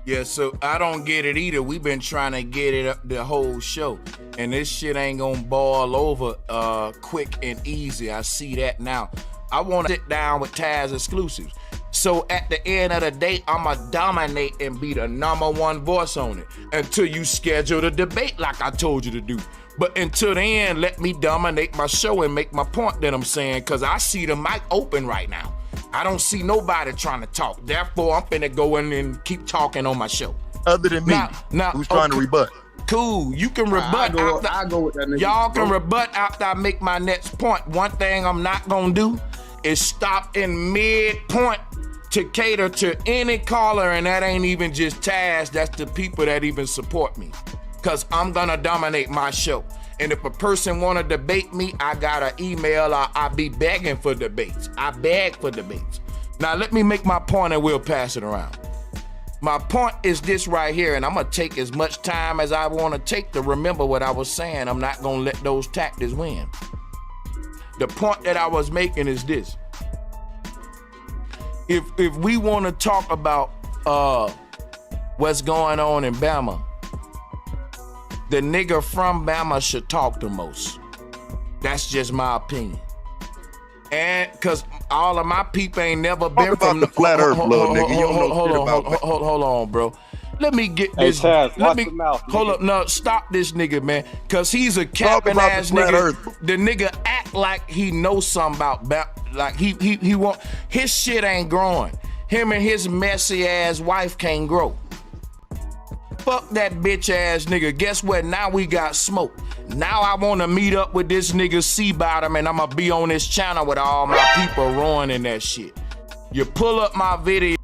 Yeah, so I don't get it either. We've been trying to get it up the whole show. And this shit ain't gonna boil over quick and easy. I see that now. I wanna sit down with Taz exclusives. So at the end of the day, I'ma dominate and be the #1 voice on it until you schedule the debate like I told you to do. But until then, let me dominate my show and make my point that I'm saying, cause I see the mic open right now. I don't see nobody trying to talk. Therefore, I'm finna go in and keep talking on my show. Other than me, who's trying to rebut? Cool, you can rebut. I go with that nigga. Y'all can rebut after I make my next point. One thing I'm not gonna do is stop in mid-point to cater to any caller, and that ain't even just Taz, that's the people that even support me. Cause I'm gonna dominate my show. And if a person wanna debate me, I got an email, I be begging for debates. I beg for debates. Now let me make my point and we'll pass it around. My point is this right here, and I'm gonna take as much time as I wanna take to remember what I was saying. I'm not gonna let those tactics win. The point that I was making is this. If we wanna talk about what's going on in Bama, the nigga from Bama should talk the most. That's just my opinion. And cause all of my people ain't never been from the flat earth, little nigga. You don't know shit about it. Hold on, bro. Let me get this. Taz, let me mouth, hold up. No, stop this nigga, man. Cause he's a capping ass nigga. Earth. The nigga act like he knows something about like he want his shit ain't growing. Him and his messy ass wife can't grow. Fuck that bitch ass nigga. Guess what? Now we got smoke. Now I want to meet up with this nigga C-Bottom, and I'ma be on this channel with all my people ruining that shit. You pull up my video.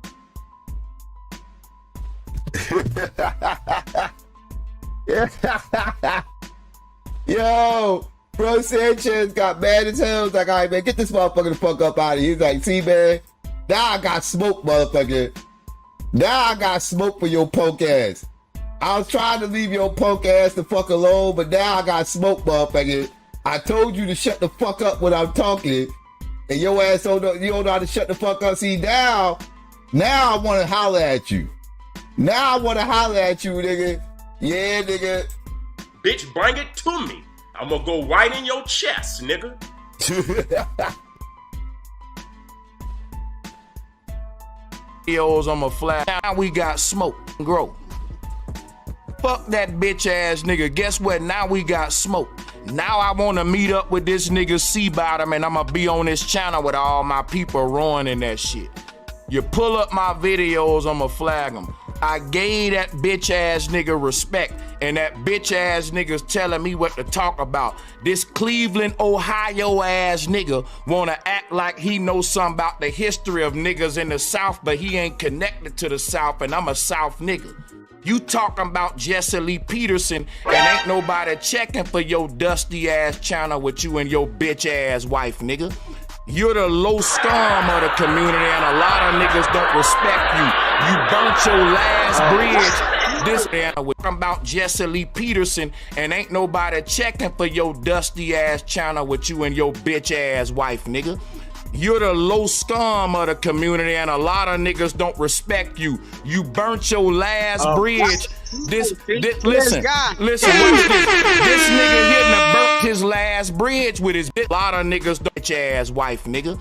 Yo, bro Sanchez got mad as hell. He's like, all right, man, get this motherfucker the fuck up out of here. He's like, see, man, now I got smoke, motherfucker. Now I got smoke for your punk ass. I was trying to leave your punk ass the fuck alone, but now I got smoke, motherfucker. I told you to shut the fuck up when I'm talking, and your ass you don't know how to shut the fuck up. See, now I want to holler at you. Now I want to holler at you, nigga. Yeah, nigga. Bitch, bring it to me. I'm gonna go right in your chest, nigga. Videos on my flag. Now we got smoke and grow. Fuck that bitch ass nigga. Guess what? Now we got smoke. Now I want to meet up with this nigga C-Bottom, and I'ma be on this channel with all my people ruining that shit. You pull up my videos, I'ma flag them. I gave that bitch ass nigga respect, and that bitch ass nigga's telling me what to talk about. This Cleveland, Ohio ass nigga wanna act like he knows something about the history of niggas in the South, but he ain't connected to the South, and I'm a South nigga. You talking about Jesse Lee Peterson, and ain't nobody checking for your dusty ass channel with you and your bitch ass wife, nigga. You're the low scum of the community, and a lot of niggas don't respect you. You burnt your last bridge. This man was talking about Jesse Lee Peterson, and ain't nobody checking for your dusty ass channel with you and your bitch ass wife, nigga. You're the low scum of the community, and a lot of niggas don't respect you. You burnt your last bridge. Listen, watch this. This nigga here done burnt his last bridge with his bitch. A lot of niggas don't ass wife, nigga.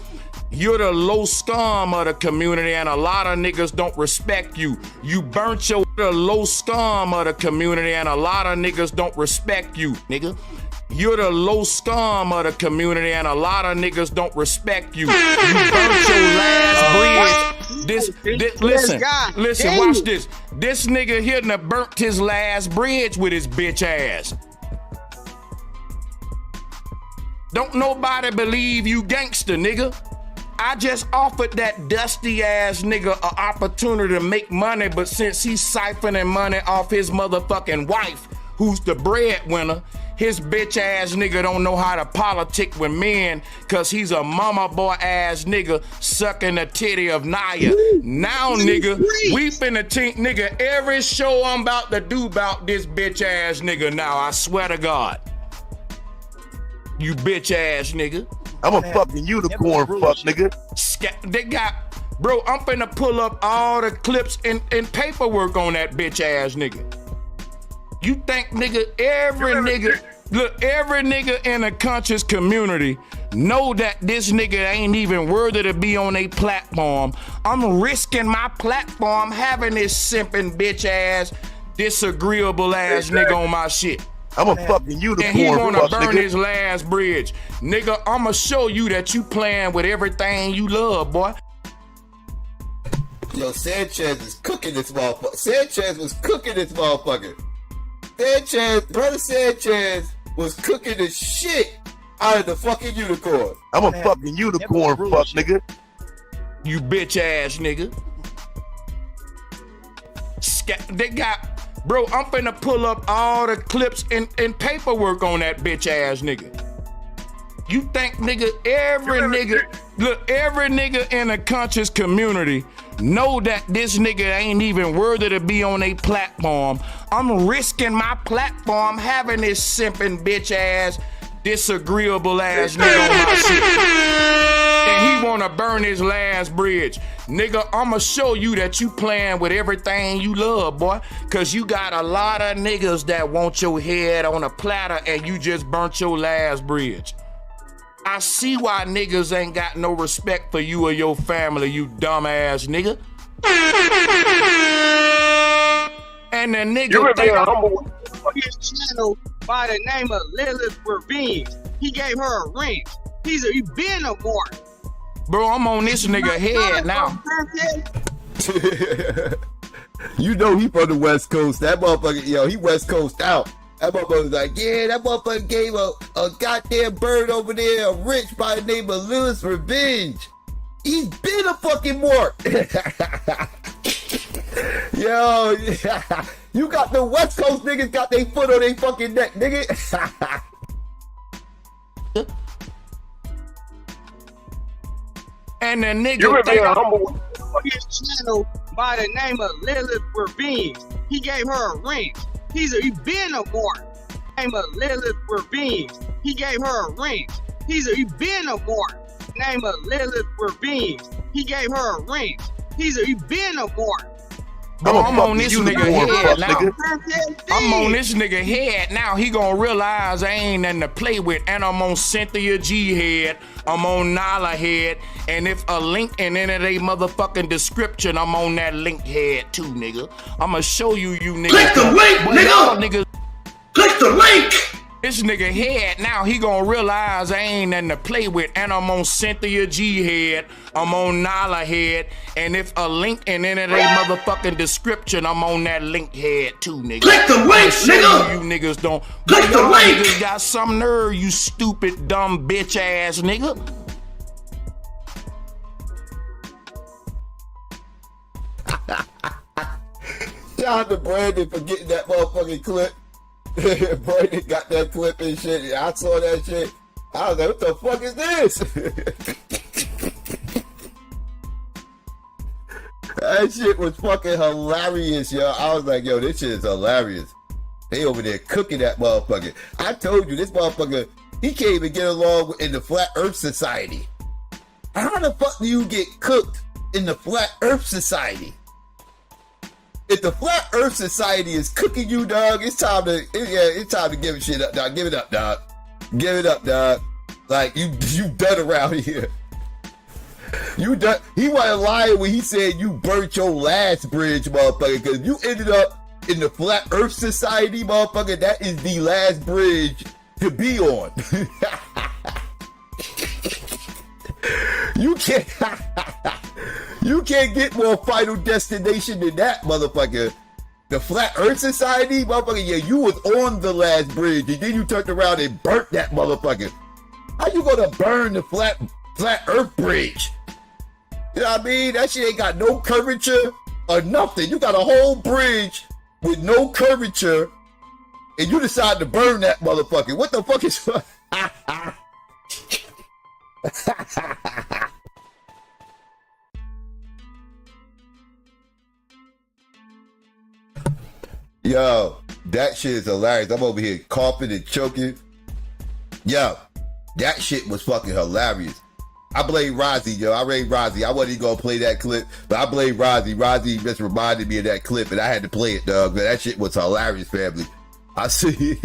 You're the low scum of the community, and a lot of niggas don't respect you. You burnt your low scum of the community, and a lot of niggas don't respect you, nigga. You're the low scum of the community, and a lot of niggas don't respect you. You burnt your last bridge. Listen, watch this. This nigga here done burnt his last bridge with his bitch ass. Don't nobody believe you gangster, nigga. I just offered that dusty ass nigga an opportunity to make money, but since he's siphoning money off his motherfucking wife, who's the breadwinner, his bitch ass nigga don't know how to politic with men, cause he's a mama boy ass nigga sucking the titty of Naya. Now nigga, we finna think nigga every show I'm about to do about this bitch ass nigga now, I swear to God. You bitch ass nigga. I'm a fucking unicorn, fuck nigga. They got, bro, I'm finna pull up all the clips and paperwork on that bitch ass nigga. You think nigga, every nigga in a conscious community know that this nigga ain't even worthy to be on a platform. I'm risking my platform having this simping bitch ass, disagreeable ass nigga on my shit. I'm a fucking unicorn. And he wanna burn his last bridge. Nigga, I'ma show you that you playing with everything you love, boy. Yo, Sanchez is cooking this motherfucker. Sanchez was cooking this motherfucker. Brother Sanchez was cooking the shit out of the fucking unicorn. I'm a fucking unicorn, fuck nigga. You bitch ass nigga. They got, bro, I'm finna pull up all the clips and paperwork on that bitch ass nigga. You think nigga, every nigga in a conscious community know that this nigga ain't even worthy to be on a platform. I'm risking my platform having this simping bitch ass, disagreeable ass nigga on my shit. And he wanna burn his last bridge. Nigga, I'ma show you that you playing with everything you love, boy. Cause you got a lot of niggas that want your head on a platter and you just burnt your last bridge. I see why niggas ain't got no respect for you or your family, you dumbass nigga. And the nigga by the name of Lilith Revenge. He gave her a ring. He been a mark. Bro, I'm on this nigga head now. You know he from the West Coast. That motherfucker, yo, he West Coast out. That motherfucker was like, yeah, that motherfucker gave a goddamn bird over there, a rich by the name of Lilith's Revenge. He's been a fucking mark. Yo, you got the West Coast niggas got their foot on their fucking neck, nigga. And the nigga You being humble. Channel by the name of Lilith Revenge. He gave her a ring. He been a mark. Name of Lilith Revenge. He gave her a ring. He been a mark. Name of Lilith Revenge. He gave her a ring. He been a mark. I'm on this nigga head now. I'm on this nigga head now. He gonna realize I ain't nothing to play with. And I'm on Cynthia G head. I'm on Nala head. And if a link in any of they motherfucking description, I'm on that link head too, nigga. I'ma show you niggas. Click the link, nigga! Click the link! This nigga head now, he gonna realize I ain't nothing to play with. And I'm on Cynthia G head. I'm on Nala head. And if a link in any of they motherfucking description, I'm on that link head too, nigga. Click the link, nigga! You niggas don't. Click the link! Niggas got some nerve, you stupid, dumb, bitch ass nigga. Shout out to Brandon for getting that motherfucking clip. Brandon got that clip and shit. I saw that shit. I was like, what the fuck is this? That shit was fucking hilarious, yo. I was like, yo, this shit is hilarious. They over there cooking that motherfucker. I told you, this motherfucker, he can't even get along in the Flat Earth Society. How the fuck do you get cooked in the Flat Earth Society? If the Flat Earth Society is cooking you, dog, it's time to give it shit up, dog. Give it up, dog. Give it up, dog. Like, you done around here. You done. He wasn't lying when he said you burnt your last bridge, motherfucker, because you ended up in the Flat Earth Society, motherfucker. That is the last bridge to be on. You can't get more Final Destination than that, motherfucker. The Flat Earth Society, motherfucker, yeah, you was on the last bridge, and then you turned around and burnt that motherfucker. How you gonna burn the Flat Earth Bridge? You know what I mean? That shit ain't got no curvature or nothing. You got a whole bridge with no curvature, and you decide to burn that motherfucker. What the fuck is... Yo, that shit is hilarious. I'm over here coughing and choking. Yo, that shit was fucking hilarious. I blame Rozzy, yo. I blame Rozzy. I wasn't even gonna play that clip, but I blame Rozzy. Rozzy just reminded me of that clip, and I had to play it, dog. But that shit was hilarious, family. I see.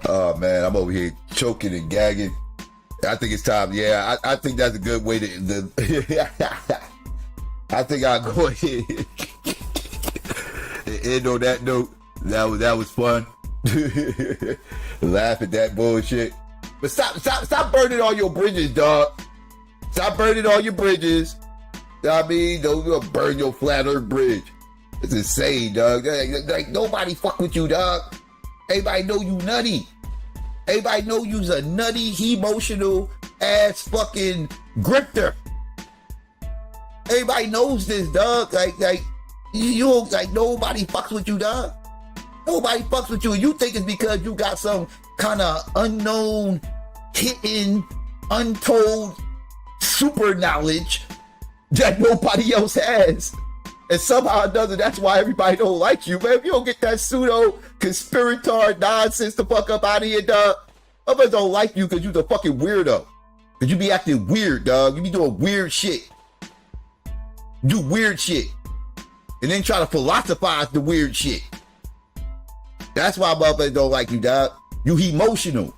Oh man, I'm over here choking and gagging. I think it's time. Yeah, I think that's a good way to. I think I'll go ahead and end on that note. That was fun. Laugh at that bullshit. But stop burning all your bridges, dog. Stop burning all your bridges. You know what I mean? Don't burn your Flat Earth Bridge. It's insane, dog. Like nobody fuck with you, dog. Everybody know you nutty. Everybody know you's a nutty, emotional ass fucking grifter. Everybody knows this, dog. Like you like nobody fucks with you, dog. Nobody fucks with you. You think it's because you got some kind of unknown, hidden, untold super knowledge that nobody else has. And somehow or another, that's why everybody don't like you, man. If you don't get that pseudo conspirator nonsense the fuck up out of here, dog, others don't like you because you're the fucking weirdo. Because you be acting weird, dog. You be doing weird shit. Do weird shit. And then try to philosophize the weird shit. That's why motherfuckers don't like you, dog. You emotional.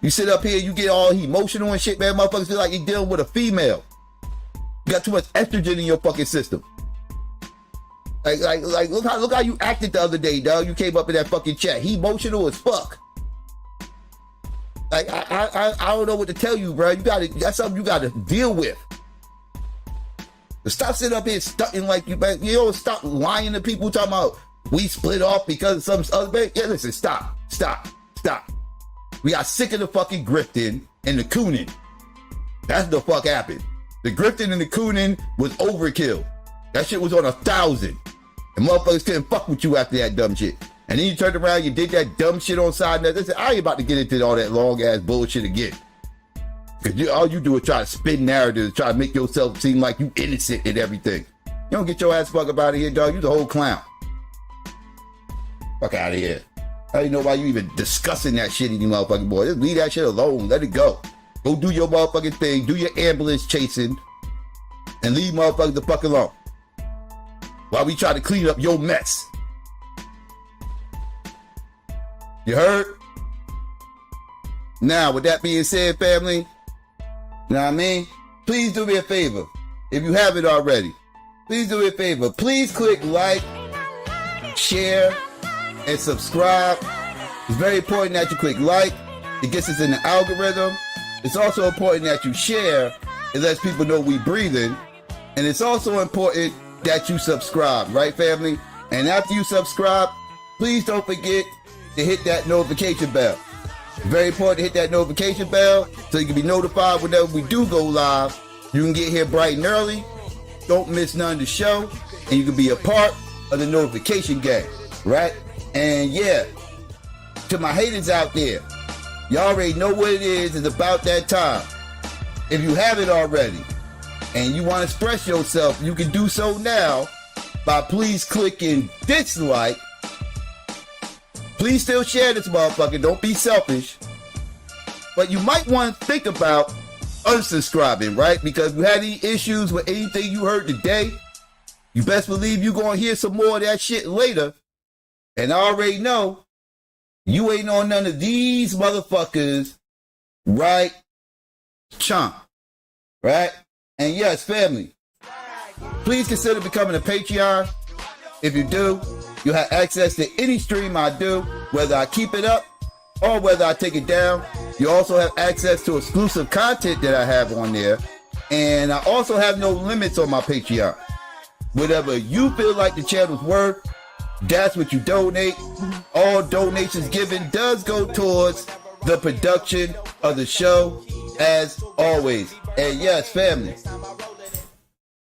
You sit up here, you get all emotional and shit, man. Motherfuckers feel like you're dealing with a female. You got too much estrogen in your fucking system. Like, look how you acted the other day, dog. You came up in that fucking chat. He emotional as fuck. Like, I don't know what to tell you, bro. That's something you gotta deal with. But stop sitting up here stunting like you, man. You know, stop lying to people talking about we split off because of some other man. Yeah, listen, stop. We got sick of the fucking grifting and the cooning. That's the fuck happened. The grifting and the cooning was overkill. That shit was on 1,000. And motherfuckers couldn't fuck with you after that dumb shit. And then you turned around, you did that dumb shit on side net. Listen, I ain't about to get into all that long ass bullshit again. Because all you do is try to spin narratives, try to make yourself seem like you innocent and everything. You don't get your ass fuck up out of here, dog. You the whole clown. Fuck out of here. I don't even know why you even discussing that shit in you motherfucking boy. Just leave that shit alone. Let it go. Go do your motherfucking thing. Do your ambulance chasing. And leave motherfuckers the fuck alone. While we try to clean up your mess. You heard? Now, with that being said, family, you know what I mean? Please do me a favor. If you haven't already, please do me a favor. Please click like, share, and subscribe. It's very important that you click like. It gets us in the algorithm. It's also important that you share. It lets people know we breathing. And it's also important that you subscribe, right, family? And after you subscribe, please don't forget to hit that notification bell. It's very important to hit that notification bell so you can be notified whenever we do go live. You can get here bright and early. Don't miss none of the show. And you can be a part of the notification gang, right? And yeah, to my haters out there, you already know what it is. It's about that time. If you haven't already and you want to express yourself, you can do so now by please clicking dislike. Please still share this motherfucker. Don't be selfish. But you might want to think about unsubscribing, right? Because if you had any issues with anything you heard today, you best believe you're going to hear some more of that shit later. And I already know you ain't on none of these motherfuckers, right? Chomp, right? And yes, family, please consider becoming a Patreon. If you do, you'll have access to any stream I do, whether I keep it up or whether I take it down. You also have access to exclusive content that I have on there. And I also have no limits on my Patreon. Whatever you feel like the channel's worth, that's what you donate. All donations given does go towards the production of the show, as always. And yes, family,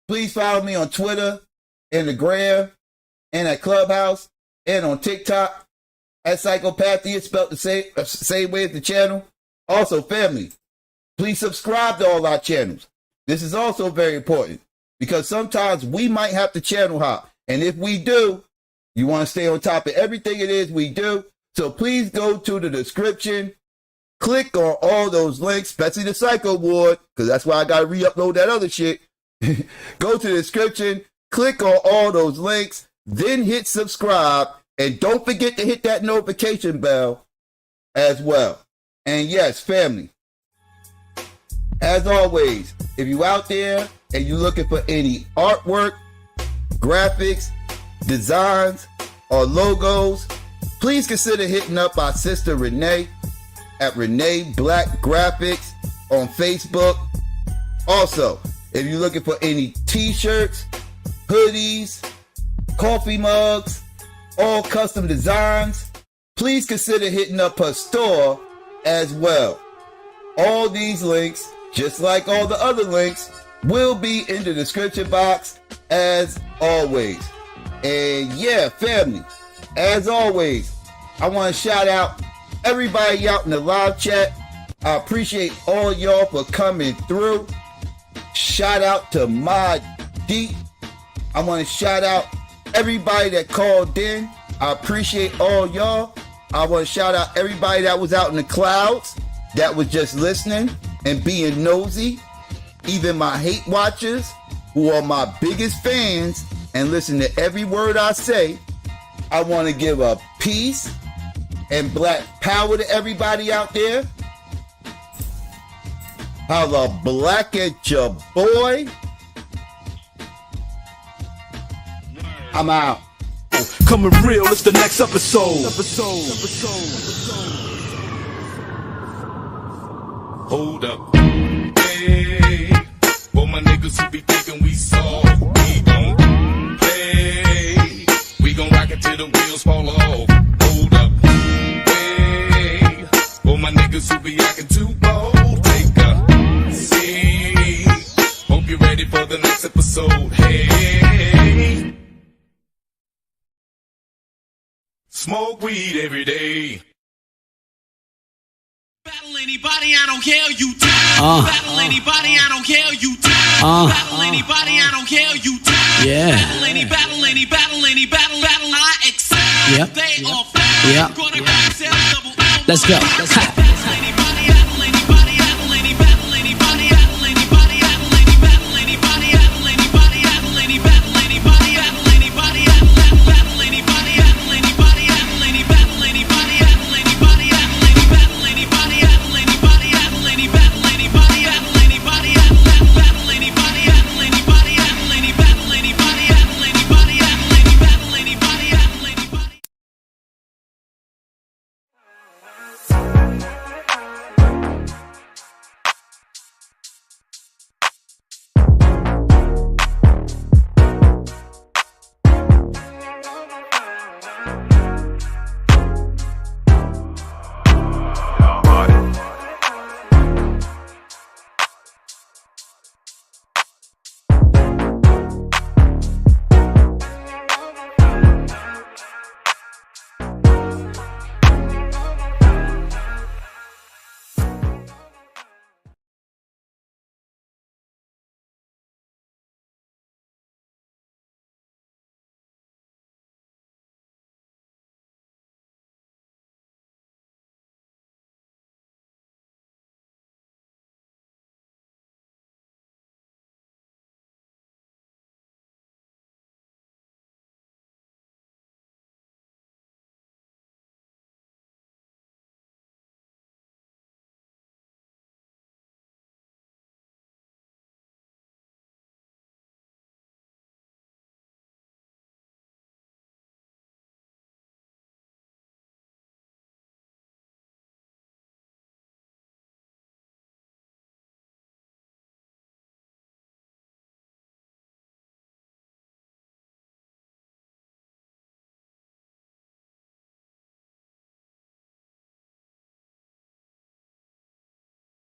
please follow me on Twitter and the Gram and at Clubhouse and on TikTok at SYKOPATHeist, spelled the same way as the channel. Also, family, please subscribe to all our channels. This is also very important because sometimes we might have to channel hop. And if we do, you want to stay on top of everything it is we do. So please go to the description, click on all those links, especially the Psycho Ward, because that's why I got to re-upload that other shit. Go to the description, click on all those links, then hit subscribe, and don't forget to hit that notification bell as well. And yes, family, as always, if you out there and you're looking for any artwork, graphics, designs, or logos, please consider hitting up our sister Renee at Renee Black Graphics on Facebook. Also, if you're looking for any t-shirts, hoodies, coffee mugs, all custom designs, please consider hitting up her store as well. All these links, just like all the other links, will be in the description box as always. And yeah, family, as always, I want to shout out everybody out in the live chat. I appreciate all y'all for coming through. Shout out to Mod D. I want to shout out everybody that called in. I appreciate all y'all. I want to shout out everybody that was out in the clouds, that was just listening and being nosy. Even my hate watchers, who are my biggest fans and listen to every word I say. I want to give a peace and black power to everybody out there. Holla black at your boy. I'm out. Coming real, it's the next episode. Hold up. Hey, For my niggas who be thinking we soft, we don't play. We gon' rock it till the wheels fall off. Hold up, hey. For my niggas who be acting too bold, take a seat. Hope you're ready for the next episode. Hey, smoke weed every day. Battle anybody, I don't care, you die. Battle anybody, I don't care, you die. Battle anybody, I don't care, you die. Yeah. Battle any, battle any, battle any, battle, I accept. Yep. They all fail. Yep. Gonna grab sales double. Let's go.